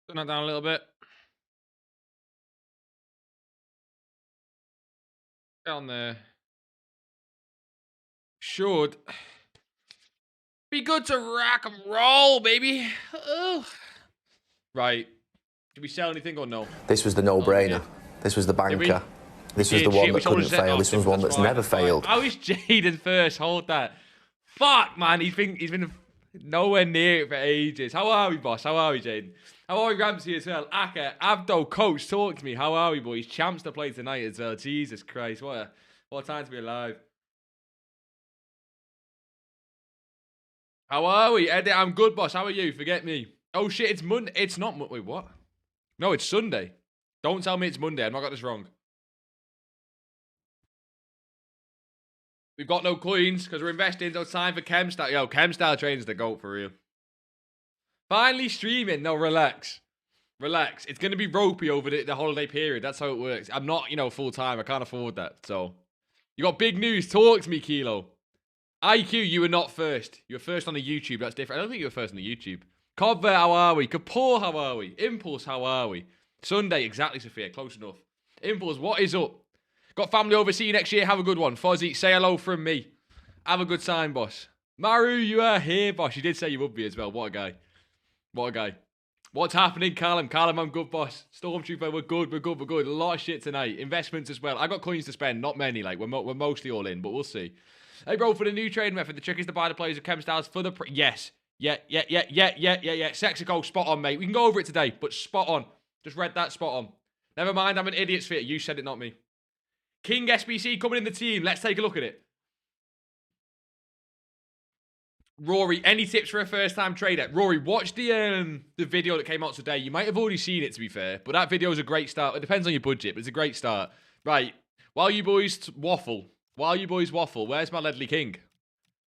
Turn that down a little bit. Down there. Should be good to rock and roll, baby. Oh. Right. Did we sell anything or no? This was the no-brainer. This was the banker. This was the one that couldn't fail. This was one that's never failed. I wish Jaden first. Hold that. Fuck, man. He's been nowhere near it for ages. How are we, boss? How are we, Jaden? How are we, Ramsey, as well? Aka, Abdo, coach, talk to me. How are we, boys? Champs to play tonight as well. Jesus Christ. What a time to be alive. How are we? Eddie, I'm good, boss. How are you? Forget me. Oh, shit. It's Monday. It's not Monday. Wait, what? No, it's Sunday. Don't tell me it's Monday. I've not got this wrong. We've got no coins because we're investing. No time for chem style. Yo, chem style training's the GOAT for real. Finally streaming. No, relax. Relax. It's going to be ropey over the holiday period. That's how it works. I'm not, full time. I can't afford that. So, you got big news. Talk to me, Kilo. IQ, you were not first. You were first on the YouTube. That's different. I don't think you were first on the YouTube. Codver, how are we? Kapoor, how are we? Impulse, how are we? Sunday, exactly, Sophia. Close enough. Impulse, what is up? Got family over. See you next year. Have a good one. Fozzie, say hello from me. Have a good time, boss. Maru, you are here, boss. You did say you would be as well. What a guy. What a guy. What's happening, Callum? Callum, I'm good, boss. Stormtrooper, we're good. A lot of shit tonight. Investments as well. I got coins to spend. Not many. Like, we're mostly all in, but we'll see. Hey, bro, for the new trading method, the trick is to buy the players with chem styles for the... Yes. Yeah. Sexico, spot on, mate. We can go over it today, but spot on. Just read that, spot on. Never mind, I'm an idiot, Sphere. You said it, not me. King SBC coming in the team. Let's take a look at it. Rory, any tips for a first-time trader? Rory, watch the video that came out today. You might have already seen it, to be fair, but that video is a great start. It depends on your budget, but it's a great start. Right, while you boys waffle, where's my Ledley King?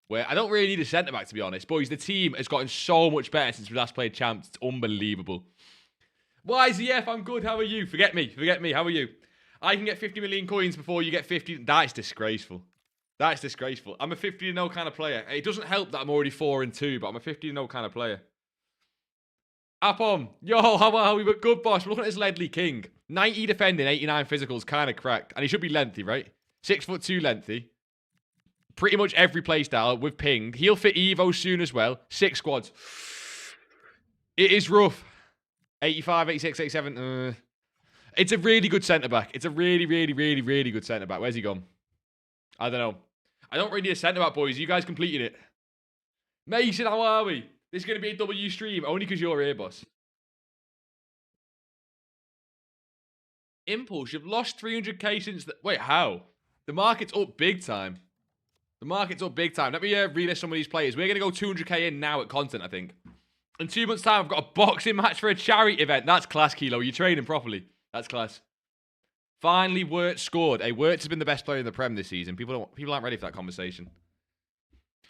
Where I don't really need a centre-back, to be honest. Boys, the team has gotten so much better since we last played Champs. It's unbelievable. YZF, I'm good. How are you? Forget me. How are you? I can get 50 million coins before you get 50. That's disgraceful. That's disgraceful. I'm a 50-0 kind of player. It doesn't help that I'm already 4-2, but I'm a 50-0 kind of player. Apom. Yo, how are we? But good, boss. We're looking at this Ledley King. 90 defending, 89 physicals. Kind of cracked. And he should be lengthy, right? 6'2" lengthy. Pretty much every playstyle with ping. He'll fit Evo soon as well. 6 squads. It is rough. 85, 86, 87. It's a really good centre-back. It's a really good centre-back. Where's he gone? I don't know. I don't really need a centre-back, boys. You guys completed it. Mason, how are we? This is going to be a W stream. Only because you're here, boss. Impulse, you've lost 300k since... Wait, how? The market's up big time. The market's up big time. Let me relist some of these players. We're going to go 200k in now at content, I think. In 2 months' time, I've got a boxing match for a charity event. That's class, Kilo. You're training properly. That's class. Finally, Wirtz scored. Hey, Wirtz has been the best player in the Prem this season. People aren't ready for that conversation.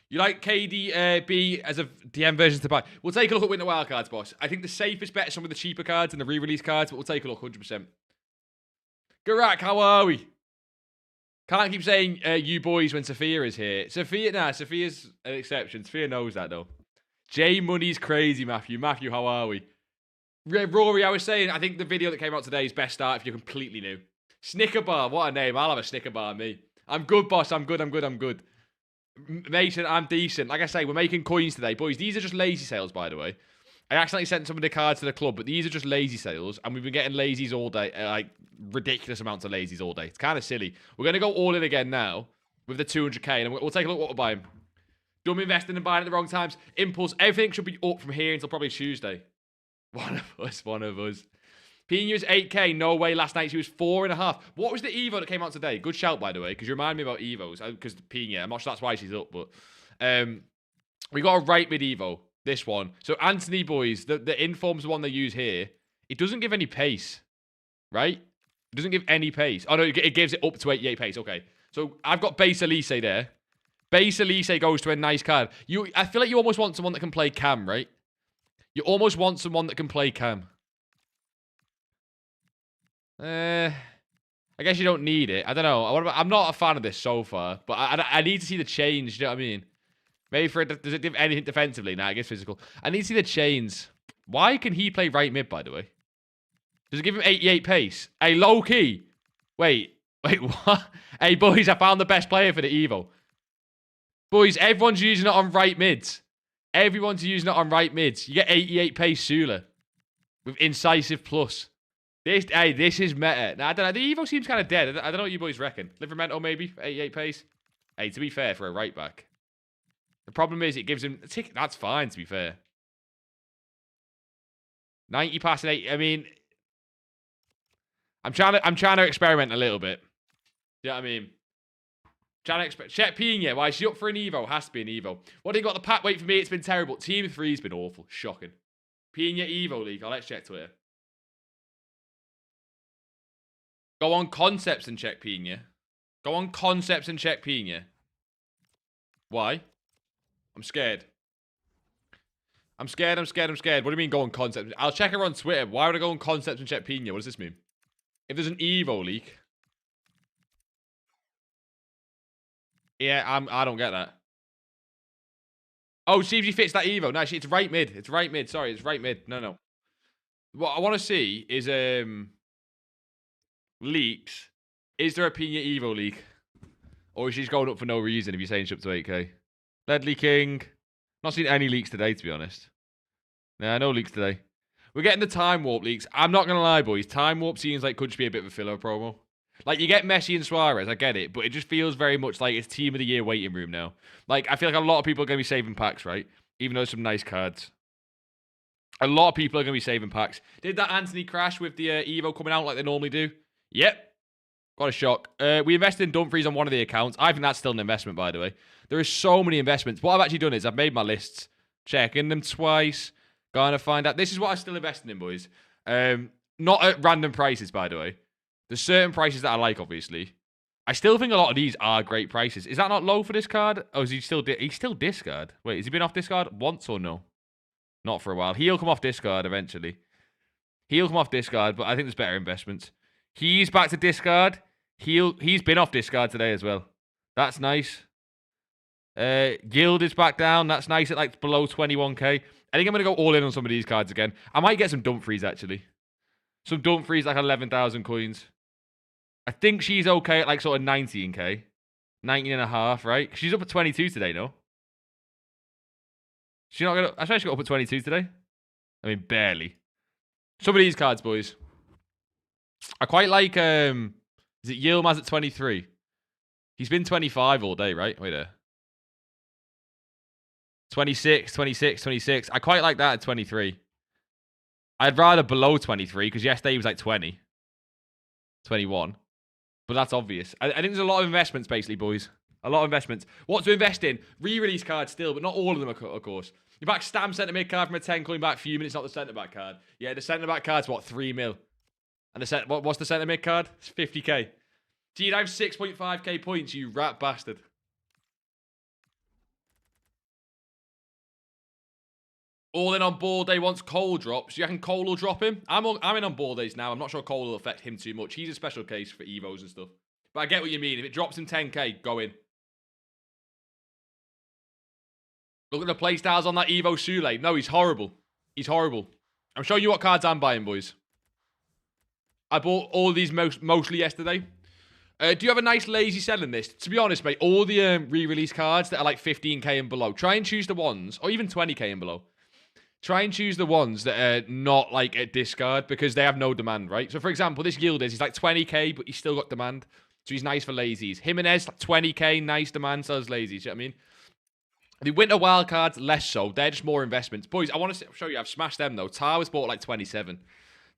You like KDB as a DM versions to buy? We'll take a look at Winter Wildcards, boss. I think the safest bet is some of the cheaper cards and the re-release cards, but we'll take a look, 100%. Garak, how are we? Can't keep saying you boys when Sophia is here. Sophia's an exception. Sophia knows that, though. J Money's crazy, Matthew. Matthew, how are we? Rory, I was saying, I think the video that came out today is best start if you're completely new. Snickerbar, what a name. I'll have a Snickerbar, me. I'm good, boss. I'm good. Mason, I'm decent. Like I say, we're making coins today. Boys, these are just lazy sales, by the way. I accidentally sent some of the cards to the club, but these are just lazy sales, and we've been getting lazies all day. Like, ridiculous amounts of lazies all day. It's kind of silly. We're going to go all in again now with the 200k, and we'll take a look at what we're buying. Dumb investing and buying at the wrong times. Impulse, everything should be up from here until probably Tuesday. One of us. Pina was 8k, no way. Last night she was 4.5. What was the Evo that came out today? Good shout, by the way, because you remind me about Evos. Because Pina, I'm not sure that's why she's up, but we got a right mid Evo. This one. So Anthony, boys, the Inform's the one they use here. It doesn't give any pace, right? It doesn't give any pace. Oh no, it gives it up to 88 pace. Okay, so I've got Base Elise there. Base Elise goes to a nice card. I feel like you almost want someone that can play Cam, right? You almost want someone that can play Cam. I guess you don't need it. I don't know. I'm not a fan of this so far, but I need to see the change. You know what I mean? Maybe does it give anything defensively? Nah, I guess physical. I need to see the chains. Why can he play right mid, by the way? Does it give him 88 pace? Hey, low key. Wait, what? Hey, boys, I found the best player for the Evo. Boys, everyone's using it on right mids. Everyone's using it on right mids. You get 88 pace Sula with incisive plus. This is meta. Now, I don't know. The Evo seems kind of dead. I don't know what you boys reckon. Livermento maybe for 88 pace. Hey, to be fair, for a right back. The problem is it gives him a ticket. That's fine, to be fair. 90 passing 8. I mean, I'm trying to experiment a little bit. You know what I mean? Check Pina. Why is she up for an Evo? Has to be an Evo. What do you got the pack? Wait for me. It's been terrible. Team 3's been awful. Shocking. Pina Evo League. Oh, let's check Twitter. Go on concepts and check Pina. Go on concepts and check Pina. Why? I'm scared. I'm scared. What do you mean go on concepts? I'll check her on Twitter. Why would I go on concepts and check Pina? What does this mean? If there's an Evo leak. Yeah, I don't get that. Oh, see if she fits that Evo. No, it's right mid. It's right mid. Sorry, it's right mid. No. What I want to see is leaks. Is there a Pina Evo leak? Or is she just going up for no reason if you're saying she's up to 8k? Ledley King. Not seen any leaks today, to be honest. Nah, no leaks today. We're getting the Time Warp leaks. I'm not going to lie, boys. Time Warp seems like could just be a bit of a filler promo. Like, you get Messi and Suarez, I get it. But it just feels very much like it's Team of the Year waiting room now. Like, I feel like a lot of people are going to be saving packs, right? Even though some nice cards. A lot of people are going to be saving packs. Did that Anthony crash with the Evo coming out like they normally do? Yep. Got a shock. We invested in Dumfries on one of the accounts. I think that's still an investment, by the way. There are so many investments. What I've actually done is I've made my lists. Checking them twice. Going to find out. This is what I'm still investing in, boys. Not at random prices, by the way. There's certain prices that I like, obviously. I still think a lot of these are great prices. Is that not low for this card? Oh, is he still... He's still discard. Wait, has he been off discard once or no? Not for a while. He'll come off discard eventually. He'll come off discard, but I think there's better investments. He's back to discard. He's been off discard today as well. That's nice. Guild is back down. That's nice at like below 21k. I think I'm going to go all in on some of these cards again. I might get some Dumfries, actually. Some Dumfries, like 11,000 coins. I think she's okay at like sort of 19k. 19.5, right? She's up at 22 today, no? She's not gonna... I swear she got up at 22 today. I mean, barely. Some of these cards, boys. I quite like... Is it Yilmaz at 23? He's been 25 all day, right? Wait there. 26, 26, 26. I quite like that at 23. I'd rather below 23, because yesterday he was like 20. 21. But that's obvious. I think there's a lot of investments, basically, boys. A lot of investments. What to invest in? Re-release cards still, but not all of them, of course. Your back Stam centre-mid card from a 10 coming back few minutes, not the centre-back card. Yeah, the centre-back card's, what, 3 mil? And what's the centre-mid card? It's 50k. So you'd have 6.5k points, you rat bastard. All in on ball day once Cole drops. You reckon Cole will drop him? I'm in on ball days now. I'm not sure Cole will affect him too much. He's a special case for Evos and stuff. But I get what you mean. If it drops him 10k, go in. Look at the playstyles on that Evo Sule. No, he's horrible. He's horrible. I'm showing you what cards I'm buying, boys. I bought all of these mostly yesterday. Do you have a nice lazy selling list? To be honest, mate, all the re-release cards that are like 15k and below, try and choose the ones, or even 20k and below. Try and choose the ones that are not like at discard because they have no demand, right? So, for example, this Guild he's like 20k, but he's still got demand. So he's nice for lazies. Jimenez, like 20k, nice demand, sells lazies. You know what I mean? The winter wild cards, less so. They're just more investments. Boys, I want to show you. I've smashed them, though. Tar was bought like 27.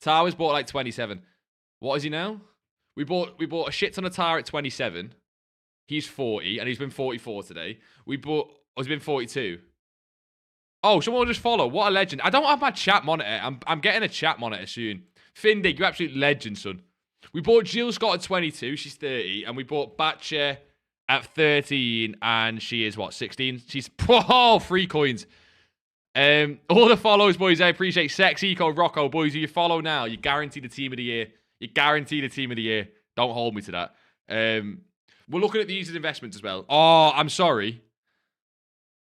Tar was bought like 27. What is he now? We bought a shit ton of Tar at 27. He's 40, and he's been 44 today. He's been 42. Oh, someone will just follow. What a legend. I don't have my chat monitor. I'm getting a chat monitor soon. Findig, you absolute legend, son. We bought Jill Scott at 22. She's 30. And we bought Batcher at 13. And she is, what, 16? She's, whoa, 3 coins. All the follows, boys. I appreciate Sex, Eco, Rocco. Boys, if you follow now, you guarantee the team of the year. You guarantee the team of the year. Don't hold me to that. We're looking at these as investments as well. Oh, I'm sorry.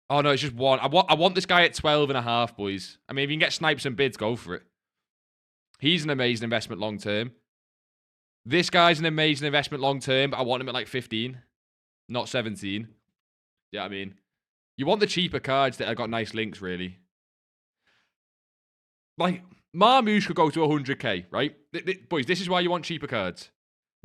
Oh, no, it's just one. I want this guy at 12.5, boys. I mean, if you can get snipes and bids, go for it. He's an amazing investment long term. This guy's an amazing investment long term, but I want him at like 15, not 17. Yeah, I mean, you want the cheaper cards that have got nice links, really. Like, Marmouche could go to 100k, right? Boys, this is why you want cheaper cards.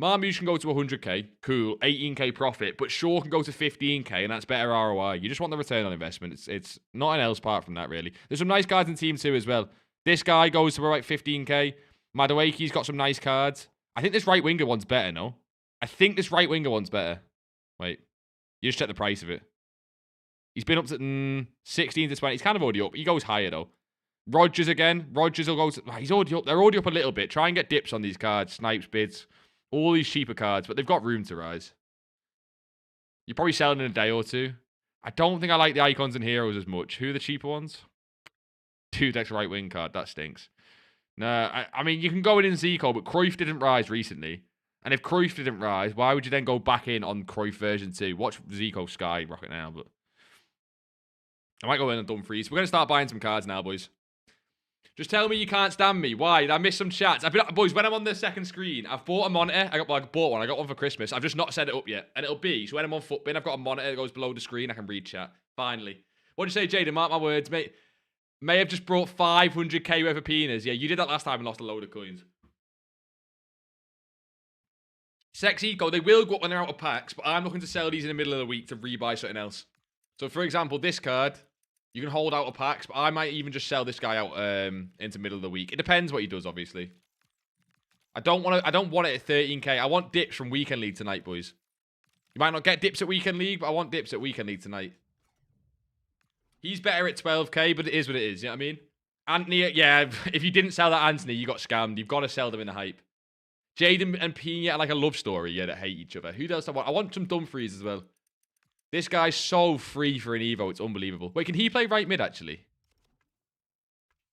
Marmouche can go to 100k, cool, 18k profit, but Shaw can go to 15k, and that's better ROI. You just want the return on investment. It's not an else apart from that, really. There's some nice cards in Team 2 as well. This guy goes to about 15k. Madueke's got some nice cards. I think this right winger one's better, no? I think this right winger one's better. Wait. You just check the price of it. He's been up to 16 to 20. He's kind of already up. He goes higher, though. Rogers again. Rogers will go to... He's already up. They're already up a little bit. Try and get dips on these cards. Snipes, bids. All these cheaper cards. But they've got room to rise. You're probably selling in a day or two. I don't think I like the icons and heroes as much. Who are the cheaper ones? 2 decks right wing card. That stinks. Nah, I mean, you can go in Zico, but Cruyff didn't rise recently. And if Cruyff didn't rise, why would you then go back in on Cruyff version 2? Watch Zico skyrocket now, but... I might go in on Dumfries. We're going to start buying some cards now, boys. Just tell me you can't stand me. Why? Did I miss some chats? Boys, when I'm on the second screen, I've bought a monitor. I bought one. I got one for Christmas. I've just not set it up yet. And it'll be, so when I'm on Footbin, I've got a monitor that goes below the screen. I can read chat. Finally. What do you say, Jaden? Mark my words, mate. May have just brought 500k worth of penis. Yeah, you did that last time and lost a load of coins. Sexy Eco, they will go up when they're out of packs, but I'm looking to sell these in the middle of the week to rebuy something else. So, for example, this card, you can hold out of packs, but I might even just sell this guy out into middle of the week. It depends what he does, obviously. I don't want it at 13k. I want dips from Weekend League tonight, boys. You might not get dips at Weekend League, but I want dips at Weekend League tonight. He's better at 12k, but it is what it is, you know what I mean? Anthony, yeah, if you didn't sell that Anthony, you got scammed. You've got to sell them in the hype. Jaden and Pina are like a love story, yeah, that hate each other. Who else I want? I want some Dumfries as well. This guy's so free for an Evo, it's unbelievable. Wait, can he play right mid, actually?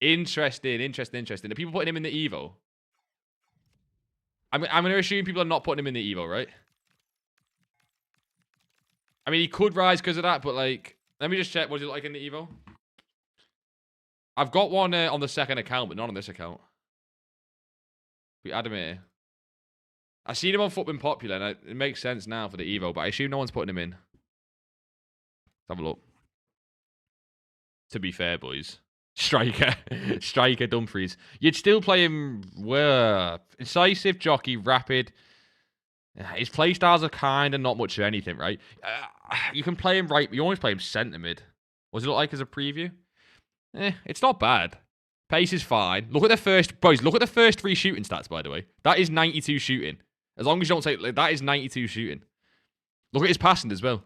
Interesting. Are people putting him in the Evo? I'm going to assume people are not putting him in the Evo, right? I mean, he could rise because of that, but like... Let me just check. What does it look like in the Evo? I've got one on the second account, but not on this account. We add him here. I've seen him on Footbin Popular, and it makes sense now for the Evo, but I assume no one's putting him in. Let's have a look. To be fair, boys. Striker Dumfries. You'd still play him... incisive, jockey, rapid... His playstyles are kind of not much of anything, right? You can play him right, but you always play him centre mid. What does it look like as a preview? It's not bad. Pace is fine. Look at the first... Boys, look at the first 3 shooting stats, by the way. That is 92 shooting. As long as you don't say... Like, that is 92 shooting. Look at his passing as well.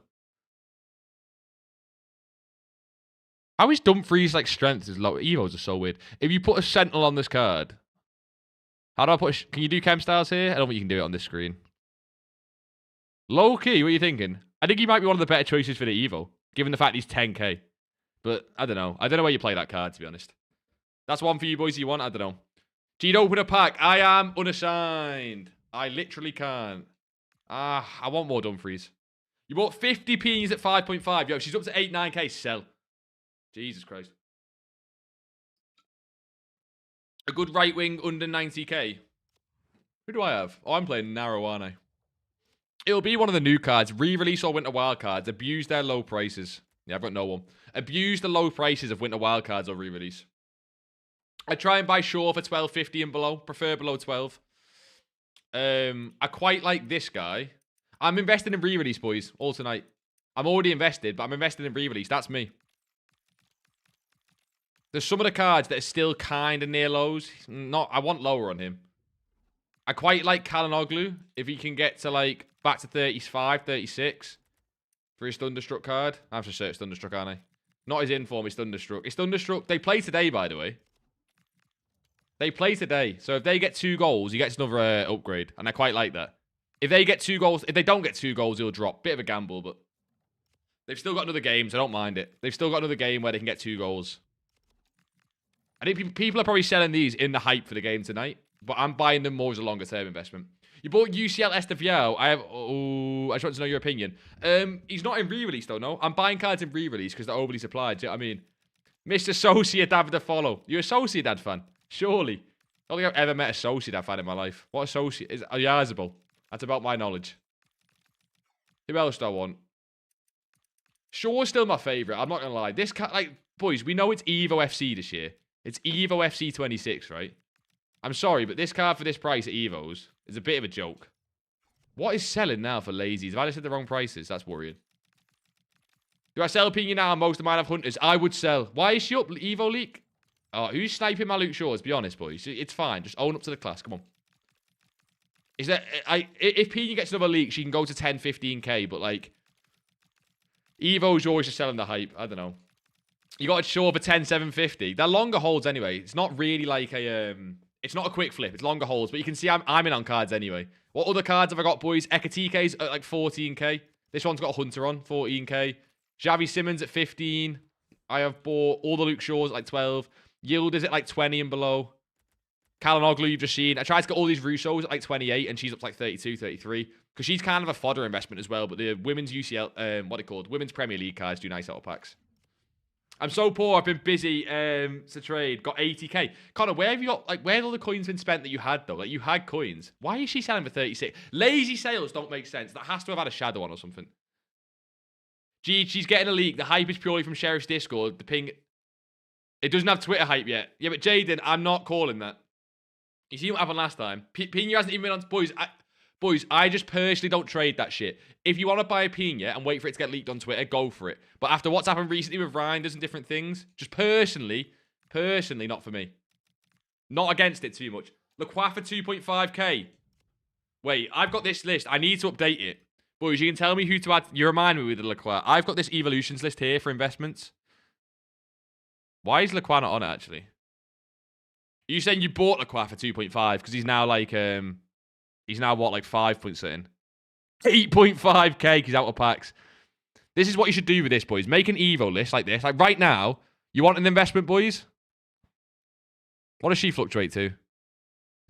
How is Dumfries, like, strength is low? Evos are so weird. If you put a sentinel on this card... How do I put... Can you do chem styles here? I don't think you can do it on this screen. Low key, what are you thinking? I think he might be one of the better choices for the Evo, given the fact he's 10k. But I don't know. I don't know where you play that card, to be honest. That's one for you boys you want. I don't know. G'd open a pack. I am unassigned. I literally can't. I want more Dumfries. You bought 50 P's at 5.5. Yo, she's up to 8, 9k. Sell. Jesus Christ. A good right wing under 90k. Who do I have? Oh, I'm playing narrow, aren't I? It'll be one of the new cards. Re-release or Winter Wild cards. Abuse their low prices. Yeah, I've got no one. Abuse the low prices of Winter Wild cards or re-release. I try and buy Shaw for 12.50 and below. Prefer below 12. I quite like this guy. I'm invested in re-release, boys. All tonight. I'm already invested, but I'm invested in re-release. That's me. There's some of the cards that are still kind of near lows. I want lower on him. I quite like Kalinoglu. If he can get to like... Back to 35, 36 for his Thunderstruck card. I have to search Thunderstruck, aren't I? Not his inform, his Thunderstruck. His Thunderstruck, they play today, by the way. They play today. So if they get 2 goals, he gets another upgrade. And I quite like that. If they get 2 goals, if they don't get 2 goals, he'll drop. Bit of a gamble, but they've still got another game, so I don't mind it. They've still got another game where they can get 2 goals. I think people are probably selling these in the hype for the game tonight. But I'm buying them more as a longer-term investment. You bought UCL Estevao. I just want to know your opinion. He's not in re-release though, no? I'm buying cards in re-release because they're overly supplied. Do you know what I mean? Mr. Sociedad with a follow. You're a Sociedad fan? Surely. I don't think I've ever met a Sociedad fan in my life. What a Sociedad? Is Oyarzabal? That's about my knowledge. Who else do I want? Shaw's still my favourite. I'm not going to lie. This card, like, boys, we know it's Evo FC this year. It's Evo FC 26, right? I'm sorry, but this card for this price at Evos is a bit of a joke. What is selling now for lazies? Have I just said the wrong prices? That's worrying. Do I sell Pina now? Most of mine have hunters. I would sell. Why is she up? Evo leak? Oh, who's sniping my Luke Shaws? Be honest, boys. It's fine. Just own up to the class. Come on. Is that if Pina gets another leak, she can go to 10, 15k. But like, Evo's always just selling the hype. I don't know. You got a Shaw for 10, 750. They're longer holds anyway. It's not really like a it's not a quick flip. It's longer holds. But you can see I'm in on cards anyway. What other cards have I got, boys? Ekatike's at like 14k. This one's got a Hunter on 14k. Xavi Simmons at 15. I have bought all the Luke Shaws at like 12. Yield is at like 20 and below. Kalinoglu, you've just seen. I tried to get all these Russos at like 28, and she's up to like 32, 33. Because she's kind of a fodder investment as well. But the women's UCL, what are they called? Women's Premier League cards do nice auto packs. I'm so poor. I've been busy to trade. Got 80k. Connor, where have you got, like, where have all the coins been spent that you had, though? Like, you had coins. Why is she selling for 36? Lazy sales don't make sense. That has to have had a shadow on or something. Gee, she's getting a leak. The hype is purely from Sheriff's Discord. The ping... It doesn't have Twitter hype yet. Yeah, but Jaden, I'm not calling that. You see what happened last time? Pina hasn't even been on... Boys, I just personally don't trade that shit. If you want to buy a Pina and wait for it to get leaked on Twitter, go for it. But after what's happened recently with Reinders and different things, just personally, not for me. Not against it too much. Lacroix for 2.5k. Wait, I've got this list. I need to update it. Boys, you can tell me who to add. You remind me with the Lacroix. I've got this evolutions list here for investments. Why is Lacroix not on it, actually? Are you saying you bought Lacroix for 2.5? Because he's now like, he's now what, like 5 point something? 8.5k, he's out of packs. This is what you should do with this, boys. Make an Evo list like this. Like right now, you want an investment, boys? What does she fluctuate to?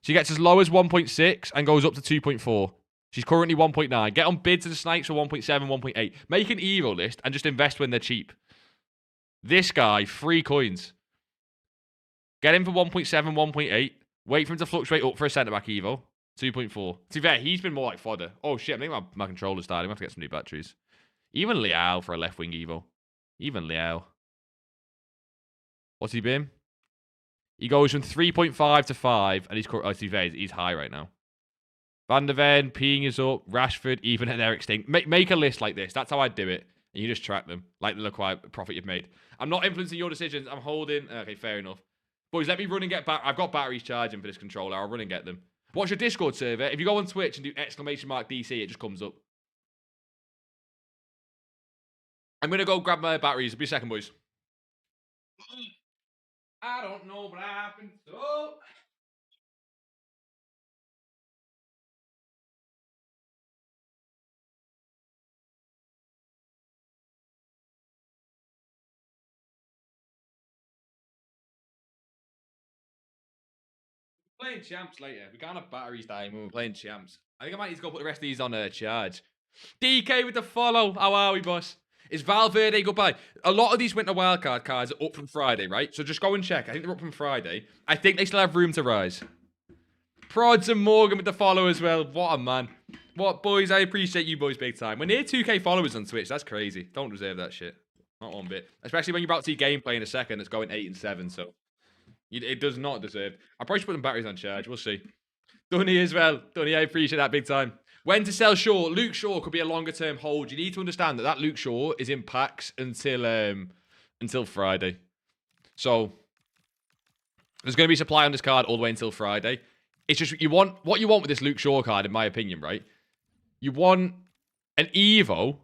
She gets as low as 1.6 and goes up to 2.4. She's currently 1.9. Get on bids to the snipes for 1.7, 1.8. Make an Evo list and just invest when they're cheap. This guy, 3 coins. Get him for 1.7, 1.8. Wait for him to fluctuate up for a centre-back Evo. 2.4. To be fair, he's been more like fodder. Oh, shit. I think my controller's died. I'm going to have to get some new batteries. Even Liao for a left-wing Evo. Even Liao. What's he been? He goes from 3.5 to 5, and he's... Oh, to be fair, he's high right now. Van der Ven, Ping is up. Rashford, even at their extinct. Make a list like this. That's how I do it. And you just track them. Like the Lacroix profit you've made. I'm not influencing your decisions. I'm holding... Okay, fair enough. Boys, let me run and get back. I've got batteries charging for this controller. I'll run and get them. What's your Discord server? If you go on Twitch and do !DC, it just comes up. I'm going to go grab my batteries. It'll be a second, boys. I don't know what happened. So... Playing champs later. We can't have batteries dying when we're playing champs. I think I might need to go put the rest of these on charge. DK with the follow. How are we, boss? Is Valverde goodbye? A lot of these winter wildcard cards are up from Friday, right? So just go and check. I think they're up from Friday. I think they still have room to rise. Prods and Morgan with the follow as well. What a man. What, boys? I appreciate you boys big time. We're near 2k followers on Twitch. That's crazy. Don't deserve that shit. Not one bit. Especially when you're about to see gameplay in a second. It's going 8 and 7, so... It does not deserve. I'll probably put them batteries on charge. We'll see. Dunny as well. Dunny, I appreciate that big time. When to sell Shaw? Luke Shaw could be a longer term hold. You need to understand that Luke Shaw is in packs until Friday. So there's going to be supply on this card all the way until Friday. It's just what you want with this Luke Shaw card, in my opinion, right? You want an Evo.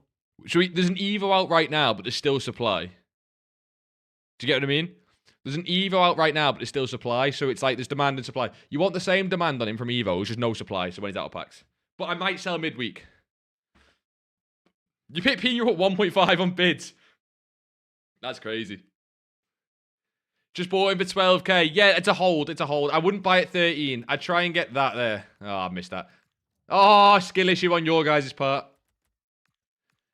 There's an Evo out right now, but there's still supply. Do you get what I mean? There's an Evo out right now, but there's still supply. So it's like there's demand and supply. You want the same demand on him from Evo, it's just no supply. So when he's out of packs. But I might sell midweek. You pick Pina up 1.5 on bids. That's crazy. Just bought him for 12k. Yeah, it's a hold. It's a hold. I wouldn't buy it 13. I'd try and get that there. Oh, I missed that. Oh, skill issue on your guys' part.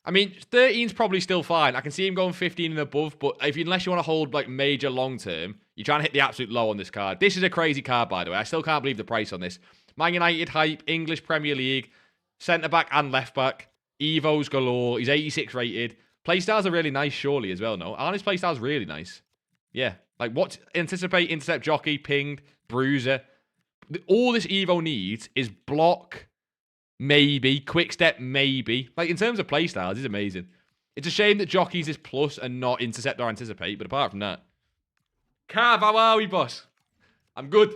I mean, 13's probably still fine. I can see him going 15 and above, but unless you want to hold like major long term, you're trying to hit the absolute low on this card. This is a crazy card, by the way. I still can't believe the price on this. Man United hype, English Premier League, centre back and left back, Evos galore. He's 86 rated. Playstyles are really nice, surely as well. No, aren't his playstyles really nice? Yeah, like what? Anticipate, intercept, jockey, pinged, bruiser. All this Evo needs is block. Maybe. Quick step, maybe. Like, in terms of playstyles, he's amazing. It's a shame that jockeys is plus and not intercept or anticipate, but apart from that. Cav, how are we, boss? I'm good.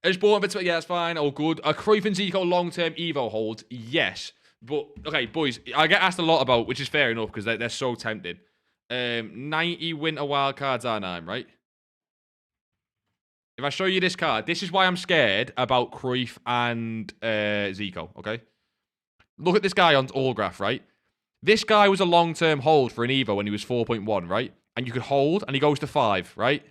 Yeah, that's fine. Oh, good. A Cruyff and Zico long-term Evo holds? Yes. But, okay, boys, I get asked a lot about, which is fair enough, because they're so tempted. 90 winter wildcards R9, right? If I show you this card, this is why I'm scared about Cruyff and Zico, okay? Look at this guy on Allgraph, right? This guy was a long-term hold for an Evo when he was 4.1, right? And you could hold, and he goes to 5, right?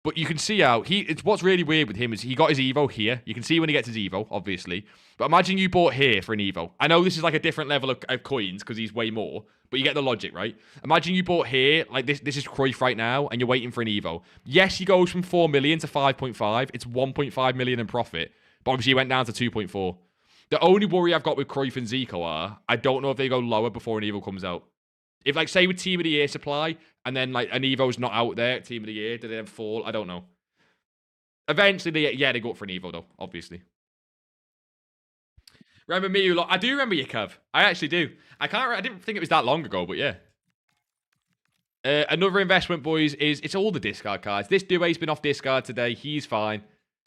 But you can see how what's really weird with him is he got his Evo here. You can see when he gets his Evo, obviously. But imagine you bought here for an Evo. I know this is like a different level of coins because he's way more, but you get the logic, right? Imagine you bought here, like this is Cruyff right now, and you're waiting for an Evo. Yes, he goes from 4 million to 5.5. It's 1.5 million in profit, but obviously he went down to 2.4. The only worry I've got with Cruyff and Zico are, I don't know if they go lower before an Evo comes out. If, like, say with Team of the Year supply, and then, like, an Evo's not out there at Team of the Year, do they then fall? I don't know. Eventually, they go up for an Evo, though, obviously. Remember me, you lot? I do remember you, Kev. I actually do. I didn't think it was that long ago, but yeah. Another investment, boys, it's all the discard cards. This Doué's been off discard today. He's fine.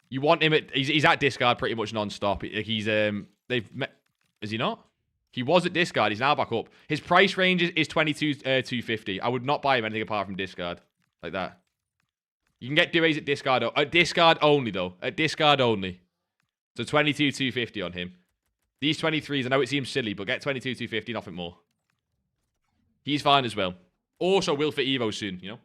You want him he's at discard pretty much non-stop. Is he not? He was at discard. He's now back up. His price range is 22,250. I would not buy him anything apart from discard. Like that. You can get Doué's at discard. At discard only, though. At discard only. So 22,250 on him. These 23s, I know it seems silly, but get 22,250, nothing more. He's fine as well. Also will fit Evo soon, you know?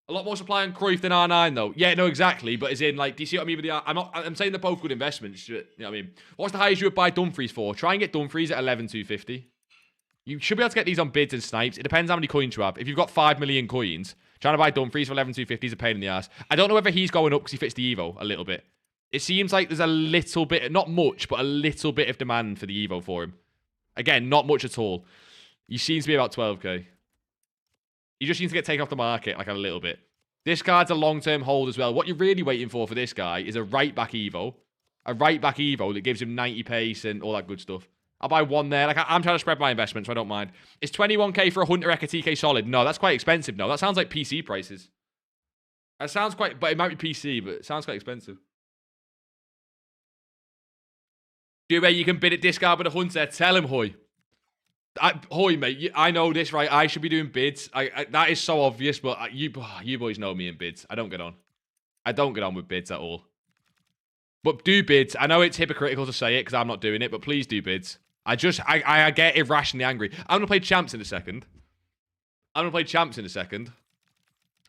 A lot more supply on Cruyff than R9, though. Yeah, no, exactly. But as in, like, do you see what I mean with the I'm saying they're both good investments. You know what I mean? What's the highest you would buy Dumfries for? Try and get Dumfries at 11,250. You should be able to get these on bids and snipes. It depends how many coins you have. If you've got 5 million coins, trying to buy Dumfries for 11,250 is a pain in the ass. I don't know whether he's going up because he fits the Evo a little bit. It seems like there's a little bit, not much, but a little bit of demand for the Evo for him. Again, not much at all. He seems to be about 12k. He just seems to get taken off the market like a little bit. This card's a long-term hold as well. What you're really waiting for this guy is a right-back Evo. A right-back Evo that gives him 90 pace and all that good stuff. I'll buy one there. Like, I'm trying to spread my investments, so I don't mind. Is 21k for a Hunter TK solid? No, that's quite expensive. No, that sounds like PC prices. That sounds quite... But it might be PC, but it sounds quite expensive. Doué, you can bid at discard with a Hunter. Tell him, Hoy. Hoy, mate, I know this, right? I should be doing bids. That is so obvious, but you boys know me in bids. I don't get on. I don't get on with bids at all. But do bids. I know it's hypocritical to say it because I'm not doing it, but please do bids. I get irrationally angry. I'm going to play Champs in a second.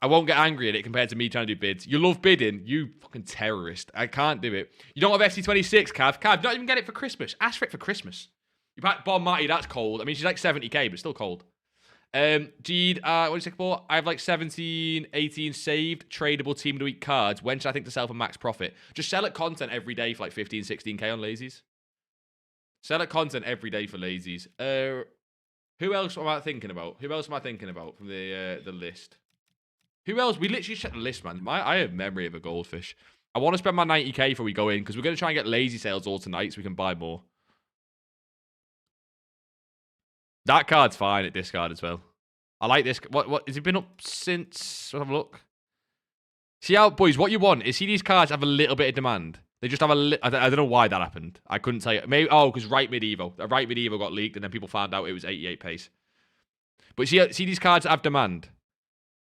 I won't get angry at it compared to me trying to do bids. You love bidding. You fucking terrorist. I can't do it. You don't have FC26, Cav. Cav, don't even get it for Christmas. Ask for it for Christmas. You pack Bon Matty, that's cold. I mean, she's like 70k, but it's still cold. Jeed, what do you think for? I have like 17, 18 saved, tradable Team of the Week cards. When should I think to sell for max profit? Just sell at content every day for like 15, 16k on lazies. Sell at content every day for lazies. Who else am I thinking about? Who else am I thinking about from the list? Who else? We literally checked the list, man. I have memory of a goldfish. I want to spend my 90k before we go in because we're going to try and get lazy sales all tonight so we can buy more. That card's fine at discard as well. I like this. What has it been up since? Let's have a look. See how, boys, what you want is see these cards have a little bit of demand. They just have a I don't know why that happened. I couldn't tell you. Maybe, because right mid Evo. Right mid Evo got leaked and then people found out it was 88 pace. But see these cards that have demand?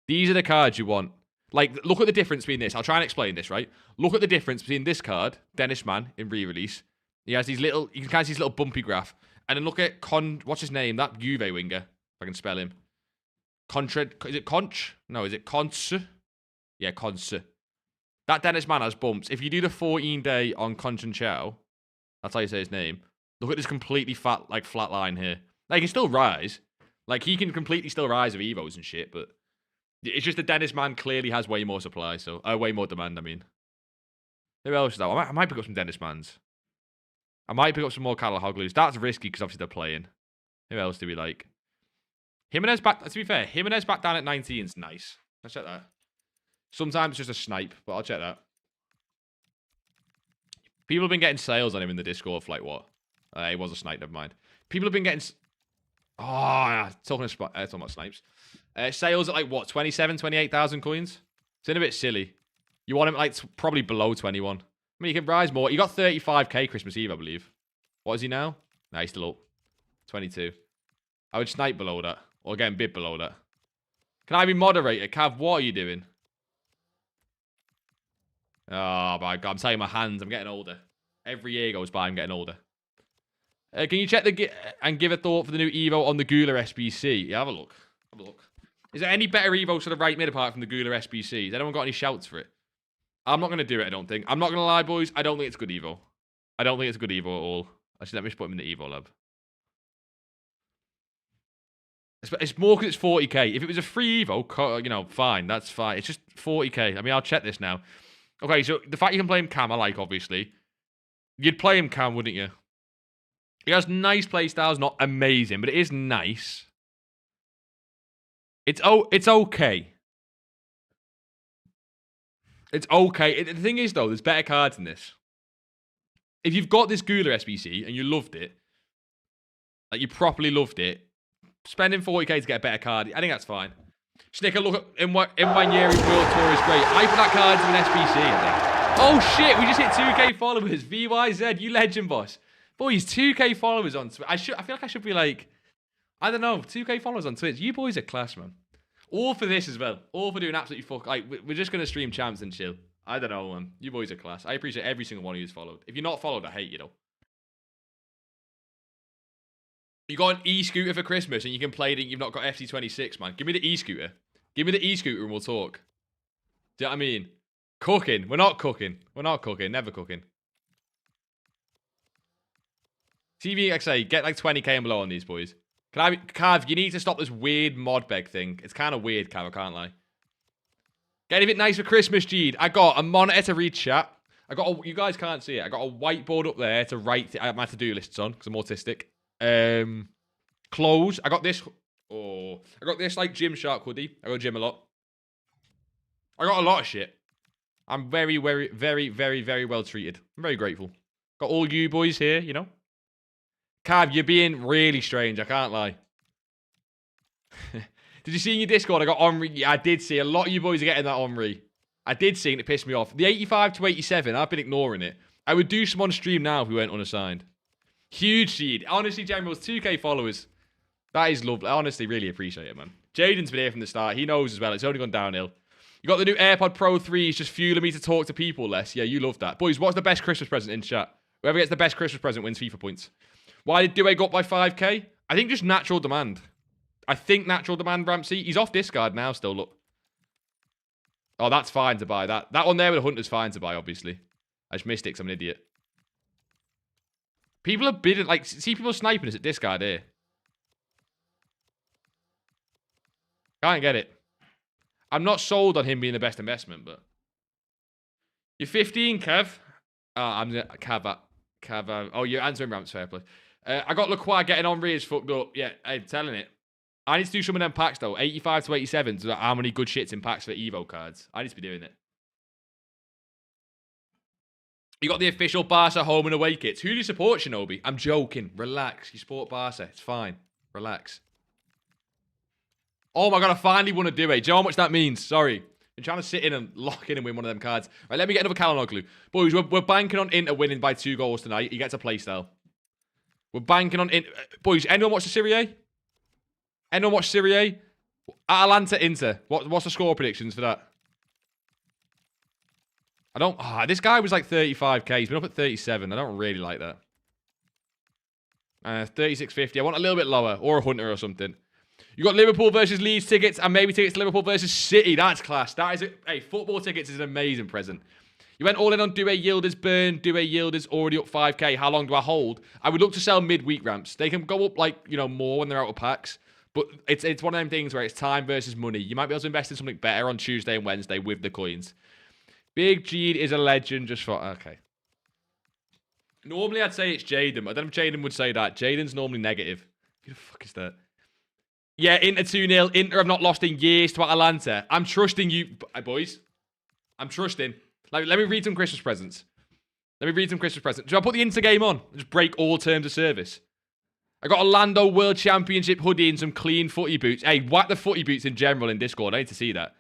These are the cards you want. Like, look at the difference between this. I'll try and explain this, right? Look at the difference between this card, Dennis Mann, in re-release. He has these little, you can kind of see his little bumpy graph. And then look at what's his name? That Juve winger, if I can spell him. Is it Conch? No, is it Conce? Yeah, Conce. That Dennis Mann has bumps. If you do the 14-day on Conch and Chow, That's how you say his name. Look at this completely fat line here. Like, he can still rise. Like, he can completely still rise with Evos and shit, but it's just the Dennis man clearly has way more supply, so way more demand, I mean. Who else is that? I might pick up some Dennis mans. I might pick up some more Calahoglu's. That's risky because obviously they're playing. Who else do we like? Jimenez back, to be fair, Jimenez back down at 19 is nice. Let's check that. Sometimes it's just a snipe, but I'll check that. People have been getting sales on him in the Discord for like what? It was a snipe, never mind. People have been getting... Oh, yeah, talking about snipes. Sales at like what? 27, 28,000 coins? It's in a bit silly. You want him like probably below 21. I mean, you can rise more. You got 35k Christmas Eve, I believe. What is he now? Nah, he's still up. 22. I would snipe below that. Or again, bid below that. Can I be moderator? Cav, what are you doing? Oh my god, I'm telling you, my hands. I'm getting older. Every year goes by, I'm getting older. Can you check and give a thought for the new Evo on the Guler SBC? Yeah, have a look. Have a look. Is there any better Evo sort of right mid apart from the Guler SBC? Has anyone got any shouts for it? I'm not going to do it, I don't think. I'm not going to lie, boys. I don't think it's a good Evo. I don't think it's a good Evo at all. Actually, let me just put him in the Evo lab. It's more because it's 40k. If it was a free Evo, you know, fine. That's fine. It's just 40k. I mean, I'll check this now. Okay, so the fact you can play him cam, I like, obviously. You'd play him cam, wouldn't you? He has nice playstyles, not amazing, but it is nice. It's okay. It's okay. The thing is, though, there's better cards in this. If you've got this Guler SBC and you loved it, like you properly loved it, spending 40k to get a better card, I think that's fine. Snicker, look at Mwanyeri's World Tour is great. I put that card to an SBC, I think. Oh shit, we just hit 2k followers. VYZ, you legend, boss. Boys, 2k followers on Twitch. I feel like I should be like, I don't know, 2k followers on Twitch. You boys are class, man. All for this as well. All for doing absolutely fuck. Like, we're just going to stream champs and chill. I don't know, man. You boys are class. I appreciate every single one of you's followed. If you're not followed, I hate you, though. You got an e-scooter for Christmas and you can play it and you've not got FT26, man. Give me the e-scooter. Give me the e-scooter and we'll talk. Do you know what I mean? Cooking. We're not cooking. We're not cooking. Never cooking. TV, like I say, get like 20k and below on these boys. Cav, you need to stop this weird mod beg thing. It's kind of weird, Cav, I can't lie. Get anything nice for Christmas, Jeed. I got a monitor to read chat. You guys can't see it. I got a whiteboard up there to write my to-do lists on because I'm autistic. Clothes. I got this. Oh, I got this like Gymshark hoodie. I go gym a lot. I got a lot of shit. I'm very, very, very, very, very well treated. I'm very grateful. Got all you boys here, you know. Cav, you're being really strange. I can't lie. Did you see in your Discord? I got Henri. Yeah, I did see. A lot of you boys are getting that Henri. I did see, and it pissed me off. The 85 to 87, I've been ignoring it. I would do some on stream now if we weren't unassigned. Huge seed. Honestly, Generals, 2k followers. That is lovely. I honestly really appreciate it, man. Jaden's been here from the start. He knows as well. It's only gone downhill. You got the new AirPod Pro 3s just fueling me to talk to people less. Yeah, you love that. Boys, what's the best Christmas present in chat? Whoever gets the best Christmas present wins FIFA points. Why did Dewey go up by 5k? I think just natural demand. I think natural demand, Ramsey. He's off discard now still, look. Oh, that's fine to buy. That one there with the Hunter's fine to buy, obviously. I just missed it because I'm an idiot. People are bidding, like, see people sniping us at discard here. Can't get it. I'm not sold on him being the best investment, but... You're 15, Kev. Cav. Oh, you're answering Ramps, fair play. I got Lacroix getting on Rears fucked up. Yeah, I'm telling it. I need to do some of them packs, though. 85 to 87. So how many good shits in packs for Evo cards? I need to be doing it. You got the official Barca home and away kits. Who do you support, Shinobi? I'm joking. Relax. You support Barca. It's fine. Relax. Oh my god, I finally won a duet. Do you know how much that means? Sorry. Been trying to sit in and lock in and win one of them cards. Right, let me get another Calhanoglu. Boys, we're banking on Inter winning by 2 goals tonight. He gets a playstyle. We're banking on Inter. Boys, anyone watch the Serie A? Anyone watch Serie A? Atalanta Inter. What's the score predictions for that? I don't... Oh, this guy was like 35k. He's been up at 37. I don't really like that. 36.50. I want a little bit lower. Or a Hunter or something. You got Liverpool versus Leeds tickets and maybe tickets to Liverpool versus City. That's class. That is hey, football tickets is an amazing present. You went all in on Due Yildiz burn. Due Yildiz already up 5k. How long do I hold? I would look to sell midweek ramps. They can go up like, you know, more when they're out of packs. But it's one of them things where it's time versus money. You might be able to invest in something better on Tuesday and Wednesday with the coins. Big Gene is a legend just for... Okay. Normally I'd say it's Jaden. I don't know if Jaden would say that. Jaden's normally negative. Who the fuck is that? Yeah, Inter 2-0. Inter have not lost in years to Atalanta. I'm trusting you, boys. I'm trusting. Let me read some Christmas presents. Do I put the Inter game on? Just break all terms of service. I got a Lando World Championship hoodie and some clean footy boots. Hey, whack the footy boots in general in Discord. I need to see that.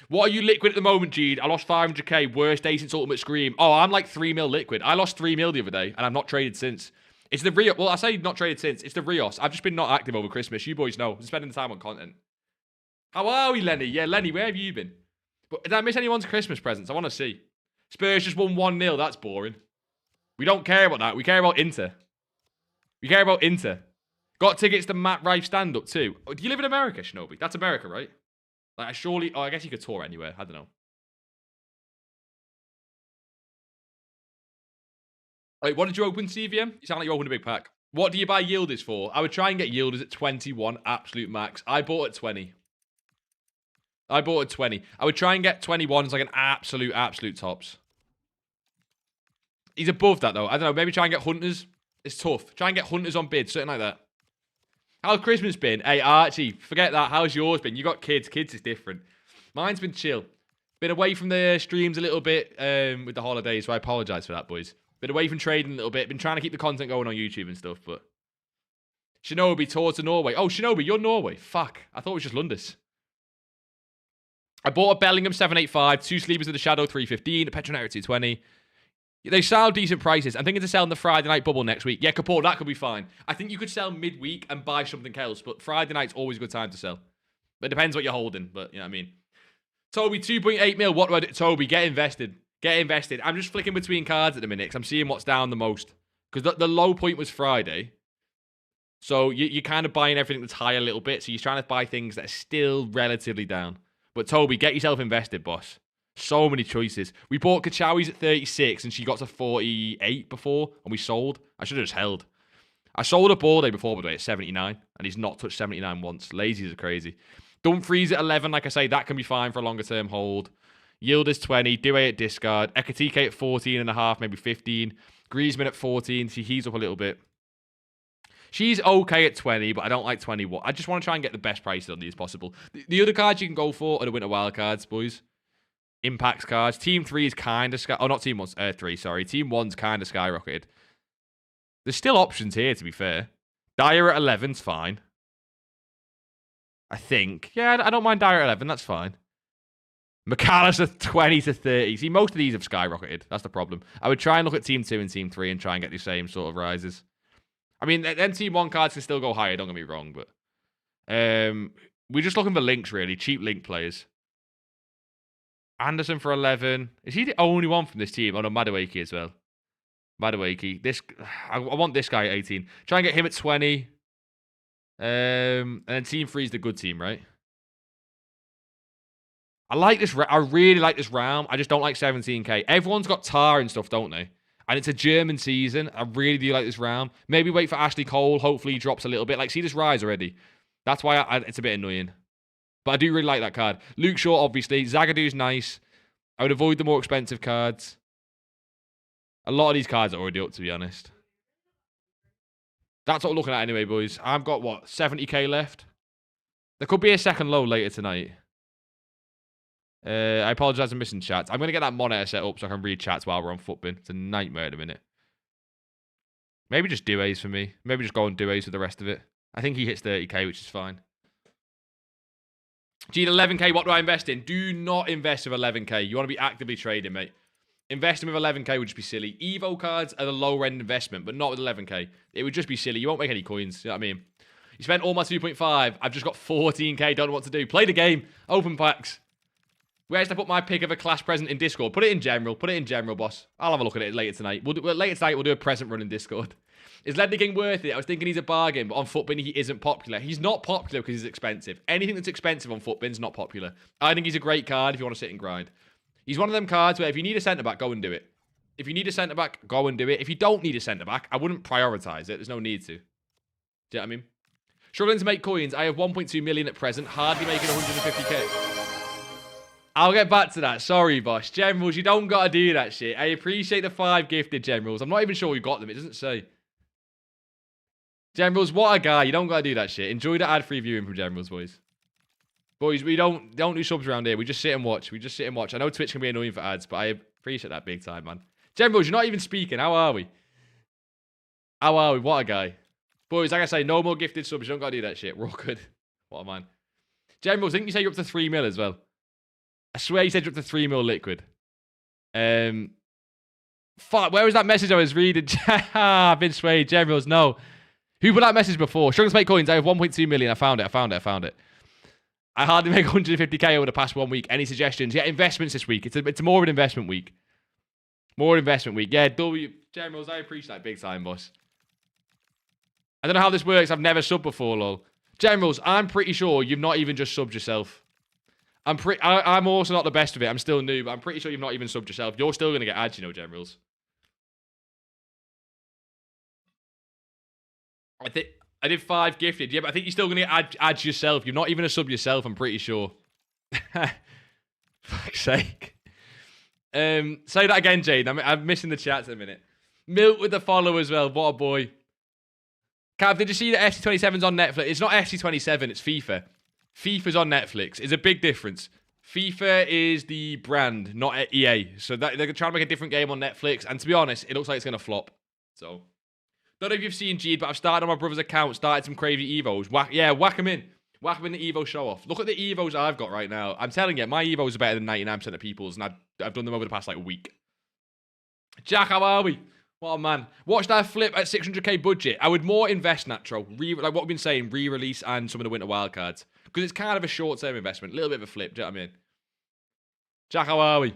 What are you liquid at the moment, Gede? I lost 500k. Worst day since Ultimate Scream. Oh, I'm like 3 mil liquid. I lost 3 mil the other day, and I've not traded since. It's the Rios. Well, I say not traded since. It's the Rios. I've just been not active over Christmas. You boys know. I'm spending the time on content. How are we, Lenny? Yeah, Lenny, where have you been? But did I miss anyone's Christmas presents? I want to see. Spurs just won 1-0. That's boring. We don't care about that. We care about Inter. Got tickets to Matt Rife stand-up too. Oh, do you live in America, Shinobi? That's America, right? Like, surely... Oh, I guess you could tour anywhere. I don't know. Wait, what did you open, CVM? You sound like you opened a big pack. What do you buy Yildiz for? I would try and get Yildiz at 21 absolute max. I bought at 20. I would try and get 21 as like an absolute tops. He's above that, though. I don't know. Maybe try and get Hunters. It's tough. Try and get Hunters on bid. Something like that. How's Christmas been? Hey, Archie, forget that. How's yours been? You got kids. Kids is different. Mine's been chill. Been away from the streams a little bit with the holidays, so I apologise for that, boys. Been away from trading a little bit. Been trying to keep the content going on YouTube and stuff, but... Shinobi, tour to Norway. Oh, Shinobi, you're Norway. Fuck. I thought it was just Lundis. I bought a Bellingham 785, 2 Sleepers of the Shadow 315, a Petronera 220. They sell decent prices. I'm thinking to sell in the Friday night bubble next week. Yeah, Kapoor, that could be fine. I think you could sell midweek and buy something else, but Friday night's always a good time to sell. But it depends what you're holding, but you know what I mean. Toby, 2.8 mil. What do I do? Toby, get invested. Get invested. I'm just flicking between cards at the minute because I'm seeing what's down the most. Because the low point was Friday. So you're kind of buying everything that's high a little bit. So you're trying to buy things that are still relatively down. But Toby, get yourself invested, boss. So many choices. We bought Kachawi's at 36 and she got to 48 before and we sold. I should have just held. I sold a ball day before, by the way, at 79 and he's not touched 79 once. Lazies are crazy. Dumfries at 11, like I say, that can be fine for a longer term hold. Yildiz 20, Due at discard. Ekatike at 14.5, maybe 15. Griezmann at 14, see he's up a little bit. She's okay at 20, but I don't like 21. I just want to try and get the best prices on these possible. The other cards you can go for are the Winter Wild cards, boys. Impacts cards. Team 3 is kind of... Oh, not Team 1. 3, sorry. Team 1's kind of skyrocketed. There's still options here, to be fair. Dyer at 11's fine. I think. Yeah, I don't mind Dyer at 11. That's fine. McAllister 20 to 30. See, most of these have skyrocketed. That's the problem. I would try and look at Team 2 and Team 3 and try and get the same sort of rises. I mean, then Team 1 cards can still go higher, don't get me wrong, but... we're just looking for links, really. Cheap link players. Anderson for 11. Is he the only one from this team? Oh, no, Madueke as well. Madueke. I want this guy at 18. Try and get him at 20. And then Team 3 is the good team, right? I like this. I really like this realm. I just don't like 17k. Everyone's got Tar and stuff, don't they? And it's a German season. I really do like this round. Maybe wait for Ashley Cole. Hopefully he drops a little bit. Like, see this rise already. That's why it's a bit annoying. But I do really like that card. Luke Shaw, obviously. Zagadu's nice. I would avoid the more expensive cards. A lot of these cards are already up, to be honest. That's what we're looking at anyway, boys. I've got, what, 70k left? There could be a second low later tonight. I apologise for missing chats. I'm going to get that monitor set up so I can read chats while we're on Footbin. It's a nightmare at the minute. Maybe just duets for me. Maybe just go on duets for the rest of it. I think he hits 30k, which is fine. Gene, 11k, what do I invest in? Do not invest with 11k. You want to be actively trading, mate. Investing with 11k would just be silly. Evo cards are the lower-end investment, but not with 11k. It would just be silly. You won't make any coins. You know what I mean? You spent all my 2.5. I've just got 14k. Don't know what to do. Play the game. Open packs. Where should I put my pick of a class present in Discord? Put it in general. Put it in general, boss. I'll have a look at it later tonight. Later tonight, we'll do a present run in Discord. Is Ledley King worth it? I was thinking he's a bargain, but on Footbin, he isn't popular. He's not popular because he's expensive. Anything that's expensive on Footbin's not popular. I think he's a great card if you want to sit and grind. He's one of them cards where if you need a centre-back, go and do it. If you need a centre-back, go and do it. If you don't need a centre-back, I wouldn't prioritise it. There's no need to. Do you know what I mean? Struggling to make coins. I have 1.2 million at present. Hardly making 150k. I'll get back to that. Sorry, boss. Generals, you don't got to do that shit. I appreciate the 5 gifted Generals. I'm not even sure you got them. It doesn't say. Generals, what a guy. You don't got to do that shit. Enjoy the ad-free viewing from Generals, boys. Boys, we don't do subs around here. We just sit and watch. We just sit and watch. I know Twitch can be annoying for ads, but I appreciate that big time, man. Generals, you're not even speaking. How are we? How are we? What a guy. Boys, like I say, no more gifted subs. You don't got to do that shit. We're all good. What a man. Generals, I think you say you're up to 3 mil as well. I swear you said you're up to 3 mil liquid. Fuck, where was that message I was reading? I've been swayed. Generals, no. Who put that message before? Struggling to make coins. I have 1.2 million. I found it. I hardly make 150k over the past 1 week. Any suggestions? Yeah, investments this week. It's more of an investment week. Yeah, Generals, I appreciate that big time, boss. I don't know how this works. I've never subbed before, lol. Generals, I'm pretty sure you've not even just subbed yourself. I'm also not the best of it. I'm still new, but I'm pretty sure you've not even subbed yourself. You're still going to get ads, you know, Generals. I did 5 gifted. Yeah, but I think you're still going to get ads yourself. You're not even a sub yourself, I'm pretty sure. Fuck's sake. Say that again, Jade. I'm missing the chat in a minute. Milt with the follow as well. What a boy. Cav, did you see that FC27's on Netflix? It's not FC27, it's FIFA. FIFA's on Netflix. It's a big difference. FIFA is the brand, not EA. So they're trying to make a different game on Netflix. And to be honest, it looks like it's going to flop. So, don't know if you've seen Jade, but I've started on my brother's account, started some crazy Evos. Whack them in. Whack them in the Evo show off. Look at the Evos I've got right now. I'm telling you, my Evos are better than 99% of people's, and I've done them over the past, like, week. Jack, how are we? What a man. Watch that flip at 600k budget. I would more invest, Natro. Like what we've been saying, re-release and some of the winter wildcards. Because it's kind of a short-term investment. A little bit of a flip, do you know what I mean? Jack, how are we?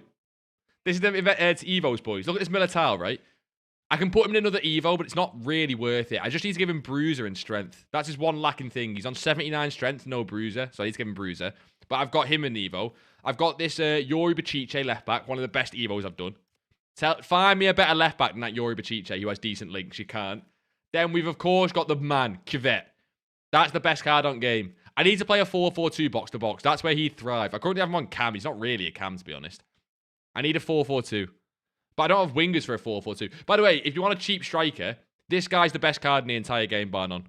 This is the Evos, boys. Look at this Militao, right? I can put him in another Evo, but it's not really worth it. I just need to give him Bruiser and Strength. That's his one lacking thing. He's on 79 Strength, no Bruiser. So I need to give him Bruiser. But I've got him in Evo. I've got this Yori Bachiche left back, one of the best Evos I've done. Find me a better left back than that Yori Bachiche who has decent links. You can't. Then we've, of course, got the man, Kvet. That's the best card on game. I need to play a 4-4-2 box-to-box. That's where he'd thrive. I currently have him on cam. He's not really a cam, to be honest. I need a 4-4-2. But I don't have wingers for a 4-4-2. By the way, if you want a cheap striker, this guy's the best card in the entire game, bar none.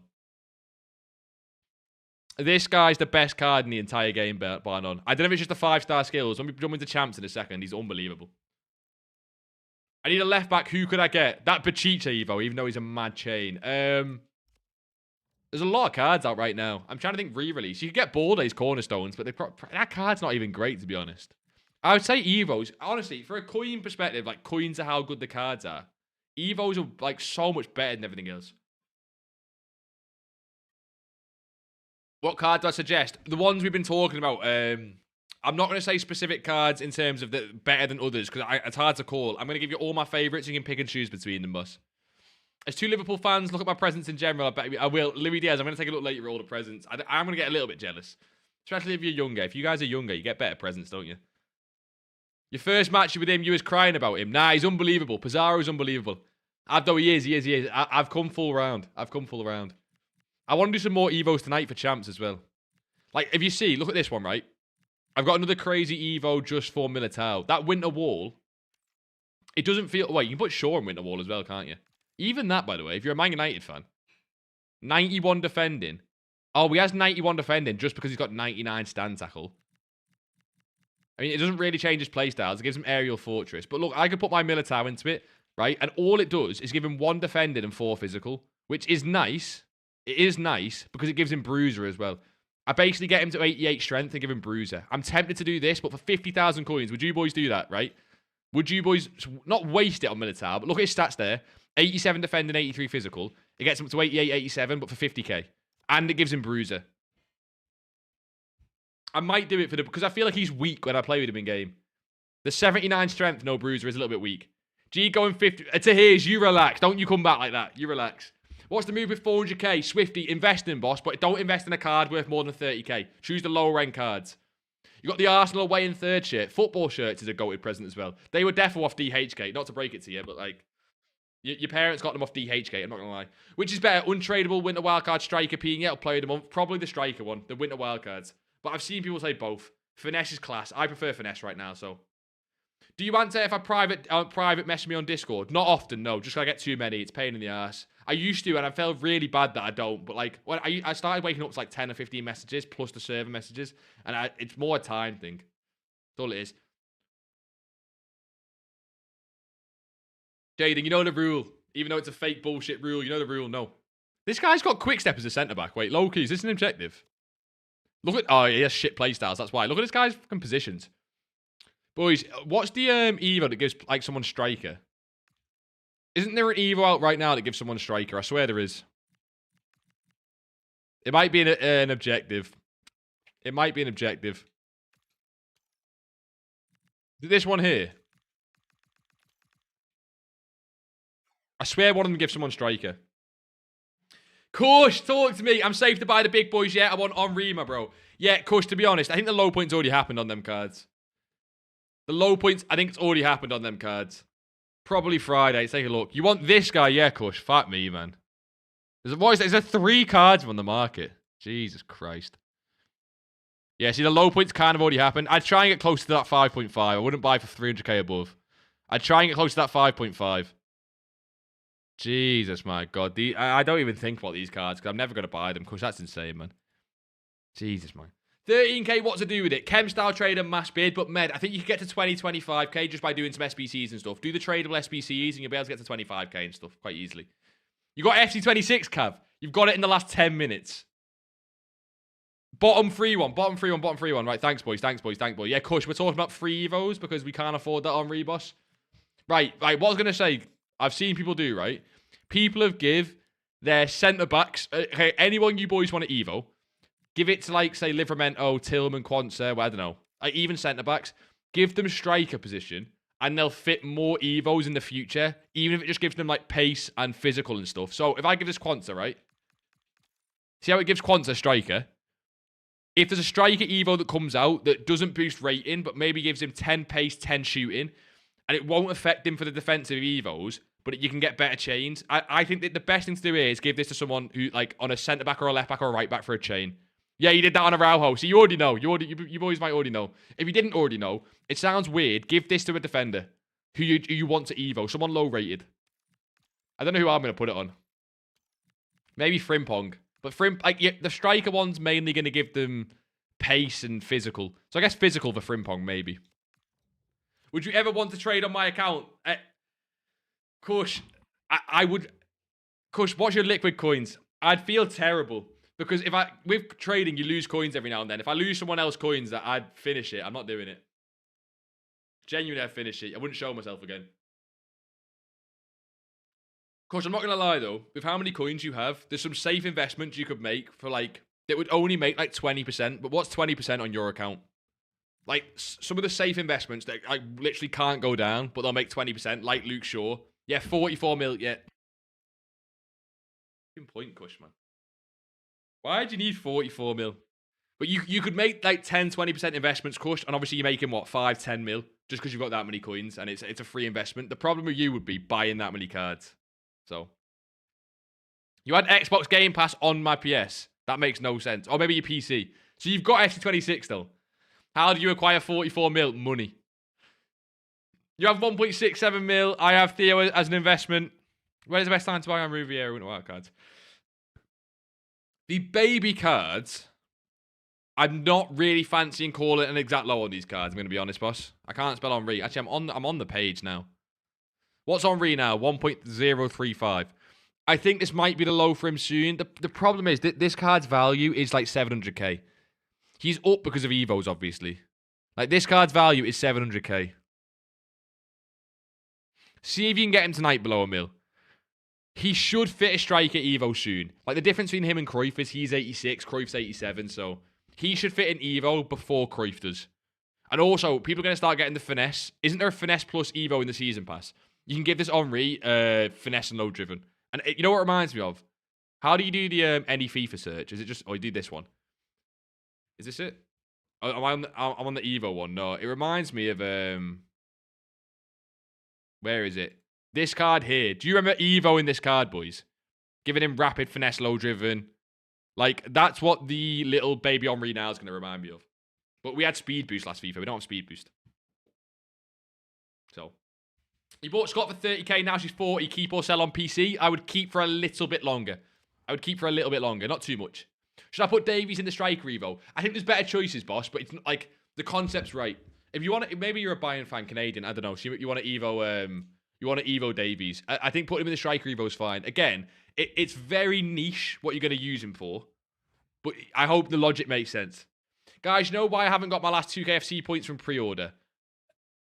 This guy's the best card in the entire game, bar none. I don't know if it's just the 5-star skills. When we jump into champs in a second, he's unbelievable. I need a left back. Who could I get? That Bachiche Evo, even though he's a mad chain. There's a lot of cards out right now. I'm trying to think re-release. You could get Balday's Cornerstones, but that card's not even great, to be honest. I would say Evos, honestly, for a coin perspective, like coins are how good the cards are. Evos are like so much better than everything else. What card do I suggest? The ones we've been talking about. I'm not going to say specific cards in terms of the better than others because it's hard to call. I'm going to give you all my favourites. You can pick and choose between them, boss. As 2 Liverpool fans, look at my presents in general. I will. Louis Diaz, I'm going to take a look later at all the presents. I'm going to get a little bit jealous. Especially if you're younger. If you guys are younger, you get better presents, don't you? Your first match with him, you was crying about him. Nah, he's unbelievable. Pizarro's unbelievable. Though he is. I've come full round. I want to do some more Evos tonight for champs as well. Like, if you see, look at this one, right? I've got another crazy Evo just for Militao. That Winter Wall, it doesn't feel... Wait, you can put Shaw in Winter Wall as well, can't you? Even that, by the way, if you're a Man United fan. 91 defending. Oh, he has 91 defending just because he's got 99 stand tackle. I mean, it doesn't really change his playstyles. It gives him aerial fortress. But look, I could put my Militao into it, right? And all it does is give him 1 defending and 4 physical, which is nice. It is nice because it gives him Bruiser as well. I basically get him to 88 strength and give him Bruiser. I'm tempted to do this, but for 50,000 coins, would you boys do that, right? Would you boys not waste it on Militao, but look at his stats there. 87 defending, 83 physical. It gets him to 88, 87, but for 50k. And it gives him Bruiser. I might do it for because I feel like he's weak when I play with him in game. The 79 strength, no Bruiser, is a little bit weak. G going 50. To his, you relax. Don't you come back like that. You relax. What's the move with 400k? Swifty, invest in, boss, but don't invest in a card worth more than 30k. Choose the lower end cards. You got the Arsenal away in third shirt. Football shirts is a goated present as well. They were defo off DHgate. Not to break it to you, but like, your parents got them off DHgate, I'm not going to lie. Which is better, untradeable winter wildcard striker PNL or player of the month? Probably the striker one, the winter wildcards. But I've seen people say both. Finesse is class. I prefer finesse right now, so. Do you answer if I private message me on Discord? Not often, no. Just 'cause I get too many. It's a pain in the ass. I used to, and I felt really bad that I don't. But like, when I started waking up to like 10 or 15 messages plus the server messages, and it's more a time thing. That's all it is. Jaden, you know the rule. Even though it's a fake bullshit rule, you know the rule. No. This guy's got quick step as a centre back. Wait, low key, is this an objective? Look at, oh, he has shit play styles. That's why. Look at this guy's fucking positions. Boys, what's the Evo that gives like someone striker? Isn't there an Evo out right now that gives someone striker? I swear there is. It might be an objective. It might be an objective. This one here. I swear one of them gives someone striker. Kush, talk to me. I'm safe to buy the big boys yet. I want on Rima, bro. Yeah, Kush, to be honest, I think the low points already happened on them cards. The low points, I think it's already happened on them cards. Probably Friday. Let's take a look. You want this guy? Yeah, Kush. Fuck me, man. There's 3 cards on the market. Jesus Christ. Yeah, see, the low points kind of already happened. I'd try and get close to that 5.5. I wouldn't buy for 300k above. I'd try and get close to that 5.5. Jesus, my God. I don't even think about these cards because I'm never going to buy them because that's insane, man. Jesus, man. 13k, what's to do with it? Chem style trader, mass bid, but Med, I think you can get to 20, 25k just by doing some SBCs and stuff. Do the tradable SBCs and you'll be able to get to 25k and stuff quite easily. You got FC26, Cav. You've got it in the last 10 minutes. Bottom free one. Right, thanks, boys. Yeah, Kush, we're talking about free Evos because we can't afford that on Reboss. Right, what I was going to say, I've seen people do, right? People have give their centre-backs, okay, anyone you boys want to Evo, give it to, like, say, Livramento, Tillman, Quansah, well, I don't know. Like, even centre-backs. Give them striker position, and they'll fit more Evos in the future, even if it just gives them, like, pace and physical and stuff. So, if I give this Quansah, right? See how it gives Quansah striker? If there's a striker Evo that comes out that doesn't boost rating, but maybe gives him 10 pace, 10 shooting, and it won't affect him for the defensive Evos, but you can get better chains. I think that the best thing to do is give this to someone who, like, on a centre-back or a left-back or a right-back for a chain. Yeah, you did that on a Araujo. So you already know. You boys might already know. If you didn't already know, it sounds weird. Give this to a defender who you want to Evo. Someone low-rated. I don't know who I'm going to put it on. Maybe Frimpong. But the striker one's mainly going to give them pace and physical. So I guess physical for Frimpong, maybe. Would you ever want to trade on my account? Kush, I would... Kush, what's your liquid coins? I'd feel terrible. Because with trading, you lose coins every now and then. If I lose someone else's coins, I'd finish it. I'm not doing it. Genuinely, I'd finish it. I wouldn't show myself again. Of course, I'm not going to lie, though. With how many coins you have, there's some safe investments you could make for, like... That would only make, like, 20%. But what's 20% on your account? Like, some of the safe investments that, like, literally can't go down, but they'll make 20%, like Luke Shaw. Yeah, 44 mil, yeah. Good point, Kush, man. Why do you need 44 mil? But you could make like 10, 20% investments, Kush, and obviously you're making, what, 5, 10 mil, just because you've got that many coins, and it's a free investment. The problem with you would be buying that many cards. So. You had Xbox Game Pass on my PS. That makes no sense. Or maybe your PC. So you've got FC26 though. How do you acquire 44 mil? Money. You have 1.67 mil. I have Theo as an investment. Where's the best time to buy on Riviera Winter Wild cards? The baby cards, I'm not really fancying calling an exact low on these cards, I'm going to be honest, boss. I can't spell Henri. Actually, I'm on the page now. What's Henri now? 1.035. I think this might be the low for him soon. The problem is that this card's value is like 700k. He's up because of Evos, obviously. Like, this card's value is 700k. See if you can get him tonight below a mil. He should fit a striker Evo soon. Like, the difference between him and Cruyff is he's 86, Cruyff's 87, so he should fit an Evo before Cruyff does. And also, people are going to start getting the finesse. Isn't there a finesse plus Evo in the season pass? You can give this Henri finesse and low driven. And you know what it reminds me of? How do you do the any FIFA search? Is it just... Oh, you do this one. Is this it? I'm on the Evo one. No, it reminds me of where is it? This card here. Do you remember Evo in this card, boys? Giving him rapid finesse, low driven. Like, that's what the little baby Henry now is going to remind me of. But we had speed boost last FIFA. We don't have speed boost. So, you bought Scott for 30k. Now she's 40. Keep or sell on PC. I would keep for a little bit longer. Not too much. Should I put Davies in the striker Evo? I think there's better choices, boss. But it's like, the concept's right. If you want to, maybe you're a Bayern fan, Canadian. I don't know. So you want to Evo, Evo Davies. I think putting him in the striker Evo is fine. Again, it's very niche what you're going to use him for. But I hope the logic makes sense. Guys, you know why I haven't got my last 2 KFC points from pre-order?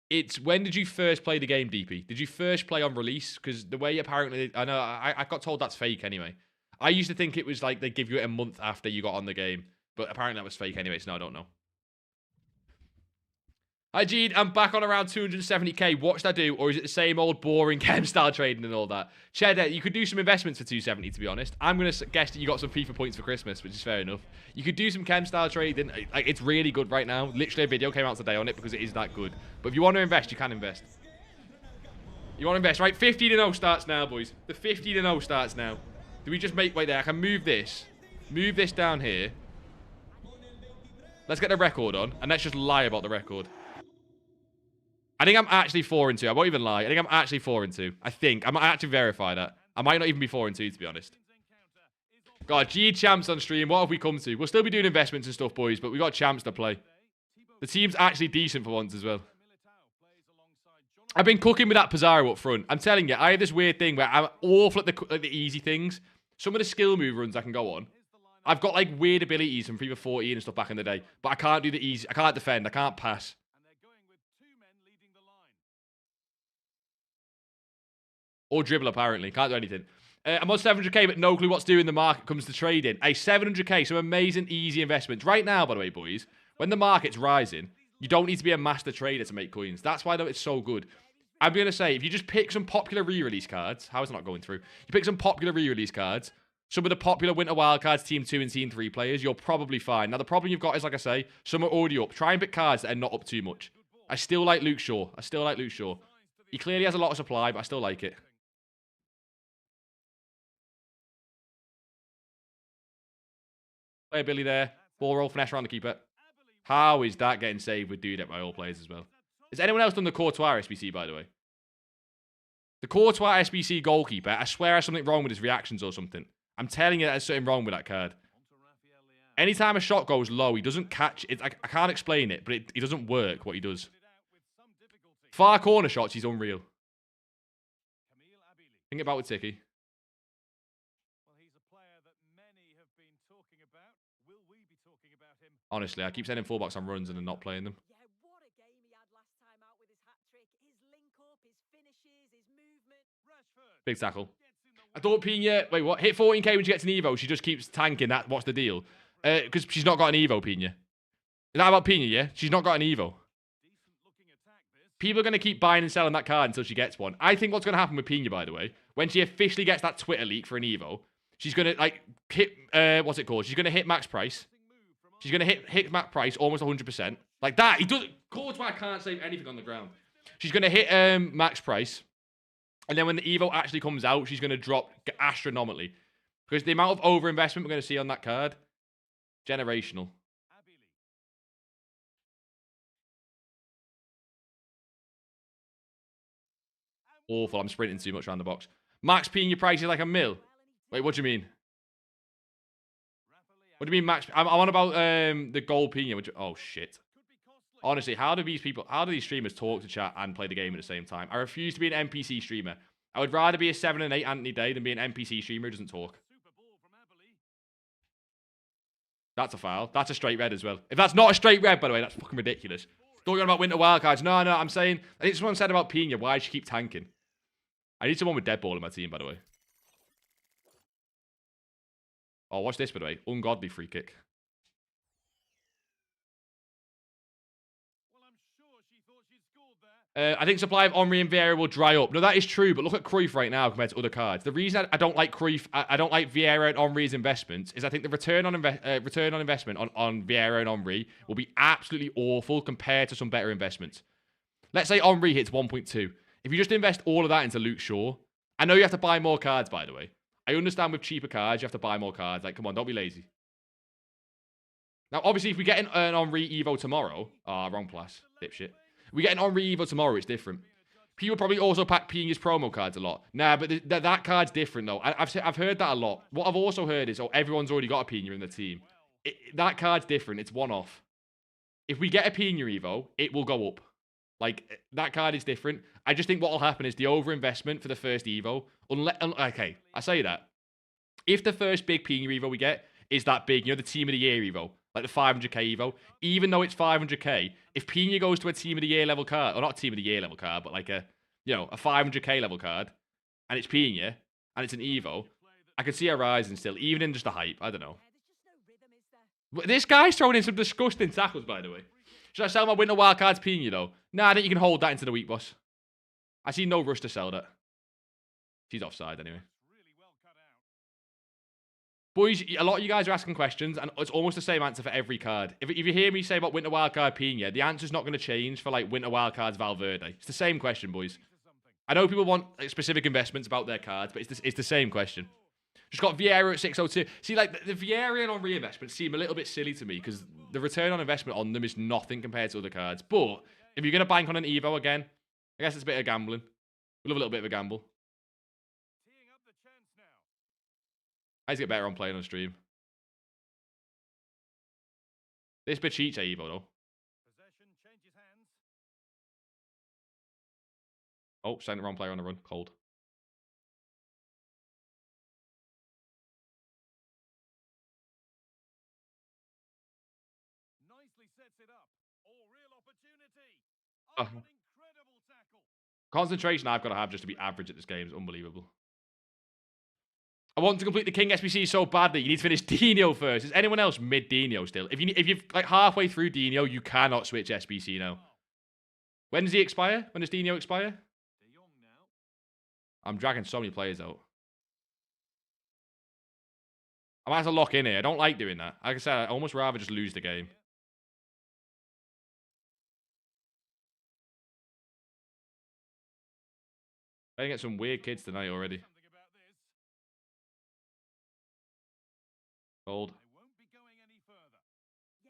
It's when did you first play the game, DP? Did you first play on release? Because the way apparently, I know, I got told that's fake anyway. I used to think it was like they give you it a month after you got on the game. But apparently that was fake anyway, so no, I don't know. Hi, Gene. I'm back on around 270k. What should I do? Or is it the same old boring chem style trading and all that? Cheddar, you could do some investments for 270, to be honest. I'm going to guess that you got some FIFA points for Christmas, which is fair enough. You could do some chem style trading. Like, it's really good right now. Literally a video came out today on it because it is that good. But if you want to invest, you can invest. You want to invest, right? 15-0 starts now, boys. The 15-0 starts now. Do we just make... Wait there. I can move this. Move this down here. Let's get the record on. And let's just lie about the record. I think I'm actually 4-2. I won't even lie. I think I'm actually 4-2. I think. I might actually verify that. I might not even be 4-2, to be honest. God, G champs on stream. What have we come to? We'll still be doing investments and stuff, boys, but we got champs to play. The team's actually decent for once as well. I've been cooking with that Pizarro up front. I'm telling you, I have this weird thing where I'm awful at the easy things. Some of the skill move runs I can go on. I've got like weird abilities from FIFA 14 and stuff back in the day, but I can't do the easy. I can't defend. I can't pass. Or dribble, apparently. Can't do anything. I'm on 700k, but no clue what's doing the market comes to trading. Hey, 700k, some amazing, easy investments. Right now, by the way, boys, when the market's rising, you don't need to be a master trader to make coins. That's why it's so good. I'm going to say, if you just pick some popular re-release cards, how is it not going through? You pick some popular re-release cards, some of the popular Winter Wildcards, Team 2 and Team 3 players, you're probably fine. Now, the problem you've got is, like I say, some are already up. Try and pick cards that are not up too much. I still like Luke Shaw. He clearly has a lot of supply, but I still like it. Play Billy there. Ball roll, finesse around the keeper. How is that getting saved with Dudek by all players as well? Has anyone else done the Courtois SBC, by the way? The Courtois SBC goalkeeper, I swear there's something wrong with his reactions or something. I'm telling you there's something wrong with that card. Anytime a shot goes low, he doesn't catch it. I can't explain it, but it doesn't work what he does. Far corner shots, he's unreal. Think about with Tiki. Honestly, I keep sending fullbacks on runs and then not playing them. Yeah, what a game he had last time out with his hat-trick. His link-up, his finishes, his movement. Big tackle. I thought Pina... Wait, what? Hit 14k when she gets an Evo. She just keeps tanking that. What's the deal? Because she's not got an Evo, Pina. Is that about Pina, yeah? She's not got an Evo. People are going to keep buying and selling that card until she gets one. I think what's going to happen with Pina, by the way, when she officially gets that Twitter leak for an Evo, she's going to, like, hit... what's it called? She's going to hit max price. She's going to hit max price almost 100%. Like that. He does. Courtois can't save anything on the ground. She's going to hit max price. And then when the Evo actually comes out, she's going to drop astronomically. Because the amount of overinvestment we're going to see on that card, generational. Awful. I'm sprinting too much around the box. Max Pina price is like $1 million. Wait, what do you mean? What do you mean, Max? I'm on about the gold Pina. Which, oh, shit. Honestly, how do these streamers talk to chat and play the game at the same time? I refuse to be an NPC streamer. I would rather be a 7 and 8 Anthony Day than be an NPC streamer who doesn't talk. That's a foul. That's a straight red as well. If that's not a straight red, by the way, that's fucking ridiculous. Talking about Winter Wildcards. No, I'm saying... I think someone said about Pina. Why does she keep tanking? I need someone with dead ball in my team, by the way. Oh, watch this, by the way. Ungodly free kick. Well, I'm sure she I think supply of Henry and Vieira will dry up. No, that is true, but look at Cruyff right now compared to other cards. The reason I don't like Cruyff, I don't like Vieira and Henry's investments is I think the return on investment on Vieira and Henry will be absolutely awful compared to some better investments. Let's say Henry hits 1.2. If you just invest all of that into Luke Shaw, I know you have to buy more cards, by the way. I understand with cheaper cards, you have to buy more cards. Like, come on, don't be lazy. Now, obviously, if we get an Henry Evo tomorrow... wrong plus. Dipshit. If we get an Henry Evo tomorrow, it's different. People probably also pack Pina's promo cards a lot. Nah, but that card's different, though. I've heard that a lot. What I've also heard is, everyone's already got a Pina in the team. That card's different. It's one-off. If we get a Pina Evo, it will go up. Like, that card is different. I just think what will happen is the overinvestment for the first Evo... okay, I say that. If the first big Pina Evo we get is that big, the Team of the Year Evo, like the 500k Evo, even though it's 500k, if Pina goes to a Team of the Year level card, or not Team of the Year level card, but like a 500k level card, and it's Pina, and it's an Evo, I could see a rising still, even in just the hype. I don't know. But this guy's throwing in some disgusting tackles, by the way. Should I sell my Winter Wildcards Pina, though? Nah, I think you can hold that into the week, boss. I see no rush to sell that. She's offside, anyway. Boys, a lot of you guys are asking questions, and it's almost the same answer for every card. If you hear me say about Winter Wildcard Pina, the answer's not going to change for, like, Winter Wildcards Valverde. It's the same question, boys. I know people want specific investments about their cards, but it's the same question. Just got Vieira at 602. See, like, the Vieira and Henry investments seem a little bit silly to me, because the return on investment on them is nothing compared to other cards. But if you're going to bank on an Evo again, I guess it's a bit of gambling. We love a little bit of a gamble. I need to get better on playing on stream. This Bachicha Evo, though. Oh, sent the wrong player on the run. Cold. Nicely sets it up. All real opportunity. Oh, an incredible tackle. Concentration I've got to have just to be average at this game is unbelievable. I want to complete the King SBC so badly. You need to finish Dino first. Is anyone else mid Dino still? If you're like halfway through Dino, you cannot switch SBC now. When does he expire? When does Dino expire? I'm dragging so many players out. I might have to lock in here. I don't like doing that. Like I said, I'd almost rather just lose the game. I get some weird kids tonight already. Old. Yeah,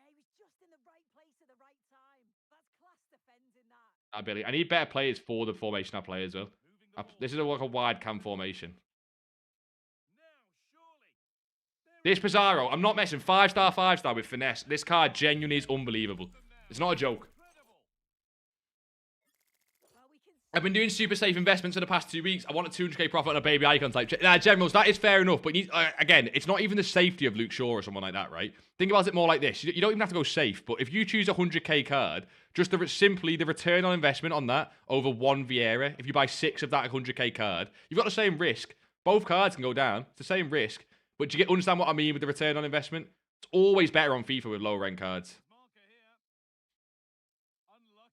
he was just in the right place at the right time. That's class defending that. Billy. I need better players for the formation I play as well. This is like a wide cam formation. This Pizarro, I'm not messing. 5-star, 5-star with finesse. This card genuinely is unbelievable. It's not a joke. I've been doing super safe investments for the past 2 weeks. I want a 200k profit on a baby icon type. Nah, Generals, that is fair enough. But again, it's not even the safety of Luke Shaw or someone like that, right? Think about it more like this. You don't even have to go safe. But if you choose a 100k card, just simply the return on investment on that over one Vieira, if you buy 6 of that 100k card, you've got the same risk. Both cards can go down. It's the same risk. But do you understand what I mean with the return on investment? It's always better on FIFA with low-rank cards.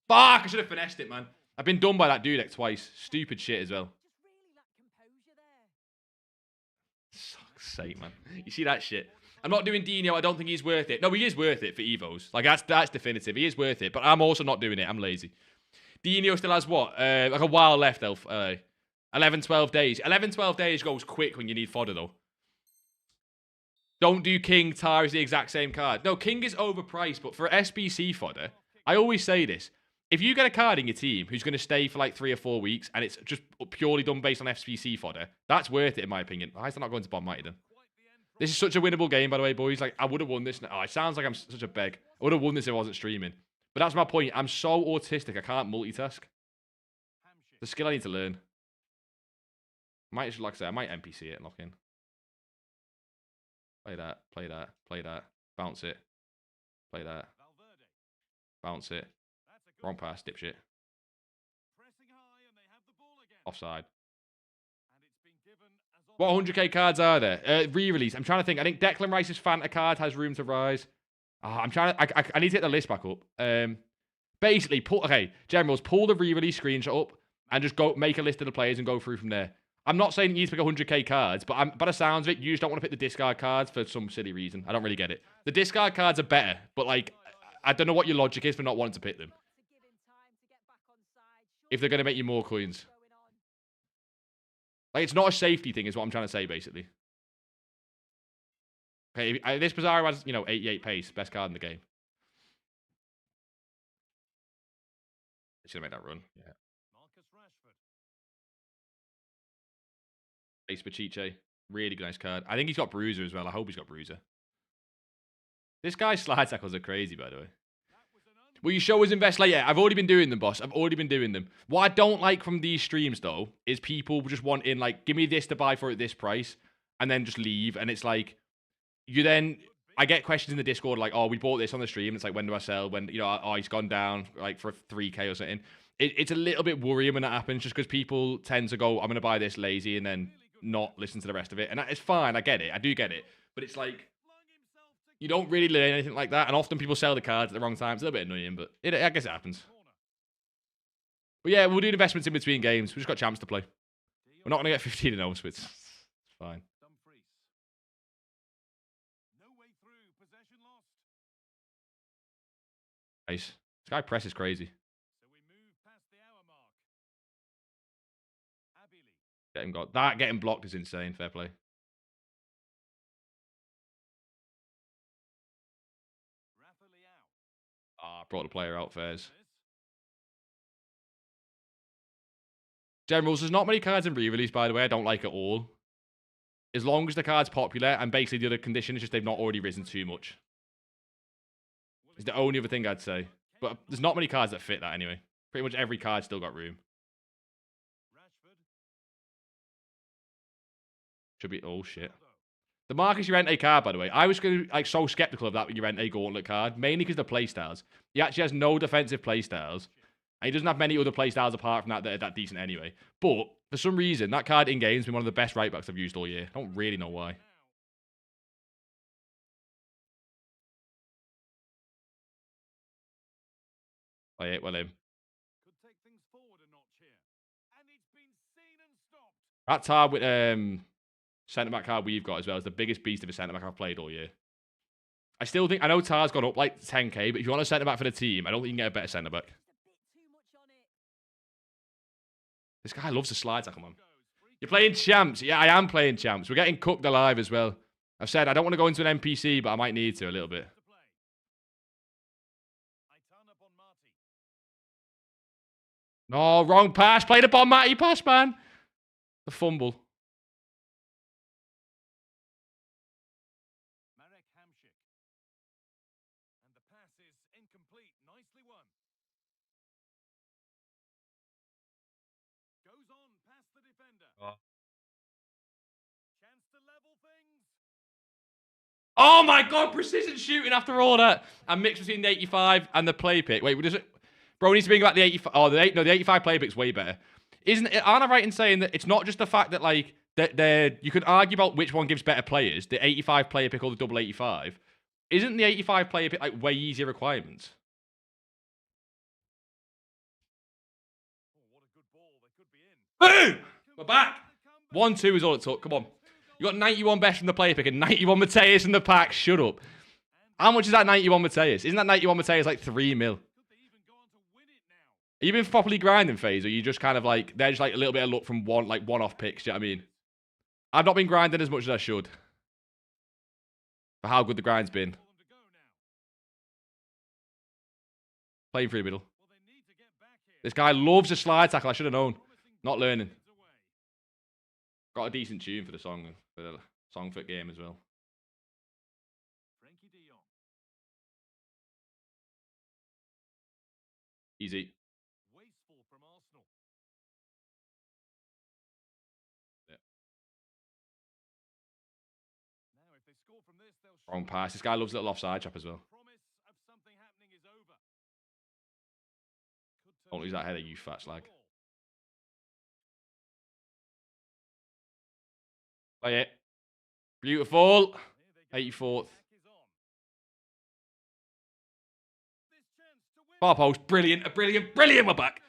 Fuck! I should have finessed it, man. I've been done by that dude like twice. Stupid shit as well. Fuck's sake, man. You see that shit? I'm not doing Dino. I don't think he's worth it. No, he is worth it for Evos. Like, that's definitive. He is worth it. But I'm also not doing it. I'm lazy. Dino still has what? Like a while left, Elf. 11, 12 days. 11, 12 days goes quick when you need fodder, though. Don't do King. Tar is the exact same card. No, King is overpriced. But for SBC fodder, I always say this. If you get a card in your team who's going to stay for like 3 or 4 weeks and it's just purely done based on SBC fodder, that's worth it in my opinion. Why is that not going to Bomb Mighty then? This is such a winnable game, by the way, boys. Like, I would have won this. Oh, it sounds like I'm such a beg. I would have won this if I wasn't streaming. But that's my point. I'm so autistic, I can't multitask. It's a skill I need to learn. Like I say, I might NPC it and lock in. Play that, play that, play that. Bounce it. Play that. Bounce it. Wrong pass, dipshit. Offside. What 100k cards are there? Re-release. I'm trying to think. I think Declan Rice's Fanta card has room to rise. I'm trying to... I need to get the list back up. Basically, generals, pull the re-release screenshot up and just go make a list of the players and go through from there. I'm not saying you need to pick 100k cards, but by the sounds of it, you just don't want to pick the discard cards for some silly reason. I don't really get it. The discard cards are better, but like, I don't know what your logic is for not wanting to pick them. If they're going to make you more coins. Like, it's not a safety thing is what I'm trying to say, basically. Okay, this Pizarro has, 88 pace. Best card in the game. Should have made that run. Yeah. Ace Pachiche. Really nice card. I think he's got Bruiser as well. I hope he's got Bruiser. This guy's slide tackles are crazy, by the way. Will you show us invest later? I've already been doing them, boss. I've already been doing them. What I don't like from these streams, though, is people just wanting, like, give me this to buy for at this price, and then just leave. And it's like, I get questions in the Discord like, oh, we bought this on the stream. It's like, when do I sell? When, oh, it's gone down, like, for 3k or something. It's a little bit worrying when that happens, just because people tend to go, I'm going to buy this lazy, and then not listen to the rest of it. And it's fine. I get it. I do get it. But it's like, you don't really learn anything like that. And often people sell the cards at the wrong time. It's a little bit annoying, but I guess it happens. But yeah, we'll do investments in between games. We've just got champs to play. We're not going to get 15 and 0, so it's fine. Nice. This guy press is crazy. Getting blocked is insane. Fair play. Brought the player out, Fairs. Generals, there's not many cards in re-release, by the way. I don't like it all. As long as the card's popular, and basically the other condition is just they've not already risen too much. It's the only other thing I'd say. But there's not many cards that fit that anyway. Pretty much every card's still got room. Should be... Oh, shit. The Marcus Llorente card, by the way, I was so skeptical of that Llorente Gauntlet card, mainly because the playstyles. He actually has no defensive playstyles, and he doesn't have many other playstyles apart from that are that decent anyway. But, for some reason, that card in-game has been one of the best right-backs I've used all year. I don't really know why. Oh, yeah, well, him. That card with centre-back card we've got as well is the biggest beast of a centre-back I've played all year. I still think... I know Tar's gone up like 10k, but if you want a centre-back for the team, I don't think you can get a better centre-back. This guy loves the slide tackle, man. You're playing champs. Yeah, I am playing champs. We're getting cooked alive as well. I've said I don't want to go into an NPC, but I might need to a little bit. No, wrong pass. Play the bomb, Matty pass, man. The fumble. Oh my god, precision shooting after all that. And mixed between the 85 and the play pick. Wait, bro needs to bring back the 85. Oh, the 85 play pick's way better. Aren't I right in saying that it's not just the fact that, like, you could argue about which one gives better players, the 85 player pick or the double 85. Isn't the 85 player pick, like, way easier requirements? Boom! We're back. 1-2 is all it took. Come on. You got 91 best from the player pick and 91 Mateus in the pack. Shut up. How much is that 91 Mateus? Isn't that 91 Mateus like 3 mil? Are you been properly grinding, FaZe? Or are you just kind of like, they're just like a little bit of luck from one-off picks, do you know what I mean? I've not been grinding as much as I should. For how good the grind's been. Playing through the middle. This guy loves a slide tackle. I should have known. Not learning. Got a decent tune for the song for game as well. Easy. Yeah. Wrong pass. This guy loves a little offside trap as well. Don't lose that header, you fat slag. Play it. Beautiful. 84th. Far post. Brilliant. Brilliant. We're back.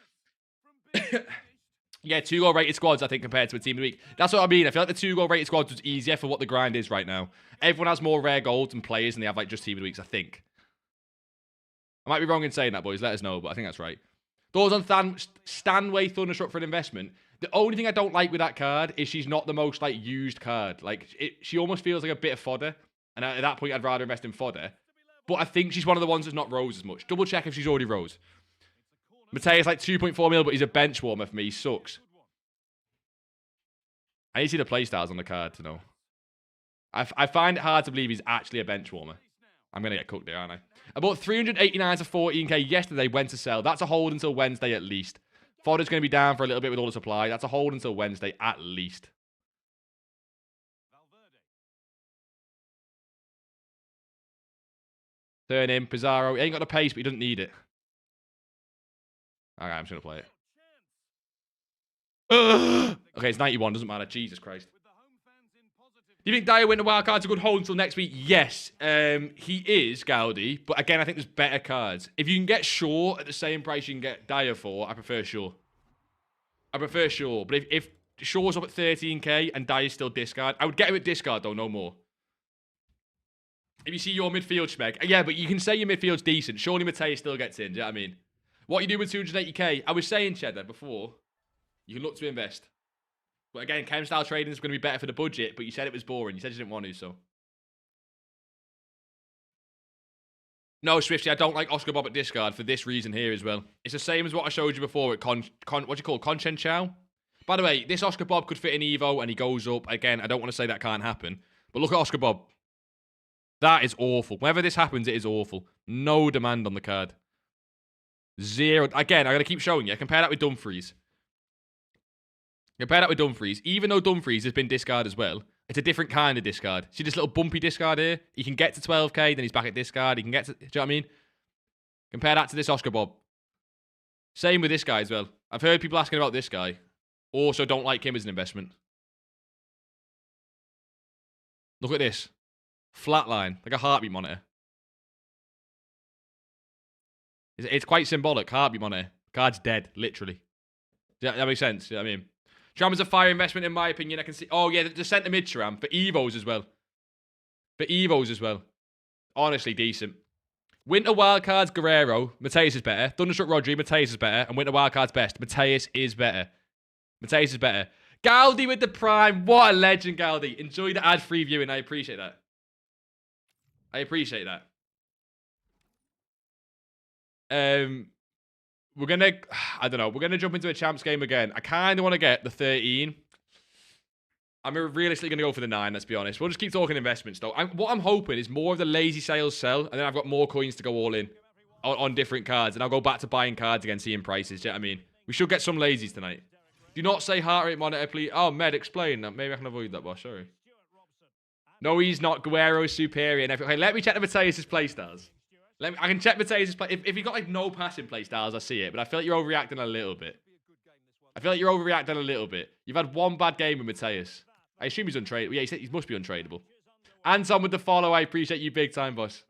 Yeah, 2-goal rated squads, I think, compared to a team of the week. That's what I mean. I feel like the 2-goal rated squads was easier for what the grind is right now. Everyone has more rare golds and players, and they have, like, just team of the weeks, I think. I might be wrong in saying that, boys. Let us know, but I think that's right. Those on Stanway Thunderstruck for an investment. The only thing I don't like with that card is she's not the most, like, used card. Like, she almost feels like a bit of fodder. And at that point, I'd rather invest in fodder. But I think she's one of the ones that's not rose as much. Double check if she's already rose. Mateus like 2.4 mil, but he's a bench warmer for me. He sucks. I need to see the playstyles on the card to know. I find it hard to believe he's actually a bench warmer. I'm going to get cooked there, aren't I? I bought 389 to 14k yesterday. When to sell? That's a hold until Wednesday at least. Fodder's going to be down for a little bit with all the supply. That's a hold until Wednesday at least. Turn in. Pizarro. He ain't got the pace, but he doesn't need it. Alright, I'm just going to play it. Okay, it's 91. Doesn't matter. Jesus Christ. Do you think Dyer winning wildcard's a good hold until next week? Yes. He is, Gaudi. But again, I think there's better cards. If you can get Shaw at the same price you can get Dyer for, I prefer Shaw. But if Shaw's up at 13k and Dyer's still discard, I would get him at discard, though, no more. If you see your midfield, Schmeg. Yeah, but you can say your midfield's decent. Surely Mateus still gets in. Do you know what I mean? What you do with 280k? I was saying, Cheddar, before, you can look to invest. But again, chem style trading is going to be better for the budget, but you said it was boring. You said you didn't want to, so. No, Swifty, I don't like Oscar Bob at discard for this reason here as well. It's the same as what I showed you before at what do you call it? Conchen Chow? By the way, this Oscar Bob could fit in Evo and he goes up. Again, I don't want to say that can't happen. But look at Oscar Bob. That is awful. Whenever this happens, it is awful. No demand on the card. Zero. Again, I'm going to keep showing you. Compare that with Dumfries. Even though Dumfries has been discard as well, it's a different kind of discard. See this little bumpy discard here? He can get to 12k, then he's back at discard. He can get to... Do you know what I mean? Compare that to this Oscar Bob. Same with this guy as well. I've heard people asking about this guy. Also don't like him as an investment. Look at this. Flatline. Like a heartbeat monitor. It's quite symbolic. Heartbeat monitor. Card's dead. Literally. Does that make sense? You know what I mean? Shram is a fire investment in my opinion. I can see... Oh, yeah, the centre mid Shram. For Evos as well. Honestly, decent. Winter wildcards, Guerrero. Mateus is better. Thunderstruck Rodri, Mateus is better. And winter wildcards best. Mateus is better. Gaudi with the prime. What a legend, Gaudi. Enjoy the ad-free viewing. I appreciate that. We're going to... I don't know. We're going to jump into a champs game again. I kind of want to get the 13. I'm realistically going to go for the 9, let's be honest. We'll just keep talking investments, though. What I'm hoping is more of the lazy sales sell, and then I've got more coins to go all in on different cards, and I'll go back to buying cards again, seeing prices. Do you know what I mean? We should get some lazies tonight. Do not say heart rate monitor, please. Oh, Med, explain that. Maybe I can avoid that, boss. Sorry. No, he's not. Guerrero's superior. And okay, let me check the Mateus' playstyles. I can check Mateus' play. If you got like no passing playstyles, I see it. But I feel like you're overreacting a little bit. You've had one bad game with Mateus. I assume he's untradeable. Yeah, he must be untradeable. Anton with the follow. I appreciate you big time, boss.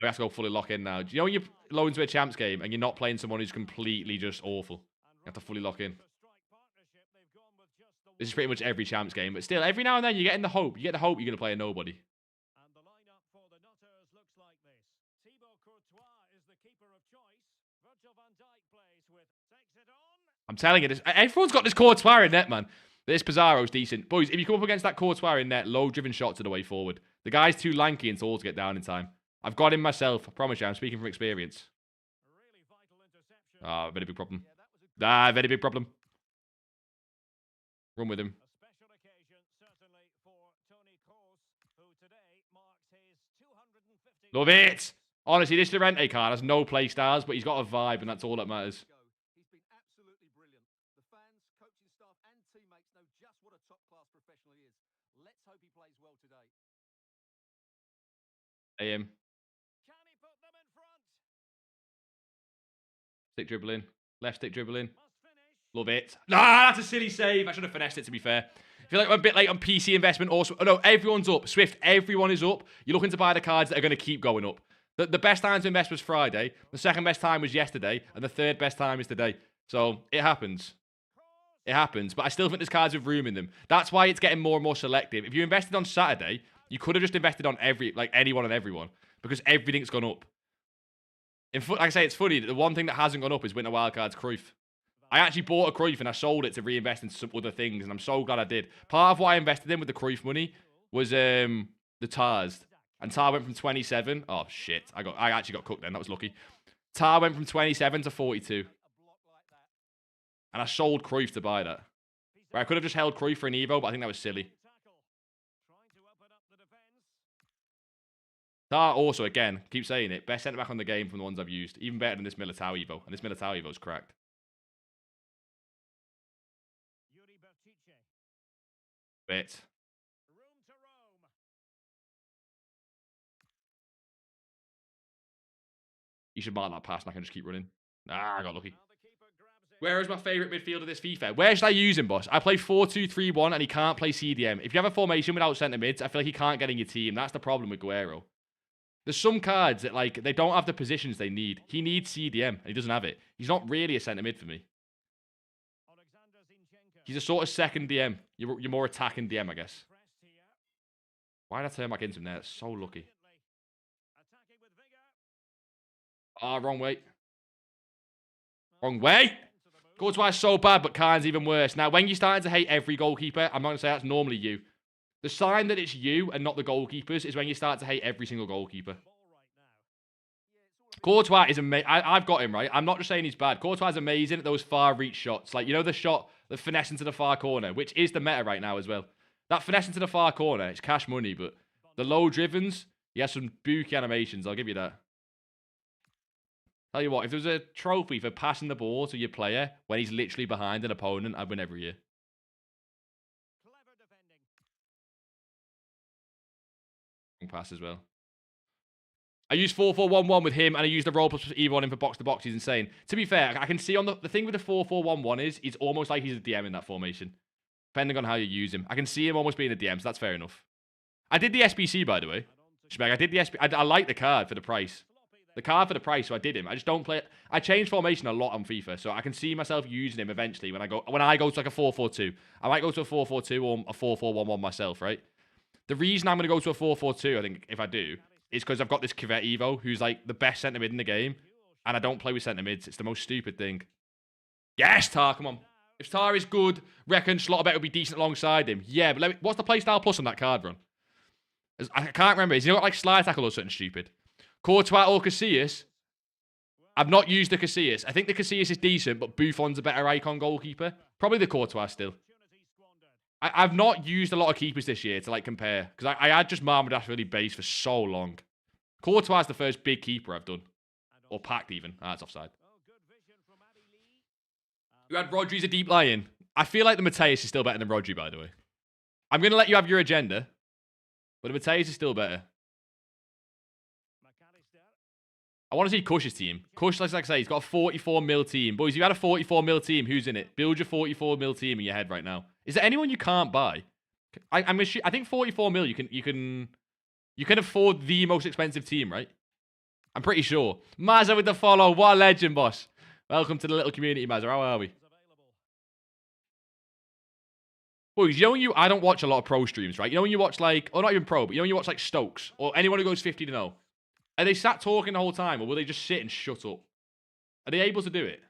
We have to go fully lock in now. Do you know when you're low into a champs game and you're not playing someone who's completely just awful? You have to fully lock in. This is pretty much every champs game. But still, every now and then you get in the hope. You get the hope you're going to play a nobody. I'm telling you, everyone's got this Courtois in net, man. This Pizarro's decent. Boys, if you come up against that Courtois in net, low-driven shots are the way forward. The guy's too lanky and tall to get down in time. I've got him myself. I promise you, I'm speaking from experience. Ah, very big problem. Very big problem. Run with him. Love it! Honestly, this Llorente card has no play styles, but he's got a vibe, and that's all that matters. AM. Stick dribbling. Left stick dribbling. Love it. Ah, that's a silly save. I should have finessed it, to be fair. I feel like I'm a bit late on PC investment also. Oh, no, everyone's up. Swift, everyone is up. You're looking to buy the cards that are going to keep going up. The best time to invest was Friday. The second best time was yesterday. And the third best time is today. So it happens. It happens. But I still think there's cards with room in them. That's why it's getting more and more selective. If you invested on Saturday, you could have just invested on anyone and everyone. Because everything's gone up. Like I say, it's funny that the one thing that hasn't gone up is Winter Wildcards Cruyff. I actually bought a Cruyff and I sold it to reinvest into some other things. And I'm so glad I did. Part of what I invested in with the Cruyff money was the TARs. And Tar went from 27. Oh, shit. I actually got cooked then. That was lucky. Tar went from 27 to 42. And I sold Cruyff to buy that. Right, I could have just held Cruyff for an Evo, but I think that was silly. Tar also, again, keep saying it, best centre-back on the game from the ones I've used. Even better than this Militao Evo. And this Militao Evo's cracked. Bit. You should mark that pass and I can just keep running. Ah, I got lucky. Where is my favourite midfielder this FIFA? Where should I use him, boss? I play 4-2-3-1 and he can't play CDM. If you have a formation without centre mids, I feel like he can't get in your team. That's the problem with Guerrero. There's some cards that, like, they don't have the positions they need. He needs CDM and he doesn't have it. He's not really a centre mid for me. He's a sort of second DM. You're more attacking DM, I guess. Why did I turn back into him there? That's so lucky. Ah, wrong way. Wrong way. Courtois is so bad, but Khan's even worse. Now, when you're starting to hate every goalkeeper, I'm not going to say that's normally you. The sign that it's you and not the goalkeepers is when you start to hate every single goalkeeper. Courtois is amazing. I've got him, right? I'm not just saying he's bad. Courtois is amazing at those far reach shots. Like, you know the shot, the finesse into the far corner, which is the meta right now as well. That finesse into the far corner, it's cash money, but the low drivens, he has some booky animations. I'll give you that. Tell you what, if there was a trophy for passing the ball to your player when he's literally behind an opponent, I'd win every year. Pass as well. I used 4-4-1-1 with him, and I used the roll plus Evo on him for box-to-box. He's insane. To be fair, I can see on the thing with the 4-4-1-1 is, it's almost like he's a DM in that formation. Depending on how you use him. I can see him almost being a DM, so that's fair enough. I did the SBC, by the way. I did the SBC. I like the card for the price. The card for the price, so I did him. I just don't play it. I changed formation a lot on FIFA, so I can see myself using him eventually when I go to like a 4-4-2. I might go to a 4-4-2 or a 4-4-1-1 myself, right? The reason I'm going to go to a 4-4-2, I think, if I do, is because I've got this Cavett Evo, who's like the best centre mid in the game, and I don't play with centre mids. It's the most stupid thing. Yes, Tar, come on. If Tar is good, reckon Schlotterbeck would be decent alongside him. Yeah, but what's the playstyle plus on that card, Ron? I can't remember. Is he got like slide tackle or something stupid? Courtois or Casillas? I've not used the Casillas. I think the Casillas is decent, but Buffon's a better icon goalkeeper. Probably the Courtois still. I've not used a lot of keepers this year to like compare, because I had just Marmadas really base for so long. Courtois is the first big keeper I've done. Or packed even. Ah, it's offside. You had Rodri's a deep lie-in. I feel like the Mateus is still better than Rodri, by the way. I'm going to let you have your agenda, but the Mateus is still better. I want to see Kush's team. Kush, like I say, he's got a 44 mil team. Boys, if you had a 44 mil team, who's in it? Build your 44 mil team in your head right now. Is there anyone you can't buy? I think 44 mil, you can afford the most expensive team, right? I'm pretty sure. Mazza with the follow. What a legend, boss. Welcome to the little community, Mazza. How are we? Boys, you know when I don't watch a lot of pro streams, right? You know when you watch like, or not even pro, but you know when you watch like Stokes or anyone who goes 50-0. Are they sat talking the whole time, or will they just sit and shut up? Are they able to do it?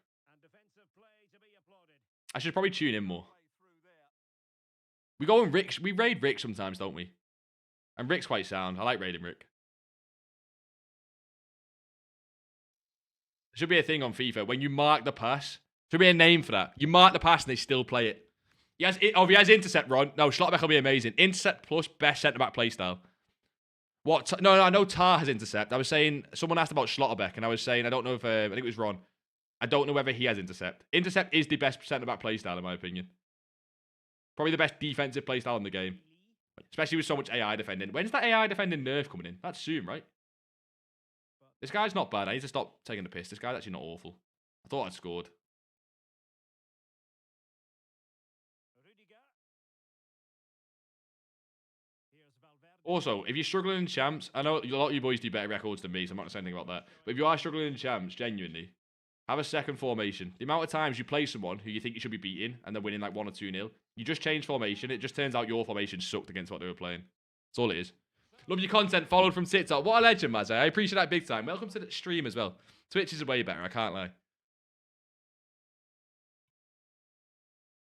I should probably tune in more. We go and Rick. We raid Rick sometimes, don't we? And Rick's quite sound. I like raiding Rick. There should be a thing on FIFA when you mark the pass. There should be a name for that. You mark the pass and they still play it. He has intercept, Ron. No, Schlotterbeck will be amazing. Intercept plus best centre-back playstyle. What? No, I know Tar has intercept. I was saying, someone asked about Schlotterbeck, and I was saying, I don't know if, I think it was Ron. I don't know whether he has intercept. Intercept is the best centre-back playstyle, in my opinion. Probably the best defensive playstyle in the game. Especially with so much AI defending. When's that AI defending nerf coming in? That's soon, right? This guy's not bad. I need to stop taking the piss. This guy's actually not awful. I thought I'd scored. Also, if you're struggling in champs, I know a lot of you boys do better records than me, so I'm not going to say anything about that. But if you are struggling in champs, genuinely, have a second formation. The amount of times you play someone who you think you should be beating and they're winning like 1 or 2-0, you just change formation. It just turns out your formation sucked against what they were playing. That's all it is. Love your content. Followed from TikTok. What a legend, Mazza. I appreciate that big time. Welcome to the stream as well. Twitch is way better. I can't lie.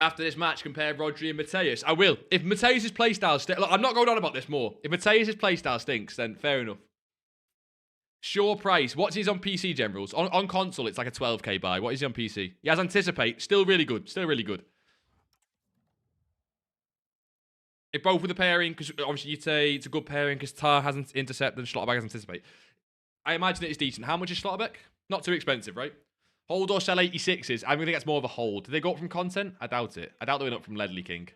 After this match, compare Rodri and Mateus. I will. If Mateus' playstyle stinks... Look, I'm not going on about this more. If Mateus' playstyle stinks, then fair enough. Sure price. What's his on PC, Generals? On console, it's like a 12k buy. What is he on PC? He has Anticipate. Still really good. Still really good. If both with the pairing, because obviously you'd say it's a good pairing because Tar hasn't Intercept and Schlotterbeck has Anticipate. I imagine it is decent. How much is Schlotterbeck? Not too expensive, right? Hold or sell 86s. I'm going to get more of a hold. Do they go up from content? I doubt it. I doubt they went up from Ledley King.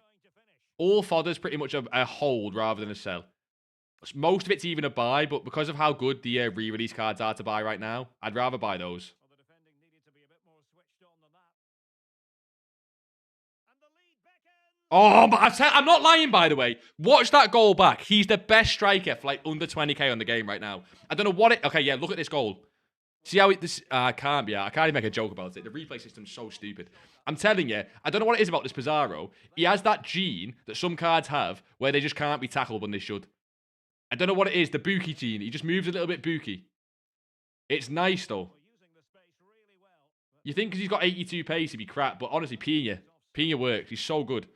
All fodder's pretty much a hold rather than a sell. Most of it's even a buy, but because of how good the re-release cards are to buy right now, I'd rather buy those. Oh, but I'm not lying, by the way. Watch that goal back. He's the best striker for like under 20k on the game right now. I don't know what it... Okay, yeah, look at this goal. See how it... I can't be... I can't even make a joke about it. The replay system's so stupid. I'm telling you, I don't know what it is about this Pizarro. He has that gene that some cards have where they just can't be tackled when they should. I don't know what it is. The Buki gene. He just moves a little bit Buki. It's nice, though. You think because he's got 82 pace, he'd be crap. But honestly, Pina works. He's so good.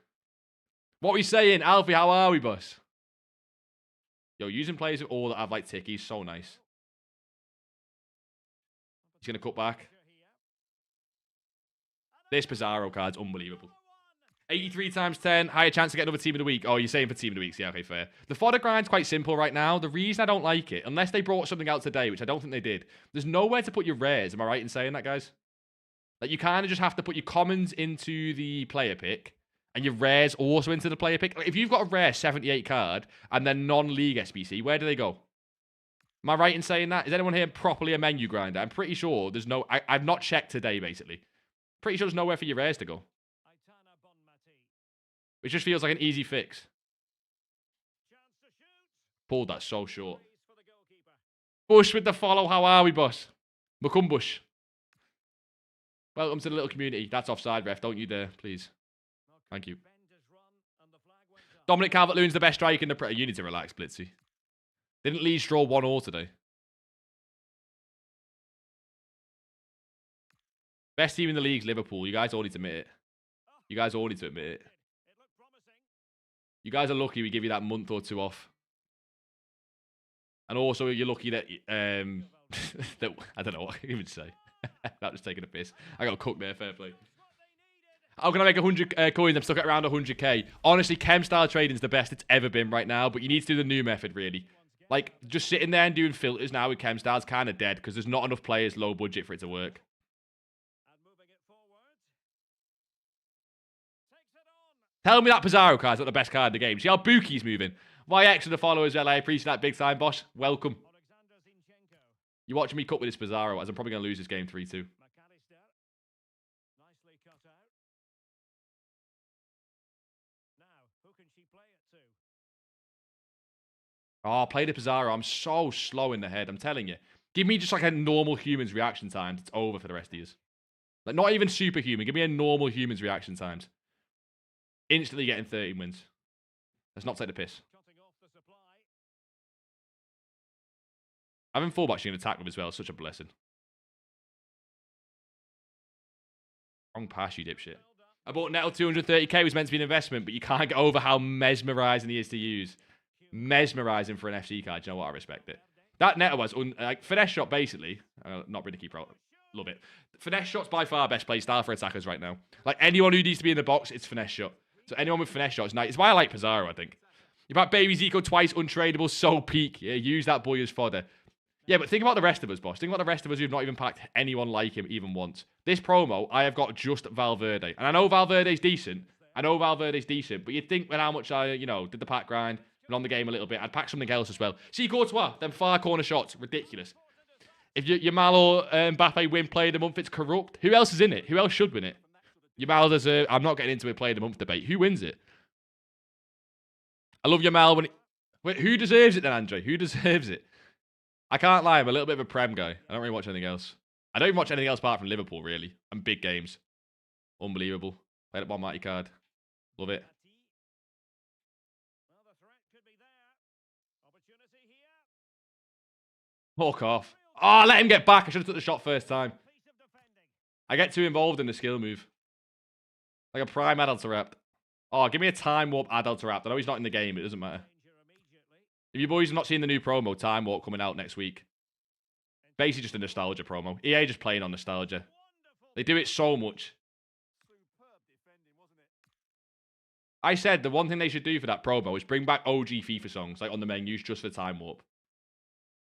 What are we saying? Alfie, how are we, boss? Yo, using players all that have like tickies, so nice. He's going to cut back. This Pizarro card's unbelievable. 83 times 10, higher chance to get another team of the week. Oh, you're saying for team of the week. Yeah, okay, fair. The fodder grind's quite simple right now. The reason I don't like it, unless they brought something out today, which I don't think they did, there's nowhere to put your rares. Am I right in saying that, guys? Like, you kind of just have to put your commons into the player pick and your rares also into the player pick. Like, if you've got a rare 78 card and then non-league SBC, where do they go? Am I right in saying that? Is anyone here properly a menu grinder? I'm pretty sure there's no... I've not checked today, basically. Pretty sure there's nowhere for your rares to go. Which just feels like an easy fix. Pulled that so short. Bush with the follow. How are we, boss? Bush. Welcome to the little community. That's offside, ref. Don't you dare, please. Thank you. Dominic Calvert-Lewin's the best striker in the... You need to relax, Blitzy. Didn't Leeds draw 1-1 today? Best team in the league's Liverpool. You guys all need to admit it. You guys all need to admit it. You guys are lucky we give you that month or two off. And also, you're lucky that... that I don't know what I can even say. That was taking a piss. I got cooked there, fair play. How can I make 100 coins? I'm stuck at around 100k. Honestly, chem style trading is the best it's ever been right now, but you need to do the new method, really. Like, just sitting there and doing filters now with chem style is kind of dead because there's not enough players low budget for it to work. Tell me that Pizarro card's not the best card in the game. See how Buki's moving. YX for the followers, LA. Appreciate that big time, boss. Welcome. You're watching me cut with this Pizarro, as I'm probably going to lose this game 3-2. Oh, play the Pizarro. I'm so slow in the head. I'm telling you. Give me just like a normal human's reaction times. It's over for the rest of you. Like, not even superhuman. Give me a normal human's reaction times. Instantly getting 13 wins. Let's not take the piss. Having fullbacks you can attack with as well is such a blessing. Wrong pass, you dipshit. I bought Nettle 230k. Was meant to be an investment, but you can't get over how mesmerizing he is to use. Mesmerizing for an FC card. You know what? I respect it. That Nettle was like finesse shot, basically. Not really keep out. Love it. Finesse shot's by far best play style for attackers right now. Like, anyone who needs to be in the box, it's finesse shot. So anyone with finesse shot is nice. It's why I like Pizarro, I think. You bought Baby Zico twice, untradeable, so peak. Yeah, use that boy as fodder. Yeah, but think about the rest of us, boss. Think about the rest of us who've not even packed anyone like him even once. This promo, I have got just Valverde. And I know Valverde's decent. But you'd think with how much I, did the pack grind and on the game a little bit, I'd pack something else as well. See Courtois, them far corner shots. Ridiculous. If Yamal or Mbappe win Player of the Month, it's corrupt. Who else is in it? Who else should win it? Yamal does I'm not getting into a Player of the Month debate. Who wins it? I love Yamal when Wait, who deserves it then, Andre? Who deserves it? I can't lie, I'm a little bit of a Prem guy. I don't really watch anything else. I don't even watch anything else apart from Liverpool, really. And big games. Unbelievable. Played up one mighty card. Love it. Well, the threat could be there. Opportunity here. Fuck off. Oh, let him get back. I should have took the shot first time. Piece of defending. I get too involved in the skill move. Like a prime Adulterapt. Oh, give me a time warp Adulterapt. I know he's not in the game, but it doesn't matter. Danger immediately. If you boys have not seen the new promo, Time Warp coming out next week. Basically just a nostalgia promo. EA just playing on nostalgia. Wonderful. They do it so much. Superb defending, wasn't it? I said the one thing they should do for that promo is bring back OG FIFA songs, like on the menus, just for Time Warp.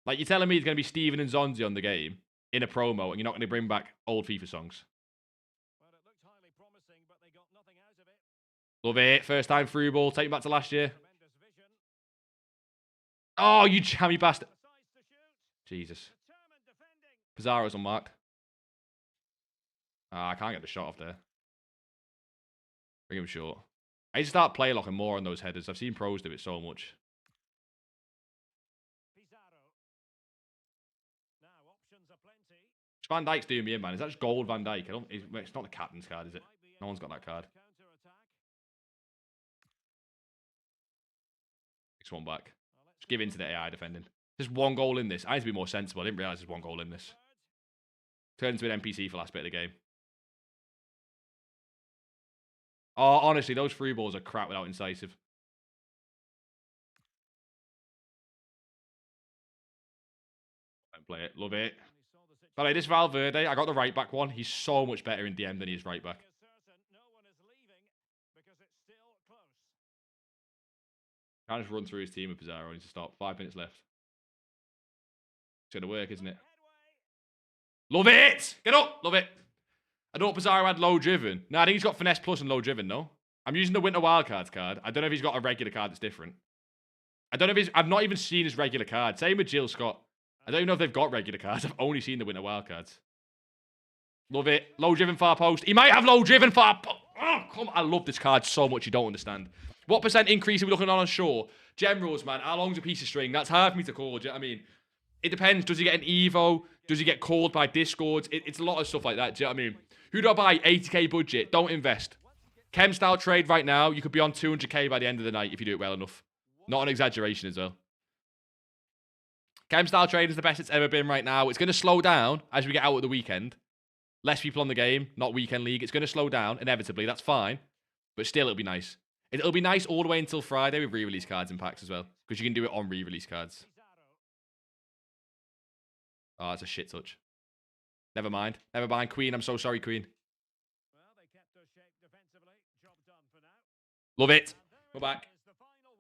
Like, you're telling me it's going to be Steven and Zonzi on the game in a promo, and you're not going to bring back old FIFA songs. Well, it looked highly promising, but they got nothing out of it. Love it. First time through ball. Take me back to last year. Tremendous vision. Oh, you jammy bastard. Decides to shoot. Jesus. Determined defending. Pizarro's unmarked. I can't get the shot off there. Bring him short. I need to start play locking more on those headers. I've seen pros do it so much. Pizarro. Now options are plenty. Van Dijk's doing me in, man. Is that just gold Van Dijk? It's not the captain's card, is it? Might be No one's got that card. counter-attack. Next one back. Well, let's Just give in to the AI defending. There's one goal in this. I need to be more sensible. I didn't realise there's one goal in this. Turned into an NPC for last bit of the game. Oh, honestly, those free balls are crap without incisive. Don't play it. Love it. By the way, this Valverde, I got the right back one. He's so much better in DM than he is right back. No one is leaving because it's still close. Can't just run through his team with Pizarro. He needs to stop. 5 minutes left. It's going to work, isn't it? Love it! Get up! Love it. I thought Pizarro had low driven. No, I think he's got finesse plus and low driven, no? I'm using the Winter Wildcards card. I don't know if he's got a regular card that's different. I don't know if he's... I've not even seen his regular card. Same with Jill Scott. I don't even know if they've got regular cards. I've only seen the Winter Wildcards. Love it. Low driven far post. He might have low driven far post. Oh, come on. I love this card so much you don't understand. What percent increase are we looking on Shaw? Generals, man. How long's a piece of string? That's hard for me to call. Do you know what I mean? It depends. Does he get an Evo? Does he get called by Discords? It's a lot of stuff like that. Do you know what I mean? Who do I buy? 80k budget. Don't invest. Chem style trade right now. You could be on 200k by the end of the night if you do it well enough. Not an exaggeration as well. Chem style trade is the best it's ever been right now. It's going to slow down as we get out of the weekend. Less people on the game, not weekend league. It's going to slow down, inevitably. That's fine. But still, it'll be nice. It'll be nice all the way until Friday with re-release cards and packs as well. Because you can do it on re-release cards. Oh, that's a shit touch. Never mind. Never mind. Queen, I'm so sorry, Queen. Well, they kept us shape defensively. Job done for now. Love it. Go back.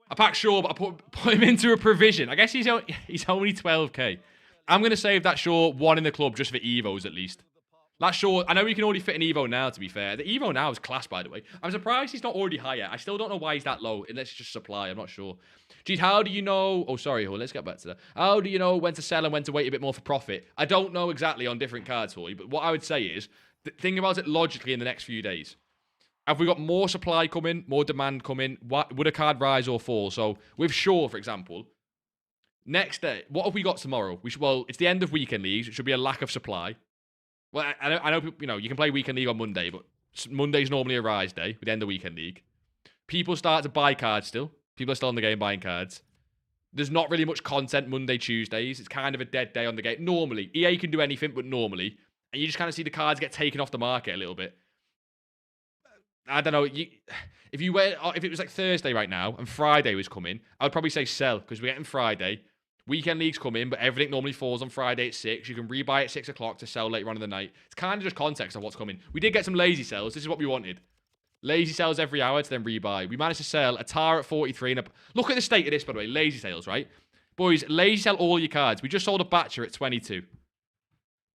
I packed Shaw, but I put him into a provision. I guess he's only 12k. I'm going to save that Shaw one in the club just for Evos at least. That Shaw, I know you can only fit an Evo now, to be fair. The Evo now is class, by the way. I'm surprised he's not already higher. I still don't know why he's that low, unless it's just supply. I'm not sure. Geez, how do you know... Oh, sorry, let's get back to that. How do you know when to sell and when to wait a bit more for profit? I don't know exactly on different cards, Hoy, but what I would say is, think about it logically in the next few days. Have we got more supply coming, more demand coming? Would a card rise or fall? So, with Shaw, for example, next day, what have we got tomorrow? Well, it's the end of weekend leagues. It should be a lack of supply. Well, I know you can play weekend league on Monday, but Monday's normally a rise day with the end of weekend league. People start to buy cards still. People are still in the game buying cards. There's not really much content Monday, Tuesdays. It's kind of a dead day on the game. Normally, EA can do anything, but normally. And you just kind of see the cards get taken off the market a little bit. I don't know. If it was like Thursday right now and Friday was coming, I would probably say sell because we're getting Friday. Weekend leagues come in, but everything normally falls on Friday at 6. You can rebuy at 6 o'clock to sell later on in the night. It's kind of just context of what's coming. We did get some lazy sells. This is what we wanted. Lazy sells every hour to then rebuy. We managed to sell a Tar at 43. Look at the state of this, by the way. Lazy sales, right? Boys, lazy sell all your cards. We just sold a Batcher at 22.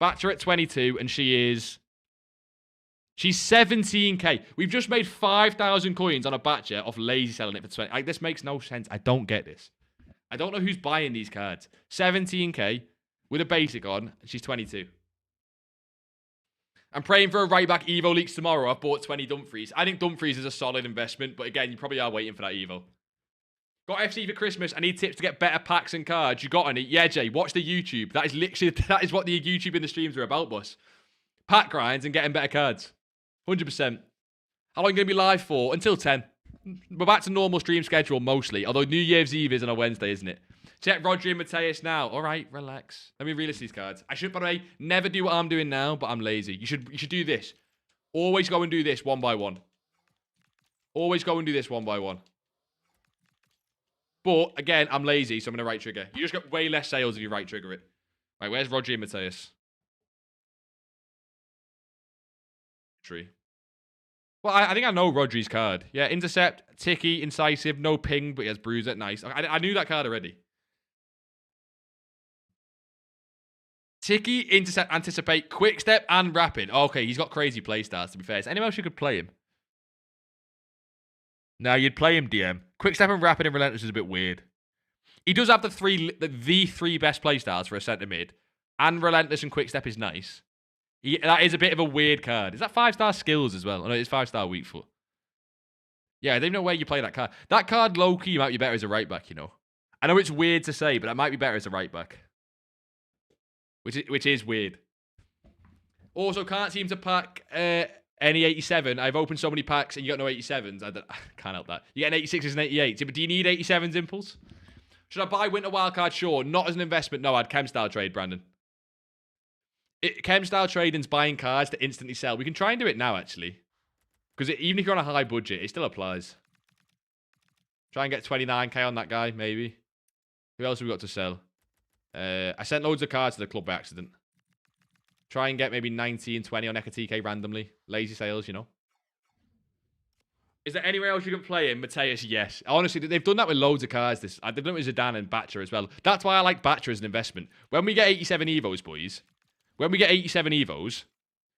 Batcher at 22, and she's 17k. We've just made 5,000 coins on a Batcher off lazy selling it for 20. Like, this makes no sense. I don't get this. I don't know who's buying these cards. 17k with a basic on, and she's 22. I'm praying for a right back Evo leaks tomorrow. I've bought 20 Dumfries. I think Dumfries is a solid investment, but again, you probably are waiting for that Evo. Got FC for Christmas. I need tips to get better packs and cards. You got any? Yeah, Jay. Watch the YouTube. That is literally what the YouTube and the streams are about, boss. Pack grinds and getting better cards. 100%. How long are you going to be live for? Until 10. We're back to normal stream schedule mostly. Although New Year's Eve is on a Wednesday, isn't it? Check Rodri and Mateus now. All right, relax. Let me relist these cards. I should, by the way, never do what I'm doing now, but I'm lazy. You should do this. Always go and do this one by one. Always go and do this one by one. But, again, I'm lazy, so I'm going to right trigger. You just get way less sales if you right trigger it. Right, where's Rodri and Mateus? Tree. Well, I think I know Rodri's card. Yeah, intercept, ticky, incisive, no ping, but he has bruiser. Nice. I knew that card already. Ticky, intercept, anticipate, quick step, and rapid. Okay, he's got crazy playstars, to be fair. Is anyone else who could play him? No, you'd play him DM. Quick step and rapid and relentless is a bit weird. He does have the three best playstyles for a centre mid. And relentless and quick step is nice. That is a bit of a weird card. Is that 5-star skills as well? Oh, no, it's 5-star weak foot. Yeah, I don't know where you play that card. That card, low-key, might be better as a right-back, you know. I know it's weird to say, but that might be better as a right-back. Which is weird. Also, can't seem to pack any 87. I've opened so many packs and you got no 87s. I can't help that. You get an 86s and 88s. Yeah, but do you need 87s, Impulse? Should I buy Winter Wildcard? Sure. Not as an investment. No, I'd chem-style trade, Brandon. Chem-style trading's buying cards to instantly sell. We can try and do it now, actually. Because even if you're on a high budget, it still applies. Try and get 29k on that guy, maybe. Who else have we got to sell? I sent loads of cards to the club by accident. Try and get maybe 90 and 20 on Ekatike randomly. Lazy sales, you know. Is there anywhere else you can play him? Mateus, yes. Honestly, they've done that with loads of cards. They've done it with Zidane and Batcher as well. That's why I like Batcher as an investment. When we get 87 Evos, boys... When we get 87 Evos,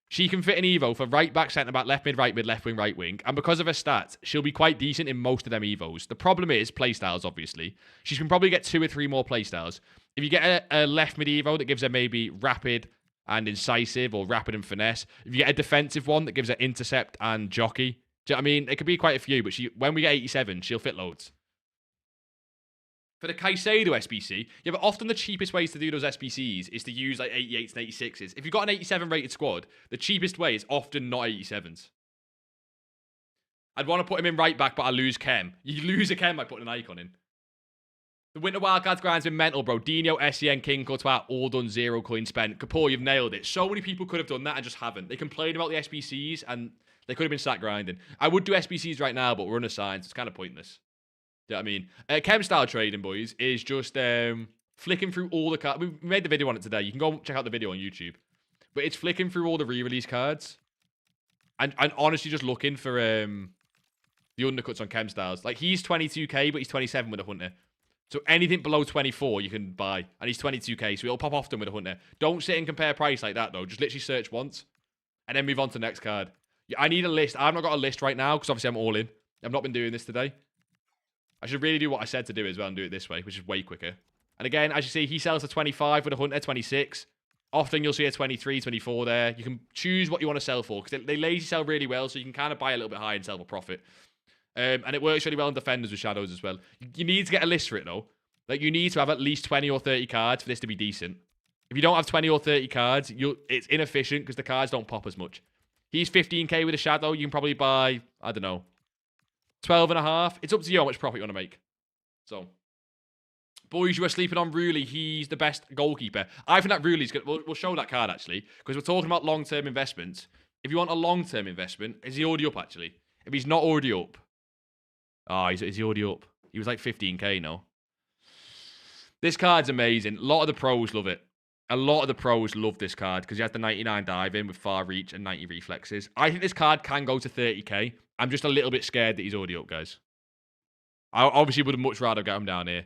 she can fit an Evo for right back, centre back, left mid, left wing. And because of her stats, she'll be quite decent in most of them Evos. The problem is playstyles, obviously. She can probably get 2 or 3 more playstyles. If you get a left mid Evo that gives her maybe rapid and incisive or rapid and finesse. If you get a defensive one that gives her intercept and jockey. Do you know what I mean? It could be quite a few, but when we get 87, she'll fit loads. For the Caicedo SBC, yeah, but often the cheapest ways to do those SBCs is to use like 88s and 86s. If you've got an 87 rated squad, the cheapest way is often not 87s. I'd want to put him in right back, but I lose Chem. You lose a Chem by putting an icon in. The Winter Wildcards grind's been mental, bro. Dino, SEN, King, Courtois, all done 0 coin spent. Kapoor, you've nailed it. So many people could have done that and just haven't. They complain about the SBCs and they could have been sat grinding. I would do SBCs right now, but we're unassigned, so it's kind of pointless. Do you know what I mean? Chem-style trading, boys, is just flicking through all the cards. We made the video on it today. You can go check out the video on YouTube. But it's flicking through all the re-release cards. And honestly just looking for the undercuts on Chem-styles. Like, he's 22k, but he's 27 with a Hunter. So anything below 24 you can buy. And he's 22k, so it'll pop often with a Hunter. Don't sit and compare price like that, though. Just literally search once. And then move on to the next card. I need a list. I've not got a list right now, because obviously I'm all in. I've not been doing this today. I should really do what I said to do as well and do it this way, which is way quicker. And again, as you see, he sells to 25 with a Hunter, 26. Often you'll see a 23, 24 there. You can choose what you want to sell for, because they lazy sell really well, so you can kind of buy a little bit high and sell for profit. And it works really well on defenders with shadows as well. You need to get a list for it, though. Like, you need to have at least 20 or 30 cards for this to be decent. If you don't have 20 or 30 cards, it's inefficient because the cards don't pop as much. He's 15k with a shadow. You can probably buy, I don't know, 12.5. It's up to you how much profit you want to make. So, boys, you are sleeping on Ruley. He's the best goalkeeper. I think that Ruley's good. We'll show that card, actually, because we're talking about long-term investments. If you want a long-term investment, is he already up, actually? If he's not already up. Oh, is he already up? He was like 15k, no? This card's amazing. A lot of the pros love it. A lot of the pros love this card because he has the 99 dive in with far reach and 90 reflexes. I think this card can go to 30k. I'm just a little bit scared that he's already up, guys. I obviously would have much rather get him down here.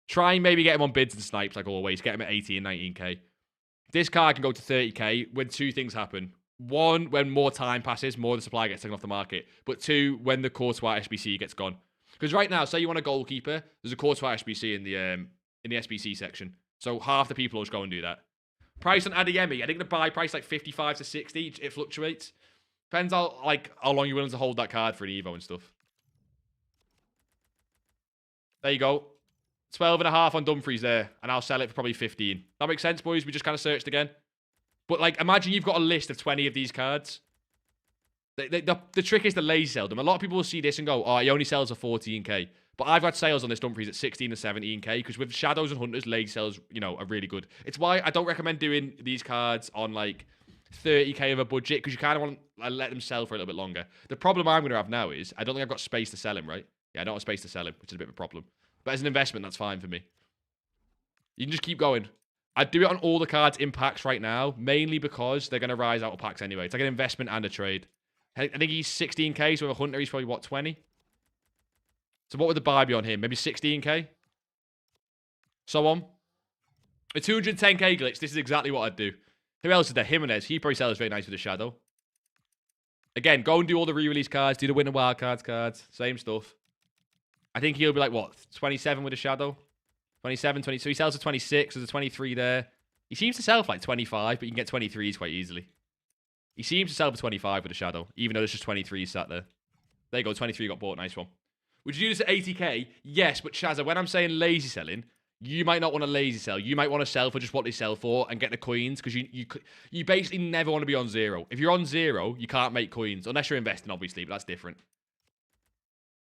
Try and maybe get him on bids and snipes like always. Get him at 80 and 19k. This card can go to 30k when 2 things happen. 1, when more time passes, more of the supply gets taken off the market. But 2, when the Courtois SBC gets gone. Because right now, say you want a goalkeeper, there's a Courtois SBC in the SBC section. So half the people will just go and do that. Price on Adeyemi, I think the buy price like 55 to 60. It fluctuates. Depends how long you're willing to hold that card for an Evo and stuff. There you go. 12.5 on Dumfries there. And I'll sell it for probably 15. That makes sense, boys? We just kind of searched again. But, like, imagine you've got a list of 20 of these cards. The trick is to lazy sell them. A lot of people will see this and go, oh, he only sells for 14k. But I've got sales on this Dumfries at 16 and 17k because with Shadows and Hunters, lazy sells, you know, are really good. It's why I don't recommend doing these cards on, like, 30k of a budget because you kind of want to let them sell for a little bit longer. The problem I'm going to have now is I don't think I've got space to sell him, right? Yeah, I don't have space to sell him, which is a bit of a problem. But as an investment, that's fine for me. You can just keep going. I'd do it on all the cards in packs right now, mainly because they're going to rise out of packs anyway. It's like an investment and a trade. I think he's 16k, so with a Hunter, he's probably, what, 20? So what would the buy be on him? Maybe 16k? So on. A 210k glitch, this is exactly what I'd do. Who else is there? Jimenez. He probably sells very nice with a Shadow. Again, go and do all the re-release cards. Do the winter wildcards cards. Same stuff. I think he'll be like, what, 27 with a Shadow? 27, 20. So he sells for 26. There's a 23 there. He seems to sell for like 25, but you can get 23s quite easily. He seems to sell for 25 with a Shadow, even though there's just 23 sat there. There you go, 23 got bought. Nice one. Would you do this at 80k? Yes, but Chazza, when I'm saying lazy selling, you might not want to lazy sell. You might want to sell for just what they sell for and get the coins because you basically never want to be on zero. If you're on zero, you can't make coins unless you're investing, obviously, but that's different.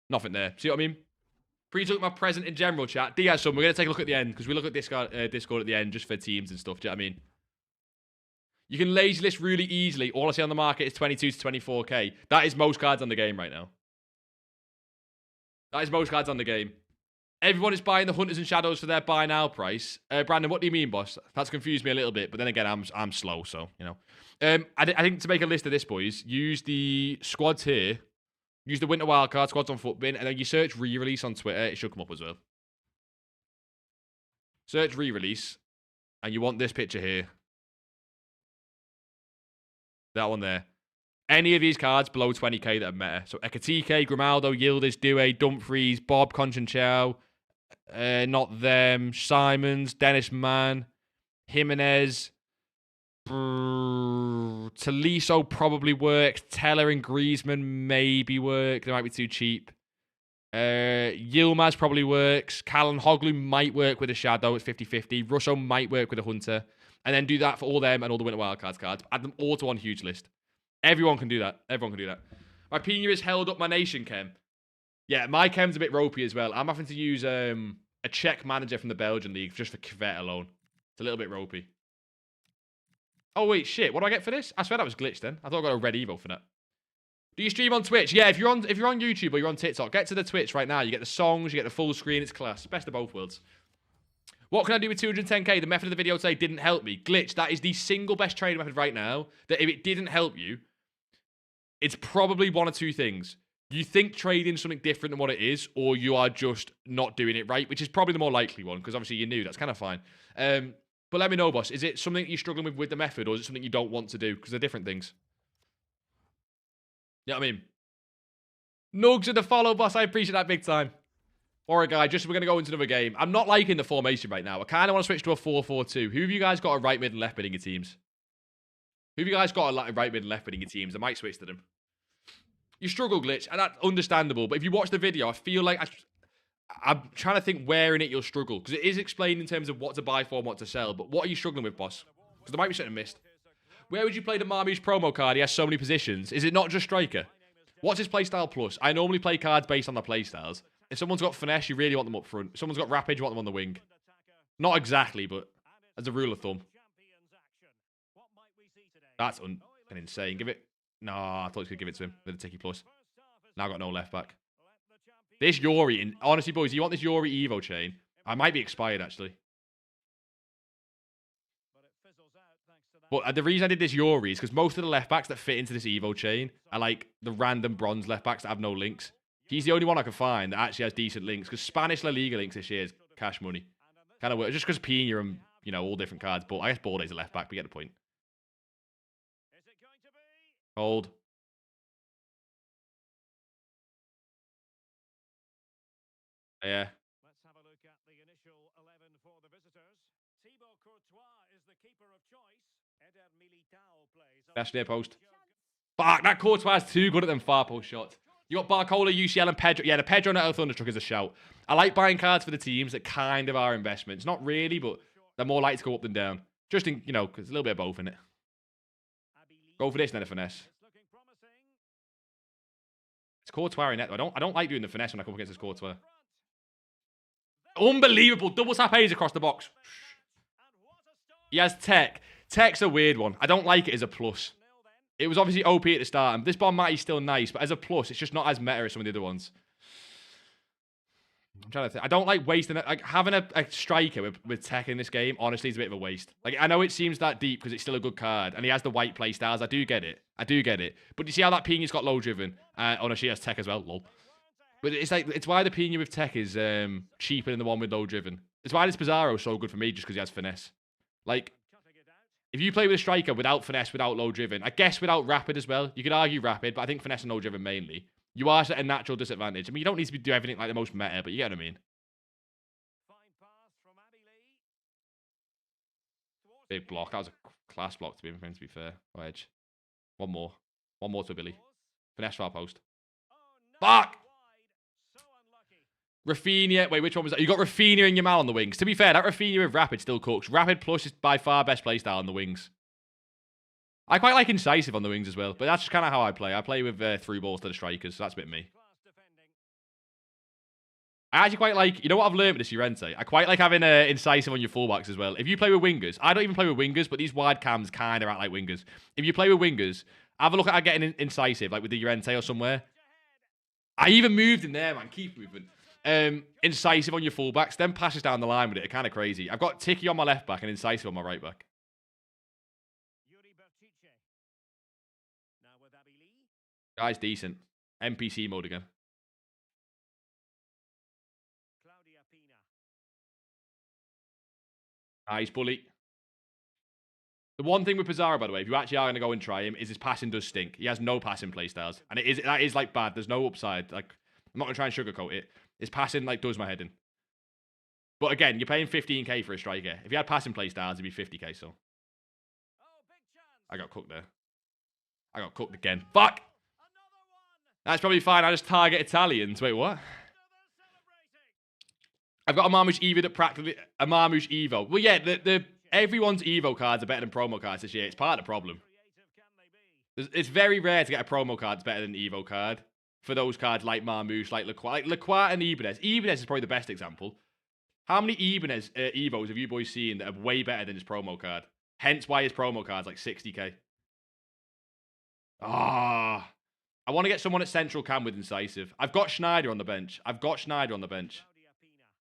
Nothing there. See what I mean? Please look at my present in general, chat. Diaz, son, we're going to take a look at the end because we look at Discord at the end just for teams and stuff. Do you know what I mean? You can lazy list really easily. All I see on the market is 22 to 24k. That is most cards on the game right now. That is most cards on the game. Everyone is buying the Hunters and Shadows for their buy now price. Brandon, what do you mean, boss? That's confused me a little bit, but then again, I'm slow, so, you know. I think to make a list of this, boys, use the squads here. Use the Winter Wildcard, squads on Footbin, and then you search re-release on Twitter. It should come up as well. Search re-release, and you want this picture here. That one there. Any of these cards below 20k that are meta. So Ekatike, Grimaldo, Yildiz, Due, Dumfries, Bob, Conchinchao, not them, Simons, Dennis Mann, Jimenez, Tolisso probably works. Teller and Griezmann maybe work. They might be too cheap. Yilmaz probably works. Callan Hoglu might work with a Shadow at 50-50. Russo might work with a Hunter. And then do that for all them and all the Winter Wildcards cards. Add them all to one huge list. Everyone can do that. Everyone can do that. My Pina has held up my nation chem. Yeah, my chem's a bit ropey as well. I'm having to use a Czech manager from the Belgian league just for Kvet alone. It's a little bit ropey. Oh, wait, shit. What do I get for this? I swear that was glitched then. I thought I got a red Evo for that. Do you stream on Twitch? Yeah, if you're on YouTube or you're on TikTok, get to the Twitch right now. You get the songs, you get the full screen. It's class. Best of both worlds. What can I do with 210k? The method of the video today didn't help me. Glitch, that is the single best trading method right now. That if it didn't help you, it's probably one or two things. You think trading something different than what it is, or you are just not doing it right, which is probably the more likely one, because obviously you're new. That's kind of fine. But let me know, boss. Is it something you're struggling with the method, or is it something you don't want to do? Because they're different things. You know what I mean? Nugs and the follow, boss. I appreciate that big time. Alright, guys. We're going to go into another game. I'm not liking the formation right now. I kind of want to switch to a 4-4-2. Who have you guys got a right mid and left mid in your teams? Who have you guys got a right mid and left mid in your teams? I might switch to them. You struggle, Glitch, and that's understandable. But if you watch the video, I feel like I'm trying to think where in it you'll struggle. Because it is explained in terms of what to buy for and what to sell. But what are you struggling with, boss? Because there might be something missed. Where would you play the Marmouche promo card? He has so many positions. Is it not just striker? What's his playstyle plus? I normally play cards based on their playstyles. If someone's got finesse, you really want them up front. If someone's got rapid, you want them on the wing. Not exactly, but as a rule of thumb. That's insane. Give it... No, I thought he was going to give it to him with a ticky plus. Now I've got no left back. This Yori, honestly, boys, you want this Yori Evo chain? I might be expired, actually. But the reason I did this Yori is because most of the left backs that fit into this Evo chain are like the random bronze left backs that have no links. He's the only one I can find that actually has decent links because Spanish La Liga links this year is cash money. Kind of work. Just because Pina and, you know, all different cards. But I guess Balde's a left back. We get the point. Hold. Yeah. Let's have a look at the initial 11 for the visitors. Thibaut Courtois is the keeper of choice. Eder Militao plays. Best near post. Fuck, that Courtois is too good at them far post shots. You got Barcola, UCL, and Pedro. Yeah, the Pedro Neto Thunderstruck is a shout. I like buying cards for the teams that kind of are investments. Not really, but they're more likely to go up than down. Just in, you know, because a little bit of both in it. Go for this and then a finesse. It's Courtois in net. I don't like doing the finesse when I come up against this Courtois. Unbelievable. Double tap A's across the box. He has tech. Tech's a weird one. I don't like it as a plus. It was obviously OP at the start. And this Bonmati's still nice, but as a plus, it's just not as meta as some of the other ones. I'm trying to think. I don't like wasting it. Like, having a striker with tech in this game, honestly, is a bit of a waste. Like, I know it seems that deep because it's still a good card, and he has the white play styles. I do get it. I do get it. But you see how that Pina's got low driven? Oh, no, she has tech as well. Lol. But it's like, it's why the Pina with tech is cheaper than the one with low driven. It's why this Pizarro is so good for me, just because he has finesse. Like, if you play with a striker without finesse, without low driven, I guess without rapid as well, you could argue rapid, but I think finesse and low driven mainly, you are at a natural disadvantage. I mean, you don't need to do everything like the most meta, but you get what I mean. Big block. That was a class block to be fair. Oh, edge. One more. One more to Billy. Finesse far post. Fuck! Rafinha. Wait, which one was that? You got Rafinha and Yamal on the wings. To be fair, that Rafinha with Rapid still cooks. Rapid plus is by far best playstyle on the wings. I quite like Incisive on the wings as well, but that's just kind of how I play. I play with through balls to the strikers, so that's a bit me. I actually quite like, you know what I've learned with this Llorente? I quite like having Incisive on your fullbacks as well. If you play with wingers, I don't even play with wingers, but these wide cams kind of act like wingers. If you play with wingers, have a look at getting Incisive, like with the Llorente or somewhere. I even moved in there, man. Keep moving. Incisive on your fullbacks, then passes down the line with it. Kind of crazy. I've got Tiki on my left back and Incisive on my right back. Guy's decent. NPC mode again. Nice bully. The one thing with Pizarro, by the way, if you actually are going to go and try him, is his passing does stink. He has no passing playstyles. And that is like bad. There's no upside. Like, I'm not going to try and sugarcoat it. His passing like does my head in. But again, you're paying 15k for a striker. If you had passing playstyles, it'd be 50k, so. I got cooked there. I got cooked again. Fuck! That's probably fine. I just target Italians. Wait, what? I've got a Marmouche Evo that practically... A Marmouche Evo. Well, yeah, everyone's Evo cards are better than promo cards this year. It's part of the problem. It's very rare to get a promo card that's better than an Evo card. For those cards like Marmouche, like Lacroix. Like Lacroix and Ibanez. Ibanez is probably the best example. How many Ibanez Evos have you boys seen that are way better than his promo card? Hence why his promo card's like 60k. Ah... I want to get someone at central cam with Incisive. I've got Schneider on the bench.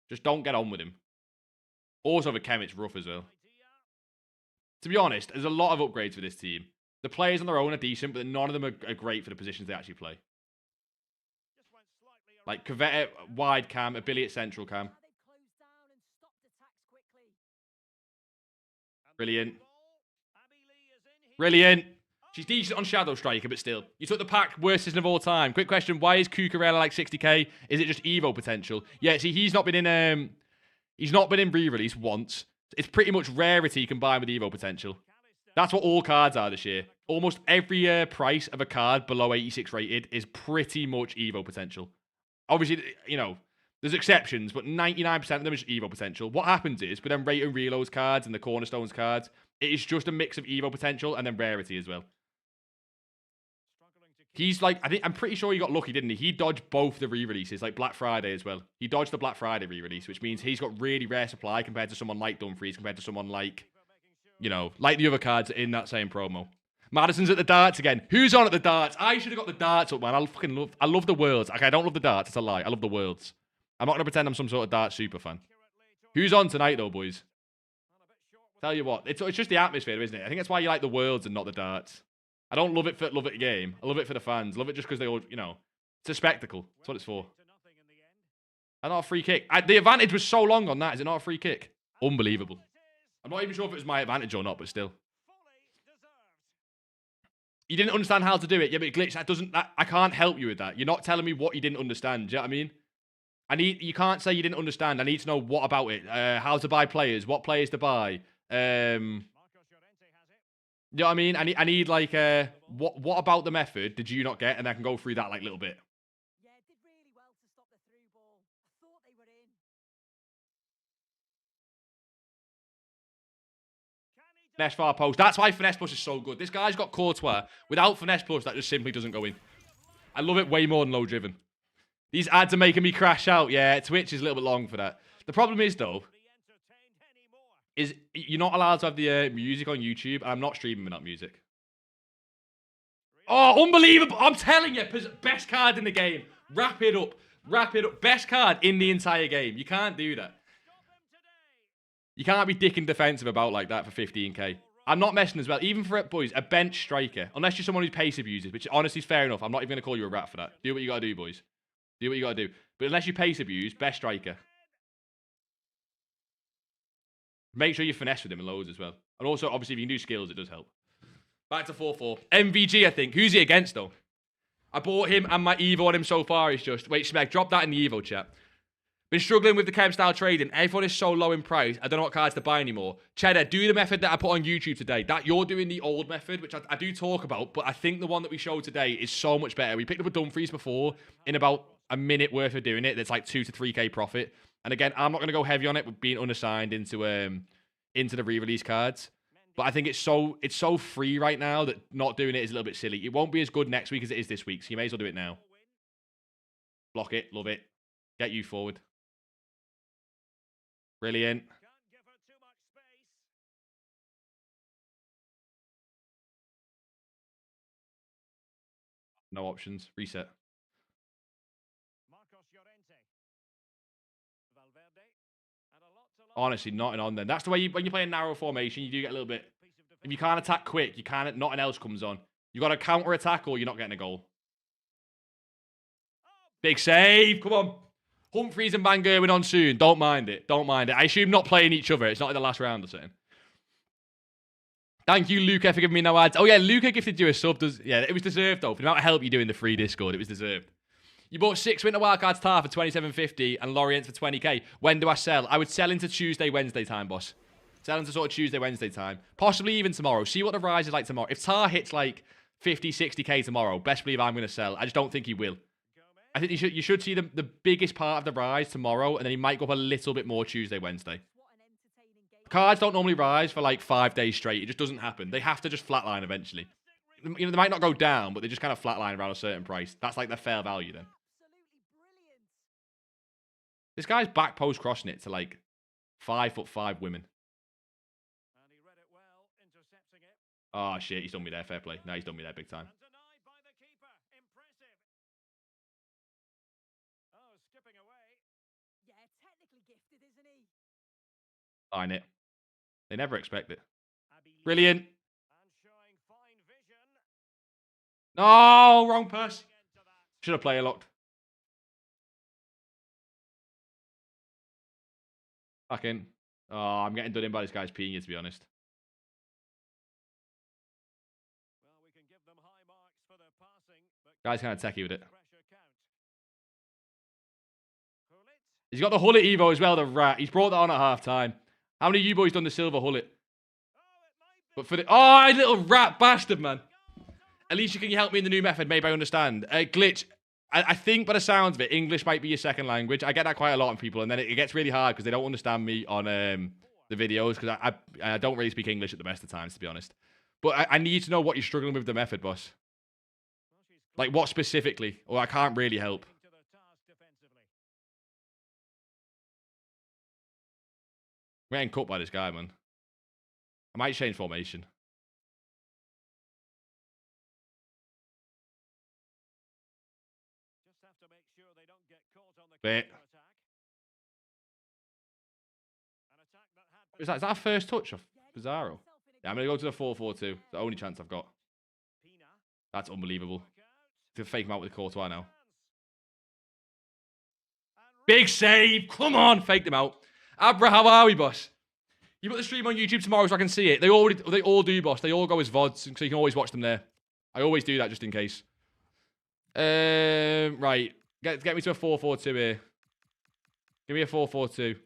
Just don't get on with him. Also, the chem, it's rough as well. To be honest, there's a lot of upgrades for this team. The players on their own are decent, but none of them are great for the positions they actually play. Like, Cavetta, wide cam, Ability at central cam. Brilliant. Brilliant. She's decent on Shadow Striker, but still. You took the pack, worst season of all time. Quick question, why is Cucurella like 60k? Is it just Evo potential? Yeah, see, he's not been in re-release once. It's pretty much rarity combined with Evo potential. That's what all cards are this year. Almost every price of a card below 86 rated is pretty much Evo potential. Obviously, you know, there's exceptions, but 99% of them is Evo potential. What happens is, with them rate and reloads cards and the Cornerstones cards, it is just a mix of Evo potential and then rarity as well. He's like, I'm pretty sure he got lucky, didn't he? He dodged both the re-releases, like Black Friday as well. He dodged the Black Friday re-release, which means he's got really rare supply compared to someone like Dumfries, compared to someone like, you know, like the other cards in that same promo. Madison's at the darts again. Who's on at the darts? I should have got the darts up, man. I love the worlds. Okay, I don't love the darts. It's a lie. I love the worlds. I'm not going to pretend I'm some sort of darts super fan. Who's on tonight, though, boys? Tell you what, it's just the atmosphere, isn't it? I think that's why you like the worlds and not the darts. I don't love it for the game. I love it for the fans. Love it just because they all, you know, it's a spectacle. That's what it's for. And not a free kick. The advantage was so long on that. Is it not a free kick? Unbelievable. I'm not even sure if it was my advantage or not, but still. You didn't understand how to do it. Yeah, but it glitched. I can't help you with that. You're not telling me what you didn't understand. Do you know what I mean? You can't say you didn't understand. I need to know what about it. How to buy players. What players to buy. You know what I mean? I need like, what about the method did you not get? And I can go through that like a little bit. Yeah, did really well to stop the through ball. I thought they were in. Finesse far post. That's why Finesse Plus is so good. This guy's got Courtois. Without Finesse Plus, that just simply doesn't go in. I love it way more than low driven. These ads are making me crash out. Yeah, Twitch is a little bit long for that. The problem is, though, is you're not allowed to have the music on YouTube. I'm not streaming without music. Oh, unbelievable. I'm telling you, best card in the game. Wrap it up. Wrap it up. Best card in the entire game. You can't do that. You can't be dicking defensive about like that for 15k. I'm not messing as well. Even for it, boys, a bench striker. Unless you're someone who's pace abuses, which honestly is fair enough. I'm not even going to call you a rat for that. Do what you got to do, boys. Do what you got to do. But unless you pace abuse, best striker. Make sure you finesse with him and loads as well. And also, obviously, if you can do skills, it does help. Back to 4-4. MVG, I think. Who's he against, though? I bought him and my Evo on him so far. It's just... Wait, Smek, drop that in the Evo chat. Been struggling with the chem style trading. Everyone is so low in price. I don't know what cards to buy anymore. Cheddar, do the method that I put on YouTube today. That you're doing the old method, which I do talk about, but I think the one that we showed today is so much better. We picked up a Dumfries before in about a minute worth of doing it. That's like 2 to 3k profit. And again, I'm not going to go heavy on it with being unassigned into the re-release cards. But I think it's so free right now that not doing it is a little bit silly. It won't be as good next week as it is this week, so you may as well do it now. Block it. Love it. Get you forward. Brilliant. No options. Reset. Honestly, nothing on then. That's the way when you play a narrow formation, you do get a little bit... If you can't attack quick, you can't... Nothing else comes on. You got to counter attack or you're not getting a goal. Big save. Come on. Humphreys and Van Gerwen on soon. Don't mind it. Don't mind it. I assume not playing each other. It's not in the last round or something. Thank you, Luca, for giving me no ads. Oh, yeah, Luca gifted you a sub. Yeah, it was deserved, though. For the amount of help you do in the free Discord, it was deserved. You bought 6 Winter Wildcards TAR for 27.50 and Lorient for 20k. When do I sell? I would sell into Tuesday, Wednesday time, boss. Sell into sort of Tuesday, Wednesday time. Possibly even tomorrow. See what the rise is like tomorrow. If TAR hits like 50, 60k tomorrow, best believe I'm going to sell. I just don't think he will. I think you should see the biggest part of the rise tomorrow, and then he might go up a little bit more Tuesday, Wednesday. Cards don't normally rise for like 5 days straight. It just doesn't happen. They have to just flatline eventually. You know, they might not go down, but they just kind of flatline around a certain price. That's like their fair value then. This guy's back post crossing it to like 5'5" women. Oh shit, he's done me there. Fair play. No, he's done me there big time. Line it. They never expect it. Brilliant. No, wrong pass. Should have player locked. Fucking. Oh, I'm getting done in by this guy's peeing, to be honest. Guy's kind of techie with it. He's got the Hullet Evo as well, the rat. He's brought that on at half time. How many of you boys done the silver Hullet? But for the... Oh, little rat bastard, man. At least you can help me in the new method. Maybe I understand. Glitch. I think by the sounds of it, English might be your second language. I get that quite a lot on people. And then it gets really hard because they don't understand me on the videos. Because I don't really speak English at the best of times, to be honest. But I need to know what you're struggling with the method, boss. Like, what specifically? Or I can't really help. We're getting cut by this guy, man. I might change formation. Bit. Is that a first touch of Bizarro? Yeah, I'm going to go to the 4-4-2. The only chance I've got. That's unbelievable. To fake him out with Courtois now. Big save. Come on. Faked him out. Abra, how are we, boss? You put the stream on YouTube tomorrow so I can see it. They all do, boss. They all go as VODs, so you can always watch them there. I always do that just in case. Right. Get me to a 4-4-2 here. Give me a 4-4-2.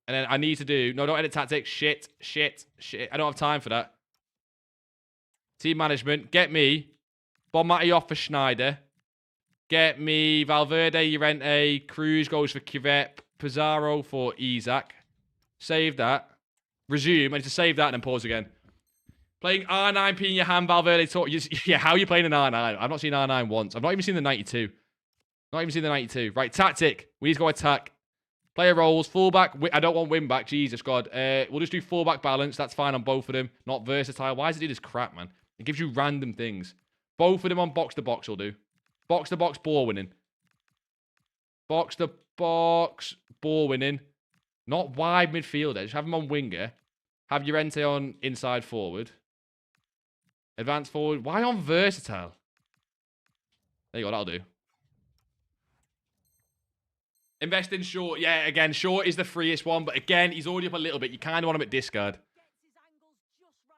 And then I need to do... No, don't edit tactics. Shit. I don't have time for that. Team management. Get me Bonmati off for Schneider. Get me Valverde, Llorente. Cruz goes for Kivet. Pizarro for Isaac. Save that. Resume. I need to save that and then pause again. Playing R9P in your hand, Valverde. Yeah, how are you playing an R9? I've not seen R9 once. I've not even seen the 92. Not even seen the 92. Right, tactic. We need to go attack. Player rolls. Fullback. I don't want win back. Jesus, God. We'll just do fullback balance. That's fine on both of them. Not versatile. Why does it do this crap, man? It gives you random things. Both of them on box-to-box will do. Box-to-box ball winning. Box-to-box ball winning. Not wide midfielder. Just have him on winger. Have Llorente on inside forward. Advanced forward. Why on versatile? There you go. That'll do. Invest in short. Yeah, again, short is the freest one. But again, he's already up a little bit. You kind of want him at discard.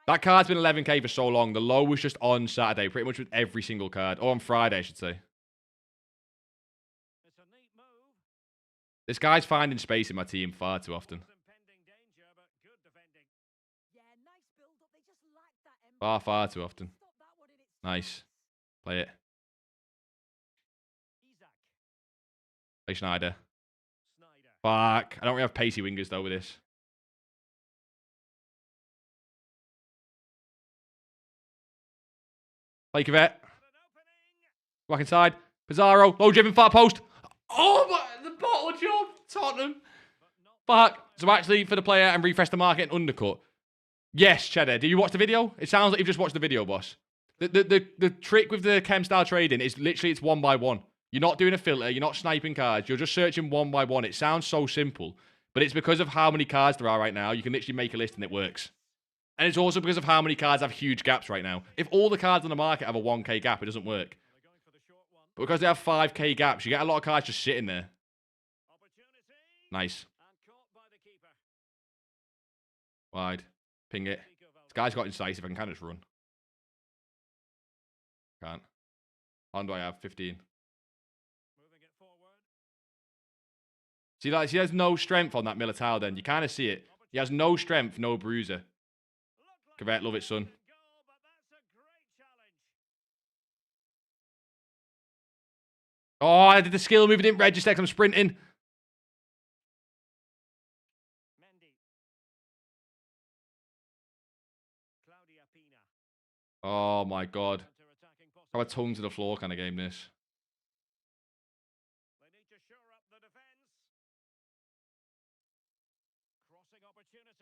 That card's been 11k for so long. The low was just on Saturday. Pretty much with every single card. Or on Friday, I should say. This guy's finding space in my team far too often. Far too often. Nice. Play it. Play Schneider. Fuck. I don't really have pacey wingers, though, with this. Play Cavett. Back inside. Pizarro. Low-driven far post. Oh, my, the bottle job. Tottenham. Fuck. So actually, for the player and refresh the market and undercut. Yes, Cheddar. Did you watch the video? It sounds like you've just watched the video, boss. The trick with the chem style trading is literally it's one by one. You're not doing a filter. You're not sniping cards. You're just searching one by one. It sounds so simple, but it's because of how many cards there are right now. You can literally make a list and it works. And it's also because of how many cards have huge gaps right now. If all the cards on the market have a 1k gap, it doesn't work. But because they have 5k gaps, you get a lot of cards just sitting there. Nice. Wide. Ping it. This guy's got incisive. I can kind of just run. Can't. How long do I have? 15. See, like, he has no strength on that Militao then. You kind of see it. He has no strength, no bruiser. Cavett, love it, son. Oh, I did the skill move. It didn't register because I'm sprinting. Oh, my God. How a tongue to the floor kind of game, this.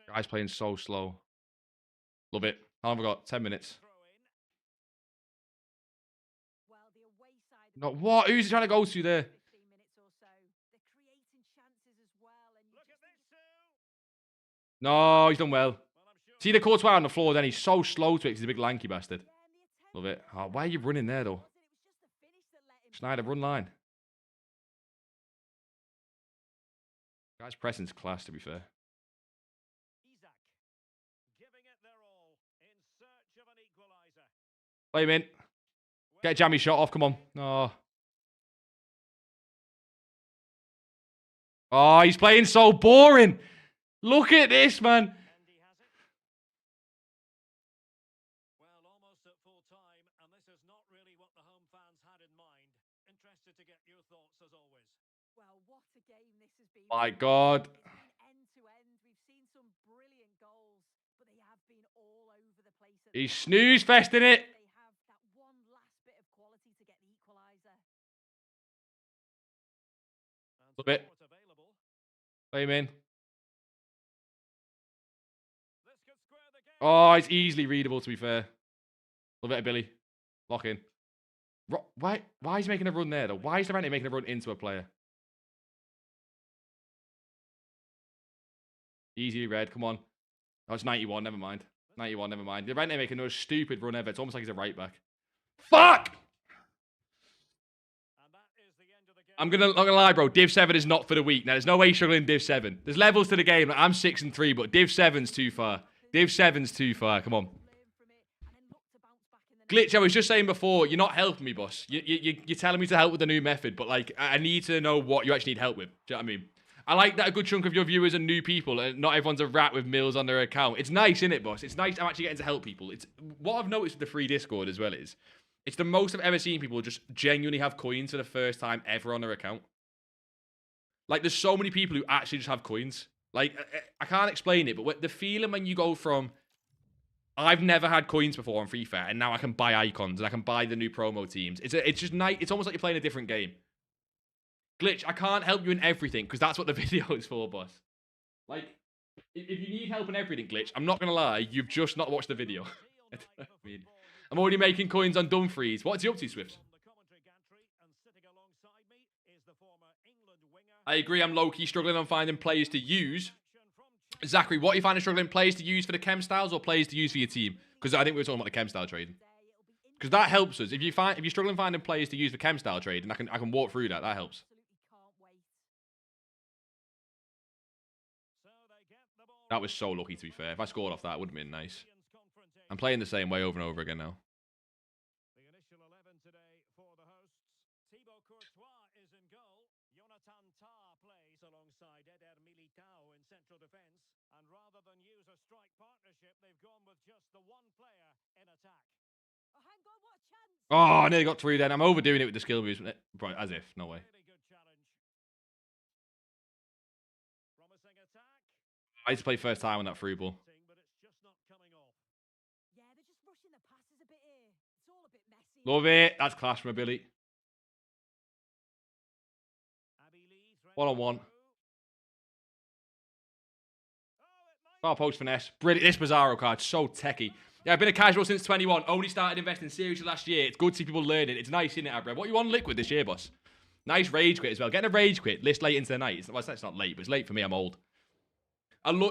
Guy's playing so slow. Love it. How long have I got? 10 minutes. No, what? Who's he trying to go to there? No, he's done well. See the Courtois on the floor then. He's so slow to it because he's a big lanky bastard. Love it. Oh, why are you running there, though? Schneider, run line. Guy's pressing's class, to be fair. Play him in. Get a jammy shot off. Come on. Oh. Oh, he's playing so boring. Look at this, man. Well, almost at full time, and this is not really what the home fans had in mind. Interested to get your thoughts as always. Well, what a game this has been. My God. It's been end to end. We've seen some brilliant goals, but they have been all over the place. He's snooze festing it. A bit. Play him in. Oh, it's easily readable, to be fair. Love it, Billy. Lock in. Why is he making a run there, though? Why is the Rente making a run into a player? Easily red. Come on. Oh, it's 91. Never mind. 91. Never mind. The Rente making the most stupid run ever. It's almost like he's a right back. Fuck! I'm not gonna lie, bro. Div 7 is not for the weak. Now, there's no way he's struggling in Div 7. There's levels to the game. I'm 6 and 3, but Div 7's too far. Div 7's too far. Come on. Glitch, I was just saying before, you're not helping me, boss. You're telling me to help with the new method, but, like, I need to know what you actually need help with. Do you know what I mean? I like that a good chunk of your viewers are new people, and not everyone's a rat with mills on their account. It's nice, isn't it, boss? It's nice I'm actually getting to help people. It's what I've noticed with the free Discord as well is, it's the most I've ever seen people just genuinely have coins for the first time ever on their account. Like, there's so many people who actually just have coins. Like, I can't explain it, but the feeling when you go from, I've never had coins before on Free Fire, and now I can buy icons, and I can buy the new promo teams. It's just nice. It's almost like you're playing a different game. Glitch, I can't help you in everything, because that's what the video is for, boss. Like, if you need help in everything, Glitch, I'm not going to lie, you've just not watched the video. I mean, I'm already making coins on Dumfries. What's he up to, Swifts? I agree, I'm low-key struggling on finding players to use. Zachary, what are you finding struggling? Players to use for the chem styles or players to use for your team? Because I think we were talking about the chem style trading. Because that helps us. If you're struggling finding players to use for chem style trading, I can walk through that. That helps. That was so lucky, to be fair. If I scored off that, it would have been nice. I'm playing the same way over and over again now. Oh, I nearly got through then. I'm overdoing it with the skill moves. Right, as if. No way. I used to play first time on that through ball. Love it. That's class from a Billy. One-on-one. Far post finesse. Brilliant. This Bizarro card, so techie. Yeah, I've been a casual since 21. Only started investing seriously last year. It's good to see people learning. It's nice, isn't it, Abra? What you on Liquid this year, boss? Nice rage quit as well. Getting a rage quit list late into the night. It's not late, but it's late for me. I'm old.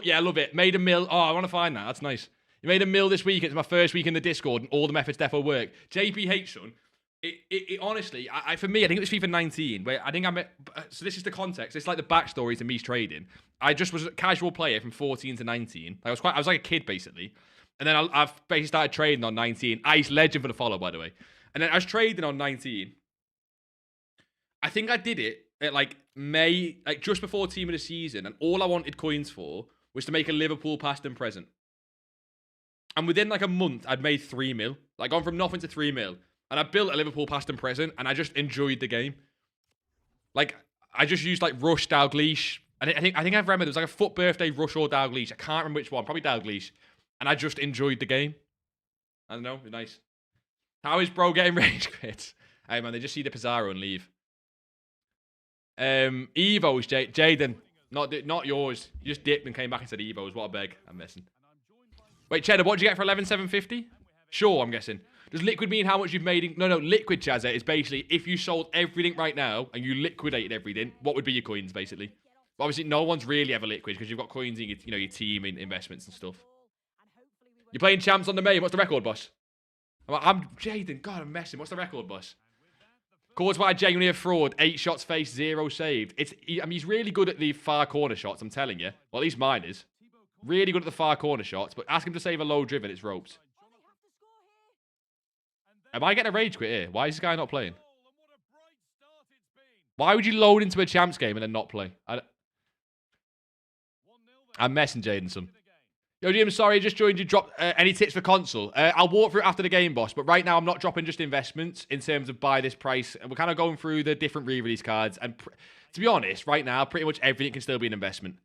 Yeah, I love it. Made a mill. Oh, I want to find that. That's nice. You made a mill this week. It's my first week in the Discord, and all the methods defo work. JPH, son. It honestly, for me, I think it was FIFA 19. Where I think so this is the context. It's like the backstory to me trading. I just was a casual player from 14 to 19. I was like a kid, basically. And then I've basically started trading on 19. Ice legend for the follow, by the way. And then I was trading on 19. I think I did it at like May, like just before team of the season. And all I wanted coins for was to make a Liverpool past and present. And within like a month, I'd made 3 mil. Like gone from nothing to 3 mil. And I built a Liverpool past and present. And I just enjoyed the game. Like, I just used like Rush, Dalglish. And I think I remember there was like a foot birthday Rush or Dalglish. I can't remember which one. Probably Dalglish. And I just enjoyed the game. I don't know. Nice. How is bro getting rage quits? Hey, man, they just see the Pizarro and leave. Evo's, Jaden. Not yours. You just dipped and came back and said Evo's. What a beg. I'm messing. Wait, Cheddar, what did you get for 11,750? Sure, I'm guessing. Does liquid mean how much you've made in... No, liquid, Chazza, is basically if you sold everything right now and you liquidated everything, what would be your coins, basically? But obviously, no one's really ever liquid because you've got coins in your team in investments and stuff. You're playing champs on the May. What's the record, boss? I'm Jaden. God, I'm messing. What's the record, boss? Courtois genuinely a fraud. 8 shots faced, 0 saved. He's really good at the far corner shots, I'm telling you. Well, at least mine is. Really good at the far corner shots, but ask him to save a low driven, it's ropes. Am I getting a rage quit here? Why is this guy not playing? Why would you load into a champs game and then not play? I'm messing Jaden, son. Yo, Jim, sorry, just joined you. Drop any tips for console? I'll walk through it after the game, boss. But right now, I'm not dropping just investments in terms of buy this price. And we're kind of going through the different re-release cards. And to be honest, right now, pretty much everything can still be an investment.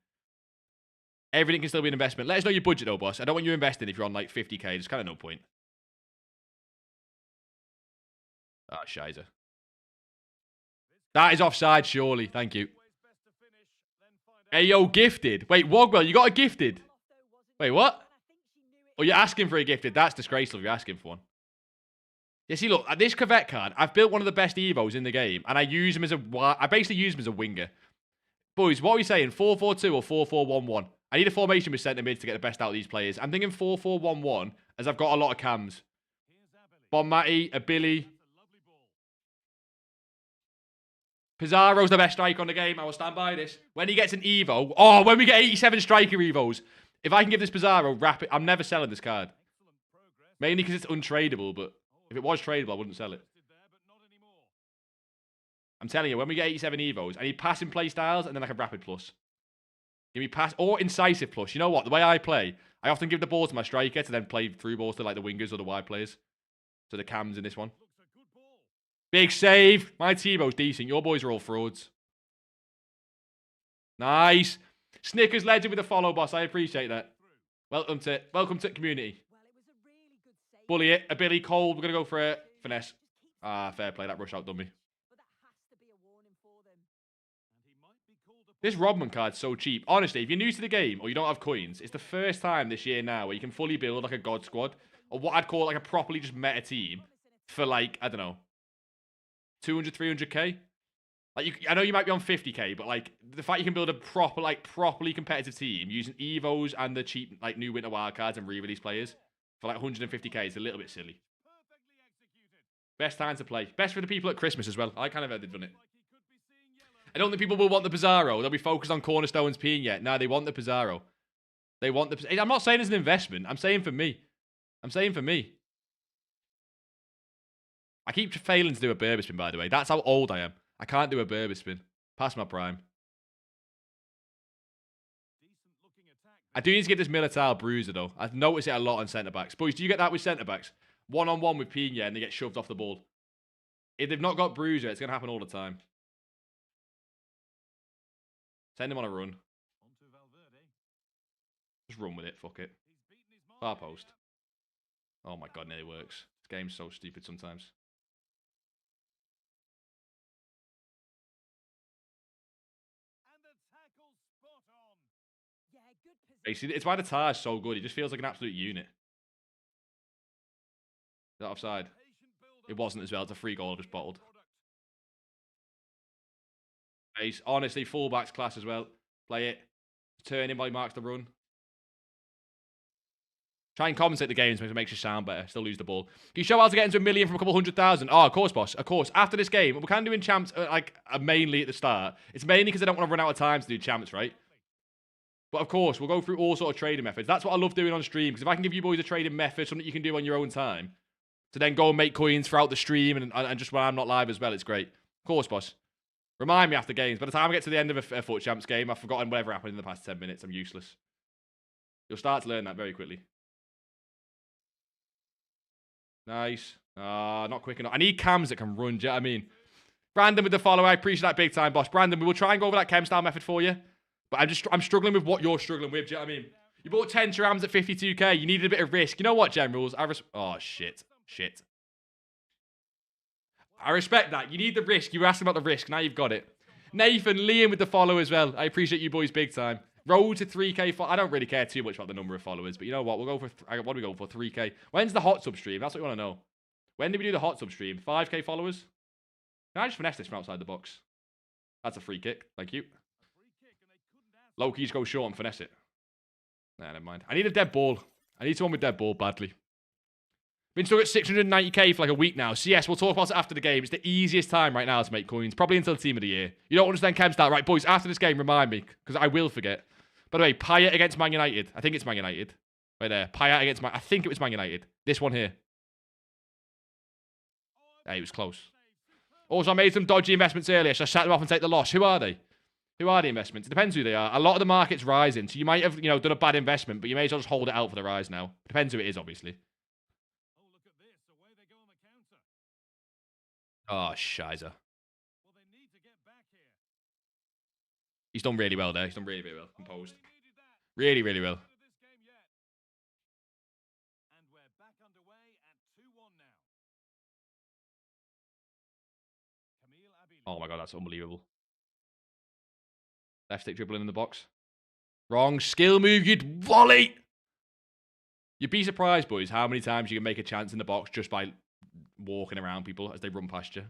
Everything can still be an investment. Let us know your budget, though, boss. I don't want you investing if you're on, like, 50k. There's kind of no point. Ah, oh, shizer. That is offside, surely. Thank you. Hey, yo, gifted. Wait, Wogwell, you got a gifted? Wait, what? Oh, you're asking for a gifted. That's disgraceful if you're asking for one. Yeah, see, look, this Corvette card, I've built one of the best Evos in the game, and I use him as I basically use him as a winger. Boys, what are we saying? 4-4-2 or 4-4-1-1? I need a formation with centre mids to get the best out of these players. I'm thinking 4-4-1-1, as I've got a lot of cams. Bon Matty, a Billy. Pizarro's the best striker on the game. I will stand by this. When he gets an Evo. Oh, when we get 87 striker Evos. If I can give this Pizarro rapid... I'm never selling this card. Mainly because it's untradeable, but if it was tradable, I wouldn't sell it. I'm telling you, when we get 87 Evos, I need passing play styles and then like a rapid plus. Give me pass or incisive plus. You know what? The way I play, I often give the ball to my striker to then play through balls to like the wingers or the wide players. So the cams in this one. Big save. My Tebow's decent. Your boys are all frauds. Nice. Snickers Legend with a follow, boss. I appreciate that. Welcome to community. Well, it was a really good save. Bully it. A Billy Cole. We're going to go for a finesse. Ah, fair play. That rush out done me. But that has to be a warning for them. This Rodman card's so cheap. Honestly, if you're new to the game or you don't have coins, it's the first time this year now where you can fully build like a god squad. Or what I'd call like a properly just meta team for like, I don't know, 200, 300k. Like, I know you might be on 50k, but like the fact you can build a proper, like properly competitive team using Evos and the cheap like new winter wildcards and re-release players for like 150k is a little bit silly. Best time to play. Best for the people at Christmas as well. I kind of heard they've done it. I don't think people will want the Pizarro. They'll be focused on Cornerstones peeing yet. No, they want the Pizarro. They want the... I'm not saying it's an investment. I'm saying for me. I keep failing to do a Berber spin, by the way. That's how old I am. I can't do a Berber spin. Past my prime. I do need to get this Militao bruiser, though. I've noticed it a lot on centre-backs. Boys, do you get that with centre-backs? One-on-one with Pina and they get shoved off the ball. If they've not got bruiser, it's going to happen all the time. Send him on a run. Just run with it. Fuck it. Far post. Oh my god, nearly works. This game's so stupid sometimes. Yeah, good position. Basically, it's why the Tar's so good. He just feels like an absolute unit. Is that offside? It wasn't as well. It's a free goal just bottled. Ace. Honestly, fullback's class as well. Play it. Turn him while he marks the run. Try and compensate the games, it makes you sound better. Still lose the ball. Can you show how to get into 1 million from a couple 100,000? Oh, of course, boss. Of course. After this game, we can do in champs, mainly at the start. It's mainly because I don't want to run out of time to do champs, right? But of course, we'll go through all sort of trading methods. That's what I love doing on stream. Because if I can give you boys a trading method, something you can do on your own time, to then go and make coins throughout the stream and just when I'm not live as well, it's great. Of course, boss. Remind me after games. By the time I get to the end of a FUT Champs game, I've forgotten whatever happened in the past 10 minutes. I'm useless. You'll start to learn that very quickly. Nice. Not quick enough. I need cams that can run. Do you know what I mean? Brandon with the follow. I appreciate that big time, boss. Brandon, we will try and go over that chem style method for you. But I'm struggling with what you're struggling with. Do you know what I mean? You bought 10 Trams at 52k. You needed a bit of risk. You know what, Generals? Oh, shit. Shit. I respect that. You need the risk. You were asking about the risk. Now you've got it. Nathan, Liam with the follow as well. I appreciate you boys big time. Road to 3k. I don't really care too much about the number of followers, but you know what? We'll go for... what do we go for? 3k. When's the hot sub stream? That's what we want to know. When did we do the hot sub stream? 5k followers? Can I just finesse this from outside the box? That's a free kick. Thank you. Loki, just go short and finesse it. Nah, never mind. I need a dead ball. I need someone with dead ball badly. Been stuck at 690k for like a week now. So yes, we'll talk about it after the game. It's the easiest time right now to make coins. Probably until Team of the Year. You don't understand chem style. Right, boys, after this game, remind me. Because I will forget. By the way, Payet against Man United. I think it's Man United. Right there. Payet against Man... I think it was Man United. This one here. Hey, it was close. Also, I made some dodgy investments earlier, so I sat them off and take the loss. Who are they? Who are the investments? It depends who they are. A lot of the market's rising, so you might have, done a bad investment, but you may as well just hold it out for the rise now. Depends who it is, obviously. Oh, shizer. He's done really well there. He's done really, really well. Composed. Really, really well. Oh my god, that's unbelievable. Left stick dribbling in the box. Wrong skill move, you'd volley! You'd be surprised, boys, how many times you can make a chance in the box just by walking around people as they run past you.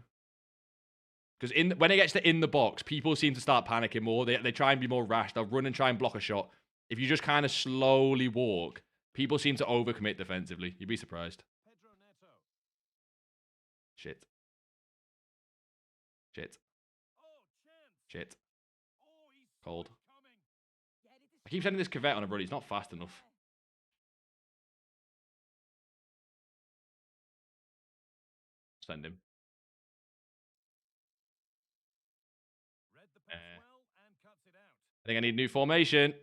Because when it gets to in the box, people seem to start panicking more. They try and be more rash. They'll run and try and block a shot. If you just kind of slowly walk, people seem to overcommit defensively. You'd be surprised. Shit. Shit. Shit. Cold. I keep sending this Cavett on a run. He's not fast enough. Send him. I think I need a new formation.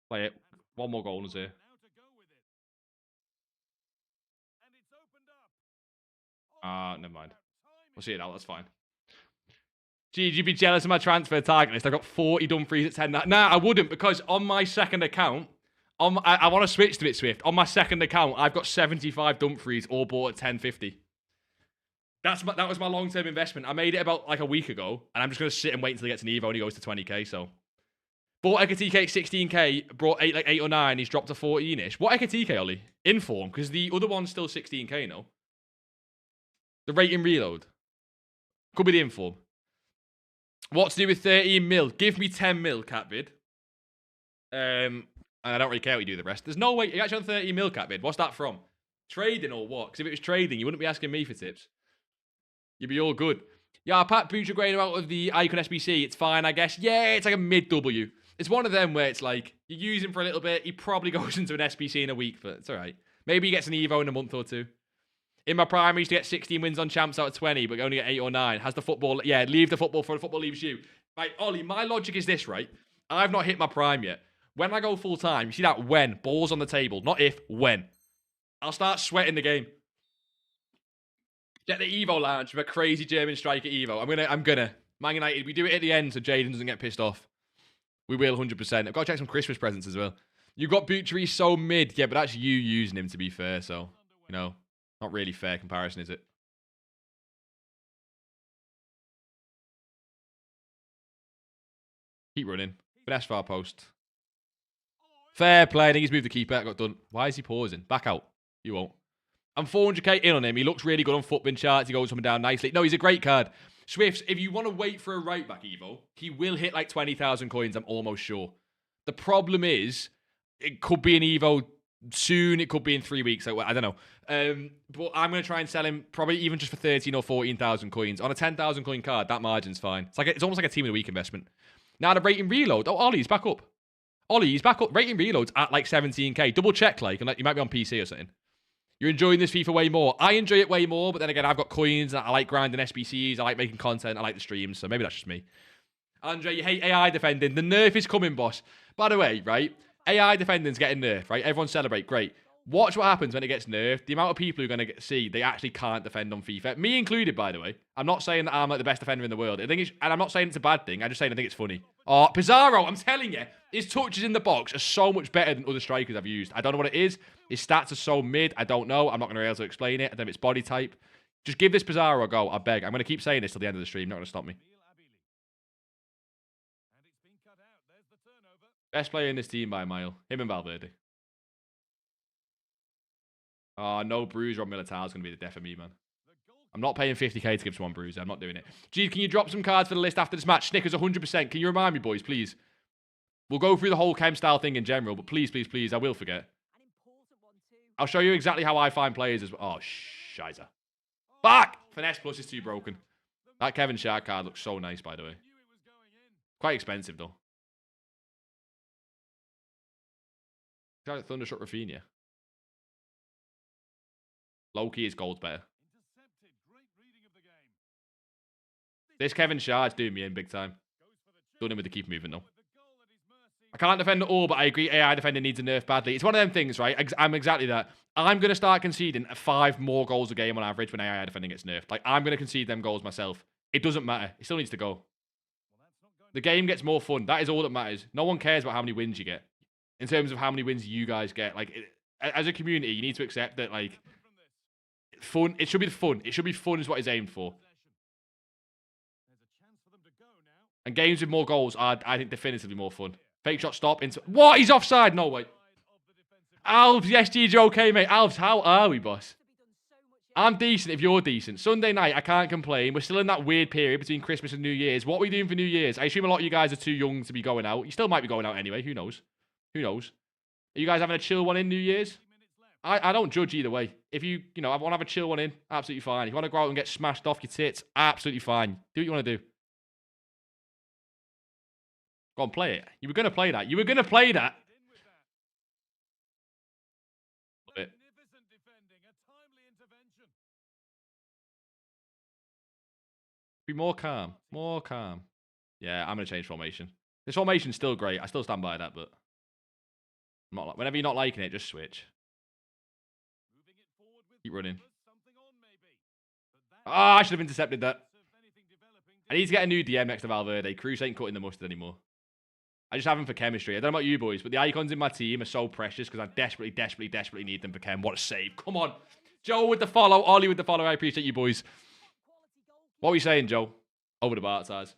Play it. One more goal is here. Never mind. We'll see it out. That's fine. Gee, you'd be jealous of my transfer target list. I've got 40 Dumfries at 10. Nah, I wouldn't, because on my second account, I want to switch to it, Swift. On my second account, I've got 75 Dumfries all bought at 10.50. That was my long-term investment. I made it about like a week ago, and I'm just going to sit and wait until he gets an Evo and he goes to 20k, so. Bought Ekatike at 16k, brought 8 or 9, he's dropped to 14-ish. What Ekatike, Ollie? Inform, because the other one's still 16k, no? The rating reload. Could be the inform. What to do with 13 mil? Give me 10 mil, Catvid. And I don't really care what you do the rest. There's no way. You're actually on 13 mil, Catvid. What's that from? Trading or what? Because if it was trading, you wouldn't be asking me for tips. You'd be all good. Yeah, Pat Butragrainer out of the Icon SBC. It's fine, I guess. Yeah, it's like a mid-W. It's one of them where it's like, you use him for a little bit, he probably goes into an SBC in a week, but it's all right. Maybe he gets an Evo in a month or two. In my prime, I used to get 16 wins on champs out of 20, but only get 8 or 9. Has the football... Yeah, leave the football for the football leaves you. Right, Ollie, my logic is this, right? I've not hit my prime yet. When I go full-time, you see that when? Balls on the table. Not if, when. I'll start sweating the game. Get the Evo lounge with a crazy German striker Evo. I'm gonna. Man United, we do it at the end so Jaden doesn't get pissed off. We will, 100%. I've got to check some Christmas presents as well. You got Butchery so mid. Yeah, but that's you using him, to be fair, so, you know... Not really fair comparison, is it? Keep running. Finesse far post. Fair play. I think he's moved the keeper. Got done. Why is he pausing? Back out. You won't. I'm 400k in on him. He looks really good on footbin charts. He goes up and down nicely. No, he's a great card. Swifts, if you want to wait for a right back Evo, he will hit like 20,000 coins, I'm almost sure. The problem is, it could be an Evo soon. It could be in 3 weeks. I don't know. But I'm going to try and sell him probably even just for 13 or 14,000 coins. On a 10,000 coin card, that margin's fine. It's almost like a team of the week investment. Now the rating reload. Oh, Ollie's back up. Ollie's back up. Rating reload's at like 17k. Double check, like, and you might be on PC or something. You're enjoying this FIFA way more. I enjoy it way more, but then again, I've got coins. And I like grinding SBCs. I like making content. I like the streams. So maybe that's just me. Andre, you hate AI defending. The nerf is coming, boss. By the way, right? AI defending's getting nerfed, right? Everyone celebrate. Great. Watch what happens when it gets nerfed. The amount of people who are going to see they actually can't defend on FIFA. Me included, by the way. I'm not saying that I'm like the best defender in the world. And I'm not saying it's a bad thing. I'm just saying I think it's funny. Oh, Pizarro, I'm telling you, his touches in the box are so much better than other strikers I've used. I don't know what it is. His stats are so mid. I don't know. I'm not going to be able to explain it. I don't know if it's body type. Just give this Pizarro a go. I beg. I'm going to keep saying this till the end of the stream. Not going to stop me. Best player in this team by a mile. Him and Valverde. Oh, no Bruiser on Militao is going to be the death of me, man. I'm not paying 50k to give someone Bruiser. I'm not doing it. Gee, can you drop some cards for the list after this match? Snickers, 100%. Can you remind me, boys, please? We'll go through the whole chem style thing in general, but please, please, please, I will forget. I'll show you exactly how I find players as well. Oh, shizer. Fuck! Finesse plus is too broken. That Kevin Shark card looks so nice, by the way. Quite expensive, though. Thunderstruck Rafinha. Loki is gold better. This Kevin Shard's doing me in big time. Done him with the keep movement, though. I can't defend at all, but I agree AI defending needs a nerf badly. It's one of them things, right? I'm exactly that. I'm going to start conceding 5 more goals a game on average when AI defending gets nerfed. Like, I'm going to concede them goals myself. It doesn't matter. It still needs to go. The game gets more fun. That is all that matters. No one cares about how many wins you get. In terms of how many wins you guys get. Like, as a community, you need to accept that, like, fun. It should be fun. It should be fun is what it's aimed for. And games with more goals are, I think, definitively more fun. Fake shot stop. Into what? He's offside. No way. Alves, yes, GG, okay, mate. Alves, how are we, boss? I'm decent if you're decent. Sunday night, I can't complain. We're still in that weird period between Christmas and New Year's. What are we doing for New Year's? I assume a lot of you guys are too young to be going out. You still might be going out anyway. Who knows? Who knows? Are you guys having a chill one in New Year's? I don't judge either way. If you know, I want to have a chill one in, absolutely fine. If you want to go out and get smashed off your tits, absolutely fine. Do what you want to do. Go on, play it. You were going to play that. You were going to play that. Be more calm. More calm. Yeah, I'm going to change formation. This formation's still great. I still stand by that, but... Whenever you're not liking it, just switch. Keep running. Ah, I should have intercepted that. I need to get a new DM next to Valverde. Cruz ain't cutting the mustard anymore. I just have him for chemistry. I don't know about you boys, but the icons in my team are so precious because I desperately, desperately, desperately need them for chem. What a save. Come on. Joe with the follow. Ollie with the follow. I appreciate you boys. What are we saying, Joe? Over the Bartars.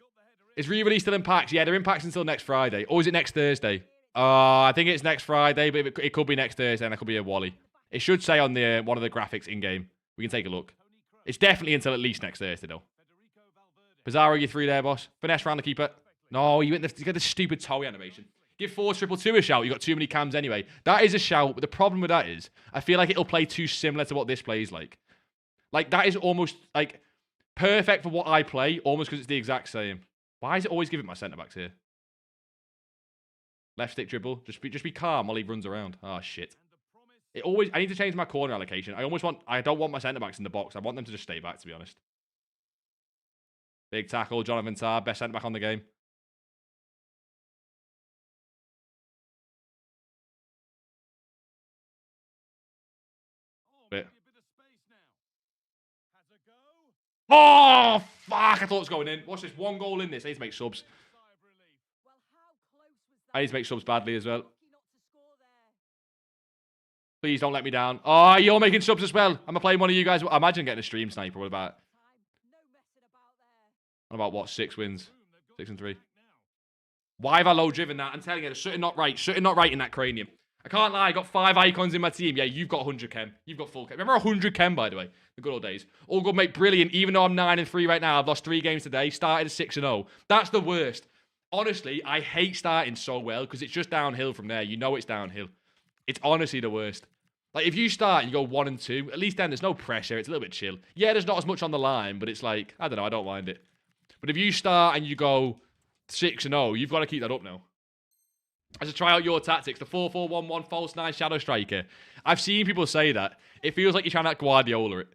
Is re-release still in packs? Yeah, they're in packs until next Friday. Or is it next Thursday? I think it's next Friday, but it could be next Thursday and it could be a Wally. It should say on the one of the graphics in-game. We can take a look. It's definitely until at least next Thursday, though. Pizarro, you through there, boss. Finesse round the keeper. No, you got the stupid Toei animation. Give 4-2-2 a shout. You got too many cams anyway. That is a shout, but the problem with that is I feel like it'll play too similar to what this plays like. Like, that is almost, like, perfect for what I play, almost because it's the exact same. Why is it always giving my centre-backs here? Left stick dribble. Just be calm while he runs around. Oh, shit. I need to change my corner allocation. I don't want my centre-backs in the box. I want them to just stay back, to be honest. Big tackle. Jonathan Tah, best centre-back on the game. Bit. Oh, fuck. I thought it was going in. What's this? 1 goal in this. I need to make subs. I need to make subs badly as well. Please don't let me down. Oh, you're making subs as well. I'm going to play one of you guys. I imagine getting a stream sniper. What about what? 6 wins. 6 and 3. Why have I low driven that? I'm telling you, there's something not right. Something not right in that cranium. I can't lie. I got 5 icons in my team. Yeah, you've got 100 chem. You've got full chem. Remember 100 chem, by the way? The good old days. All good, mate. Brilliant. Even though I'm 9 and 3 right now, I've lost 3 games today. Started at 6 and 0. That's the worst. Honestly, I hate starting so well because it's just downhill from there. You know it's downhill. It's honestly the worst. Like, if you start and you go 1 and 2, at least then there's no pressure. It's a little bit chill. Yeah, there's not as much on the line, but it's like, I don't know. I don't mind it. But if you start and you go 6 and 0, you've got to keep that up now. I should try out your tactics. The 4-4-1-1 false 9 shadow striker. I've seen people say that. It feels like you're trying to Guardiola it.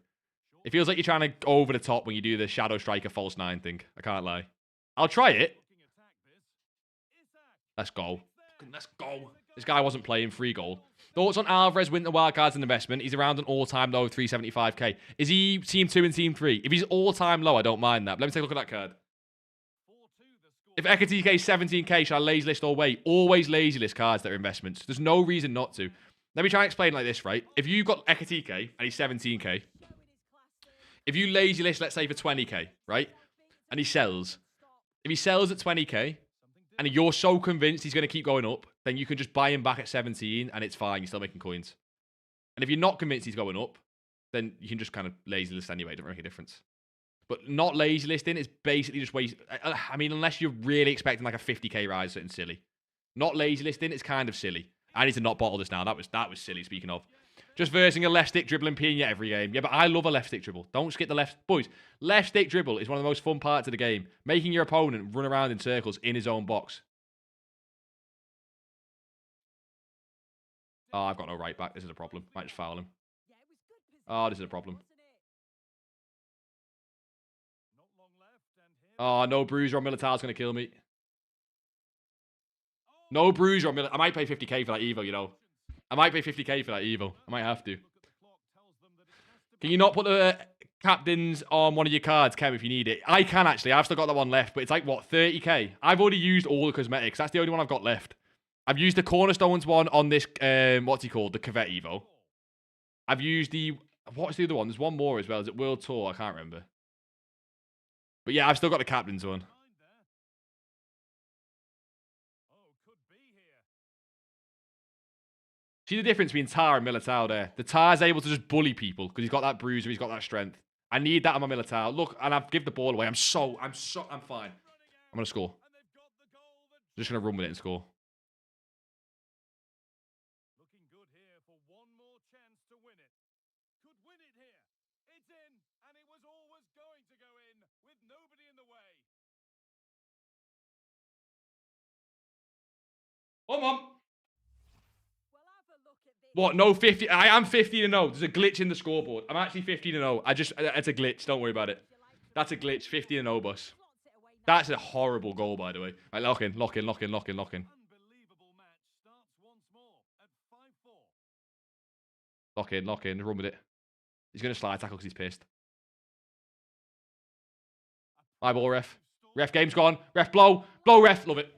It feels like you're trying to go over the top when you do the shadow striker false 9 thing. I can't lie. I'll try it. Let's go. Let's go. This guy wasn't playing. 3 goal. Thoughts on Alvarez winter wildcards and investment? He's around an all-time low of 375k. Is he team 2 and team 3? If he's all-time low, I don't mind that. But let me take a look at that card. If Ekatike is 17k, should I lazy list or wait? Always lazy list cards that are investments. There's no reason not to. Let me try and explain like this, right? If you've got Ekatike and he's 17k, if you lazy list, let's say for 20k, right? And he sells. If he sells at 20k and you're so convinced he's going to keep going up, then you can just buy him back at 17 and it's fine. You're still making coins. And if you're not convinced he's going up, then you can just kind of lazy list anyway. It doesn't make a difference. But not lazy listing is basically just waste. I mean, unless you're really expecting like a 50k rise, something silly. Not lazy listing, it's kind of silly. I need to not bottle this now. That was silly, speaking of. Just versing a left stick dribbling Pina every game. Yeah, but I love a left stick dribble. Don't skip the left. Boys, left stick dribble is one of the most fun parts of the game. Making your opponent run around in circles in his own box. Oh, I've got no right back. This is a problem. Might just foul him. Oh, this is a problem. Oh, no bruiser on Militao's going to kill me. No bruiser on Militao. I might pay 50k for that Evo, you know. I might pay 50k for that Evo. I might have to. Can you not put the captains on one of your cards, Kev, if you need it? I can, actually. I've still got that one left, but it's like, what, 30k? I've already used all the cosmetics. That's the only one I've got left. I've used the Cornerstones one on this, what's he called? The Corvette Evo. I've used the, what's the other one? There's one more as well. Is it World Tour? I can't remember. But yeah, I've still got the captain's one. See the difference between Tah and Militao there? The Tah's able to just bully people because he's got that bruiser, he's got that strength. I need that on my Militao. Look, and I've give the ball away. I'm fine. I'm going to score. I'm just going to run with it and score. Looking good here for one more chance to win it. Could win it here. It's in, and it was always going to go in with nobody in the way. Come on. What? No 50. I am 15-0. There's a glitch in the scoreboard. I'm actually 15-0. It's a glitch. Don't worry about it. That's a glitch. 15-0, boss. That's a horrible goal, by the way. Right, lock in. Unbelievable match starts once more at Lock in. Run with it. He's going to slide tackle because he's pissed. High ball, ref. Ref, game's gone. Ref, blow. Blow, ref. Love it.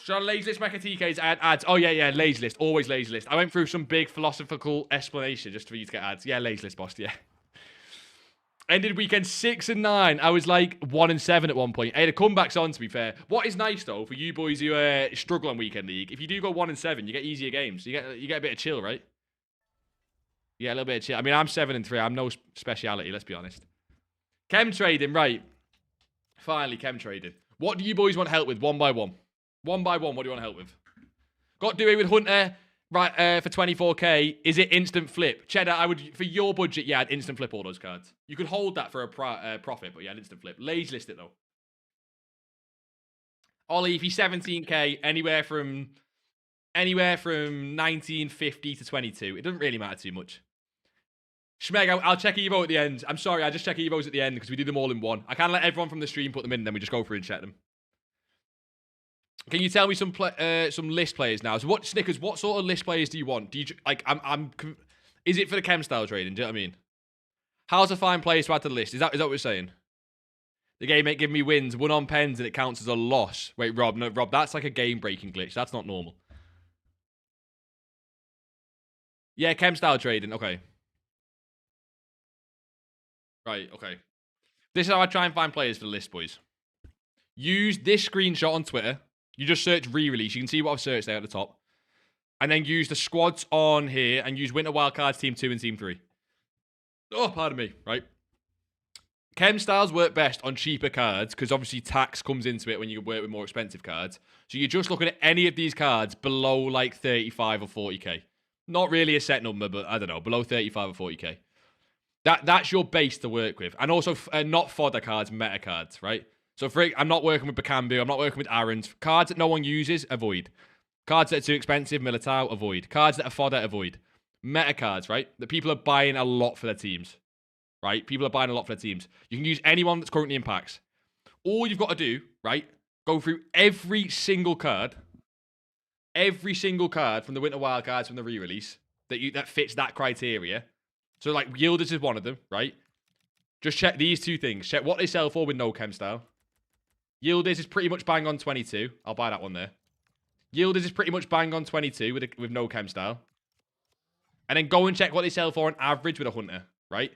Should I lazy list Mecha TKs ads? Oh, yeah, lazy list. Always lazy list. I went through some big philosophical explanation just for you to get ads. Yeah, lazy list, boss, yeah. Ended weekend 6-9. I was like 1-7 at one point. I had a comebacks on, to be fair. What is nice, though, for you boys who struggle on weekend league, if you do go 1-7, you get easier games. You get a bit of chill, right? Yeah, a little bit of chill. I mean, I'm 7-3. I'm no speciality, let's be honest. Chem trading, right. Finally, chem trading. What do you boys want help with, one by one? One by one, what do you want help with? Got to do it with Hunter, right, for 24k. Is it instant flip? Cheddar, I would, for your budget, yeah, I'd instant flip all those cards. You could hold that for a profit, but yeah, instant flip. Lazy list it, though. Ollie, if he's 17k, anywhere from 1950 to 22. It doesn't really matter too much. Schmeg, I'll check Evo at the end. I'm sorry, I just check Evos at the end because we do them all in one. I can't let everyone from the stream put them in, then we just go through and check them. Can you tell me some list players now? So what, Snickers, what sort of list players do you want? Do you, like, is it for the chem style trading? Do you know what I mean? How to find players to add to the list? Is that what we're saying? The game ain't giving me wins, one on pens, and it counts as a loss. Wait, Rob, no, Rob, that's like a game-breaking glitch. That's not normal. Yeah, chem style trading, okay. Right, okay. This is how I try and find players for the list, boys. Use this screenshot on Twitter. You just search re-release. You can see what I've searched there at the top. And then use the squads on here and use Winter Wildcards Team 2 and Team 3. Oh, pardon me, right? Chem styles work best on cheaper cards because obviously tax comes into it when you work with more expensive cards. So you're just looking at any of these cards below like 35 or 40k. Not really a set number, but I don't know, below 35 or 40k. That's your base to work with. And also not fodder cards, meta cards, right? So I'm not working with Bakambu, I'm not working with Aaron's. Cards that no one uses, avoid. Cards that are too expensive, Militao, avoid. Cards that are fodder, avoid. Meta cards, right? That people are buying a lot for their teams. Right? People are buying a lot for their teams. You can use anyone that's currently in packs. All you've got to do, right? Go through every single card from the Winter Wildcards from the re-release that fits that criteria. So, like, Yildiz is one of them, right? Just check these two things. Check what they sell for with no chem style. Yildiz is pretty much bang on 22. I'll buy that one there. Yildiz is pretty much bang on 22 with no chem style. And then go and check what they sell for on average with a Hunter, right?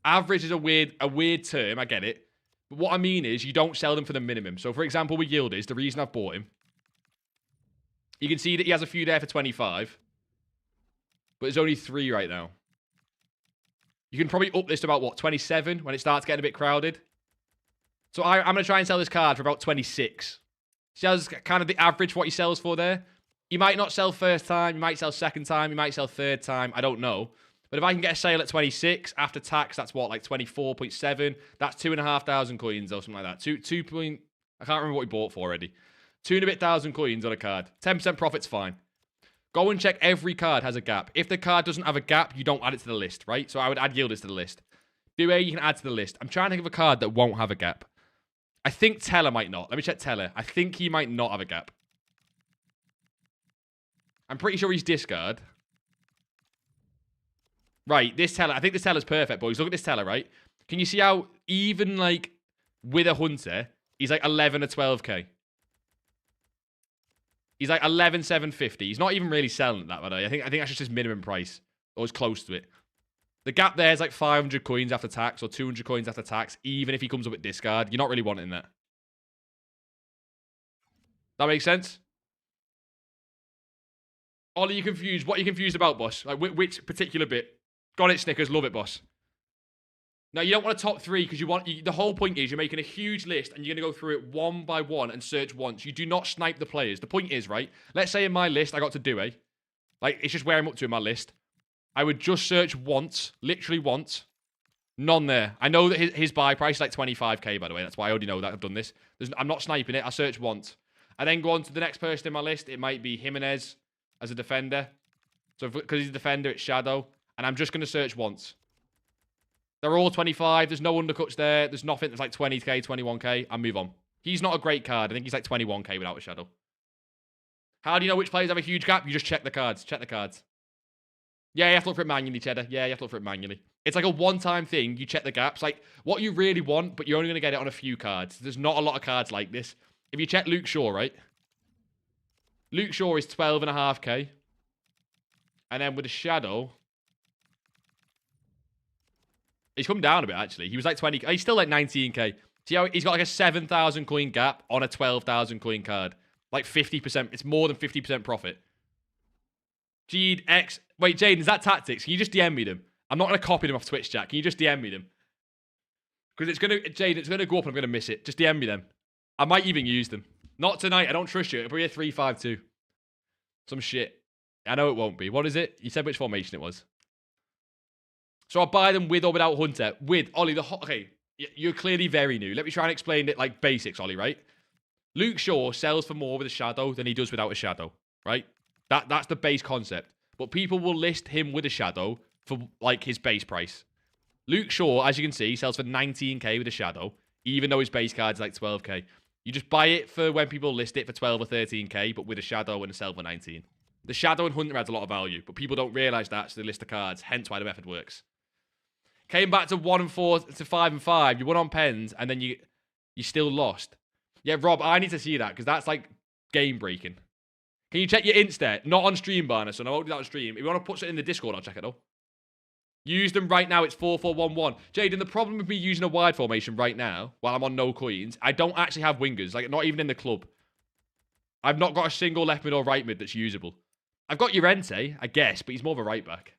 Average is a weird term, I get it. But what I mean is you don't sell them for the minimum. So, for example, with Yildiz, the reason I've bought him, you can see that he has a few there for 25. But there's only 3 right now. You can probably up this to about, what, 27 when it starts getting a bit crowded. So I'm going to try and sell this card for about 26. See how kind of the average for what he sells for there? You might not sell first time. You might sell second time. You might sell third time. I don't know. But if I can get a sale at 26, after tax, that's what, like 24.7? That's 2,500 coins or something like that. I can't remember what we bought for already. 2 and a bit thousand coins on a card. 10% profit's fine. Go and check every card has a gap. If the card doesn't have a gap, you don't add it to the list, right? So I would add Yildiz to the list. Bue, you can add to the list. I'm trying to think of a card that won't have a gap. I think Teller might not. Let me check Teller. I think he might not have a gap. I'm pretty sure he's discard. Right, this Teller. I think this Teller's perfect, boys. Look at this Teller, right? Can you see how even, like, with a Hunter, he's like 11 or 12k? He's like 11,750. He's not even really selling at that, by the way. I think that's just his minimum price. Or as close to it. The gap there is like 500 coins after tax or 200 coins after tax, even if he comes up with discard. You're not really wanting that. That makes sense? Ollie, you confused. What are you confused about, boss? Like, which particular bit? Got it, Snickers. Love it, boss. Now, you don't want a top 3 because the whole point is you're making a huge list and you're going to go through it one by one and search once. You do not snipe the players. The point is, right? Let's say in my list, I got to Due. Like, it's just where I'm up to in my list. I would just search once. Literally once. None there. I know that his buy price is like 25k, by the way. That's why I already know that I've done this. I'm not sniping it. I search once. I then go on to the next person in my list. It might be Jimenez as a defender. So, because he's a defender, it's Shadow. And I'm just going to search once. They're all 25. There's no undercuts there. There's nothing that's like 20k, 21k. I move on. He's not a great card. I think he's like 21k without a shadow. How do you know which players have a huge gap? You just check the cards. Check the cards. Yeah, you have to look for it manually, Cheddar. Yeah, you have to look for it manually. It's like a one-time thing. You check the gaps. Like, what you really want, but you're only going to get it on a few cards. There's not a lot of cards like this. If you check Luke Shaw, right? Luke Shaw is 12.5k. And then with a shadow... He's come down a bit, actually. He was like 20... He's still like 19k. See how he's got like a 7,000 coin gap on a 12,000 coin card. Like 50%. It's more than 50% profit. Jeed X... Wait, Jaden, is that tactics? Can you just DM me them? I'm not going to copy them off Twitch, Jack. Can you just DM me them? Because it's going to... Jaden, it's going to go up and I'm going to miss it. Just DM me them. I might even use them. Not tonight. I don't trust you. It'll be a 3-5-2. Some shit. I know it won't be. What is it? You said which formation it was. So I'll buy them with or without Hunter. With. Ollie, okay. You're clearly very new. Let me try and explain it like basics, Ollie, right? Luke Shaw sells for more with a shadow than he does without a shadow, right? That's the base concept. But people will list him with a shadow for like his base price. Luke Shaw, as you can see, sells for 19k with a shadow, even though his base card's like 12k. You just buy it for when people list it for 12 or 13k, but with a shadow and a sell for 19. The shadow and Hunter adds a lot of value, but people don't realise that, so they list the cards, hence why the method works. Came back to 1 and 4 to 5 and 5. You won on pens, and then you still lost. Yeah, Rob, I need to see that, because that's like game breaking. Can you check your Insta? Not on stream, Barner, so I won't do that on stream. If you want to put it in the Discord, I'll check it though. Use them right now. It's 4-4-1-1. Jaden, the problem with me using a wide formation right now, while I'm on no coins, I don't actually have wingers. Like, not even in the club. I've not got a single left mid or right mid that's usable. I've got Llorente, I guess, but he's more of a right back.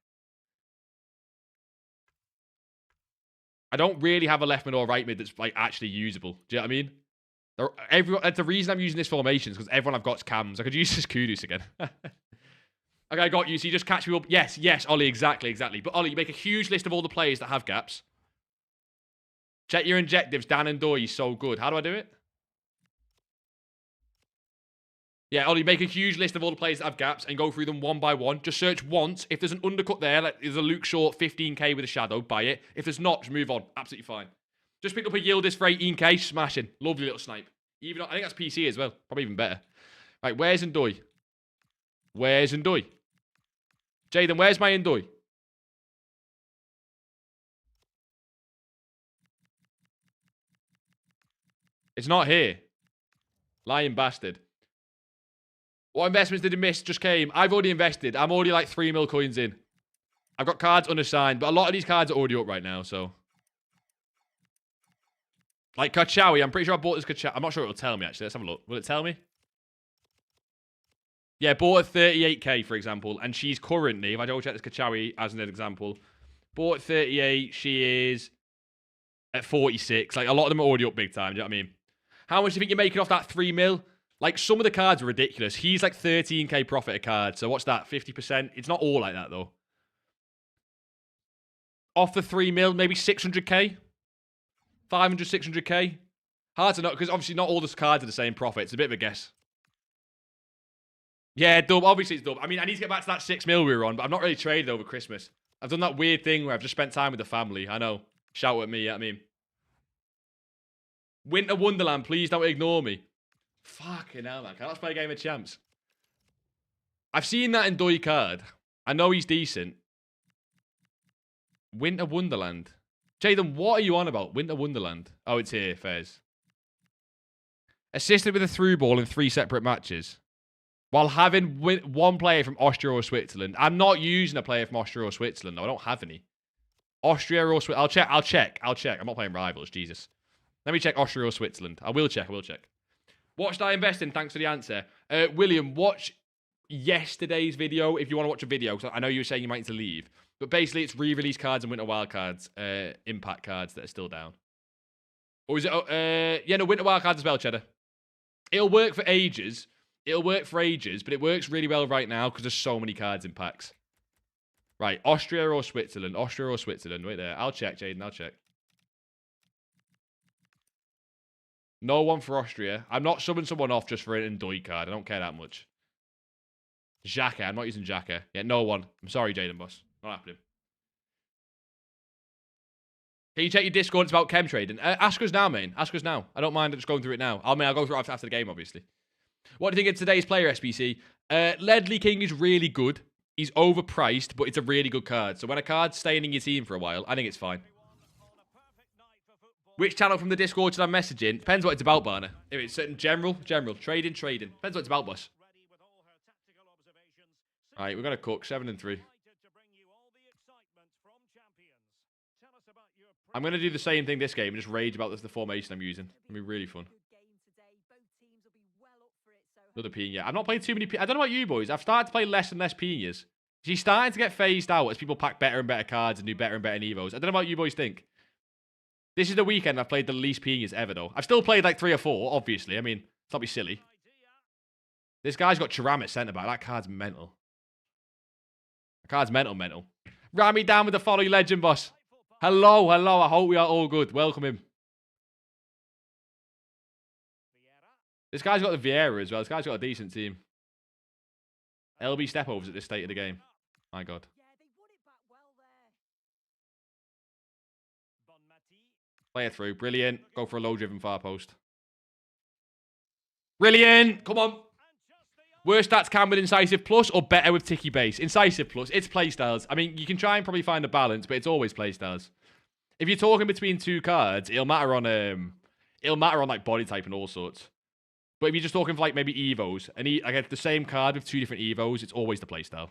I don't really have a left mid or right mid that's like actually usable. Do you know what I mean? The reason I'm using this formation is because everyone I've got is cams. I could use this Kudus again. Okay, I got you. So you just catch me up. Yes, Ollie, exactly. But Ollie, you make a huge list of all the players that have gaps. Check your injectives. Dan and Doy, so good. How do I do it? Yeah, Ollie, make a huge list of all the players that have gaps and go through them one by one. Just search once. If there's an undercut there, like there's a Luke Shaw 15k with a shadow, buy it. If there's not, just move on. Absolutely fine. Just picked up a Yildiz for 18k, smashing. Lovely little snipe. Even though, I think that's PC as well. Probably even better. Right, where's Ndoy? Jaden, where's my Ndoy? It's not here. Lying bastard. What investments did he miss? Just came. I've already invested. I'm already like 3 mil coins in. I've got cards unassigned, but a lot of these cards are already up right now, so. Like Kachawi, I'm pretty sure I bought this Kachawi. I'm not sure it'll tell me, actually. Let's have a look. Will it tell me? Yeah, bought at 38k, for example, and she's currently, if I double check this Kachawi as an example, bought at 38, she is at 46. Like, a lot of them are already up big time, do you know what I mean? How much do you think you're making off that 3 mil? Like, some of the cards are ridiculous. He's like 13k profit a card, so what's that, 50%? It's not all like that, though. Off the 3 mil, maybe 600k? 500, 600k? Hard to know, because obviously not all the cards are the same profit. It's a bit of a guess. Yeah, dub. Obviously it's dub. I mean, I need to get back to that 6 mil we were on, but I've not really traded over Christmas. I've done that weird thing where I've just spent time with the family. I know. Shout at me, you know what I mean? Winter Wonderland, please don't ignore me. Fucking hell, man. Can I not play a game of champs? I've seen that in Doy card. I know he's decent. Winter Wonderland. Jaden, what are you on about? Winter Wonderland. Oh, it's here, Fez. Assisted with a through ball in 3 separate matches. While having one player from Austria or Switzerland. I'm not using a player from Austria or Switzerland, though. I don't have any. Austria or Switzerland. I'll check. I'm not playing rivals, Jesus. Let me check Austria or Switzerland. I will check. What should I invest in? Thanks for the answer. William, watch yesterday's video if you want to watch a video. Because I know you were saying you might need to leave. But basically, it's re-release cards and Winter Wild cards. Impact cards that are still down. Or is it... yeah, no, Winter Wild cards as well, Cheddar. It'll work for ages. But it works really well right now because there's so many cards in packs. Right, Austria or Switzerland? Wait there. I'll check, Jaden. I'll check. No one for Austria. I'm not subbing someone off just for an Ndoy card. I don't care that much. Xhaka. I'm not using Xhaka. Yeah, no one. I'm sorry, Jaden, boss. Not happening. Can you check your Discord? It's about chem trading. Ask us now, man. Ask us now. I don't mind just going through it now. I'll go through it after the game, obviously. What do you think of today's player, SBC? Ledley King is really good. He's overpriced, but it's a really good card. So when a card's staying in your team for a while, I think it's fine. Which channel from the Discord should I message in? Depends what it's about, Barner. If it's certain general. Trading. Depends what it's about, boss. Alright, we're going to cook. 7 and 3. I'm going to do the same thing this game and just rage about the formation I'm using. It'll be really fun. Another Pina. I've not played too many. I don't know about you boys. I've started to play less and less Pinas. She's starting to get phased out as people pack better and better cards and do better and better Evos. I don't know what you boys think. This is the weekend I've played the least Pinas ever, though. I've still played like 3 or 4, obviously. I mean, it's not be silly. This guy's got Charam at centre back. That card's mental. That card's mental. Ram me down with the follow legend, boss. Hello. I hope we are all good. Welcome him. This guy's got the Vieira as well. This guy's got a decent team. LB stepovers at this state of the game. My God. Play it through. Brilliant. Go for a low-driven far post. Brilliant. Come on. Worst stats can with Incisive Plus or better with Ticky Base? Incisive Plus. It's playstyles. I mean, you can try and probably find a balance, but it's always playstyles. If you're talking between 2 cards, it'll matter on like body type and all sorts. But if you're just talking for like maybe Evos, and I get the same card with 2 different Evos, it's always the playstyle.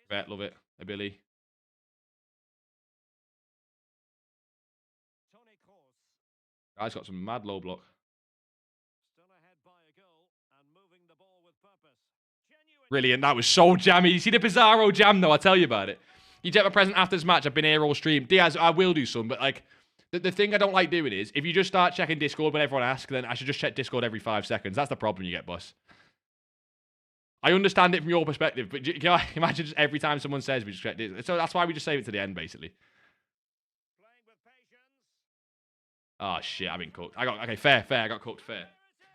Bet, love it. A Billy. Guy's got some mad low block. Brilliant. That was so jammy. You see the Bizarro jam though, I'll tell you about it. You get my present after this match. I've been here all stream. Diaz, I will do some, but like, the thing I don't like doing is, if you just start checking Discord when everyone asks, then I should just check Discord every 5 seconds. That's the problem you get, boss. I understand it from your perspective, but can you imagine just every time someone says we just check Discord? So that's why we just save it to the end, basically. Oh, shit, I've been cooked. Okay, fair. I got cooked, fair.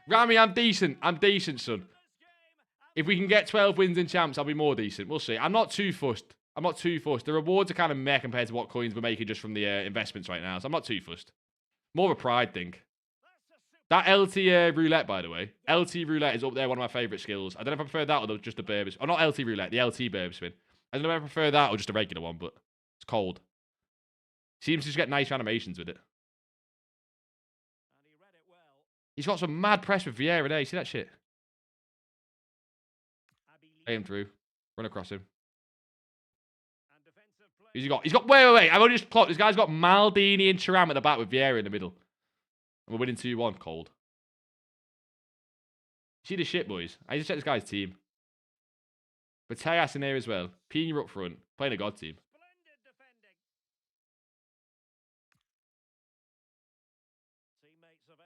Rami, I'm decent, son. If we can get 12 wins in champs, I'll be more decent. We'll see. I'm not too fussed. The rewards are kind of meh compared to what coins we're making just from the investments right now. So I'm not too fussed. More of a pride thing. That LT roulette, by the way. LT roulette is up there, one of my favourite skills. I don't know if I prefer that or just the burb. Oh, not LT roulette, the LT burb spin. I don't know if I prefer that or just a regular one, but it's cold. Seems to just get nice animations with it. He's got some mad press with Vieira there. You see that shit? Play him through. Run across him. Who's he got? He's got... Wait. I've only just clocked. This guy's got Maldini and Thuram at the back with Vieira in the middle. And we're winning 2-1. Cold. See the shit, boys? I just check this guy's team. Bateas in there as well. Pina up front. Playing a god team.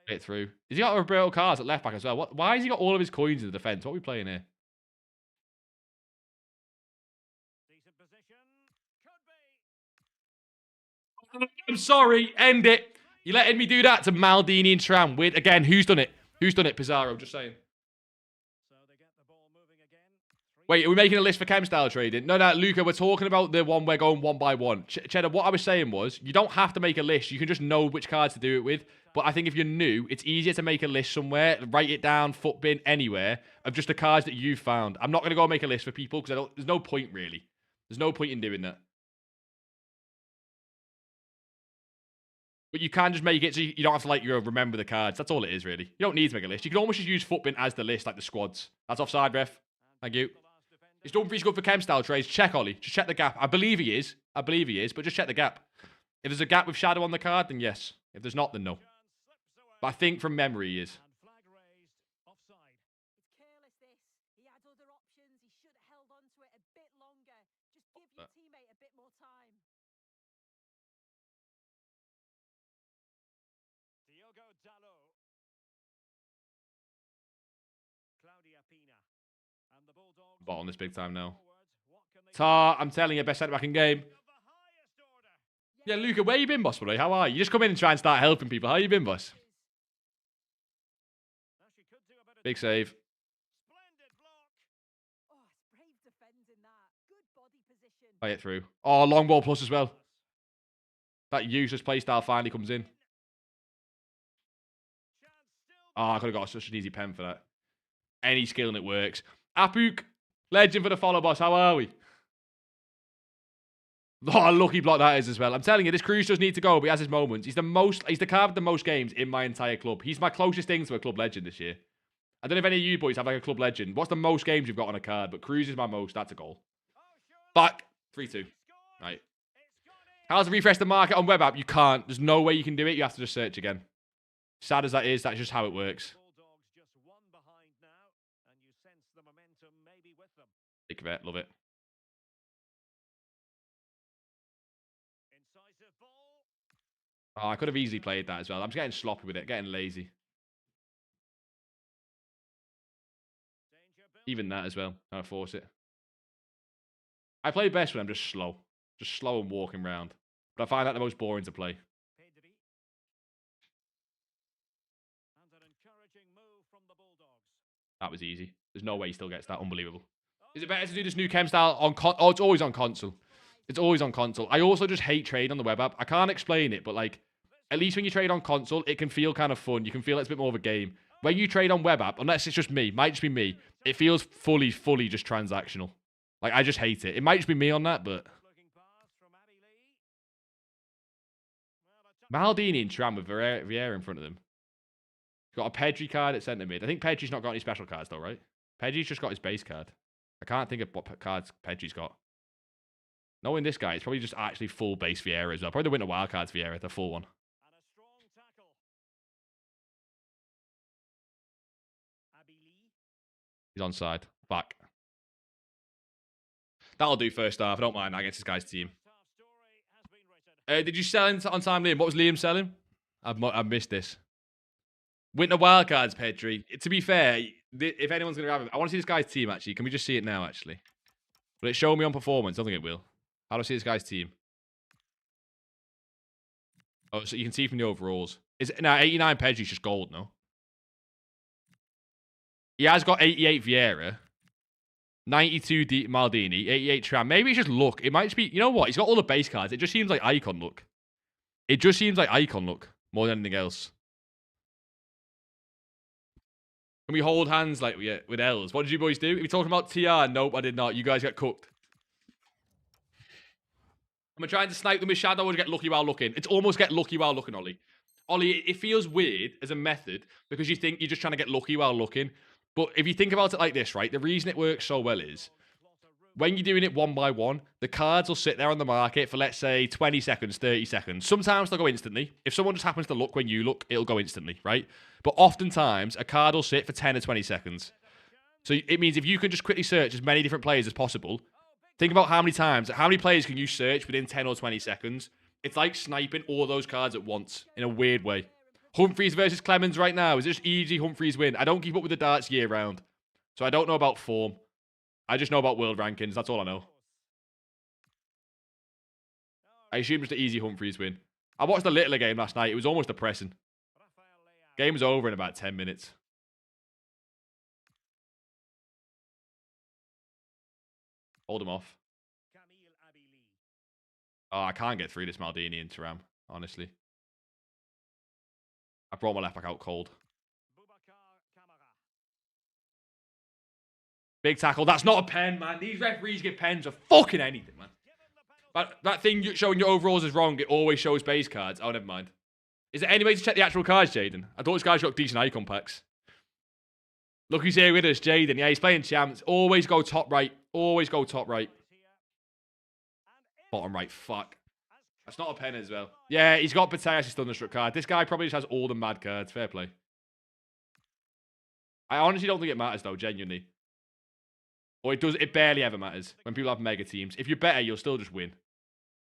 Get through. Has he got Roberto Carlos at left back as well? Why has he got all of his coins in the defence? What are we playing here? I'm sorry. End it. You're letting me do that to Maldini and Thuram. Weird. Again, who's done it? Pizarro, just saying. Wait, are we making a list for chem style trading? No, Luca, we're talking about the one we're going 1 by 1. Cheddar, what I was saying was, you don't have to make a list. You can just know which cards to do it with. But I think if you're new, it's easier to make a list somewhere, write it down, foot bin, anywhere, of just the cards that you've found. I'm not going to go make a list for people, because there's no point, really. There's no point in doing that. But you can just make it so you don't have to, like, remember the cards. That's all it is, really. You don't need to make a list. You can almost just use footbin as the list, like the squads. That's offside, ref. Thank you. Is Dumfries good for chem style trades? Check, Ollie. Just check the gap. I believe he is, but just check the gap. If there's a gap with shadow on the card, then yes. If there's not, then no. But I think from memory he is. Bot on this big time now. Tar, I'm telling you, best centre back in game. Yeah, Luca, where you been, boss, buddy? How are you? You just come in and try and start helping people. How you been, boss? Big save. Play it through. Oh, long ball plus as well. That useless playstyle finally comes in. Oh, I could have got such an easy pen for that. Any skill and it works. Apuk, legend for the follow, boss. How are we? Oh, lucky block that is as well. I'm telling you, this Cruz does need to go, but he has his moments. He's the card with the most games in my entire club. He's my closest thing to a club legend this year. I don't know if any of you boys have like a club legend. What's the most games you've got on a card? But Cruz is my most. That's a goal. Back. 3-2. Right. How to refresh the market on web app? You can't. There's no way you can do it. You have to just search again. Sad as that is, that's just how it works. Big vet, love it. Oh, I could have easily played that as well. I'm just getting sloppy with it, getting lazy. Even that as well. I force it. I play best when I'm just slow. Just slow and walking around. But I find that the most boring to play. That was easy. There's no way he still gets that. Unbelievable. Is it better to do this new chem style on oh, it's always on console. It's always on console. I also just hate trade on the web app. I can't explain it, but like, at least when you trade on console, it can feel kind of fun. You can feel it's a bit more of a game. When you trade on web app, unless it's just me, might just be me, it feels fully just transactional. Like, I just hate it. It might just be me on that, but... Maldini and Tram with Vieira in front of them. Got a Pedri card at centre mid. I think Pedri's not got any special cards though, right? Pedri's just got his base card. I can't think of what cards Pedri's got. Knowing this guy, it's probably just actually full base Vieira as well. Probably the Winter Wildcards Vieira, the full one. He's onside. Back. That'll do first half. I don't mind that against this guy's team. Did you sell him on time, Liam? What was Liam selling? I've missed this. Winter Wildcards, Pedri. To be fair, if anyone's going to grab him, I want to see this guy's team, actually. Can we just see it now, actually? Will it show me on performance? I don't think it will. How do I see this guy's team? Oh, so you can see from the overalls. Is it, now, 89 Pedri's just gold, no? He has got 88 Vieira. 92 Maldini. 88 Tram. Maybe it's just luck. It might just be... You know what? He's got all the base cards. It just seems like icon look. It just seems like icon look. More than anything else. Can we hold hands like with L's? What did you boys do? Are we talking about TR? Nope, I did not. You guys get cooked. Am I trying to snipe them with Shadow or get lucky while looking? It's almost get lucky while looking, Ollie. Ollie, it feels weird as a method because you think you're just trying to get lucky while looking. But if you think about it like this, right? The reason it works so well is when you're doing it one by one, the cards will sit there on the market for, let's say, 20 seconds, 30 seconds. Sometimes they'll go instantly. If someone just happens to look when you look, it'll go instantly, right? But oftentimes, a card will sit for 10 or 20 seconds. So it means if you can just quickly search as many different players as possible, think about how many players can you search within 10 or 20 seconds? It's like sniping all those cards at once in a weird way. Humphreys versus Clemens right now. Is it just easy Humphreys win? I don't keep up with the darts year round. So I don't know about form. I just know about world rankings. That's all I know. I assume just an easy Humphreys win. I watched the Littler game last night. It was almost depressing. Game was over in about 10 minutes. Hold him off. Oh, I can't get through this Maldini and Thuram, honestly. I brought my left back out cold. Big tackle. That's not a pen, man. These referees give pens for fucking anything, man. But that thing showing your overalls is wrong. It always shows base cards. Oh, never mind. Is there any way to check the actual cards, Jaden? I thought this guy's got decent icon packs. Look who's here with us, Jaden. Yeah, he's playing champs. Always go top right. Always go top right. Bottom right. Fuck. That's not a pen as well. Yeah, he's got Bateas' Thunderstruck card. This guy probably just has all the mad cards. Fair play. I honestly don't think it matters, though, genuinely. Or it does. It barely ever matters when people have mega teams. If you're better, you'll still just win.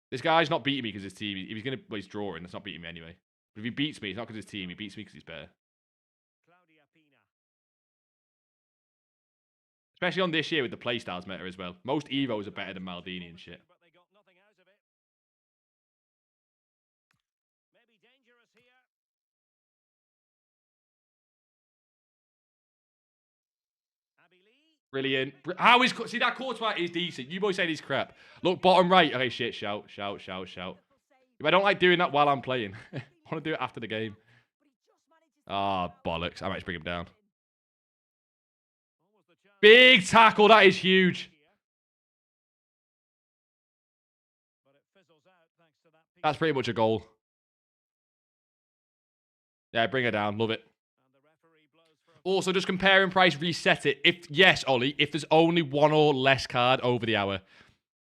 This guy's not beating me because his team. If he's going to... Well, he's drawing. That's not beating me anyway. But if he beats me, it's not because his team. He beats me because he's better. Especially on this year with the playstyles meta as well. Most Evos are better than Maldini and shit. Brilliant. How is... See, that Courtois is decent. You boys saying he's crap. Look, bottom right. Okay, shit. Shout. If I don't like doing that while I'm playing, I want to do it after the game. Ah, bollocks. I might just bring him down. Big tackle. That is huge. That's pretty much a goal. Yeah, bring her down. Love it. Also, just comparing price, reset it. Yes, Ollie, if there's only one or less card over the hour.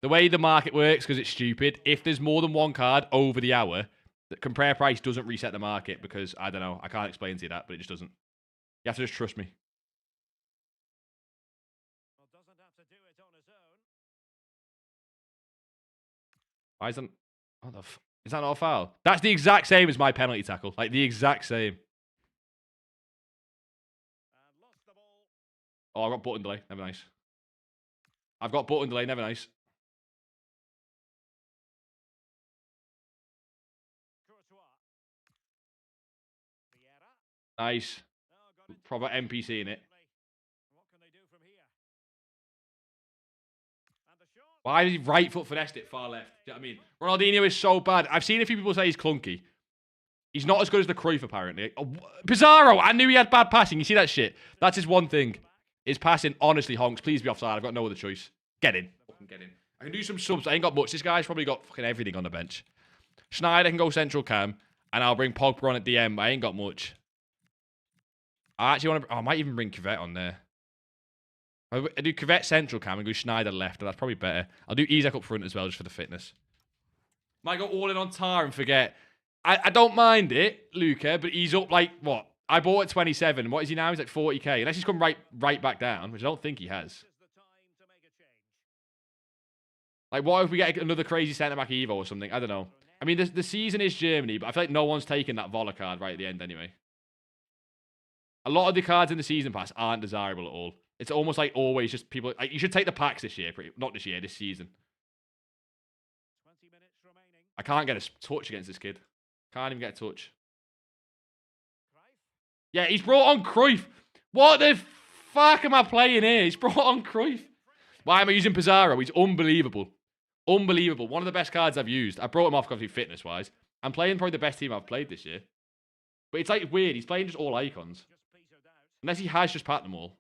The way the market works, because it's stupid, if there's more than one card over the hour, the compare price doesn't reset the market because, I don't know, I can't explain to you that, but it just doesn't. You have to just trust me. Why isn't... What the f... Is that not a foul? That's the exact same as my penalty tackle. Like, the exact same. Oh, I've got button delay. Never nice. I've got button delay. Never nice. Nice. Proper NPC in it. Why did he right foot finessed it far left? Do you know what I mean? Ronaldinho is so bad. I've seen a few people say he's clunky. He's not as good as the Cruyff, apparently. Oh, Pizarro! I knew he had bad passing. You see that shit? That's his one thing. His passing, honestly, honks. Please be offside. I've got no other choice. Get in. Fucking get in. I can do some subs. I ain't got much. This guy's probably got fucking everything on the bench. Schneider can go central cam, and I'll bring Pogba on at DM. I ain't got much. I actually want to... Oh, I might even bring Cavett on there. I do Cavett central cam and go Schneider left, and that's probably better. I'll do Isaac up front as well, just for the fitness. Might go all in on Tar and forget. I don't mind it, Luca, but he's up like, what? I bought at 27. What is he now? He's like 40k. Unless he's come right back down, which I don't think he has. Like, what if we get another crazy centre-back Evo or something? I don't know. I mean, the season is Germany, but I feel like no one's taken that Voller card right at the end anyway. A lot of the cards in the season pass aren't desirable at all. It's almost like always just people... Like, you should take the packs this year. Not this year, this season. I can't get a touch against this kid. Can't even get a touch. Yeah, he's brought on Cruyff. What the fuck am I playing here? He's brought on Cruyff. Why am I using Pizarro? He's unbelievable. Unbelievable. One of the best cards I've used. I brought him off, obviously, fitness-wise. I'm playing probably the best team I've played this year. But it's like weird. He's playing just all icons. Unless he has just packed them all.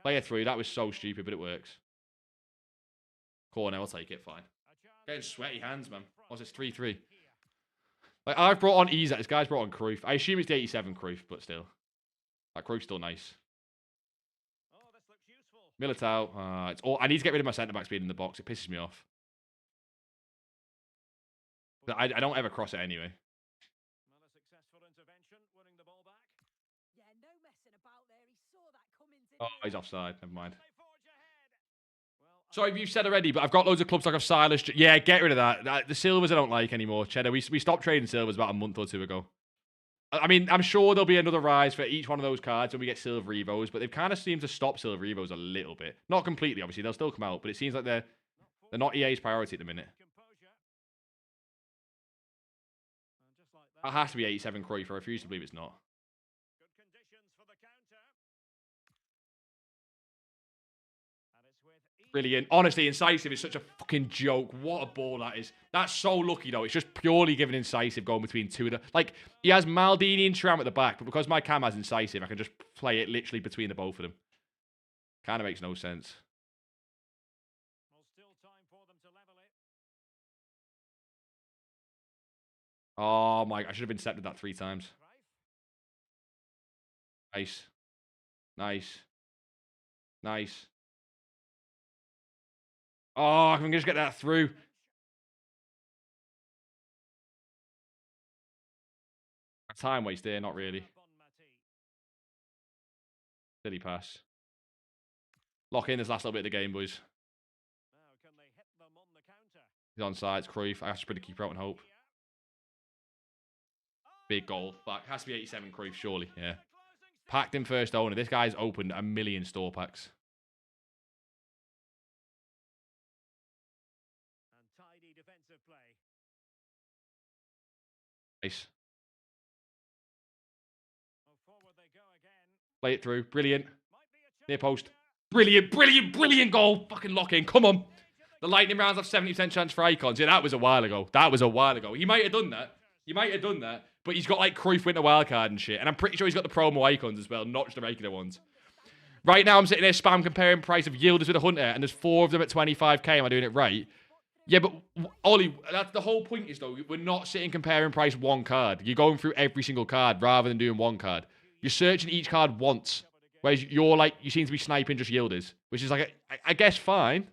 Player 3. That was so stupid, but it works. Corner, I'll take it. Fine. Getting sweaty hands, man. What's this? 3-3. Like, I've brought on Isaac. This guy's brought on Cruyff. I assume it's the 87 Cruyff, but still. That Cruyff's still nice. Militao. It's all, I need to get rid of my centre-back speed in the box. It pisses me off. But I don't ever cross it anyway. Oh, he's offside. Never mind. Sorry if you've said already, but I've got loads of clubs like of Silas. Yeah, get rid of that. The silvers I don't like anymore, Cheddar. We stopped trading silvers about a month or two ago. I mean, I'm sure there'll be another rise for each one of those cards when we get silver Evos, but they've kind of seemed to stop silver Evos a little bit. Not completely, obviously. They'll still come out, but it seems like they're not EA's priority at the minute. That has to be 87 Cruyff. I refuse to believe it's not. Brilliant. Honestly, Incisive is such a fucking joke. What a ball that is. That's so lucky, though. It's just purely giving Incisive going between two of the... Like, he has Maldini and Thuram at the back, but because my cam has Incisive, I can just play it literally between the both of them. Kind of makes no sense. Oh, my... I should have intercepted that 3 times. Nice. Nice. Nice. Oh, I can just get that through. A time waste there, not really. Silly pass. Lock in this last little bit of the game, boys. He's on side, it's Cruyff. I have to spread the keeper out and hope. Big goal. Back. Has to be 87 Cruyff, surely. Yeah. Packed in first owner. This guy's opened 1 million store packs. Nice. Play it through. Brilliant. Near post. Brilliant, brilliant, brilliant goal. Fucking lock in. Come on. The Lightning rounds have 70% chance for icons. Yeah, that was a while ago. That was a while ago. He might have done that. He might have done that. But he's got like Cruyff Winter Wildcard and shit. And I'm pretty sure he's got the promo icons as well, not just the regular ones. Right now, I'm sitting there spam comparing price of Yildiz with a Hunter, and there's 4 of them at 25k. Am I doing it right? Yeah, but Ollie, that's the whole point is, though, we're not sitting comparing price one card. You're going through every single card rather than doing one card. You're searching each card once, whereas you seem to be sniping just Yildiz, which is like, I guess fine,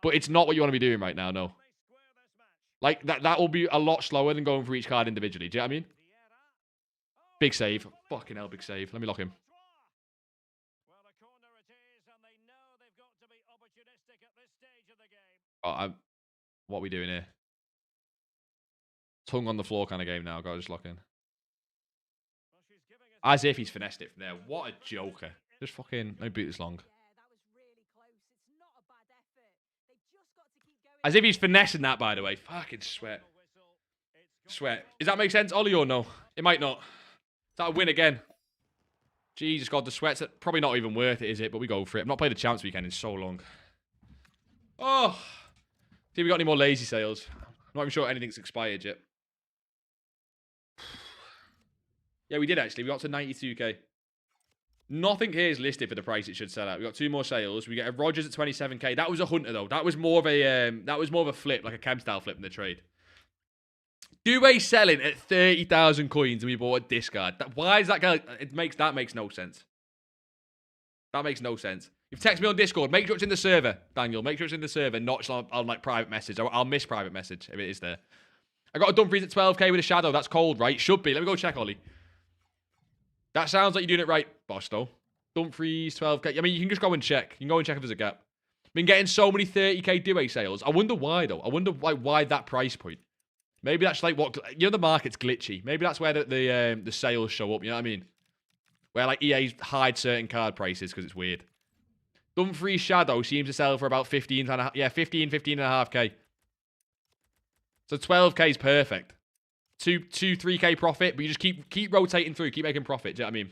but it's not what you want to be doing right now, no. Like, that will be a lot slower than going through each card individually. Do you know what I mean? Big save. Fucking hell, big save. Let me lock him. Oh, what are we doing here? Tongue on the floor kind of game now. Got to just lock in. As if he's finessed it from there. What a joker. Just fucking... No boot this long. As if he's finessing that, by the way. Fucking sweat. Sweat. Does that make sense, Ollie, or no? It might not. Is that a win again? Jesus God, the sweat's probably not even worth it, is it? But we go for it. I've not played a Champs weekend in so long. Oh... See if we got any more lazy sales. I'm not even sure anything's expired yet. Yeah, we did actually. We got to 92k. Nothing here is listed for the price it should sell at. We got 2 more sales. We get a Rogers at 27k. That was a Hunter though. That was more of a flip, like a chem style flip in the trade. Due selling at 30,000 coins and we bought a discard. Why is that guy? That makes no sense. That makes no sense. You've texted me on Discord. Make sure it's in the server, Daniel. Make sure it's in the server, not just on like private message. I'll miss private message if it is there. I got a Dumfries at 12k with a shadow. That's cold, right? Should be. Let me go check, Ollie. That sounds like you're doing it right, boss, though. Dumfries, 12k. I mean, you can just go and check. You can go and check if there's a gap. I've been getting so many 30k duet sales. I wonder why, though. I wonder why that price point. Maybe that's like what... You know, the market's glitchy. Maybe that's where the sales show up. You know what I mean? Where like EA hide certain card prices because it's weird. Dumfries Shadow seems to sell for about 15.5k. So 12k is perfect. 3k profit, but you just keep rotating through, keep making profit. Do you know what I mean?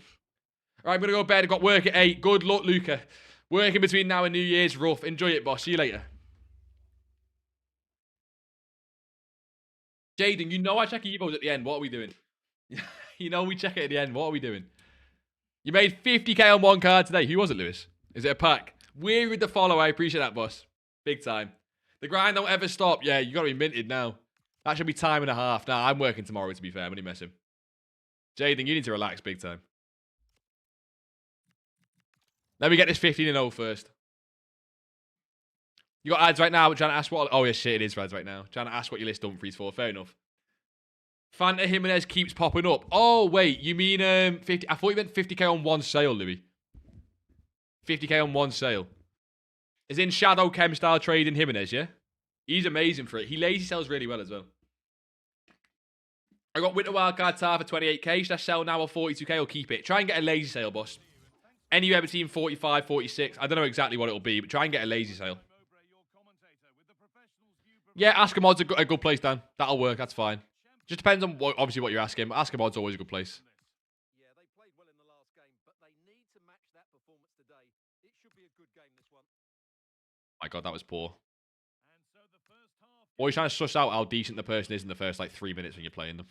All right, I'm gonna go to bed. I've got work at 8. Good luck, Luca. Working between now and New Year's rough. Enjoy it, boss. See you later. Jaden, you know I check Evos at the end. What are we doing? You know we check it at the end. What are we doing? You made 50k on one card today. Who was it, Lewis? Is it a pack? Weird with the follow. I appreciate that, boss. Big time. The grind don't ever stop. Yeah, you got to be minted now. That should be time and a half. Nah, I'm working tomorrow, to be fair. I'm only messing. Jaden, you need to relax big time. Let me get this 15-0 first. You got ads right now. We're trying to ask what... Oh, yeah, shit, it is ads right now. Trying to ask what you list Dumfries for. Fair enough. Fanta Jimenez keeps popping up. Oh, wait. You mean 50... I thought you meant 50k on one sale, Louis. 50k on one sale. Is in Shadow Chem style trading Jimenez, yeah? He's amazing for it. He lazy sells really well as well. I got Winter Wildcard Tar for 28k. Should I sell now or 42k or keep it? Try and get a lazy sale, boss. Anywhere between 45, 46. I don't know exactly what it'll be, but try and get a lazy sale. Yeah, Ask a Mod's a good place, Dan. That'll work. That's fine. Just depends on obviously what you're asking. But Ask a Mod's always a good place. Yeah, they played well in the last game, but they need to match that performance today. It should be a good game, this one. My God, that was poor. Always trying to suss out how decent the person is in the first, like, 3 minutes when you're playing them.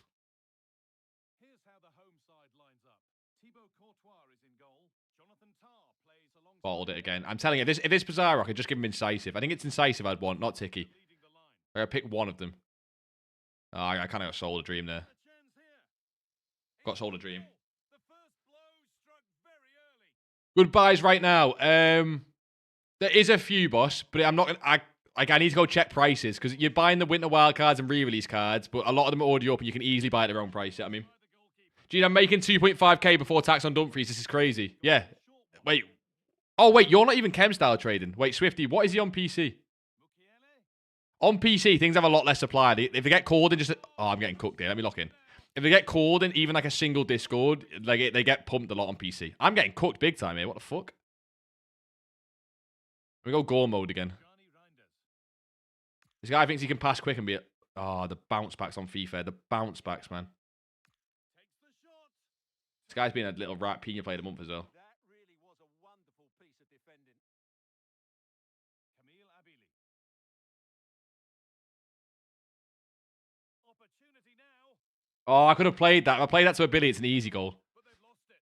Here's how the home side lines up. Thibaut Courtois is in goal. Jonathan Tah plays alongside... Bottled it again. I'm telling you, if this Pizarro, I could just give him incisive. I think it's incisive I'd want, not Tiki. I pick one of them. Oh, I kind of got sold a dream there. Got sold a dream. Goodbyes right now. There is a few, boss, but I'm not... I need to go check prices, because you're buying the Winter Wild cards and re-release cards, but a lot of them are already up and you can easily buy at their own price, you know what I mean? Gee, I'm making 2.5k before tax on Dumfries. This is crazy. Yeah. Wait. Oh, wait, you're not even chem style trading. Wait, Swifty, what is he on PC? On PC, things have a lot less supply. If they get called in just... Oh, I'm getting cooked here. Let me lock in. If they get called in even like a single Discord, like they get pumped a lot on PC. I'm getting cooked big time here. What the fuck? We go gore mode again. This guy thinks he can pass quick and be... Oh, the bounce backs on FIFA. The bounce backs, man. This guy's been a little rat Pina player of the month as well. That really was a wonderful piece of defending. Camille Abili. Opportunity now. Oh, I could have played that. If I played that to a Billy, it's an easy goal. But they've lost it.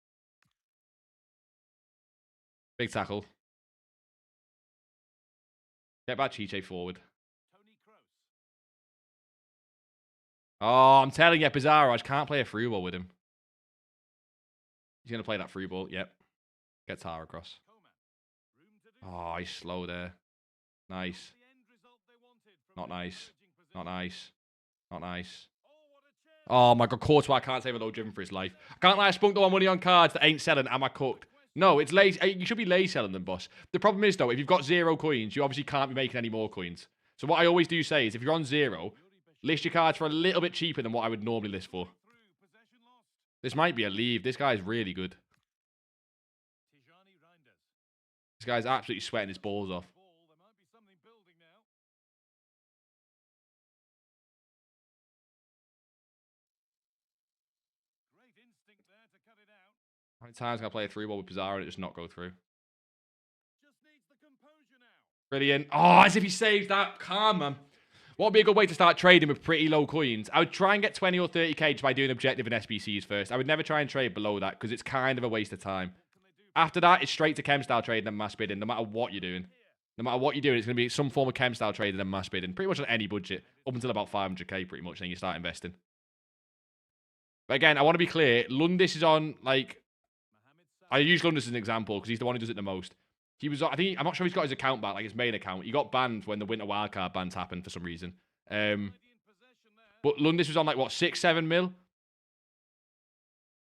Big tackle. Get back Chiche forward. Tony Kroos. Oh, I'm telling you, Pizarro, I just can't play a through ball with him. He's going to play that through ball. Yep. Gets Tara across. Coman. Room to do Oh, he's slow there. Nice. the end result they wanted from Not the nice. encouraging Not position. nice. Not nice. Oh, what a chance. Oh my god, Courtois can't save a low driven for his life. I can't lie, I spunked all my money on cards that ain't selling. Am I cooked? No, it's late. You should be late selling them, boss. The problem is, though, if you've got 0 coins, you obviously can't be making any more coins. So what I always do say is, if you're on 0, list your cards for a little bit cheaper than what I would normally list for. Through possession lost. This might be a leave. This guy's really good. Tijani Reinders. This guy's absolutely sweating his balls off. Ball. There might be something building now. Great instinct there to cut it out. How many times can I play a 3-ball with Pizarro and it just not go through? Just needs the composure now. Brilliant. Oh, as if he saved that. Calm, man. What would be a good way to start trading with pretty low coins? I would try and get 20 or 30k just by doing objective and SBCs first. I would never try and trade below that because it's kind of a waste of time. After that, it's straight to chem style trading and mass bidding, no matter what you're doing. No matter what you're doing, it's going to be some form of chem style trading and mass bidding. Pretty much on any budget. Up until about 500k pretty much, then you start investing. But again, I want to be clear. Lundis is on, like... I use Lundis as an example because he's the one who does it the most. He was, I think, I'm not sure he's got his account back, like his main account. He got banned when the winter wildcard bans happened for some reason. But Lundis was on like, what, 6-7 mil?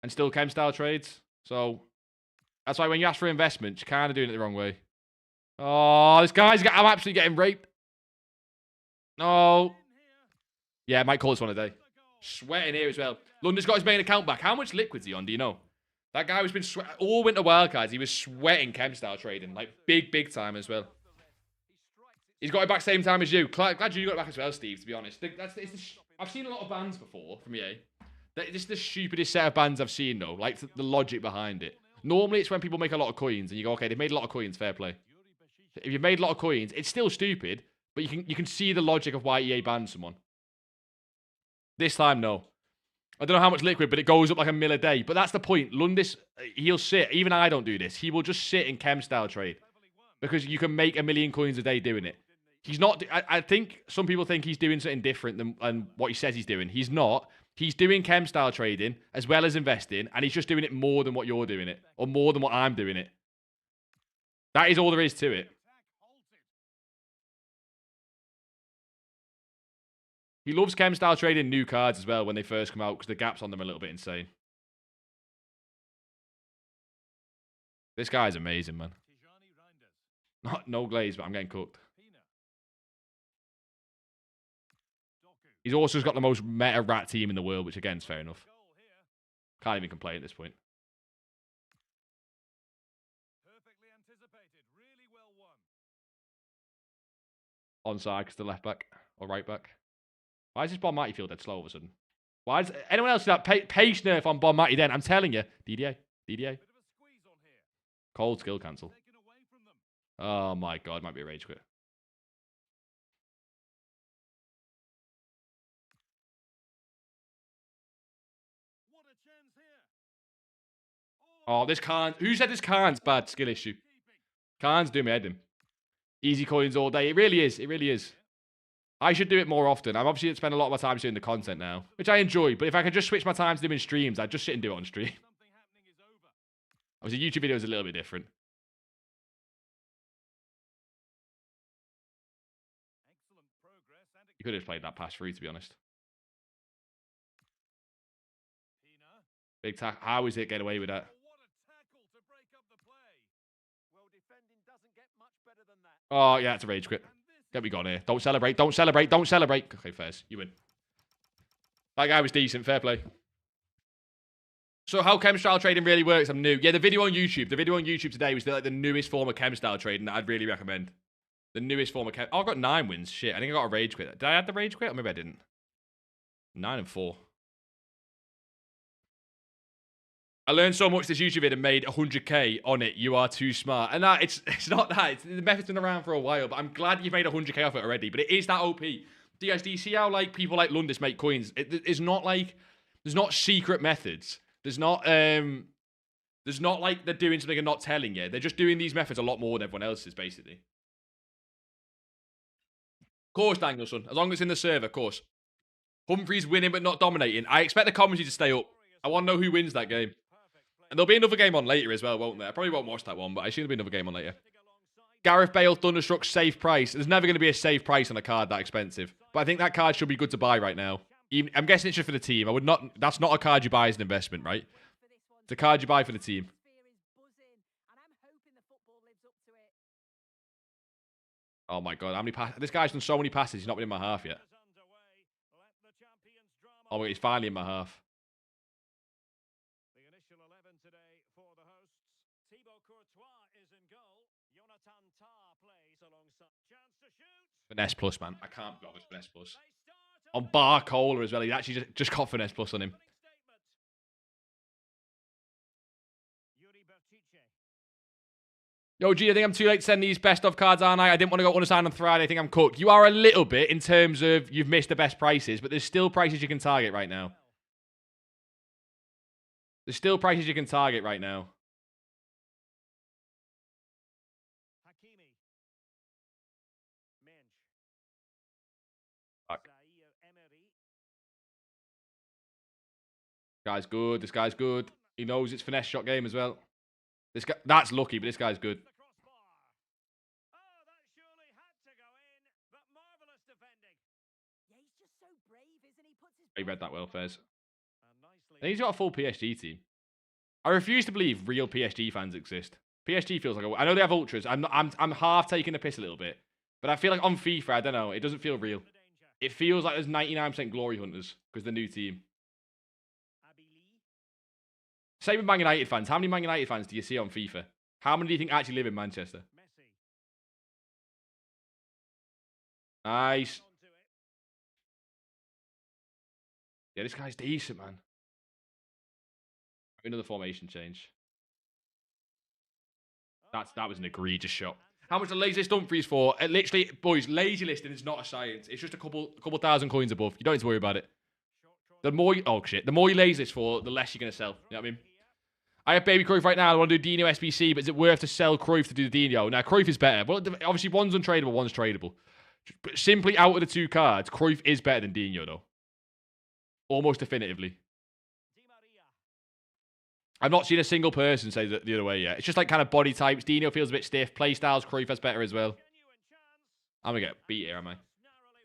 And still chem style trades. So, that's why when you ask for investments, you're kind of doing it the wrong way. Oh, this guy's I'm absolutely getting raped. No. Yeah, might call this one a day. Sweating here as well. Lundis got his main account back. How much liquid's he on, do you know? That guy has been all winter wildcards. He was sweating chem style trading, like big time as well. He's got it back same time as you. Glad you got it back as well, Steve. To be honest, I've seen a lot of bans before from EA. This is the stupidest set of bans I've seen though. Like the logic behind it. Normally, it's when people make a lot of coins and you go, okay, they've made a lot of coins, fair play. If you've made a lot of coins, it's still stupid, but you can see the logic of why EA banned someone. This time, no. I don't know how much liquid, but it goes up like a mil a day. But that's the point. Lundis, he'll sit. Even I don't do this. He will just sit in chem style trade. Because you can make 1 million coins a day doing it. He's not... I think some people think he's doing something different than what he says he's doing. He's not. He's doing chem style trading as well as investing. And he's just doing it more than what you're doing it. Or more than what I'm doing it. That is all there is to it. He loves chem style trading new cards as well when they first come out because the gaps on them are a little bit insane. This guy's amazing, man. No glaze, but I'm getting cooked. He's also got the most meta rat team in the world, which again is fair enough. Can't even complain at this point. Perfectly anticipated, really well won. Onside because the left back or right back. Why is this Bon Matty feel dead slow all of a sudden? Why does anyone else do that? Pace nerf on Bon Matty then. I'm telling you. DDA. Bit of a squeeze on here. Cold skill cancel. Taken away from them. Oh my god, might be a rage quit. What a chance here. Oh, this Khan's... Who said this Khan's bad skill issue? Khan's doing me head in. Easy coins all day. It really is. It really is. I should do it more often. I'm obviously spend a lot of my time doing the content now, which I enjoy. But if I could just switch my time to doing streams, I'd just sit and do it on stream. Something happening is over. Obviously, YouTube video is a little bit different. Excellent progress and You could have played that pass through, to be honest. Pina. Big tackle. How is it get away with that? Oh, what a tackle to break up the play. Well, defending doesn't get much better than that. Oh, yeah, it's a rage quit. And this Get me gone here. Don't celebrate. Don't celebrate. Don't celebrate. Okay, fairs. You win. That guy was decent. Fair play. So how chem style trading really works, I'm new. Yeah, the video on YouTube. The video on YouTube today was the newest form of chem style trading that I'd really recommend. The newest form of chem... Oh, I got 9 wins. Shit, I think I got a rage quit. Did I add the rage quit? Or maybe I didn't. 9 and 4. I learned so much this YouTube video and made 100k on it. You are too smart. And that, it's not that. The method's been around for a while, but I'm glad you've made 100k off it already. But it is that OP. Do you see how like people like Lundis make coins? It's not like There's not secret methods. There's not like they're doing something and not telling you. They're just doing these methods a lot more than everyone else is, basically. Of course, Danielson. As long as it's in the server, of course. Humphries winning but not dominating. I expect the commentary to stay up. I want to know who wins that game. And there'll be another game on later as well, won't there? I probably won't watch that one, but I assume there'll be another game on later. Gareth Bale, Thunderstruck, safe price. There's never going to be a safe price on a card that expensive. But I think that card should be good to buy right now. I'm guessing it's just for the team. I would not. That's not a card you buy as an investment, right? It's a card you buy for the team. Oh my god, how many passes? This guy's done so many passes, he's not been in my half yet. Oh my god, he's finally in my half. The initial 11 today for the hosts. Thibaut Courtois is in goal. Jonathan Tah plays alongside. Chance to shoot. Finesse plus, man. I can't go with Finesse plus. On Barcola as well. He actually just got Finesse plus on him. Yo, G, I think I'm too late to send these best of cards, aren't I? I didn't want to go undersigned on Friday. I think I'm cooked. You are a little bit in terms of you've missed the best prices, but there's still prices you can target right now. There's still prices you can target right now. Fuck. Guy's good. This guy's good. He knows it's finesse shot game as well. This guy, that's lucky, but this guy's good. He read that well, Fez. And he's got a full PSG team. I refuse to believe real PSG fans exist. PSG feels like I know they have ultras. I'm half taking the piss a little bit, but I feel like on FIFA, I don't know. It doesn't feel real. It feels like there's 99% glory hunters because the new team. Same with Man United fans. How many Man United fans do you see on FIFA? How many do you think actually live in Manchester? Nice. Yeah, this guy's decent, man. Another formation change. That was an egregious shot. How much the lazy list Dumfries for? Literally, boys, lazy listing is not a science. It's just a couple thousand coins above. You don't need to worry about it. The more you, oh shit, the more you lazy list for, the less you're gonna sell. You know what I mean? I have Baby Cruyff right now. I want to do Dino SBC, but is it worth to sell Cruyff to do the Dino? Now, Cruyff is better. Well, obviously, one's untradeable, one's tradable. But simply out of the two cards, Cruyff is better than Dino, though. Almost definitively. I've not seen a single person say that the other way yet. It's just like kind of body types. Dino feels a bit stiff. Play styles, Cruyff has better as well. I'm going to get beat here, am I?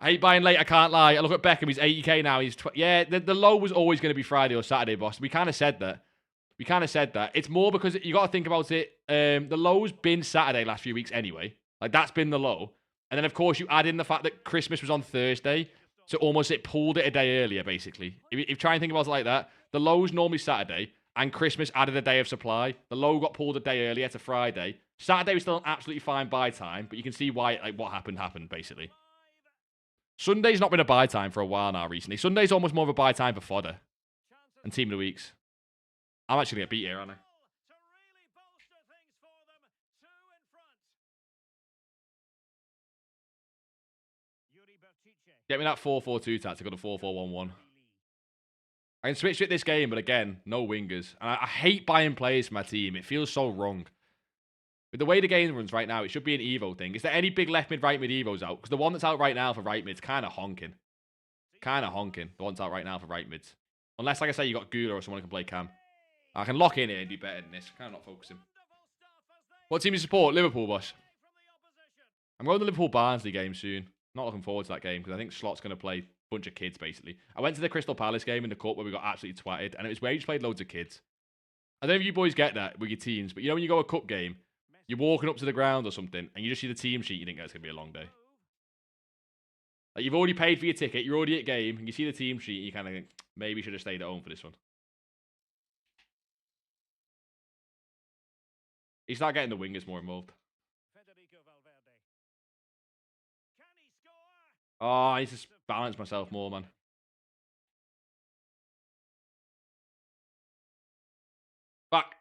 I hate buying late, I can't lie. I look at Beckham, he's 80k now. Yeah, the low was always going to be Friday or Saturday, boss. We kind of said that. It's more because you got to think about it. The low's been Saturday last few weeks anyway. Like, that's been the low. And then, of course, you add in the fact that Christmas was on Thursday. So almost it pulled it a day earlier, basically. If you try and think about it like that, the low's normally Saturday, and Christmas added a day of supply. The low got pulled a day earlier to Friday. Saturday was still an absolutely fine buy time, but you can see why, like, what happened, basically. Sunday's not been a buy time for a while now recently. Sunday's almost more of a buy time for fodder and team of the weeks. I'm actually going to get beat here, aren't I? Get me that 4-4-2 tactic or the 4-4-1-1. I can switch it this game, but again, no wingers. And I hate buying players for my team. It feels so wrong. With the way the game runs right now, it should be an Evo thing. Is there any big left mid, right mid Evos out? Because the one that's out right now for right mid's kind of honking. The one's out right now for right mids. Unless, like I say, you got Guler or someone who can play cam. I can lock in here and do better than this. Kind of not focusing. What team you support? Liverpool, boss. I'm going to the Liverpool Barnsley game soon. Not looking forward to that game because I think Slot's going to play a bunch of kids, basically. I went to the Crystal Palace game in the cup where we got absolutely twatted, and it was where you just played loads of kids. I don't know if you boys get that with your teams, but you know when you go a cup game, you're walking up to the ground or something, and you just see the team sheet, you think that's going to be a long day. Like, you've already paid for your ticket, you're already at game, and you see the team sheet, and you kind of think, maybe you should have stayed at home for this one. You start getting the wingers more involved. Oh, I need to balance myself more, man. Fuck.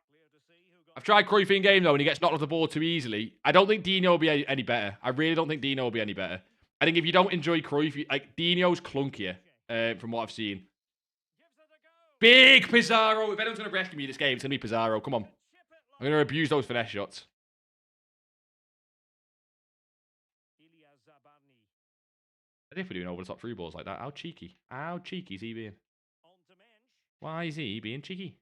I've tried Cruyff in game, though, and he gets knocked off the board too easily. I don't think Dino will be any better. I really don't think Dino will be any better. I think if you don't enjoy Cruyff, like, Dino's clunkier, from what I've seen. Big Pizarro. If anyone's going to rescue me this game, it's going to be Pizarro. Come on. I'm going to abuse those finesse shots. As if we're doing over the top through balls like that. How cheeky. How cheeky is he being? Why is he being cheeky?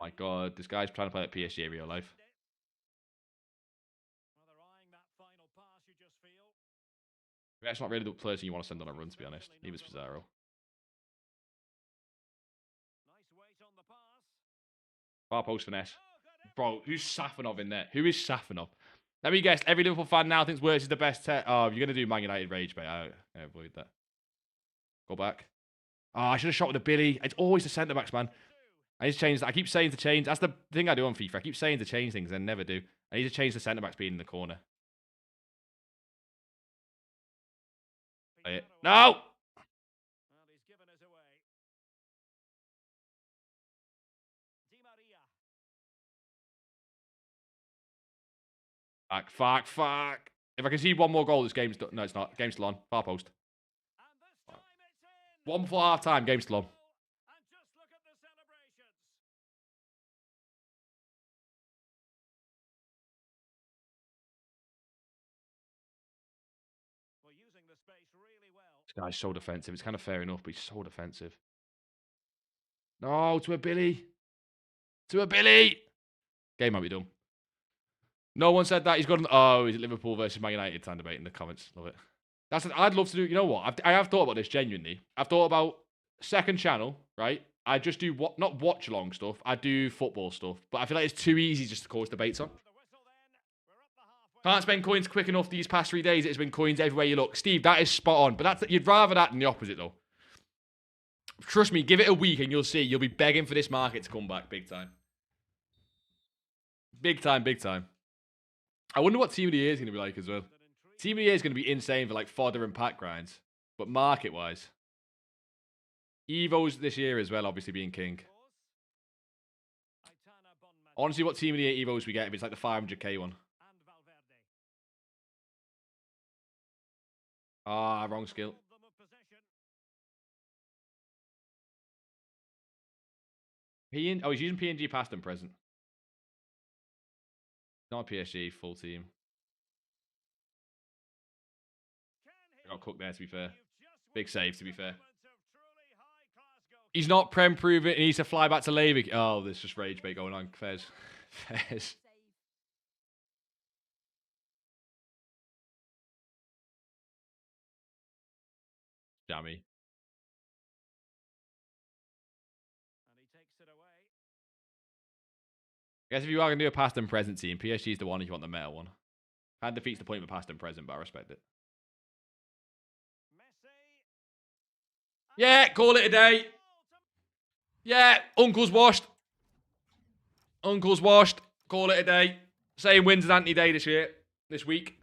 My God, this guy's trying to play at PSG in real life. That's not really the person you want to send on a run, to be honest. Neither is Pizarro. Far post finesse. Bro, who's Safanov in there? Who is Safanov? Let me guess, every Liverpool fan now thinks Wirtz is the best. Oh, you're going to do Man United rage, mate. I avoid that. Go back. Oh, I should have shot with a Billy. It's always the centre-backs, man. I need to change that. I keep saying to change. That's the thing I do on FIFA. I keep saying to change things and never do. I need to change the centre-backs being in the corner. No! Fuck. If I can see one more goal, this game's done. No, it's not. Game's still on. Far post. One before half time. Game's still on. This guy's so defensive. It's kind of fair enough, but he's so defensive. No, to a Billy. To a Billy. Game might be done. No one said that. He's got an... Oh, is it Liverpool versus Man United? Time debate in the comments. Love it. I'd love to do... You know what? I have thought about this genuinely. I've thought about second channel, right? I just do... not watch-along stuff. I do football stuff. But I feel like it's too easy just to cause debates on. Can't spend coins quick enough these past 3 days. It's been coins everywhere you look. Steve, that is spot on. But you'd rather that than the opposite, though. Trust me, give it a week and you'll see. You'll be begging for this market to come back big time. Big time. I wonder what Team of the Year is going to be like as well. Team of the Year is going to be insane for like fodder and pack grinds. But market-wise. Evo's this year as well, obviously being king. I want to see what Team of the Year Evos we get if it's like the 500k one. Ah, wrong skill. He's using PNG past and present. Not PSG, full team. I got cooked there, to be fair. Big save, to be fair. He's not Prem proven. He needs to fly back to Leivik. Oh, there's just rage bait going on. Fez. Jammy. I guess if you are going to do a past and present team, PSG is the one if you want the meta one. That defeats the point of a past and present, but I respect it. Yeah, call it a day. Yeah, Uncle's washed. Uncle's washed. Call it a day. Same wins as Anthony Day this week.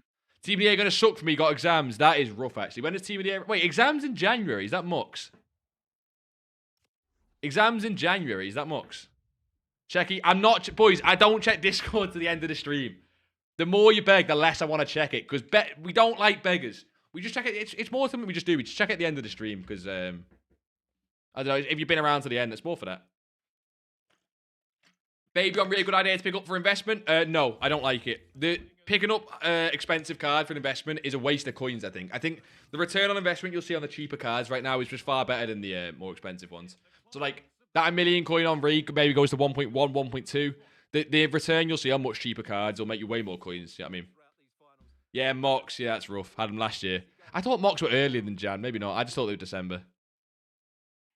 Team of the Year going to suck for me. Got exams. That is rough, actually. When is Team of the Year? Wait, exams in January. Is that Mux? Exams in January. Is that Mux? Checky. I'm not... Boys, I don't check Discord to the end of the stream. The more you beg, the less I want to check it. Because we don't like beggars. We just check it. It's more something we just do. We just check it at the end of the stream. Because, I don't know. If you've been around to the end, it's more for that. Baby, on really good idea to pick up for investment? No, I don't like it. Picking up expensive card for an investment is a waste of coins, I think. I think the return on investment you'll see on the cheaper cards right now is just far better than the more expensive ones. So, like, that 1 million coin on Reek maybe goes to 1.1, 1.2. The return you'll see on much cheaper cards will make you way more coins. You know what I mean? Yeah, Mox. Yeah, that's rough. Had them last year. I thought Mox were earlier than Jan. Maybe not. I just thought they were December.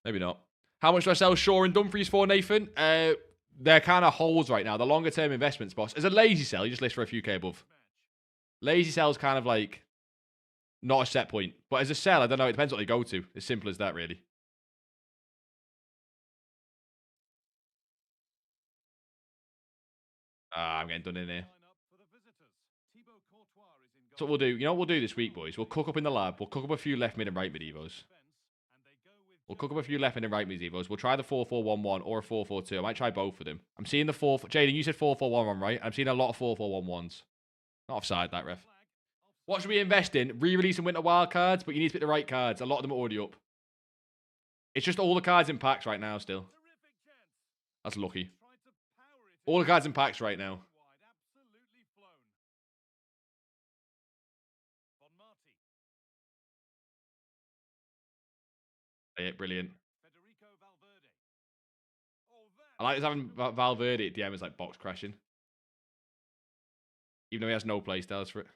Maybe not. How much do I sell Shaw and Dumfries for, Nathan? They're kind of holes right now. The longer term investments, boss. As a lazy sell, you just list for a few K above. Lazy sell is kind of like not a set point. But as a sell, I don't know. It depends what they go to. As simple as that, really. I'm getting done in here. So what we'll do, you know what we'll do this week, boys? We'll cook up in the lab. We'll cook up a few left mid and right mid Evos. We'll cook up a few left mid and right mid Evos. We'll try the 4-4-1-1 or a 4-4-2. I might try both of them. I'm seeing the 4... Jaden, you said 4-4-1-1, right? I'm seeing a lot of 4-4-1-1s. Not offside, that, ref. What should we invest in? Re-releasing winter wild cards, but you need to pick the right cards. A lot of them are already up. It's just all the cards in packs right now still. That's lucky. All the cards in packs right now. Yeah, brilliant. I like this having Valverde at DM as like box crashing. Even though he has no playstyles for it.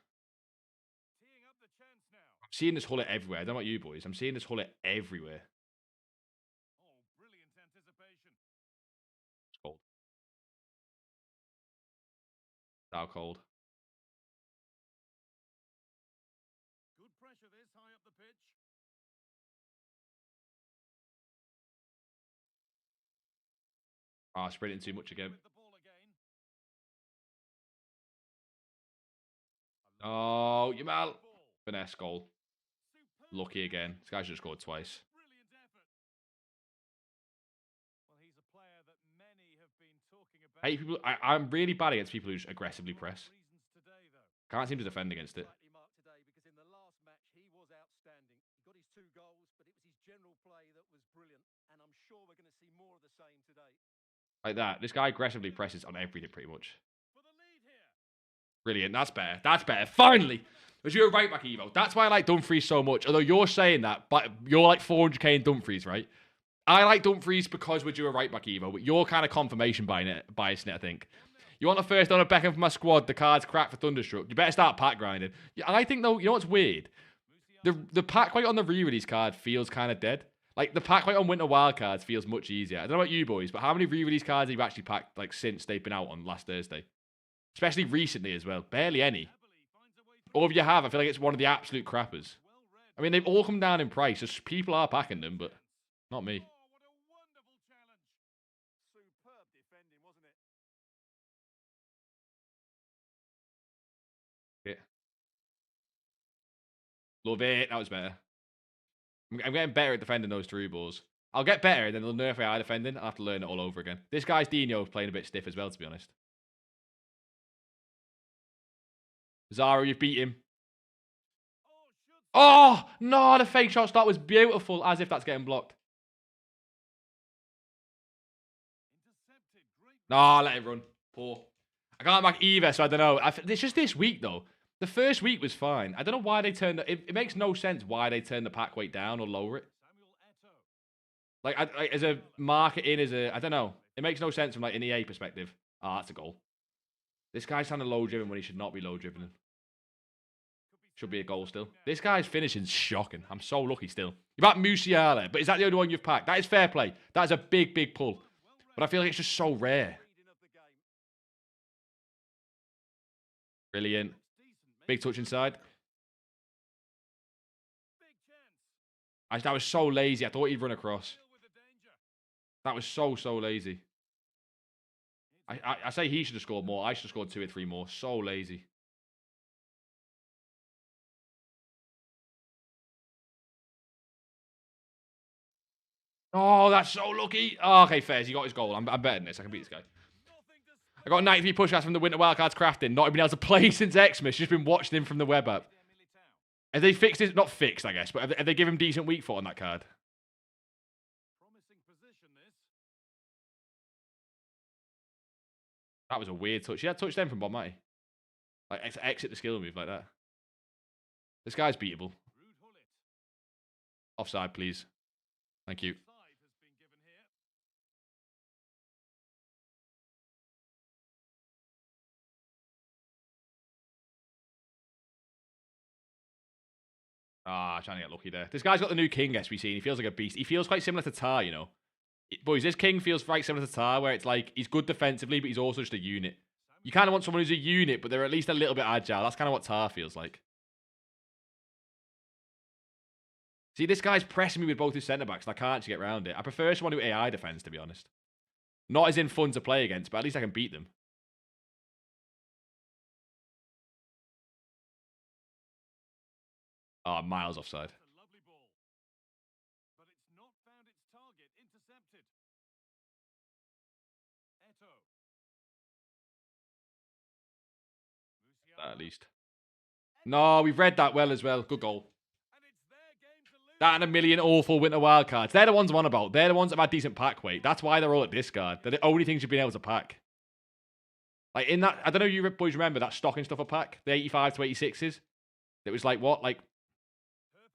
I'm seeing this hullet everywhere. I don't know about you boys. I'm seeing this hullet everywhere. It's cold. How cold. Good pressure this high up the pitch. Ah, sprinting too much again. Oh, Yamal. Finesse goal. Lucky again. This guy should have scored twice. I hate people. I'm really bad against people who just aggressively press. Can't seem to defend against it. Because in the last match he was outstanding. He got his 2 goals, but it was his general play that was brilliant. And I'm sure we're going to see more of the same today. Like that. This guy aggressively presses on everything pretty much. Brilliant. That's better. That's better. Finally. Because you're a right back, Evo. That's why I like Dumfries so much. Although you're saying that, but you're like 400k in Dumfries, right? I like Dumfries because we're due a right back, Evo. But you're kind of confirmation biasing it, I think. You want the first on a Beckham for my squad, the card's crap for Thunderstruck. You better start pack grinding. Yeah, and I think, though, you know what's weird? The pack weight on the re-release card feels kind of dead. Like, the pack weight on Winter Wildcards feels much easier. I don't know about you boys, but how many re-release cards have you actually packed, like, since they've been out on last Thursday? Especially recently as well. Barely any. Or if you have, I feel like it's one of the absolute crappers. I mean, they've all come down in price, so people are packing them, but not me. Superb defending, wasn't it? Yeah. Love it. That was better. I'm getting better at defending those through balls. I'll get better, and then they'll nerf AI defending. I'll have to learn it all over again. This guy's Dino playing a bit stiff as well, to be honest. Zara, you've beat him. Oh, no, the fake shot start was beautiful, as if that's getting blocked. No, let it run. Poor. I can't back either, so I don't know. It's just this week, though. The first week was fine. I don't know why they turned it makes no sense why they turned the pack weight down or lower it. Like, as a marketing, I don't know. It makes no sense from like an EA perspective. Ah, that's a goal. This guy's trying to low driven when he should not be low driven. Should be a goal still. This guy's finishing's shocking. I'm so lucky still. You've got Musiala, but is that the only one you've packed? That is fair play. That is a big, big pull. But I feel like it's just so rare. Brilliant. Big touch inside. That was so lazy. I thought he'd run across. That was so lazy. I say he should have scored more. I should have scored 2 or 3 more. So lazy. Oh, that's so lucky. Oh, okay, Fairs, he got his goal. I'm better than this. I can beat this guy. I got 93 push-outs from the Winter Wildcards crafting. Not been able to play since Xmas. Just been watching him from the web app. Have they fixed it? Not fixed, I guess, but have they given him decent weak foot on that card? That was a weird touch. He had touch them from Bob Matty. Like, exit the skill move like that. This guy's beatable. Offside, please. Thank you. Ah, trying to get lucky there. This guy's got the new King SBC, and he feels like a beast. He feels quite similar to Tar, you know. Boys, this King feels quite similar to Tar, where it's like, he's good defensively, but he's also just a unit. You kind of want someone who's a unit, but they're at least a little bit agile. That's kind of what Tar feels like. See, this guy's pressing me with both his centre-backs, and I can't actually get around it. I prefer someone who AI defends, to be honest. Not as in fun to play against, but at least I can beat them. Oh, miles offside. At least. No, we've read that well as well. Good goal. And it's their game to lose. That and a million awful winter wildcards. They're the ones I'm on about. They're the ones that have had decent pack weight. That's why they're all at discard. They're the only things you've been able to pack. Like in that, I don't know if you boys remember that stocking stuffer pack, the 85 to 86s. It was like what? Like,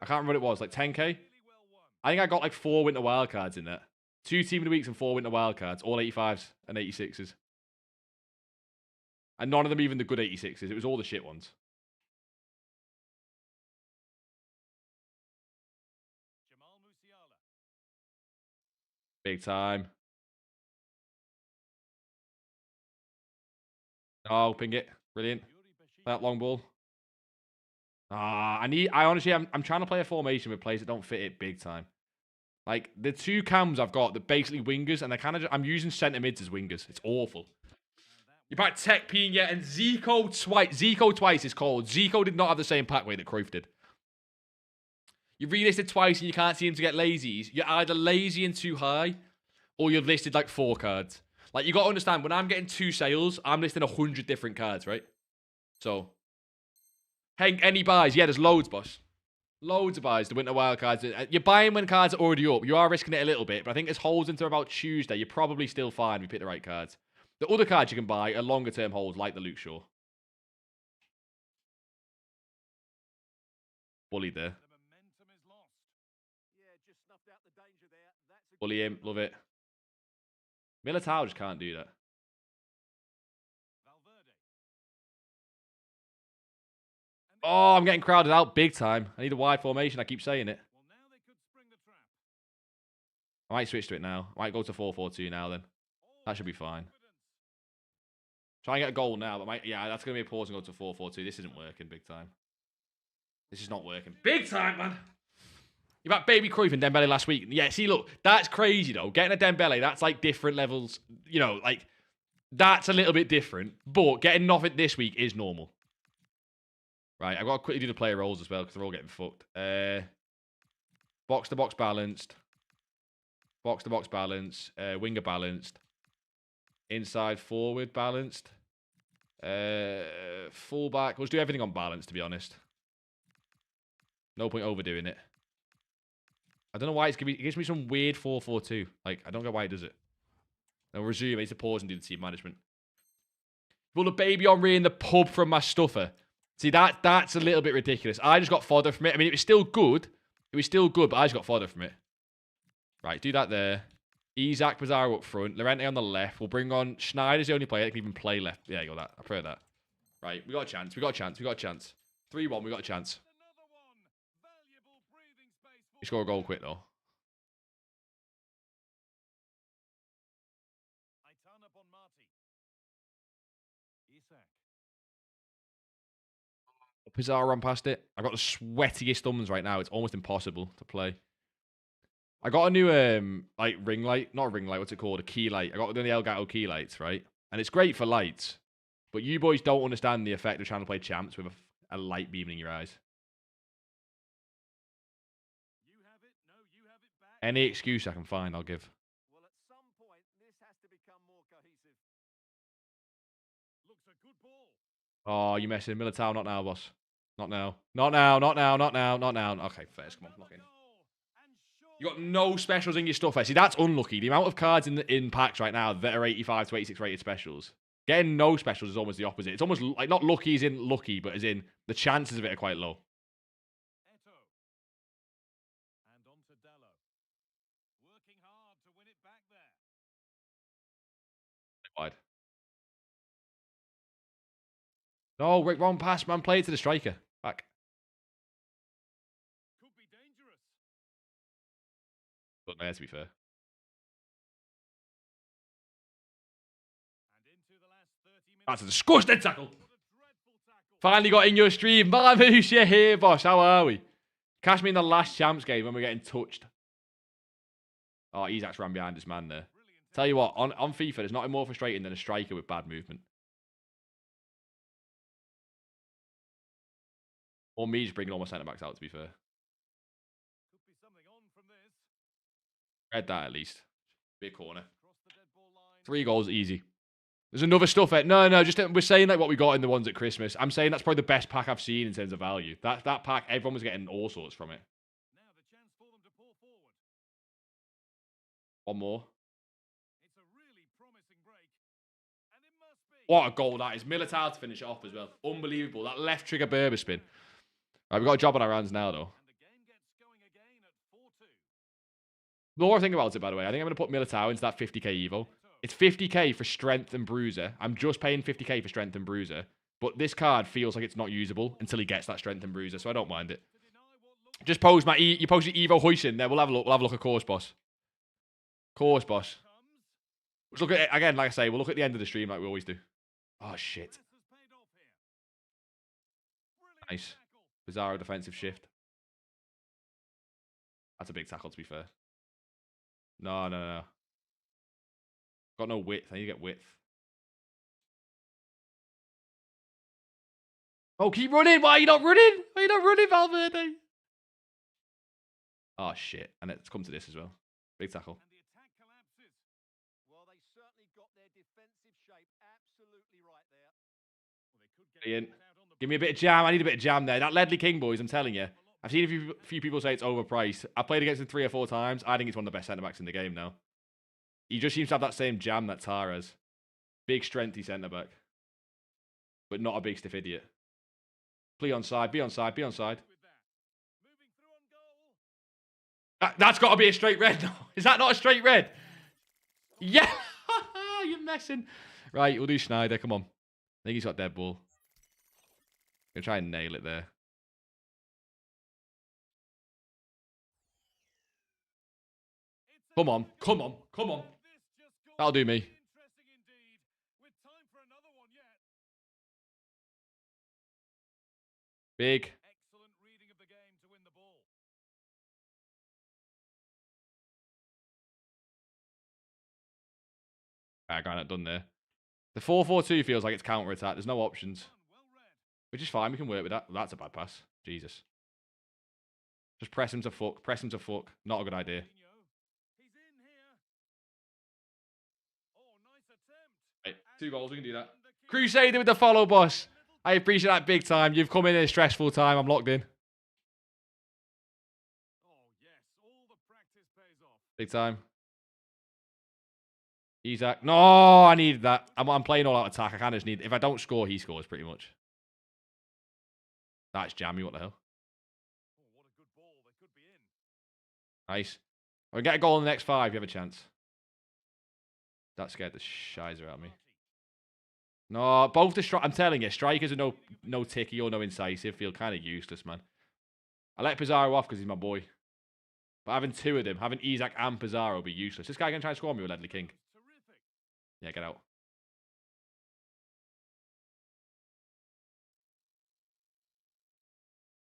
I can't remember what it was, like 10k? Really well won. I think I got like 4 winter wildcards in there. 2 team of the weeks and 4 winter wildcards, all 85s and 86s. And none of them even the good 86s. It was all the shit ones. Jamal Musiala. Big time. Oh, ping it. Brilliant. Yuri Bashir. That long ball. I'm trying to play a formation with players that don't fit it big time. Like, the 2 cams I've got, they're basically wingers, and they're kind of, I'm using centre mids as wingers. It's awful. You back Tech Pina and Zico twice. Zico twice is called. Zico did not have the same pack weight that Cruyff did. You've relisted twice and you can't seem to get lazies. You're either lazy and too high, or you've listed like 4 cards. Like, you got to understand, when I'm getting 2 sales, I'm listing 100 different cards, right? So, hey, any buys? Yeah, there's loads, boss. Loads of buys, the winter wild cards. You're buying when cards are already up. You are risking it a little bit, but I think it's holds until about Tuesday. You're probably still fine if you pick the right cards. The other cards you can buy are longer term holds, like the Luke Shaw. Bullied there. The momentum is lost. Yeah, just snuffed out the danger there. That's a Bully him, love it. Militao just can't do that. Valverde. And Oh, I'm getting crowded out big time. I need a wide formation. I keep saying it. well, now they could spring the trap. I might switch to it now. I might go to 4-4-2 now then. That should be fine. Confidence. Try and get a goal now, but yeah, that's going to be a pause and go to 4-4-2. This isn't working big time. This is not working. Big time, man. You got baby Cruyff and Dembele last week. Yeah, see, look, that's crazy, though. Getting a Dembele, that's like different levels. You know, like, that's a little bit different. But getting nothing this week is normal. Right, I've got to quickly do the player roles as well, because they're all getting fucked. Box-to-box balanced. Box-to-box balance. Winger balanced. Inside forward balanced. Fullback. Let's do everything on balance, to be honest. No point overdoing it. I don't know why it gives me some weird 4-4-2. Like, I don't know why it does it. I'll resume. I need to pause and do the team management. Will the baby Henri in the pub from my stuffer? See, that's a little bit ridiculous. I just got fodder from it. I mean, it was still good. It was still good, but I just got fodder from it. Right, do that there. Isaac Pizarro up front. Llorente on the left. We'll bring on Schneider's the only player that can even play left. Yeah, you got that. I prefer that. Right, we got a chance. We got a chance. We got a chance. 3-1, we got a chance. Another one. Valuable breathing space for We score a goal quick, though. Aitana Bonmati. Isak. Pizarro run past it. I've got the sweatiest thumbs right now. It's almost impossible to play. I got a new, like, ring light. Not a ring light. What's it called? A key light. I got the Elgato key lights, right? And it's great for lights. But you boys don't understand the effect of trying to play champs with a light beaming in your eyes. You have it. No, you have it back. Any excuse I can find, I'll give. Well, at some point, this has to become more cohesive. Looks a good ball. Oh, you messing. Militao, not now, boss. Not now. Not now, not now, not now, not now. Okay, first, come on, lock in. You got no specials in your stuff. See, that's unlucky. The amount of cards in packs right now that are 85 to 86 rated specials. Getting no specials is almost the opposite. It's almost like not lucky as in lucky, but as in the chances of it are quite low. Eto. And on to Dallo. Working hard to win it back there. Wide. No, wrong pass, man. Play it to the striker. Back. Could be dangerous. But there, to be fair. And into the last 30 minutes. That's a disgusting tackle. What a dreadful tackle. Finally got in your stream. Marvoosh, you're here, boss. How are we? Catch me in the last champs game when we're getting touched. Oh, he's actually ran behind this man there. Brilliant. Tell you what, on FIFA, there's nothing more frustrating than a striker with bad movement. Or me just bringing all my centre-backs out, to be fair. Could be something on from this. Read that at least. Be a corner. Cross the dead ball line. 3 goals, easy. There's another stuff. No, just we're saying like what we got in the ones at Christmas. I'm saying that's probably the best pack I've seen in terms of value. That pack, everyone was getting all sorts from it. Now the chance for them to pull forward. One more. It's a really promising break. And it must be. What a goal that is. Militao to finish it off as well. Unbelievable. That left trigger Berber spin. Right, we've got a job on our hands now, though. And the game gets going again at 4-2. The more I think about it, by the way, I think I'm going to put Militao into that 50k Evo. It's 50k for strength and bruiser. I'm just paying 50k for strength and bruiser. But this card feels like it's not usable until he gets that strength and bruiser, so I don't mind it. Just pose my you post your Evo hoist in there. We'll have a look. We'll have a look at course boss. Course boss. Let's look at it again. Like I say, we'll look at the end of the stream like we always do. Oh shit. Nice. Bizarro defensive shift. That's a big tackle, to be fair. No. Got no width. I need to get width. Oh, keep running. Why are you not running? Why are you not running, Valverde? Oh, shit. And it's come to this as well. Big tackle. And the attack collapses. Well, they certainly got their defensive shape absolutely right there. Well, they could get Ian, out on the give me a bit of jam. I need a bit of jam there. That Ledley King, boys, I'm telling you. I've seen a few people say it's overpriced. I've played against him 3 or 4 times. I think he's one of the best centre-backs in the game now. He just seems to have that same jam that Tar has. Big strengthy centre-back. But not a big stiff idiot. Be onside, be onside, be onside. with that. Moving through on goal. That's got to be a straight red. No, is that not a straight red? Yeah! You're messing. Right, we'll do Schneider. Come on. I think he's got dead ball. Gonna try and nail it there. Come on, come on, come on. That'll do me. Interesting indeed. With time for another one yet. Big. Excellent reading of the game to win the ball. I got it done there. The 4-4-2 feels like it's counter-attack. There's no options. Well read. Which is fine. We can work with that. That's a bad pass. Jesus. Just press him to fuck. Press him to fuck. Not a good idea. He's in here. Oh, nice attempt. Right, 2 goals. We can do that. Crusader with the follow, boss. I appreciate that big time. You've come in a stressful time. I'm locked in. Oh, yes. All the practice pays off. Big time. Isaac. No, I needed that. I'm playing all out attack. I kind of just need... If I don't score, he scores pretty much. That's jammy. What the hell? Oh, what a good ball. They could be in. Nice. If we get a goal in the next 5, you have a chance. That scared the shizer out of me. No, both the I'm telling you, strikers are no ticky or no incisive. Feel kind of useless, man. I let Pizarro off because he's my boy. But having 2 of them, having Isaac and Pizarro would be useless. This guy can try and score me with Ledley King. Terrific. Yeah, get out.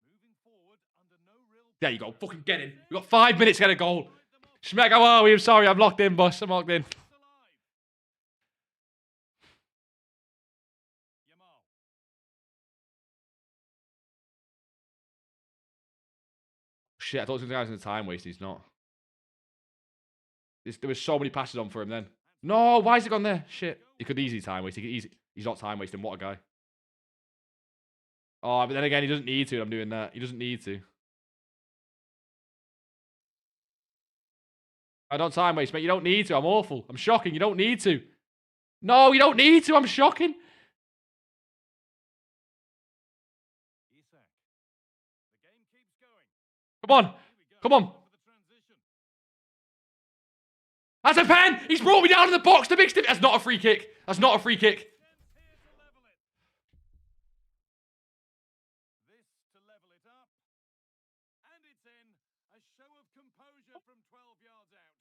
Moving forward under no real... There you go. Fucking get in. We've got 5 minutes to get a goal. Schmeck, how are we? I'm sorry. I'm locked in, boss. I'm locked in. Shit, I thought the guy was in the time waste. He's not. There was so many passes on for him then. No, why is he gone there? Shit. He could easily time waste. He's not time wasting. What a guy. Oh, but then again, he doesn't need to. I'm doing that. He doesn't need to. I don't time waste, mate. You don't need to. I'm awful. I'm shocking. You don't need to. No, you don't need to. I'm shocking. The game keeps going. Come on. Come on. That's a pen. He's brought me down in the box. The big stiff. That's not a free kick. That's not a free kick. This to level it up. And it's in. A show of composure from 12 yards out.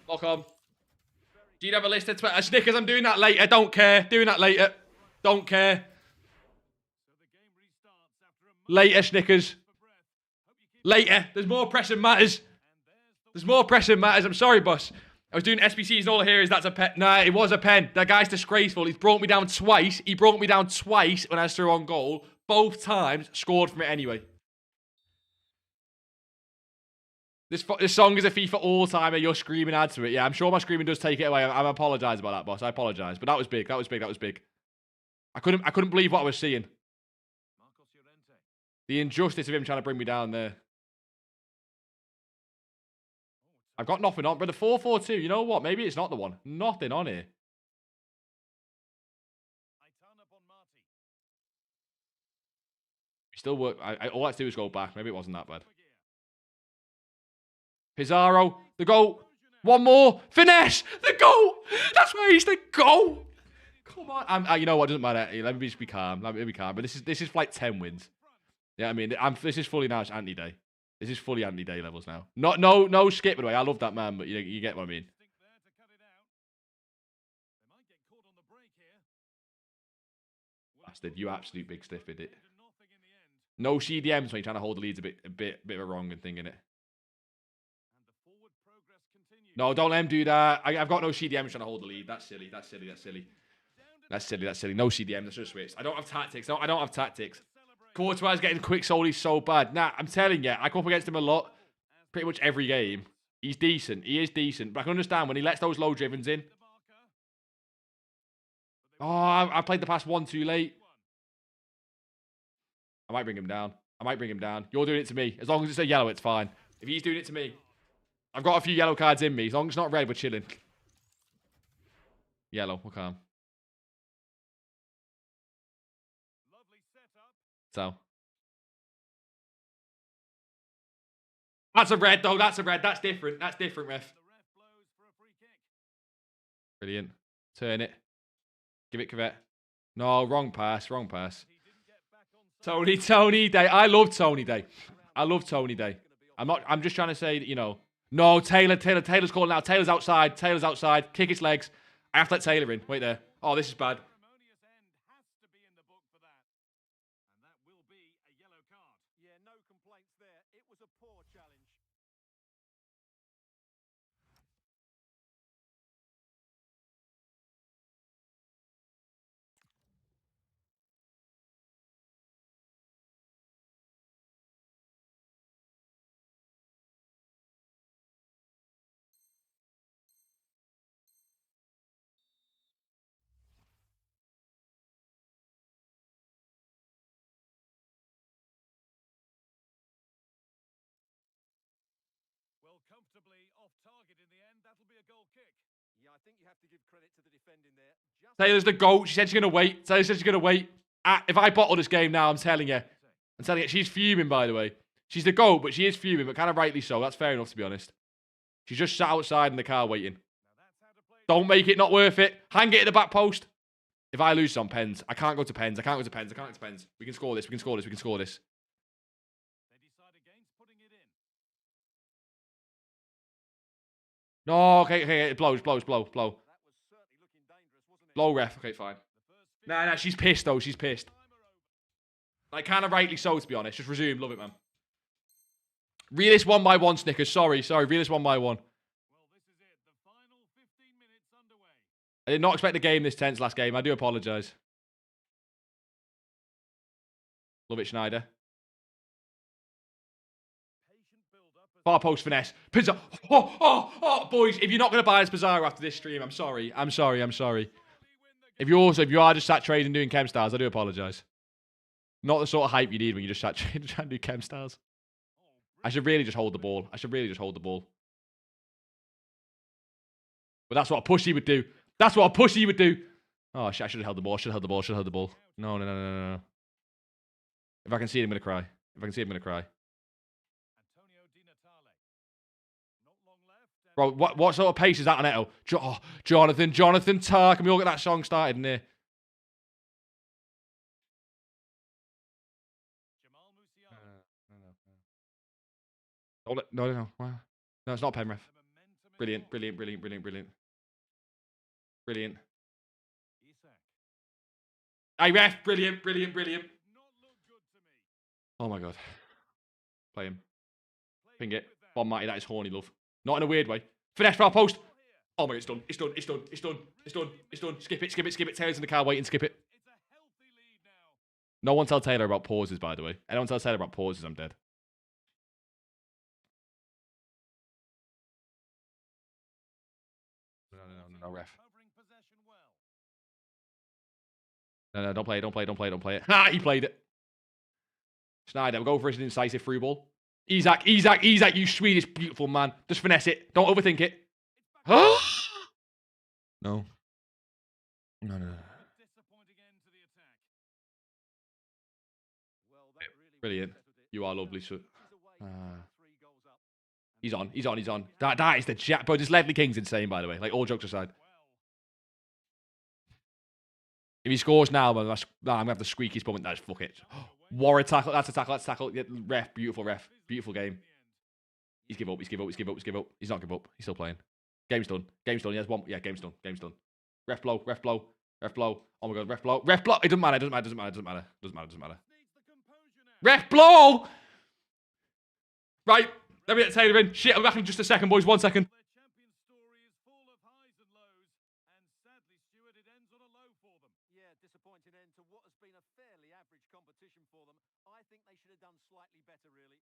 Lock on. Do you have a list of Snickers? I'm doing that later. Don't care. Doing that later. Don't care. So the game restarts after a Later, Snickers. for breath. Hope you keep Later. There's more pressing matters. and there's the There's more pressing matters. I'm sorry, boss. I was doing SBCs and all I hear is that's a pen. Nah, it was a pen. That guy's disgraceful. He's brought me down twice. He brought me down twice when I was through on goal. Both times scored from it anyway. This song is a FIFA all-timer. You're screaming add to it. Yeah, I'm sure my screaming does take it away. I apologise about that, boss. I apologise. But that was big. That was big. That was big. I couldn't believe what I was seeing. The injustice of him trying to bring me down there. I've got nothing on. But the 4-4-2, you know what? Maybe it's not the one. Nothing on here. We still work. All I have to do is go back. Maybe it wasn't that bad. Pizarro, the goal. One more. Finesse, the goal. That's why he's the goal. Come on. You know what? It doesn't matter. Let me just be calm. Let me be calm. But this is like 10 wins. Yeah, I mean, this is fully now. It's anti-day. This is fully anti-day levels now. No skip, by the way. I love that man, but you get what I mean. Bastard, you absolute big stiff, did it? No CDMs when you're trying to hold the leads a bit of a wrong and thing in it. No, don't let him do that. I've got no CDMs trying to hold the lead. That's silly. That's silly. That's silly. That's silly. That's silly. No CDMs. That's just switched. I don't have tactics. No, I don't have tactics. Courtois getting quick soul. He's so bad. Nah, I'm telling you, I come up against him a lot. Pretty much every game. He's decent. He is decent. But I can understand when he lets those low drivens in. Oh, I played the pass one too late. I might bring him down. I might bring him down. You're doing it to me. As long as it's a yellow, it's fine. If he's doing it to me. I've got a few yellow cards in me. As long as it's not red, we're chilling. Yellow. We're calm. So. That's a red, though. That's a red. That's different. That's different, ref. Brilliant. Turn it. Give it Cavett. No, wrong pass. Wrong pass. Tony Day. I love Tony Day. I love Tony Day. I'm just trying to say that, you know. No, Taylor's calling out. Taylor's outside. Taylor's outside. Kick his legs. I have to let Taylor in. Wait there. Oh, this is bad. Comfortably off target in the end. That'll be a goal kick. Yeah, I think you have to give credit to the defending there. Taylor's the GOAT. She said she's going to wait. Taylor said she's going to wait. If I bottle this game now, I'm telling you. She's fuming, by the way. She's the GOAT, but she is fuming, but kind of rightly so. That's fair enough, to be honest. She's just sat outside in the car waiting. Don't make it not worth it. Hang it at the back post. If I lose some pens, I can't go to pens. I can't go to pens. I can't go to pens. We can score this. We can score this. We can score this. No, okay, it blows. Blow, ref. Okay, fine. Nah, she's pissed, though. She's pissed. Like, kind of rightly so, to be honest. Just resume. Love it, man. Realist 1x1, Snickers. Sorry. Realist 1x1. Well, this is it. The final 15 minutes underway. I did not expect the game this tense last game. I do apologise. Love it, Schneider. Far post finesse. Pizarro. Oh, boys, if you're not going to buy this Pizarro after this stream, I'm sorry. If you are just sat trading doing chem stars, I do apologise. Not the sort of hype you need when you just sat trading trying to do chem stars. I should really just hold the ball. But that's what a pushy would do. Oh, shit, I should have held the ball. No. If I can see it, I'm going to cry. Bro, what sort of pace is that on Eto? Jonathan Tarr. Can we all get that song started in there? No. No, it's not Penrith. Brilliant. Hey, ref. Brilliant. Oh, my God. Play him. Ping it. Bon Matty, that is horny, love. Not in a weird way. Finesse for our post. Oh my God, it's done. Skip it. Taylor's in the car waiting, skip it. No one tell Taylor about pauses, by the way. Anyone tell Taylor about pauses, I'm dead. No, ref. No, don't play it. Ha! He played it. Schneider, we'll go for an incisive through ball. Isak, you Swedish beautiful man. Just finesse it. Don't overthink it. No. No. Brilliant. You are lovely, so. He's on. That is the jack. Bro, this Ledley King's insane, by the way. Like, all jokes aside. If he scores now, man, I'm going to have the squeakiest moment. That's fuck it. War a tackle. That's a tackle. Yeah, ref. Beautiful ref. Beautiful game. He's give up. He's not give up. He's still playing. Game's done. He has one. Yeah, game's done. Ref blow. Oh my god, ref blow. It doesn't matter. Ref blow! Right. Let me get Taylor in. Shit, I'll be back in just a second, boys. 1 second. Disappointing end to what has been a fairly average competition for them. I think they should have done slightly better, really.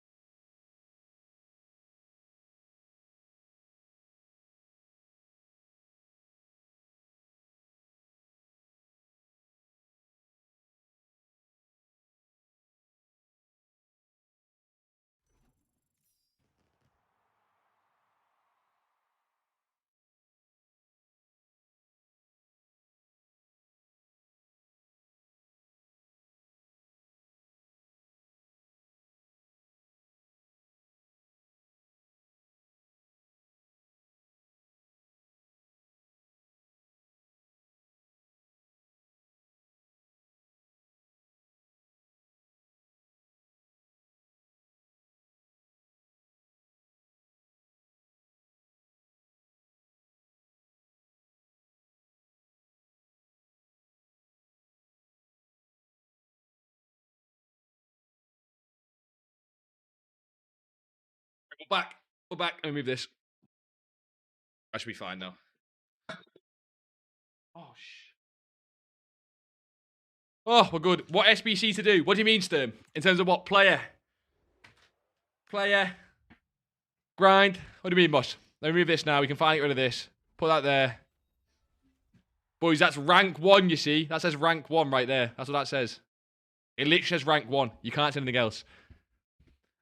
We're back. Let me move this. I should be fine now. Oh, we're good. What SBC to do? What do you mean, Sturm? In terms of what? Player. Grind. What do you mean, boss? Let me move this now. We can finally get rid of this. Put that there. Boys, that's rank 1, you see. That says rank 1 right there. That's what that says. It literally says rank 1. You can't say anything else.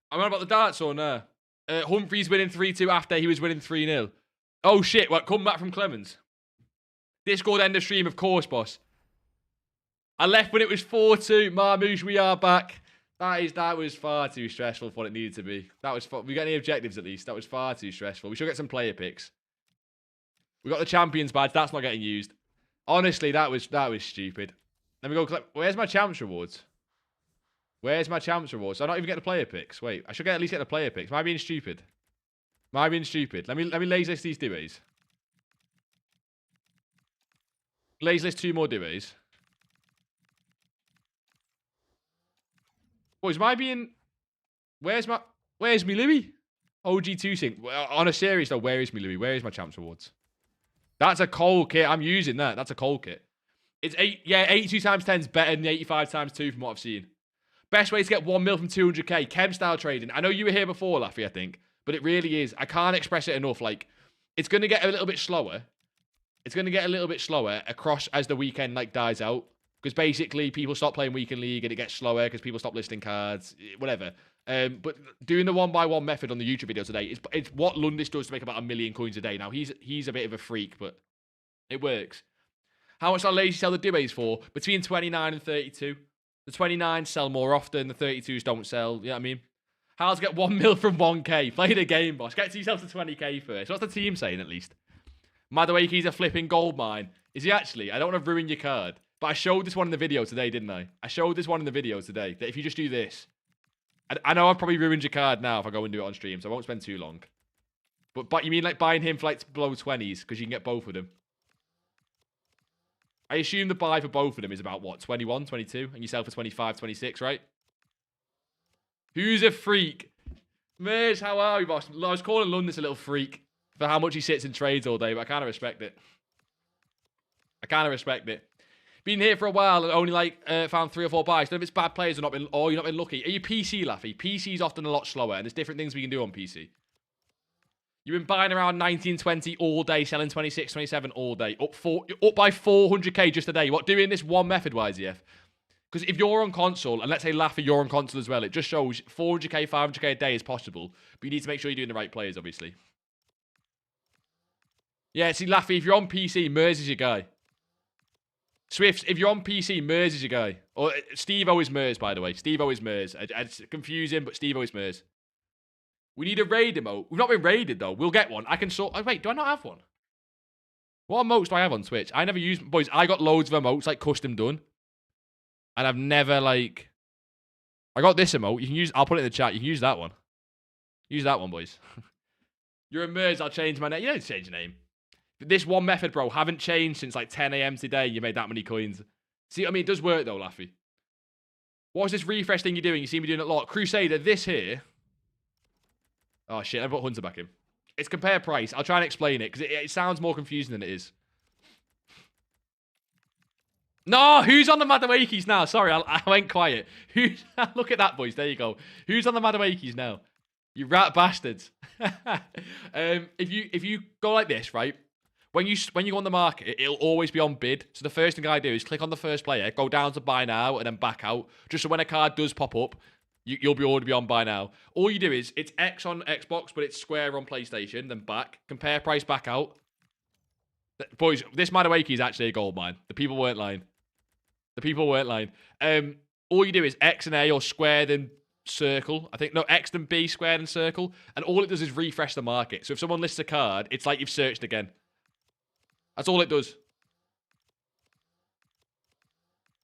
I'm on about the darts or no? Humphreys winning 3-2 after he was winning 3-0. Oh shit, what? Come back from Clemens. Discord end of stream, of course, boss. I left when it was 4-2. Marmouche, we are back. That was far too stressful for what it needed to be. We got any objectives at least. That was far too stressful. We should get some player picks. We got the champions badge. That's not getting used. Honestly, that was stupid. Let me go. Where's my champs rewards? Where's my champs rewards? I'm not even getting the player picks. Wait, I should at least get the player picks. Am I being stupid? Let me lazy list these duets. Lazy list 2 more duets. Boys, am I being... Where's me Louis? OG2 sync. Well, on a series though, where is me Louis? Where is my champs rewards? That's a cold kit. I'm using that. That's a cold kit. It's 82 times 10 is better than 85 times 2 from what I've seen. Best way to get 1 mil from 200k. Chem style trading. I know you were here before, Laffy, I think. But it really is. I can't express it enough. Like, it's going to get a little bit slower. It's going to get a little bit slower across as the weekend, like, dies out. Because basically, people stop playing Weekend League and it gets slower because people stop listing cards. Whatever. But doing the 1x1 method on the YouTube video today, it's what Lundis does to make about 1 million coins a day. Now, he's a bit of a freak, but it works. How much are lazy sell the duets for? Between 29 and 32. The 29s sell more often. The 32s don't sell. You know what I mean? How to get 1 mil from 1k. Play the game, boss. Get to yourself to 20k first. What's the team saying, at least? Madueke's a flipping gold mine. Is he actually? I don't want to ruin your card. But I showed this one in the video today, didn't I? I showed this one in the video today. That if you just do this. I know I've probably ruined your card now if I go and do it on stream. So I won't spend too long. But you mean like buying him for like below 20s? Because you can get both of them. I assume the buy for both of them is about, what, 21, 22? And you sell for 25, 26, right? Who's a freak? Miz, how are you, boss? I was calling Lundis a little freak for how much he sits in trades all day, but I kind of respect it. Been here for a while and only, like, found 3 or 4 buys. None of it's bad players or you've not been lucky. Are you PC, Laffy? PC's often a lot slower, and there's different things we can do on PC. You've been buying around 1920 all day, selling 26, 27 all day. Up by 400k just a day. What, doing this one method, YZF? Because if you're on console, and let's say Laffy, you're on console as well, it just shows 400k, 500k a day is possible. But you need to make sure you're doing the right players, obviously. Yeah, see, Laffy, if you're on PC, Mers is your guy. Swifts, if you're on PC, Mers is your guy. Or Steve-O is Mers, by the way. Steve-O is Mers. It's confusing, but Steve-O is Mers. We need a raid emote. We've not been raided, though. We'll get one. I can sort... Oh, wait, do I not have one? What emotes do I have on Twitch? I never use... Boys, I got loads of emotes, like, custom done. And I've never, like... I got this emote. You can use... I'll put it in the chat. You can use that one. Use that one, boys. You're a Mers. I'll change my name. You don't change your name. This one method, bro, haven't changed since like 10 a.m. today. You made that many coins. See what I mean? It does work, though, Laffy. What's this refresh thing you're doing? You see me doing it a lot. Crusader, this here. Oh, shit. I put Hunter back in. It's compare price. I'll try and explain it, because it sounds more confusing than it is. No, who's on the Madawakis now? Sorry, I went quiet. Who's... Look at that, boys. There you go. Who's on the Madawakis now? You rat bastards. If you go like this, right? When you go on the market, it'll always be on bid. So the first thing I do is click on the first player, go down to buy now, and then back out. Just so when a card does pop up, you'll be already be on buy now. All you do is, it's X on Xbox, but it's square on PlayStation, then back. Compare price back out. Boys, this Madawaki is actually a gold mine. The people weren't lying. The people weren't lying. All you do is X and A or square then circle. I think, no, X then B, square then circle. And all it does is refresh the market. So if someone lists a card, it's like you've searched again. That's all it does.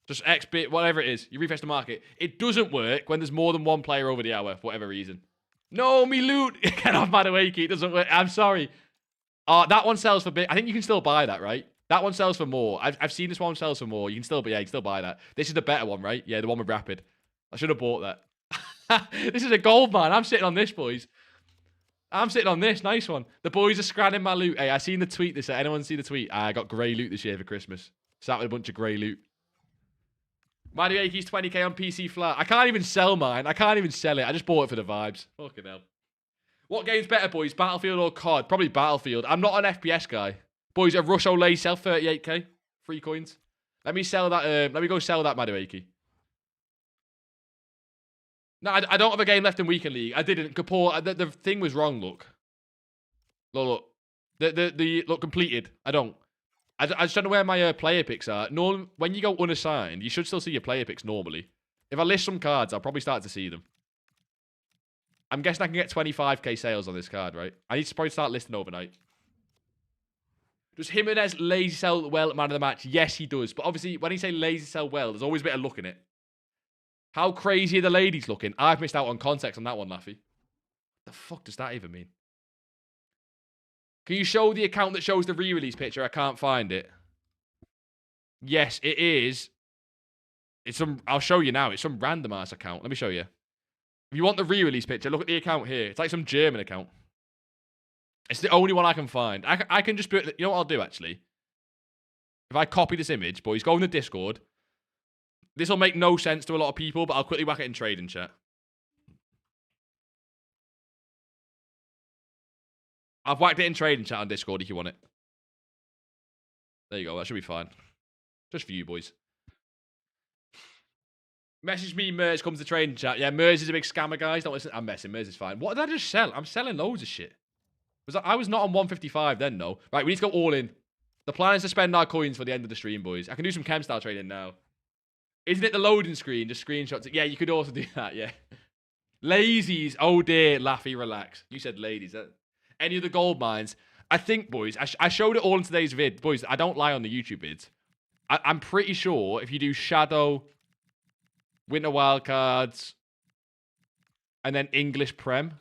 Just X bit, whatever it is. You refresh the market. It doesn't work when there's more than one player over the hour, for whatever reason. No, me loot. Get off Madawaki. It doesn't work. I'm sorry. That one sells for big. I think you can still buy that, right? That one sells for more. I've seen this one sells for more. You can still, yeah, you can still buy that. This is the better one, right? Yeah, the one with Rapid. I should have bought that. This is a gold mine. I'm sitting on this, boys. I'm sitting on this. Nice one. The boys are scanning my loot. Hey, I seen the tweet this. Anyone see the tweet? I got grey loot this year for Christmas. Sat with a bunch of grey loot. Madawaki's 20k on PC flat. I can't even sell mine. I can't even sell it. I just bought it for the vibes. Fucking hell. What game's better, boys? Battlefield or COD? Probably Battlefield. I'm not an FPS guy. Boys, a Rush Olay sell 38k. 3 coins. Let me sell that. Let me go sell that Madawaki. No, I don't have a game left in Weekend League. I didn't. Kapoor, the thing was wrong, look. Look. Look, completed. I don't. I just don't know where my player picks are. When you go unassigned, you should still see your player picks normally. If I list some cards, I'll probably start to see them. I'm guessing I can get 25k sales on this card, right? I need to probably start listing overnight. Does Jimenez lazy sell well at man of the match? Yes, he does. But obviously, when he say lazy sell well, there's always a bit of luck in it. How crazy are the ladies looking? I've missed out on context on that one, Laffy. What the fuck does that even mean? Can you show the account that shows the re-release picture? I can't find it. Yes, it is. It's some... I'll show you now. It's some random ass account. Let me show you. If you want the re-release picture, look at the account here. It's like some German account. It's the only one I can find. I can just... You know what I'll do, actually? If I copy this image, boys, go in the Discord... This will make no sense to a lot of people, but I'll quickly whack it in trading chat. I've whacked it in trading chat on Discord if you want it. There you go. That should be fine. Just for you, boys. Message me, Mers comes to trading chat. Yeah, Mers is a big scammer, guys. Don't listen. I'm messing. Mers is fine. What did I just sell? I'm selling loads of shit. I was not on 155 then, no. Right, we need to go all in. The plan is to spend our coins for the end of the stream, boys. I can do some chem style trading now. Isn't it the loading screen? Just screenshots. Yeah, you could also do that, yeah. Lazies. Oh, dear. Laffy, relax. You said ladies. Any of the gold mines? I think, boys, I showed it all in today's vid. Boys, I don't lie on the YouTube vids. I'm pretty sure if you do Shadow, Winter Wildcards, and then English Prem.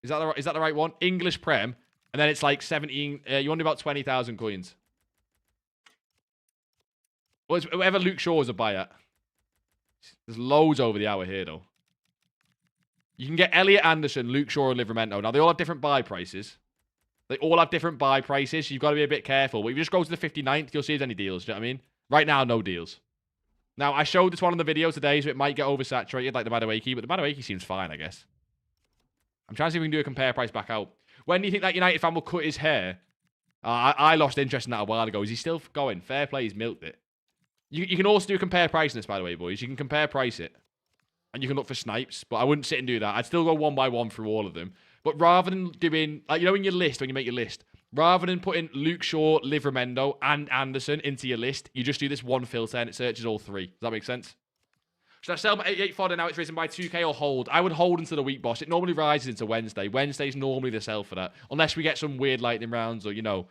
Is that the right one? English Prem. And then it's like 17... you want to do about 20,000 coins. Well, it's whatever Luke Shaw is a buy at. There's loads over the hour here, though. You can get Elliot Anderson, Luke Shaw, and Livramento. Now, they all have different buy prices. They all have different buy prices, so you've got to be a bit careful. But if you just go to the 59th, you'll see if there's any deals. Do you know what I mean? Right now, no deals. Now, I showed this one on the video today, so it might get oversaturated like the Madawaki, but the Madawaki seems fine, I guess. I'm trying to see if we can do a compare price back out. When do you think that United fan will cut his hair? I lost interest in that a while ago. Is he still going? Fair play, he's milked it. You can also do compare price in this, by the way, boys. You can compare price it. And you can look for snipes, but I wouldn't sit and do that. I'd still go one by one through all of them. But rather than doing, like, you know, in your list, when you make your list, rather than putting Luke Shaw, Livramento, and Anderson into your list, you just do this one filter and it searches all three. Does that make sense? Should I sell my 88 fodder now it's risen by 2k or hold? I would hold into the week, boss. It normally rises into Wednesday. Wednesday's normally the sell for that. Unless we get some weird lightning rounds or, you know,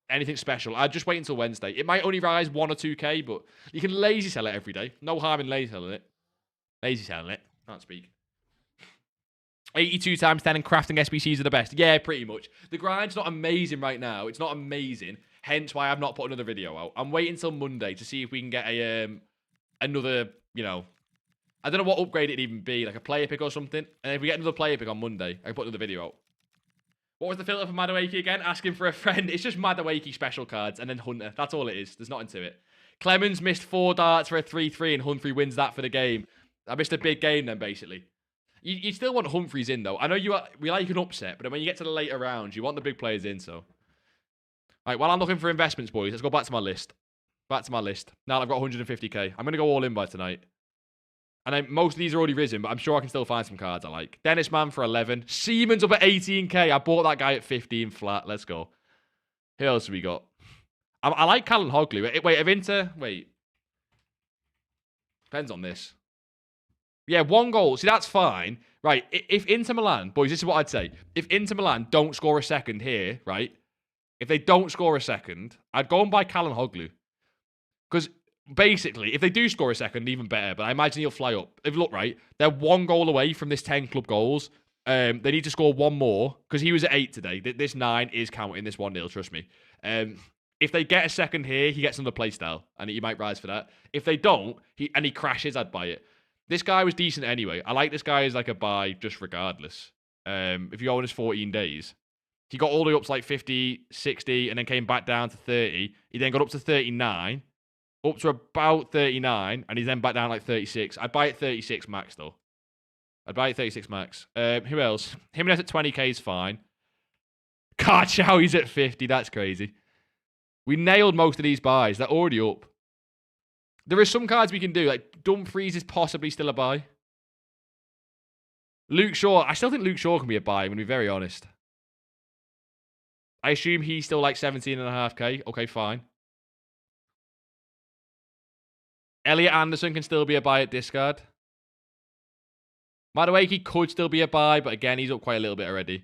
anything special. I'd just wait until Wednesday. It might only rise 1 or 2k, but you can lazy sell it every day. No harm in lazy selling it. Lazy selling it. Can't speak. 82 times 10 and crafting SBCs are the best. Yeah, pretty much. The grind's not amazing right now. It's not amazing. Hence why I've not put another video out. I'm waiting till Monday to see if we can get a another, you know, I don't know what upgrade it'd even be, like a player pick or something. And if we get another player pick on Monday, I can put another video out. What was the filter for Madueke again? Asking for a friend. It's just Madueke special cards and then Hunter. That's all it is. There's nothing to it. Clemens missed 4 darts for a 3-3 and Humphrey wins that for the game. I missed a big game then, basically. You still want Humphreys in, though. I know we like an upset, but when you get to the later rounds, you want the big players in, so. All right, while I'm looking for investments, boys, let's go back to my list. Back to my list. Now I've got 150k. I'm going to go all in by tonight. And most of these are already risen, but I'm sure I can still find some cards I like. Dennis Mann for 11. Siemens up at 18k. I bought that guy at 15 flat. Let's go. Who else have we got? I like Callan Hogley. Wait, of Inter? Wait. Depends on this. Yeah, 1 goal. See, that's fine. Right, if Inter Milan, boys, this is what I'd say. If Inter Milan don't score a second here, right? If they don't score a second, I'd go and buy Callan Hogley. Because basically, if they do score a second, even better. But I imagine he'll fly up. If you look, right, they're 1 goal away from this 10 club goals. They need to score 1 more. Because he was at 8 today. This 9 is counting this 1-0, trust me. If they get a second here, he gets another play style. And he might rise for that. If they don't, and he crashes, I'd buy it. This guy was decent anyway. I like this guy as like a buy just regardless. If you go on his 14 days. He got all the way up to like 50, 60, and then came back down to 30. He then got up to 39, up to about 39, and he's then back down like 36. I'd buy it 36 max, though. I'd buy it 36 max. Who else? Jimenez at 20k is fine. Karchow, he's at 50. That's crazy. We nailed most of these buys. They're already up. There are some cards we can do. Like, Dumfries is possibly still a buy. Luke Shaw. I still think Luke Shaw can be a buy, I'm going to be very honest. I assume he's still like 17.5k. Okay, fine. Elliot Anderson can still be a buy at discard. Madueke could still be a buy, but again, he's up quite a little bit already.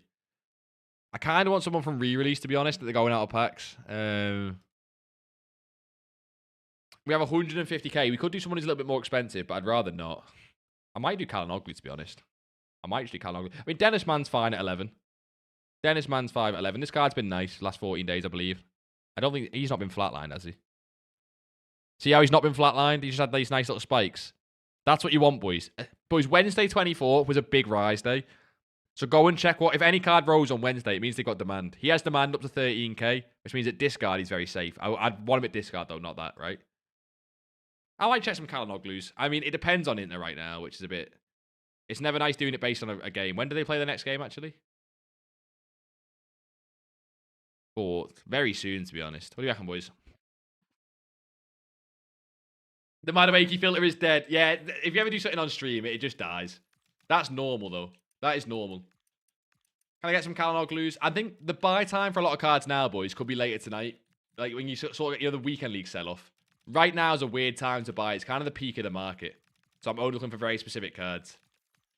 I kind of want someone from re-release, to be honest, that they're going out of packs. We have 150k. We could do someone who's a little bit more expensive, but I'd rather not. I might do Callan Hogley, to be honest. I might just do Callan Hogley. I mean, Dennis Mann's fine at 11. Dennis Mann's 5 at 11. This card's been nice last 14 days, I believe. I don't think... He's not been flatlined, has he? See how he's not been flatlined? He's just had these nice little spikes. That's what you want, boys. Boys, Wednesday 24 was a big rise day. So go and check what... If any card rose on Wednesday, it means they got demand. He has demand up to 13k, which means at discard, he's very safe. I'd want him at discard, though, not that, right? I like check some Callan Hogleys. I mean, it depends on Inter right now, which is a bit... It's never nice doing it based on a game. When do they play the next game, actually? 4th. Very soon, to be honest. What do you reckon, boys? The Madueke filter is dead. Yeah, if you ever do something on stream, it just dies. That's normal, though. That is normal. Can I get some Callan Hogleys? I think the buy time for a lot of cards now, boys, could be later tonight. Like, when you sort of get the weekend league sell-off. Right now is a weird time to buy. It's kind of the peak of the market. So I'm only looking for very specific cards.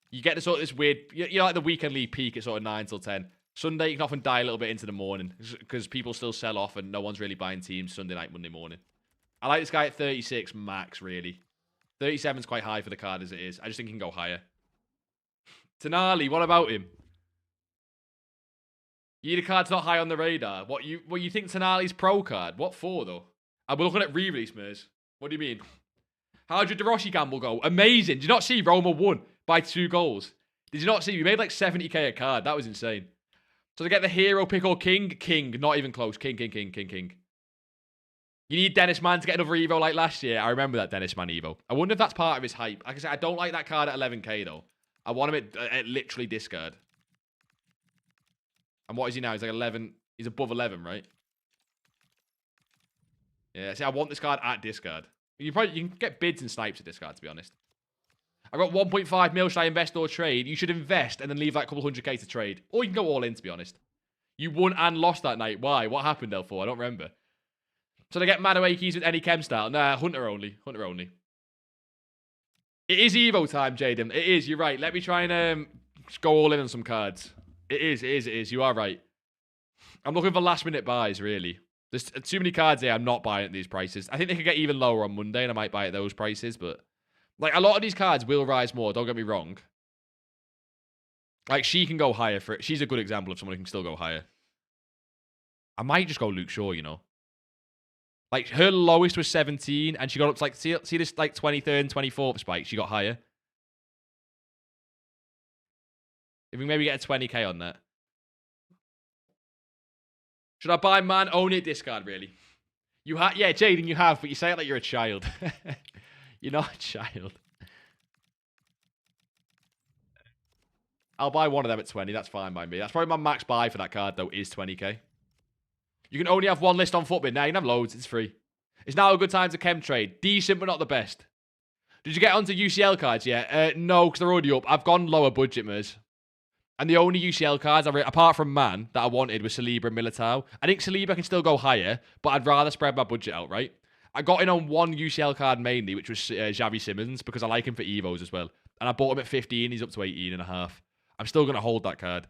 You get the sort of this weird... You know, like the weekend league peak at sort of 9 till 10. Sunday, you can often die a little bit into the morning because people still sell off and no one's really buying teams Sunday night, Monday morning. I like this guy at 36 max, really. 37 is quite high for the card as it is. I just think he can go higher. Tonali, what about him? The card's not high on the radar. What you think Tonali's pro card? What for, though? We're looking at re-release, Mers. What do you mean? How'd your De Rossi gamble go? Amazing. Did you not see Roma won by 2 goals? Did you not see? We made like 70k a card. That was insane. So to get the hero pick or king? King. Not even close. King. You need Dennis Mann to get another Evo like last year. I remember that Dennis Mann Evo. I wonder if that's part of his hype. Like I said, I don't like that card at 11k, though. I want him at literally discard. And what is he now? He's like 11. He's above 11, right? Yeah, see, I want this card at discard. You can get bids and snipes at discard, to be honest. I got 1.5 mil. Should I invest or trade? You should invest and then leave like a couple 100k to trade. Or you can go all in, to be honest. You won and lost that night. Why? What happened, L4? I don't remember. So they get Madaway keys with any chem style? Nah, Hunter only. Hunter only. It is Evo time, Jaden. It is. You're right. Let me try and just go all in on some cards. It is. You are right. I'm looking for last minute buys, really. There's too many cards here I'm not buying at these prices. I think they could get even lower on Monday, and I might buy at those prices, but... Like, a lot of these cards will rise more, don't get me wrong. Like, she can go higher for it. She's a good example of someone who can still go higher. I might just go Luke Shaw, you know. Like, her lowest was 17, and she got up to, like, see this, like, 23rd and 24th spike? She got higher. If we maybe get a 20k on that. Should I buy man? Only at discard, really. You have, yeah, Jaden, you have, but you say it like you're a child. You're not a child. I'll buy one of them at 20. That's fine by me. That's probably my max buy for that card, though, is 20k. You can only have one list on Footbin. Now you can have loads. It's free. It's now a good time to chem trade. Decent, but not the best. Did you get onto UCL cards yet? No, because they're already up. I've gone lower budget, Mers. And the only UCL cards, apart from Man, that I wanted was Saliba and Militao. I think Saliba can still go higher, but I'd rather spread my budget out, right? I got in on one UCL card mainly, which was Xavi Simons, because I like him for Evos as well. And I bought him at 15. He's up to 18.5. I'm still going to hold that card.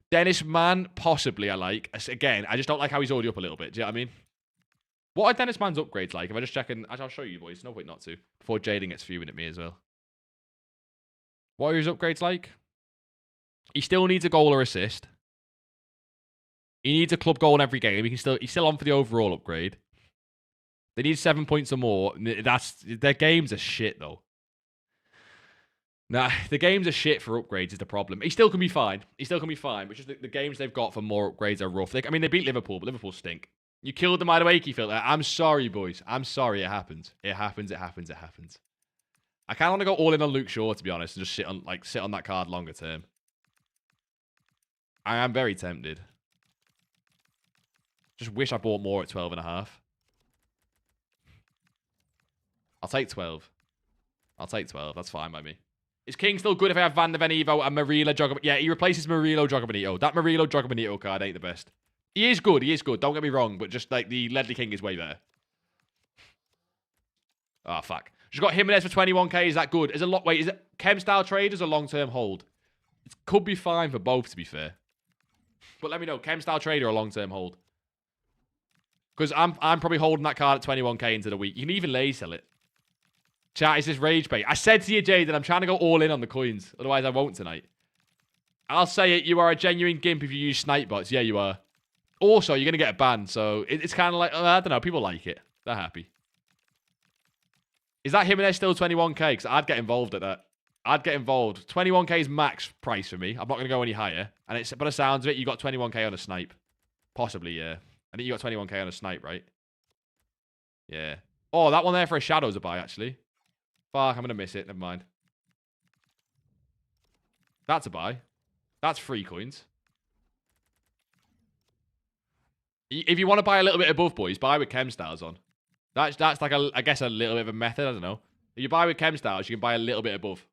Dennis Mann, possibly I like. Again, I just don't like how he's already up a little bit. Do you know what I mean? What are Dennis Mann's upgrades like? If I just check in, I'll show you, boys. No point not to. Before Jaden gets fuming at me as well. What are his upgrades like? He still needs a goal or assist. He needs a club goal in every game. He's still on for the overall upgrade. They need 7 points or more. Their games are shit, though. Nah, the games are shit for upgrades is the problem. He still can be fine. But just the games they've got for more upgrades are rough. They beat Liverpool, but Liverpool stink. You killed the Madueke filter. I'm sorry, boys. I'm sorry it happens. It happens. I kind of want to go all in on Luke Shaw, to be honest, and just sit on that card longer term. I am very tempted. Just wish I bought more at 12.5. I'll take 12. That's fine by me. Is King still good if I have Van de Ven Evo and Marilla Jogger? Yeah, he replaces Murillo Jogger Benito. That Murillo Jogger Benito card ain't the best. He is good. Don't get me wrong, but just like the Ledley King is way better. Oh, fuck. Just got Jimenez for 21k. Is that good? Is it chem style trade as a long-term hold? It could be fine for both, to be fair. But let me know, chem style trade or a long-term hold? Because I'm probably holding that card at 21k into the week. You can even lazy sell it. Chat, is this rage bait? I said to you, Jay, that I'm trying to go all in on the coins. Otherwise, I won't tonight. I'll say it. You are a genuine gimp if you use snipe bots. Yeah, you are. Also, you're going to get a ban. So it's kind of like, I don't know. People like it. They're happy. Is that Jimenez still 21k? Because I'd get involved at that. I'd get involved. 21k is max price for me. I'm not going to go any higher. And it's, by the sounds of it, you got 21k on a snipe. Possibly, yeah. I think you got 21k on a snipe, right? Yeah. Oh, that one there for a shadow's a buy, actually. Fuck, I'm going to miss it. Never mind. That's a buy. That's 3 coins. If you want to buy a little bit above, boys, buy with chem styles on. That's like, I guess, a little bit of a method. I don't know. If you buy with chem styles, you can buy a little bit above.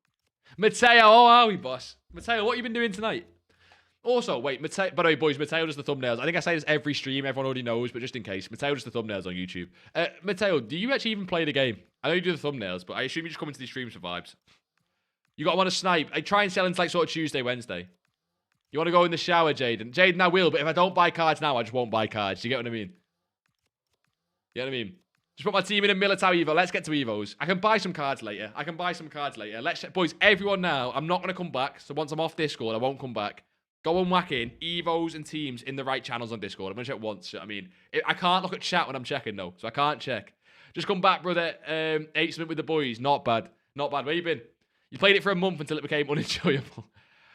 Mateo, how are we, boss? Mateo, what have you been doing tonight? Also, wait, Mateo, by the way, boys, Mateo does the thumbnails. I think I say this every stream. Everyone already knows, but just in case, Mateo does the thumbnails on YouTube. Mateo, do you actually even play the game? I know you do the thumbnails, but I assume you just come into these streams for vibes. You got one to snipe. I try and sell into like sort of Tuesday, Wednesday. You want to go in the shower, Jaden? Jaden, I will, but if I don't buy cards now, I just won't buy cards. Do you get what I mean? You know what I mean? Just put my team in a Militao Evo. Let's get to Evos. I can buy some cards later. Let's boys, everyone now. I'm not going to come back. So once I'm off Discord, I won't come back. Go and whack in Evos and teams in the right channels on Discord. I'm going to check once. I mean, I can't look at chat when I'm checking, though. So I can't check. Just come back, brother. 8 with the boys. Not bad. Where you been? You played it for a month until it became unenjoyable.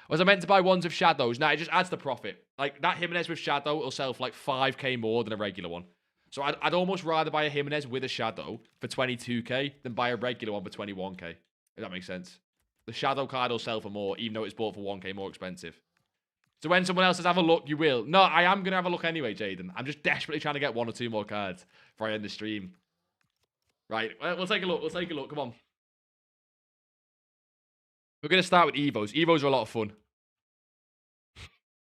Was I meant to buy ones with shadows? Nah, it just adds the profit. Like, that Jimenez with shadow will sell for like 5k more than a regular one. So I'd almost rather buy a Jimenez with a shadow for 22k than buy a regular one for 21k. If that makes sense. The shadow card will sell for more, even though it's bought for 1k more expensive. So when someone else says have a look, you will. No, I am going to have a look anyway, Jaden. I'm just desperately trying to get 1 or 2 more cards before I end the stream. Right, we'll take a look. We'll take a look. Come on. We're going to start with Evos. Evos are a lot of fun.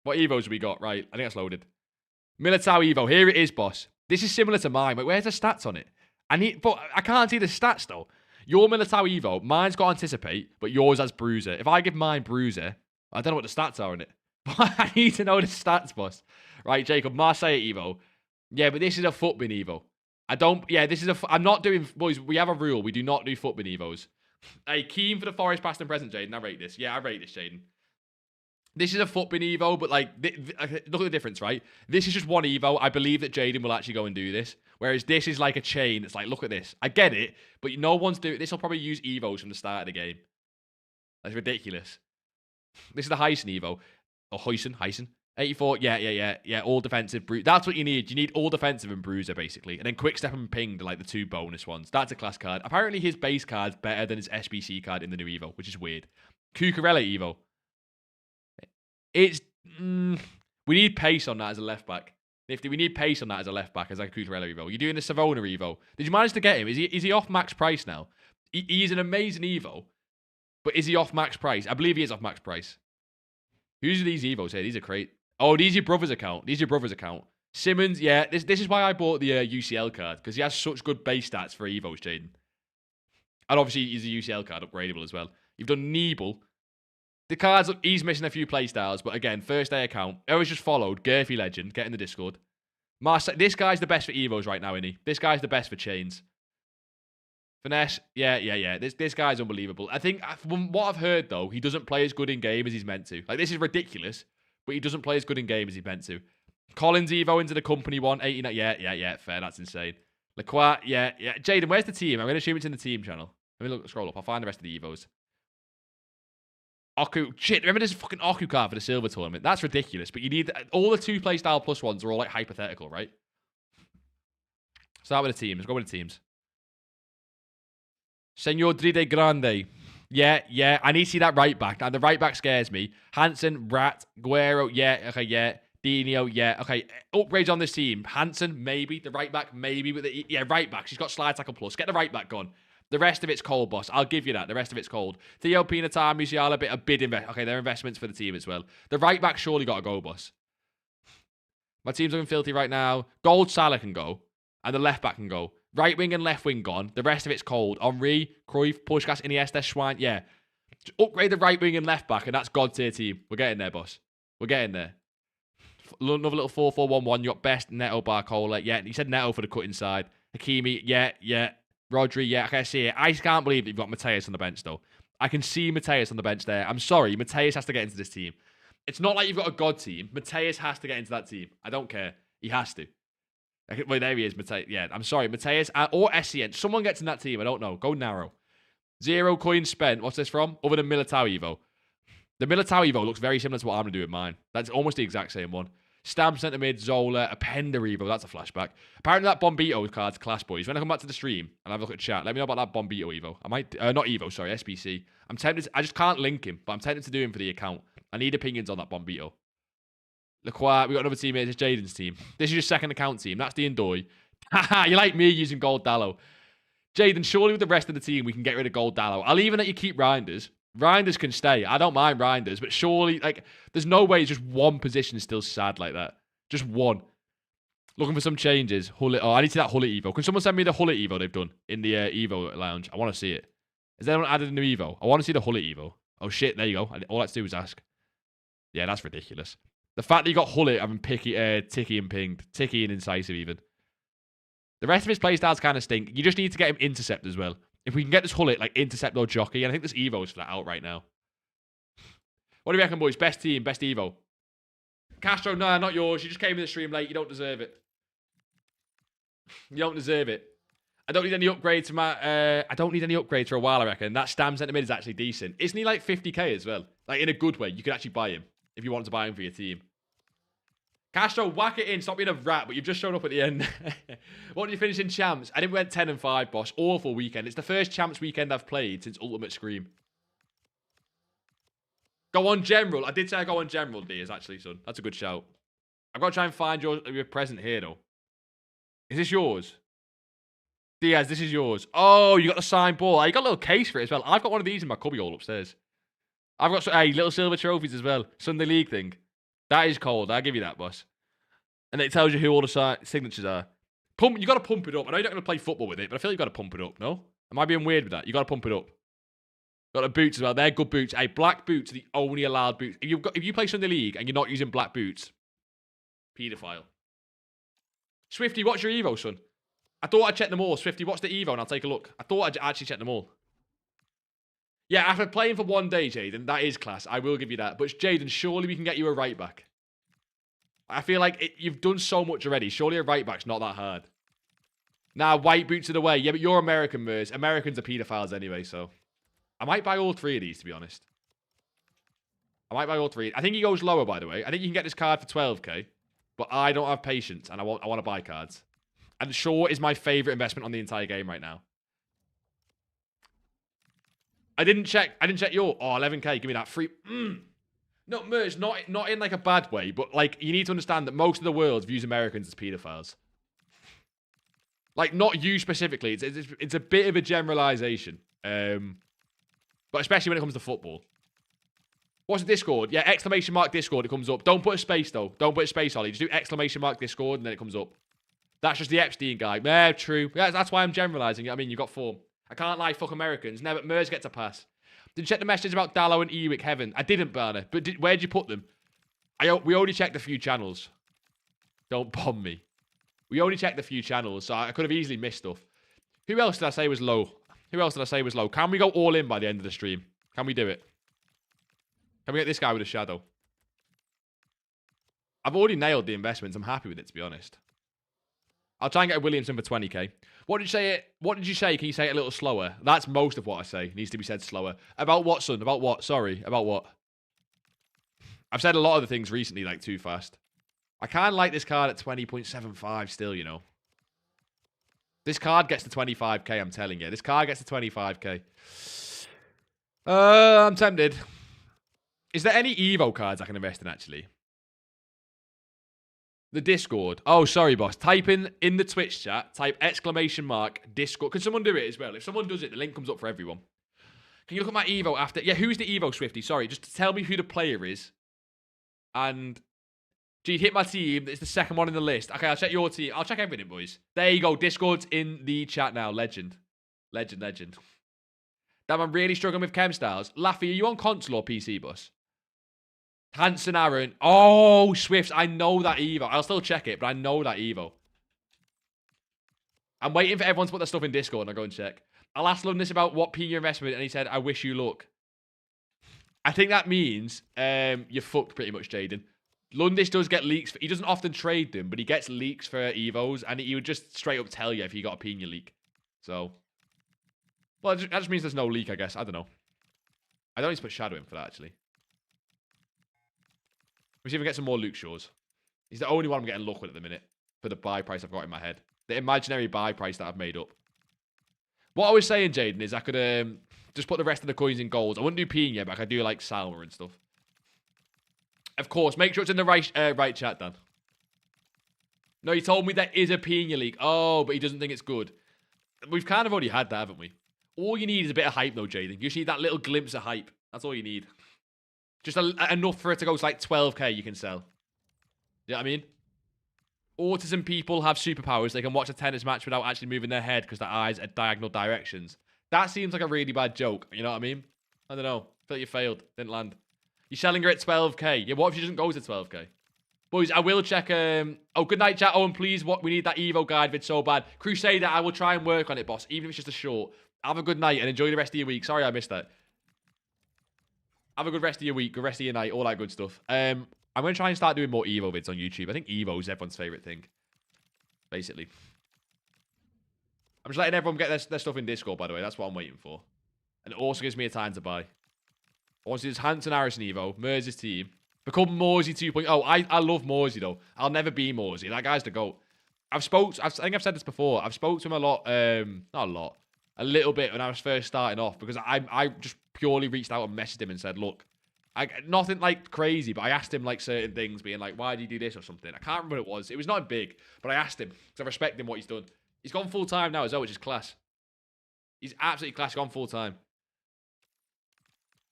What Evos have we got? Right, I think that's loaded. Militao Evo. Here it is, boss. This is similar to mine. Wait, where's the stats on it? But I can't see the stats, though. Your Militao Evo, mine's got Anticipate, but yours has Bruiser. If I give mine Bruiser, I don't know what the stats are on it. But I need to know the stats, boss. Right, Jacob, Marseille Evo. Yeah, but this is a footbin Evo. I'm not doing, boys, we have a rule. We do not do footbin Evos. Hey, keen for the Forest past and present, Jaden. I rate this. Yeah, I rate this, Jaden. This is a footbin Evo, but like, look at the difference, right? This is just one Evo. I believe that Jaden will actually go and do this. Whereas this is like a chain. It's like, look at this. I get it, but no one's doing this. Will probably use Evos from the start of the game. That's ridiculous. This is the Heisen Evo. Or Heisen. 84. Yeah. All defensive. That's what you need. You need all defensive and Bruiser, basically. And then Quick Step and Ping to like the 2 bonus ones. That's a class card. Apparently his base card's better than his SBC card in the new Evo, which is weird. Cucurella Evo. It's... we need pace on that as a left back. Nifty, we need pace on that as a left back, as like a Cucurella Evo. You're doing the Savona Evo. Did you manage to get him? Is he off max price now? He's an amazing Evo. But is he off max price? I believe he is off max price. Who's these Evos here? These are great. Oh, these are your brother's account. These are your brother's account. Simmons, yeah. This is why I bought the UCL card. Because he has such good base stats for Evos, Jaden. And obviously, he's a UCL card, upgradable as well. You've done Nebel. The cards, look, he's missing a few playstyles. But again, first day account. I was just followed. Gerfy Legend. Get in the Discord. This guy's the best for Evos right now, isn't he? This guy's the best for chains. Finesse, yeah. This guy's unbelievable. I think, from what I've heard, though, he doesn't play as good in game as he's meant to. Like, this is ridiculous, but he doesn't play as good in game as he's meant to. Collins Evo into the company one, 89. Yeah, fair. That's insane. Lacroix, yeah. Jaden, where's the team? I'm going to assume it's in the team channel. Let me scroll up. I'll find the rest of the Evos. Oku, shit, remember this fucking Oku card for the silver tournament? That's ridiculous, but you need, all the 2 playstyle plus ones are all, like, hypothetical, right? Start with the teams. Let's go with the teams. Senor Dride Grande. Yeah. I need to see that right back. Now, the right back scares me. Hansen, Rat, Guerrero, yeah. Dino, yeah. Okay, upgrades on this team. Hansen, maybe. The right back, maybe. But right back. She's got slide tackle plus. Get the right back gone. The rest of it's cold, boss. I'll give you that. The rest of it's cold. Theo Pinatar, Musiala, a bid invest. Okay, they're investments for the team as well. The right back surely got to go, boss. My team's looking filthy right now. Gold Salah can go. And the left back can go. Right wing and left wing gone. The rest of it's cold. Henry, Cruyff, Puskás, Iniesta, Schwein. Yeah. Just upgrade the right wing and left back, and that's God tier team. We're getting there, boss. We're getting there. Another little 4-4-1-1. You got Best, Neto, Barcola. Yeah, he said Neto for the cut inside. Hakimi. Yeah. Rodri. Yeah, I see it. I can't believe that you've got Mateus on the bench, though. I can see Mateus on the bench there. I'm sorry. Mateus has to get into this team. It's not like you've got a God team. Mateus has to get into that team. I don't care. He has to. Well, there he is, Mateus. Yeah, I'm sorry, Mateus or SCN. Someone gets in that team. I don't know. Go narrow. 0 coins spent. What's this from? Other than Militao Evo. The Militao Evo looks very similar to what I'm going to do with mine. That's almost the exact same one. Stam centre mid, Zola, a Pender Evo. That's a flashback. Apparently that Bombito card's class, boys. When I come back to the stream and have a look at chat, let me know about that Bombito Evo. I might, not Evo, sorry, SBC. I'm tempted, I just can't link him, but I'm tempted to do him for the account. I need opinions on that Bombito. Lacroix, we got another teammate. It's Jaden's team. This is your second account team. That's the Ndoye. Haha, you like me using Gold Dallo. Jaden, surely with the rest of the team, we can get rid of Gold Dallo. I'll even let you keep Reinders. Reinders can stay. I don't mind Reinders, but surely, like, there's no way just one position is still sad like that. Just one. Looking for some changes. Hullet. Oh, I need to see that Hullet Evo. Can someone send me the Hullet Evo they've done in the Evo lounge? I want to see it. Has anyone added a new Evo? I want to see the Hullet Evo. Oh, shit. There you go. All I have to do is ask. Yeah, that's ridiculous. The fact that you got Hullet having Ticky and pinged. Ticky and incisive even. The rest of his playstyles kind of stink. You just need to get him intercept as well. If we can get this Hullet, like intercept or jockey, and I think this Evo is flat out right now. What do you reckon, boys? Best team, best Evo. Castro, no, not yours. You just came in the stream late. You don't deserve it. You don't deserve it. I don't need any upgrades to my... I don't need any upgrades for a while, I reckon. That Stam centre mid is actually decent. Isn't he like 50k as well? Like, in a good way. You could actually buy him if you wanted to buy him for your team. Castro, whack it in. Stop being a rat, but you've just shown up at the end. What did you finish in Champs? I didn't went 10-5, boss. Awful weekend. It's the first Champs weekend I've played since Ultimate Scream. Go on general. I did say I go on general, Diaz, actually, son. That's a good shout. I've got to try and find your present here, though. Is this yours? Diaz, this is yours. Oh, you got the signed ball. You got a little case for it as well. I've got one of these in my cubbyhole upstairs. I've got little silver trophies as well. Sunday League thing. That is cold. I'll give you that, boss. And it tells you who all the signatures are. You got to pump it up. I know you're not going to play football with it, but I feel like you got to pump it up, no? Am I being weird with that? You got to pump it up. Got the boots as well. They're good boots. Hey, black boots are the only allowed boots. If you play Sunday League and you're not using black boots, paedophile. Swifty, what's your Evo, son? I thought I'd check them all. Swifty, what's the Evo? And I'll take a look. I thought I'd actually check them all. Yeah, after playing for 1 day, Jaden, that is class. I will give you that. But Jaden, surely we can get you a right back. I feel like you've done so much already. Surely a right back's not that hard. Now, white boots are the way. Yeah, but you're American, Mers. Americans are paedophiles anyway, so... I might buy all 3 of these, to be honest. I might buy all 3. I think he goes lower, by the way. I think you can get this card for 12k. But I don't have patience, and I want to buy cards. And Shaw is my favourite investment on the entire game right now. I didn't check your... Oh, 11k. Give me that free... No, Mers, not in like a bad way, but like you need to understand that most of the world views Americans as paedophiles. Like, not you specifically. It's a bit of a generalization. But especially when it comes to football. What's the Discord? Yeah, exclamation mark Discord, it comes up. Don't put a space, though. Don't put a space, Ollie. Just do exclamation mark Discord, and then it comes up. That's just the Epstein guy. Yeah, true. Yeah, that's why I'm generalizing it. I mean, you've got form. I can't lie, fuck Americans. Never, Mers gets a pass. Did you check the message about Dallo and Ewick Heaven? I didn't, Barner. But where'd you put them? We only checked a few channels. Don't bomb me. We only checked a few channels, so I could have easily missed stuff. Who else did I say was low? Can we go all in by the end of the stream? Can we do it? Can we get this guy with a shadow? I've already nailed the investments. I'm happy with it, to be honest. I'll try and get a Williamson for 20k. What did you say? Can you say it a little slower? That's most of what I say. It needs to be said slower. About what, son? About what? Sorry. About what? I've said a lot of the things recently, like, too fast. I kind of like this card at 20.75 still, you know. This card gets to 25k, I'm telling you. This card gets to 25k. I'm tempted. Is there any Evo cards I can invest in, actually? The Discord. Oh, sorry, boss. Type in the Twitch chat, type exclamation mark Discord. Can someone do it as well? If someone does it, the link comes up for everyone. Can you look at my Evo after? Yeah, who's the Evo, Swifty? Sorry, just tell me who the player is. And... Gee, hit my team. It's the second one in the list. Okay, I'll check your team. I'll check everything, boys. There you go. Discord's in the chat now. Legend. Legend. Damn, I'm really struggling with chem styles. Laffy, are you on console or PC, boss? Hanson Aaron. Oh, Swifts. I know that Evo. I'll still check it, but I know that Evo. I'm waiting for everyone to put their stuff in Discord and I'll go and check. I'll ask London this about what P your investment, and he said, I wish you luck. I think that means you're fucked pretty much, Jaden. Lundish does get leaks. He doesn't often trade them, but he gets leaks for Evos, and he would just straight up tell you if he got a Pina leak. So, well, that just means there's no leak, I guess. I don't know. I don't need to put Shadow in for that, actually. Let's see if we get some more Luke Shaws. He's the only one I'm getting luck with at the minute for the buy price I've got in my head. The imaginary buy price that I've made up. What I was saying, Jaden, is I could just put the rest of the coins in golds. I wouldn't do Pina, but I could do, like, Salma and stuff. Of course, make sure it's in the right chat, Dan. No, he told me there is a Pina leak. Oh, but he doesn't think it's good. We've kind of already had that, haven't we? All you need is a bit of hype, though, Jaden. You just need that little glimpse of hype. That's all you need. Just enough for it to go to like 12k you can sell. You know what I mean? Autism people have superpowers. They can watch a tennis match without actually moving their head because their eyes are diagonal directions. That seems like a really bad joke. You know what I mean? I don't know. I feel like you failed. Didn't land. You're selling her at 12k. Yeah, what if she doesn't go to 12k? Boys, I will check... Oh, good night, chat. Oh, and please, we need that Evo guide vid so bad. Crusader, I will try and work on it, boss. Even if it's just a short. Have a good night and enjoy the rest of your week. Sorry I missed that. Have a good rest of your week, good rest of your night, all that good stuff. I'm going to try and start doing more Evo vids on YouTube. I think Evo is everyone's favourite thing. Basically. I'm just letting everyone get their stuff in Discord, by the way. That's what I'm waiting for. And it also gives me a time to buy. I want to do this Hanson Harrison Evo, Mers' team. Become Morsey 2.0. I love Morsey, though. I'll never be Morsey. That guy's the GOAT. I think I've said this before. I've spoke to him a lot. Not a lot. A little bit when I was first starting off. Because I just purely reached out and messaged him and said, look, Nothing like crazy, but I asked him like certain things, being like, why do you do this or something? I can't remember what it was. It was not big, but I asked him because I respect him what he's done. He's gone full time now as well, which is class. He's absolutely class. He's gone full time.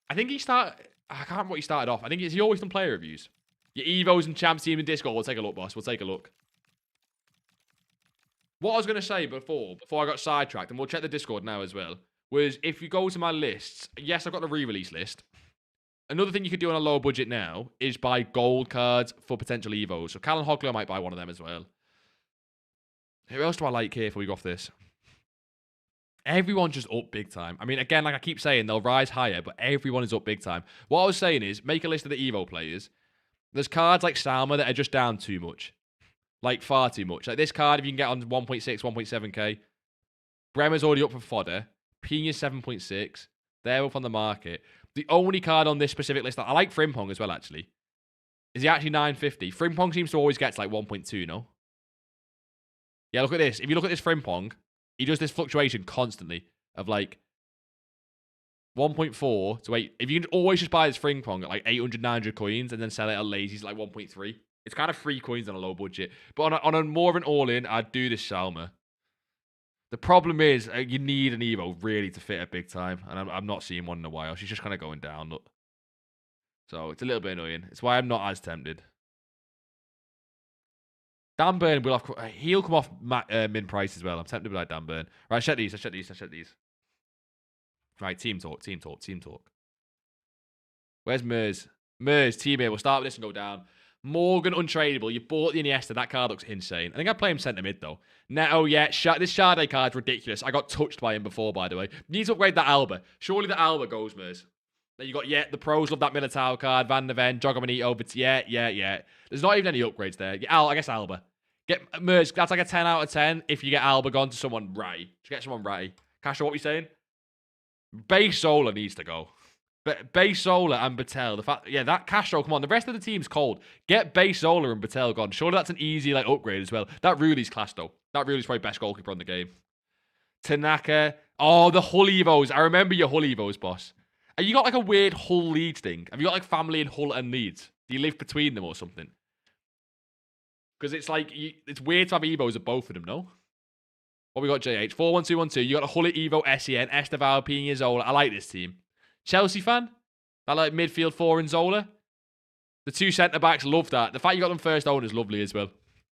I think I can't remember what he started off. I think he always done player reviews. Your Evos and Champs team in Discord. We'll take a look, boss. We'll take a look. What I was going to say before I got sidetracked, and we'll check the Discord now as well, was if you go to my lists, yes, I've got the re-release list. Another thing you could do on a low budget now is buy gold cards for potential Evos. So Callum Hogley, I might buy one of them as well. Who else do I like here before we go off this? Everyone's just up big time. I mean, again, like I keep saying, they'll rise higher, but everyone is up big time. What I was saying is, make a list of the Evo players. There's cards like Salma that are just down too much. Like, far too much. Like, this card, if you can get on 1.6, 1.7k. Bremer's already up for fodder. Pina's 7.6. They're up on the market. The only card on this specific list, I like Frimpong as well, actually. Is he actually 950? Frimpong seems to always get to like 1.2, no? Yeah, look at this. If you look at this Frimpong, he does this fluctuation constantly of like 1.4 to 8. If you can always just buy this Frimpong at like 800, 900 coins and then sell it at lazy's like 1.3. It's kind of free coins on a low budget. But on a more of an all-in, I'd do this Salma. The problem is, you need an Evo really to fit a big time. And I'm not seeing one in a while. She's just kind of going down. Look. So it's a little bit annoying. It's why I'm not as tempted. Dan Burn will have... He'll come off min price as well. I'm tempted by Dan Burn. Right, check these. Right, team talk. Where's Mers? Mers, teammate. We'll start with this and go down. Morgan, untradeable. You bought the Iniesta. That card looks insane. I think I'd play him centre mid, though. Neto, yeah. This Sade card's ridiculous. I got touched by him before, by the way. Need to upgrade that Alba. Surely the Alba goes, Mers. Then you got, the pros love that Militao card. Van de Ven, Jogamanito, but yeah. There's not even any upgrades there. I guess Alba. Get Mers, that's like a 10 out of 10 if you get Alba gone to someone right. Just get someone right. Castro, what are we saying? Base Solar needs to go. Base Solar and Batel. That Castro, come on. The rest of the team's cold. Get Base Solar and Batel gone. Surely that's an easy upgrade as well. That Ruli's class, though. That Ruli's probably best goalkeeper on the game. Tanaka. Oh, the Hull Evos. I remember your Hull Evos, boss. Have you got like a weird Hull Leeds thing? Have you got like family in Hull and Leeds? Do you live between them or something? Because it's like, it's weird to have Evos of both of them, no? What we got, JH? 4-1-2-1-2. You got a Hull Evo, SEN, Esteval, Pina, Zola. I like this team. Chelsea fan? I like midfield 4 and Zola. The 2 centre-backs, love that. The fact you got them first owners, lovely as well.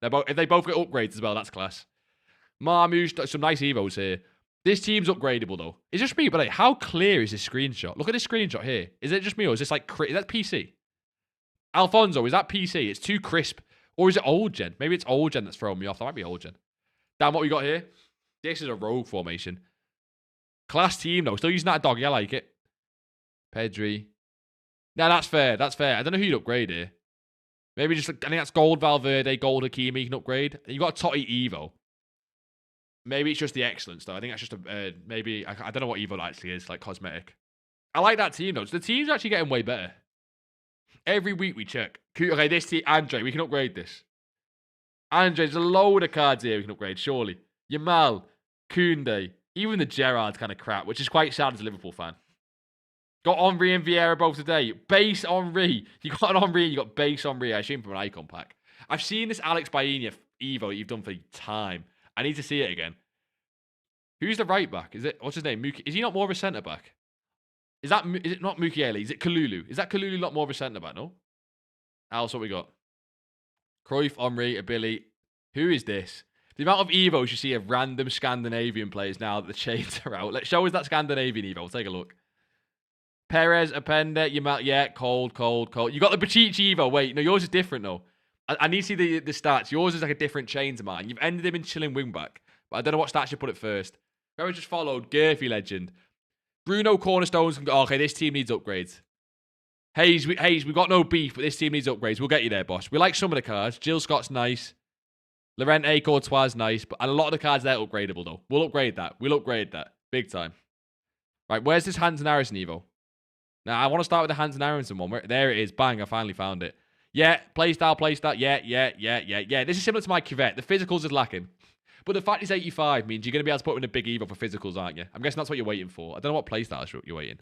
If they both get upgrades as well, that's class. Marmouche, some nice Evos here. This team's upgradable, though. It's just me, but how clear is this screenshot? Look at this screenshot here. Is it just me, or is this like... Is that PC? Alfonso, is that PC? It's too crisp. Or is it old gen? Maybe it's old gen that's throwing me off. That might be old gen. Damn, what we got here? This is a rogue formation. Class team, though. Still using that doggy. I like it. Pedri. Nah, that's fair. I don't know who you'd upgrade here. Maybe just... I think that's gold Valverde, gold Hakimi you can upgrade. You got a Totti Evo. Maybe it's just the excellence, though. I think that's just a... maybe... I don't know what Evo actually is. Like, cosmetic. I like that team, though. So the team's actually getting way better. Every week we check. Okay, this team... Andre, we can upgrade this. Andre, there's a load of cards here we can upgrade, surely. Yamal, Koundé, even the Gerrard's kind of crap, which is quite sad as a Liverpool fan. Got Henry and Vieira both today. Base Henry. You got an Henry and you got base Henry. I assume from an icon pack. I've seen this Alex Baena Evo that you've done for time. I need to see it again. Who's the right back? Is it... What's his name? Is he not more of a centre back? Is it not Mukiele? Is it Kalulu? Is that Kalulu not more of a centre back? No. Else, what we got? Cruyff, Henry, Abili. Who is this? The amount of Evos you see of random Scandinavian players now that the chains are out. Let's show us that Scandinavian Evo. We'll take a look. Perez, Apenda, yeah, cold. You got the Bachichi Evo. Wait, no, yours is different, though. I need to see the stats. Yours is like a different chain to mine. You've ended him in chilling wingback. But I don't know what stats you put it first. Whoever just followed, Gerfi legend. Bruno Cornerstones. Okay, this team needs upgrades. Hayes, we got no beef, but this team needs upgrades. We'll get you there, boss. We like some of the cards. Jill Scott's nice. Laurent Courtois nice. But a lot of the cards, they're upgradable, though. We'll upgrade that. Big time. Right, where's this Hans and Harrison Evo? Now, I want to start with the Hans and Harrison one. There it is. Bang, I finally found it. Yeah, playstyle. Yeah. This is similar to my Cuvette. The physicals is lacking. But the fact he's 85 means you're going to be able to put him in a big Evo for physicals, aren't you? I'm guessing that's what you're waiting for. I don't know what playstyle you're waiting.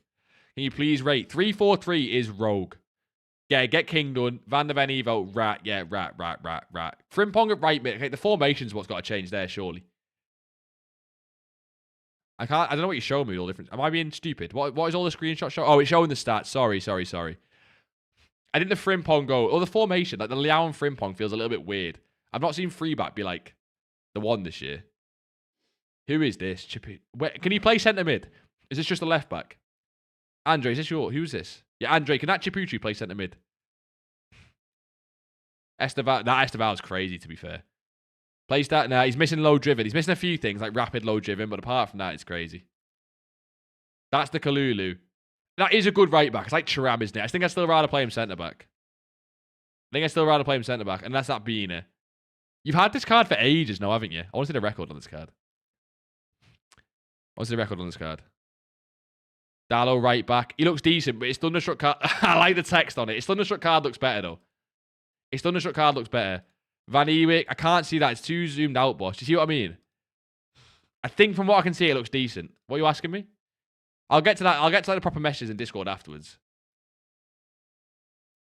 Can you please rate? 3-4-3 is rogue. Yeah, get King done. Van der Ven Evo, rat. Yeah, rat. Frimpong at right mid. Okay, the formation's what's got to change there, surely. I don't know what you're showing me with all different. Am I being stupid? What is all the screenshots showing? Oh, it's showing the stats. Sorry. I think the Frimpong go, or the formation, like the Liao and Frimpong feels a little bit weird. I've not seen Freeback be like the one this year. Who is this? Can he play centre mid? Is this just a left back? Andre, is this who's this? Yeah, Andre, can that Chipucci play centre mid? Esteval, that Esteval's crazy, to be fair. Plays that now. He's missing low driven. He's missing a few things like rapid low driven, but apart from that, it's crazy. That's the Kalulu. That is a good right back. It's like Charam, isn't it? I think I'd still rather play him centre back. Unless that Bina. You've had this card for ages now, haven't you? I want to see the record on this card. Dallo right back. He looks decent, but his Thunderstruck card... I like the text on it. His Thunderstruck card looks better, though. Van Ewijk, I can't see that. It's too zoomed out, boss. Do you see what I mean? I think from what I can see, it looks decent. What are you asking me? I'll get to that. I'll get to the proper messages in Discord afterwards.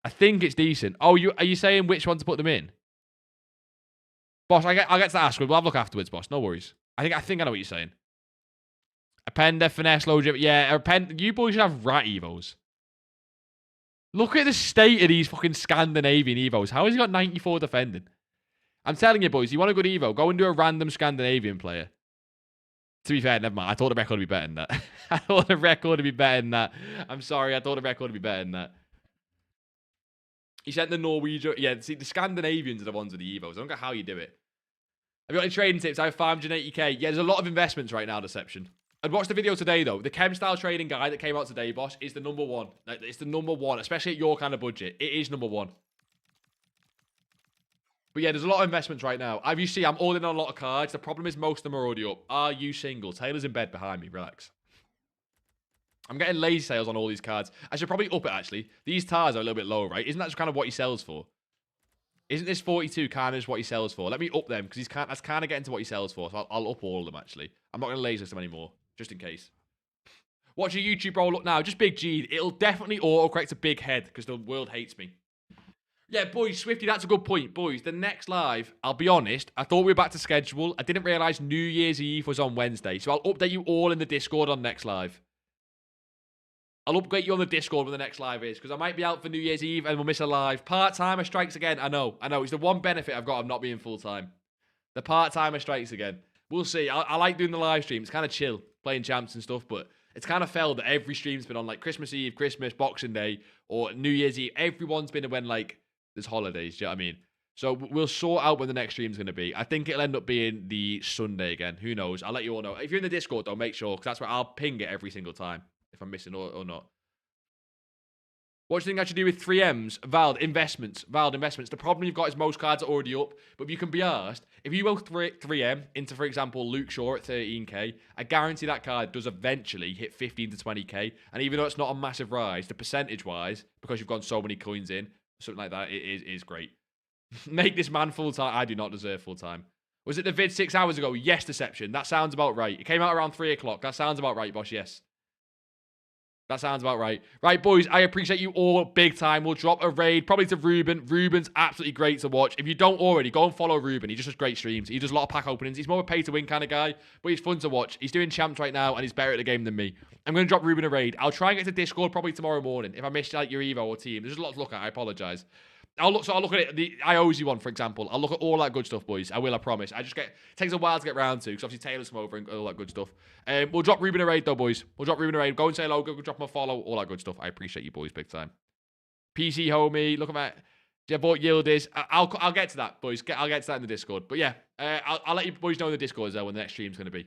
I think it's decent. Oh, are you saying which one to put them in? Boss, I'll get to that afterwards. We'll have a look afterwards, boss. No worries. I think I know what you're saying. Appender, finesse, low drip. Yeah, you boys should have rat Evos. Look at the state of these fucking Scandinavian Evos. How has he got 94 defending? I'm telling you, boys, you want a good Evo, go and do a random Scandinavian player. To be fair, never mind. I thought the record would be better than that. I'm sorry. I thought the record would be better than that. He sent the Norwegian. Yeah, see, the Scandinavians are the ones with the Evos. I don't know how you do it. Have you got any trading tips? I have 580k. Yeah, there's a lot of investments right now, Deception. I'd watch the video today, though. The Chem style trading guide that came out today, boss, is the number one. Like, it's the number one, especially at your kind of budget. It is number one. But yeah, there's a lot of investments right now. As you see, I'm all in on a lot of cards. The problem is most of them are already up. Are you single? Taylor's in bed behind me. Relax. I'm getting lazy sales on all these cards. I should probably up it, actually. These tars are a little bit low, right? Isn't that just kind of what he sells for? Isn't this 42 kind of just what he sells for? Let me up them, because that's kind of getting to what he sells for. So I'll up all of them, actually. I'm not going to lazy them anymore, just in case. Watch your YouTube roll up now. Just Big G. It'll definitely auto-correct a big head, because the world hates me. Yeah, boys, Swifty, that's a good point. Boys, the next live, I'll be honest, I thought we were back to schedule. I didn't realise New Year's Eve was on Wednesday. So I'll update you all in the Discord on next live. I'll update you on the Discord when the next live is, because I might be out for New Year's Eve and we'll miss a live. Part-timer strikes again. I know. It's the one benefit I've got of not being full-time. The part-timer strikes again. We'll see. I like doing the live stream. It's kind of chill, playing champs and stuff, but it's kind of fell that every stream's been on, like, Christmas Eve, Christmas, Boxing Day, or New Year's Eve. Everyone's been when, like, there's holidays, do you know what I mean? So we'll sort out when the next stream's going to be. I think it'll end up being the Sunday again. Who knows? I'll let you all know. If you're in the Discord, though, make sure, because that's where I'll ping it every single time, if I'm missing or not. What do you think I should do with 3Ms? Valid investments. The problem you've got is most cards are already up. But if you can be asked, if you go 3M into, for example, Luke Shaw at 13k, I guarantee that card does eventually hit 15 to 20k. And even though it's not a massive rise, the percentage-wise, because you've gone so many coins in, something like that, it is great. Make this man full-time. I do not deserve full-time. Was it the vid 6 hours ago? Yes, Deception. That sounds about right. It came out around 3 o'clock. That sounds about right, boss. Yes. That sounds about right. Right, boys, I appreciate you all big time. We'll drop a raid, probably to Ruben. Ruben's absolutely great to watch. If you don't already, go and follow Ruben. He just does great streams. He does a lot of pack openings. He's more of a pay-to-win kind of guy, but he's fun to watch. He's doing champs right now, and he's better at the game than me. I'm going to drop Ruben a raid. I'll try and get to Discord probably tomorrow morning. If I miss like your Evo or team, there's a lot to look at. I apologize. I'll look at it. The IOZ one, for example. I'll look at all that good stuff, boys. I will, I promise. It takes a while to get round to, because obviously Taylor's come over and all that good stuff. We'll drop Ruben a raid, though, boys. We'll drop Ruben a raid. Go and say hello. Go drop him a follow. All that good stuff. I appreciate you, boys, big time. PC homie. Look at my... What yield is. I'll get to that, boys. I'll get to that in the Discord. But yeah, I'll let you boys know in the Discord as well when the next stream's going to be.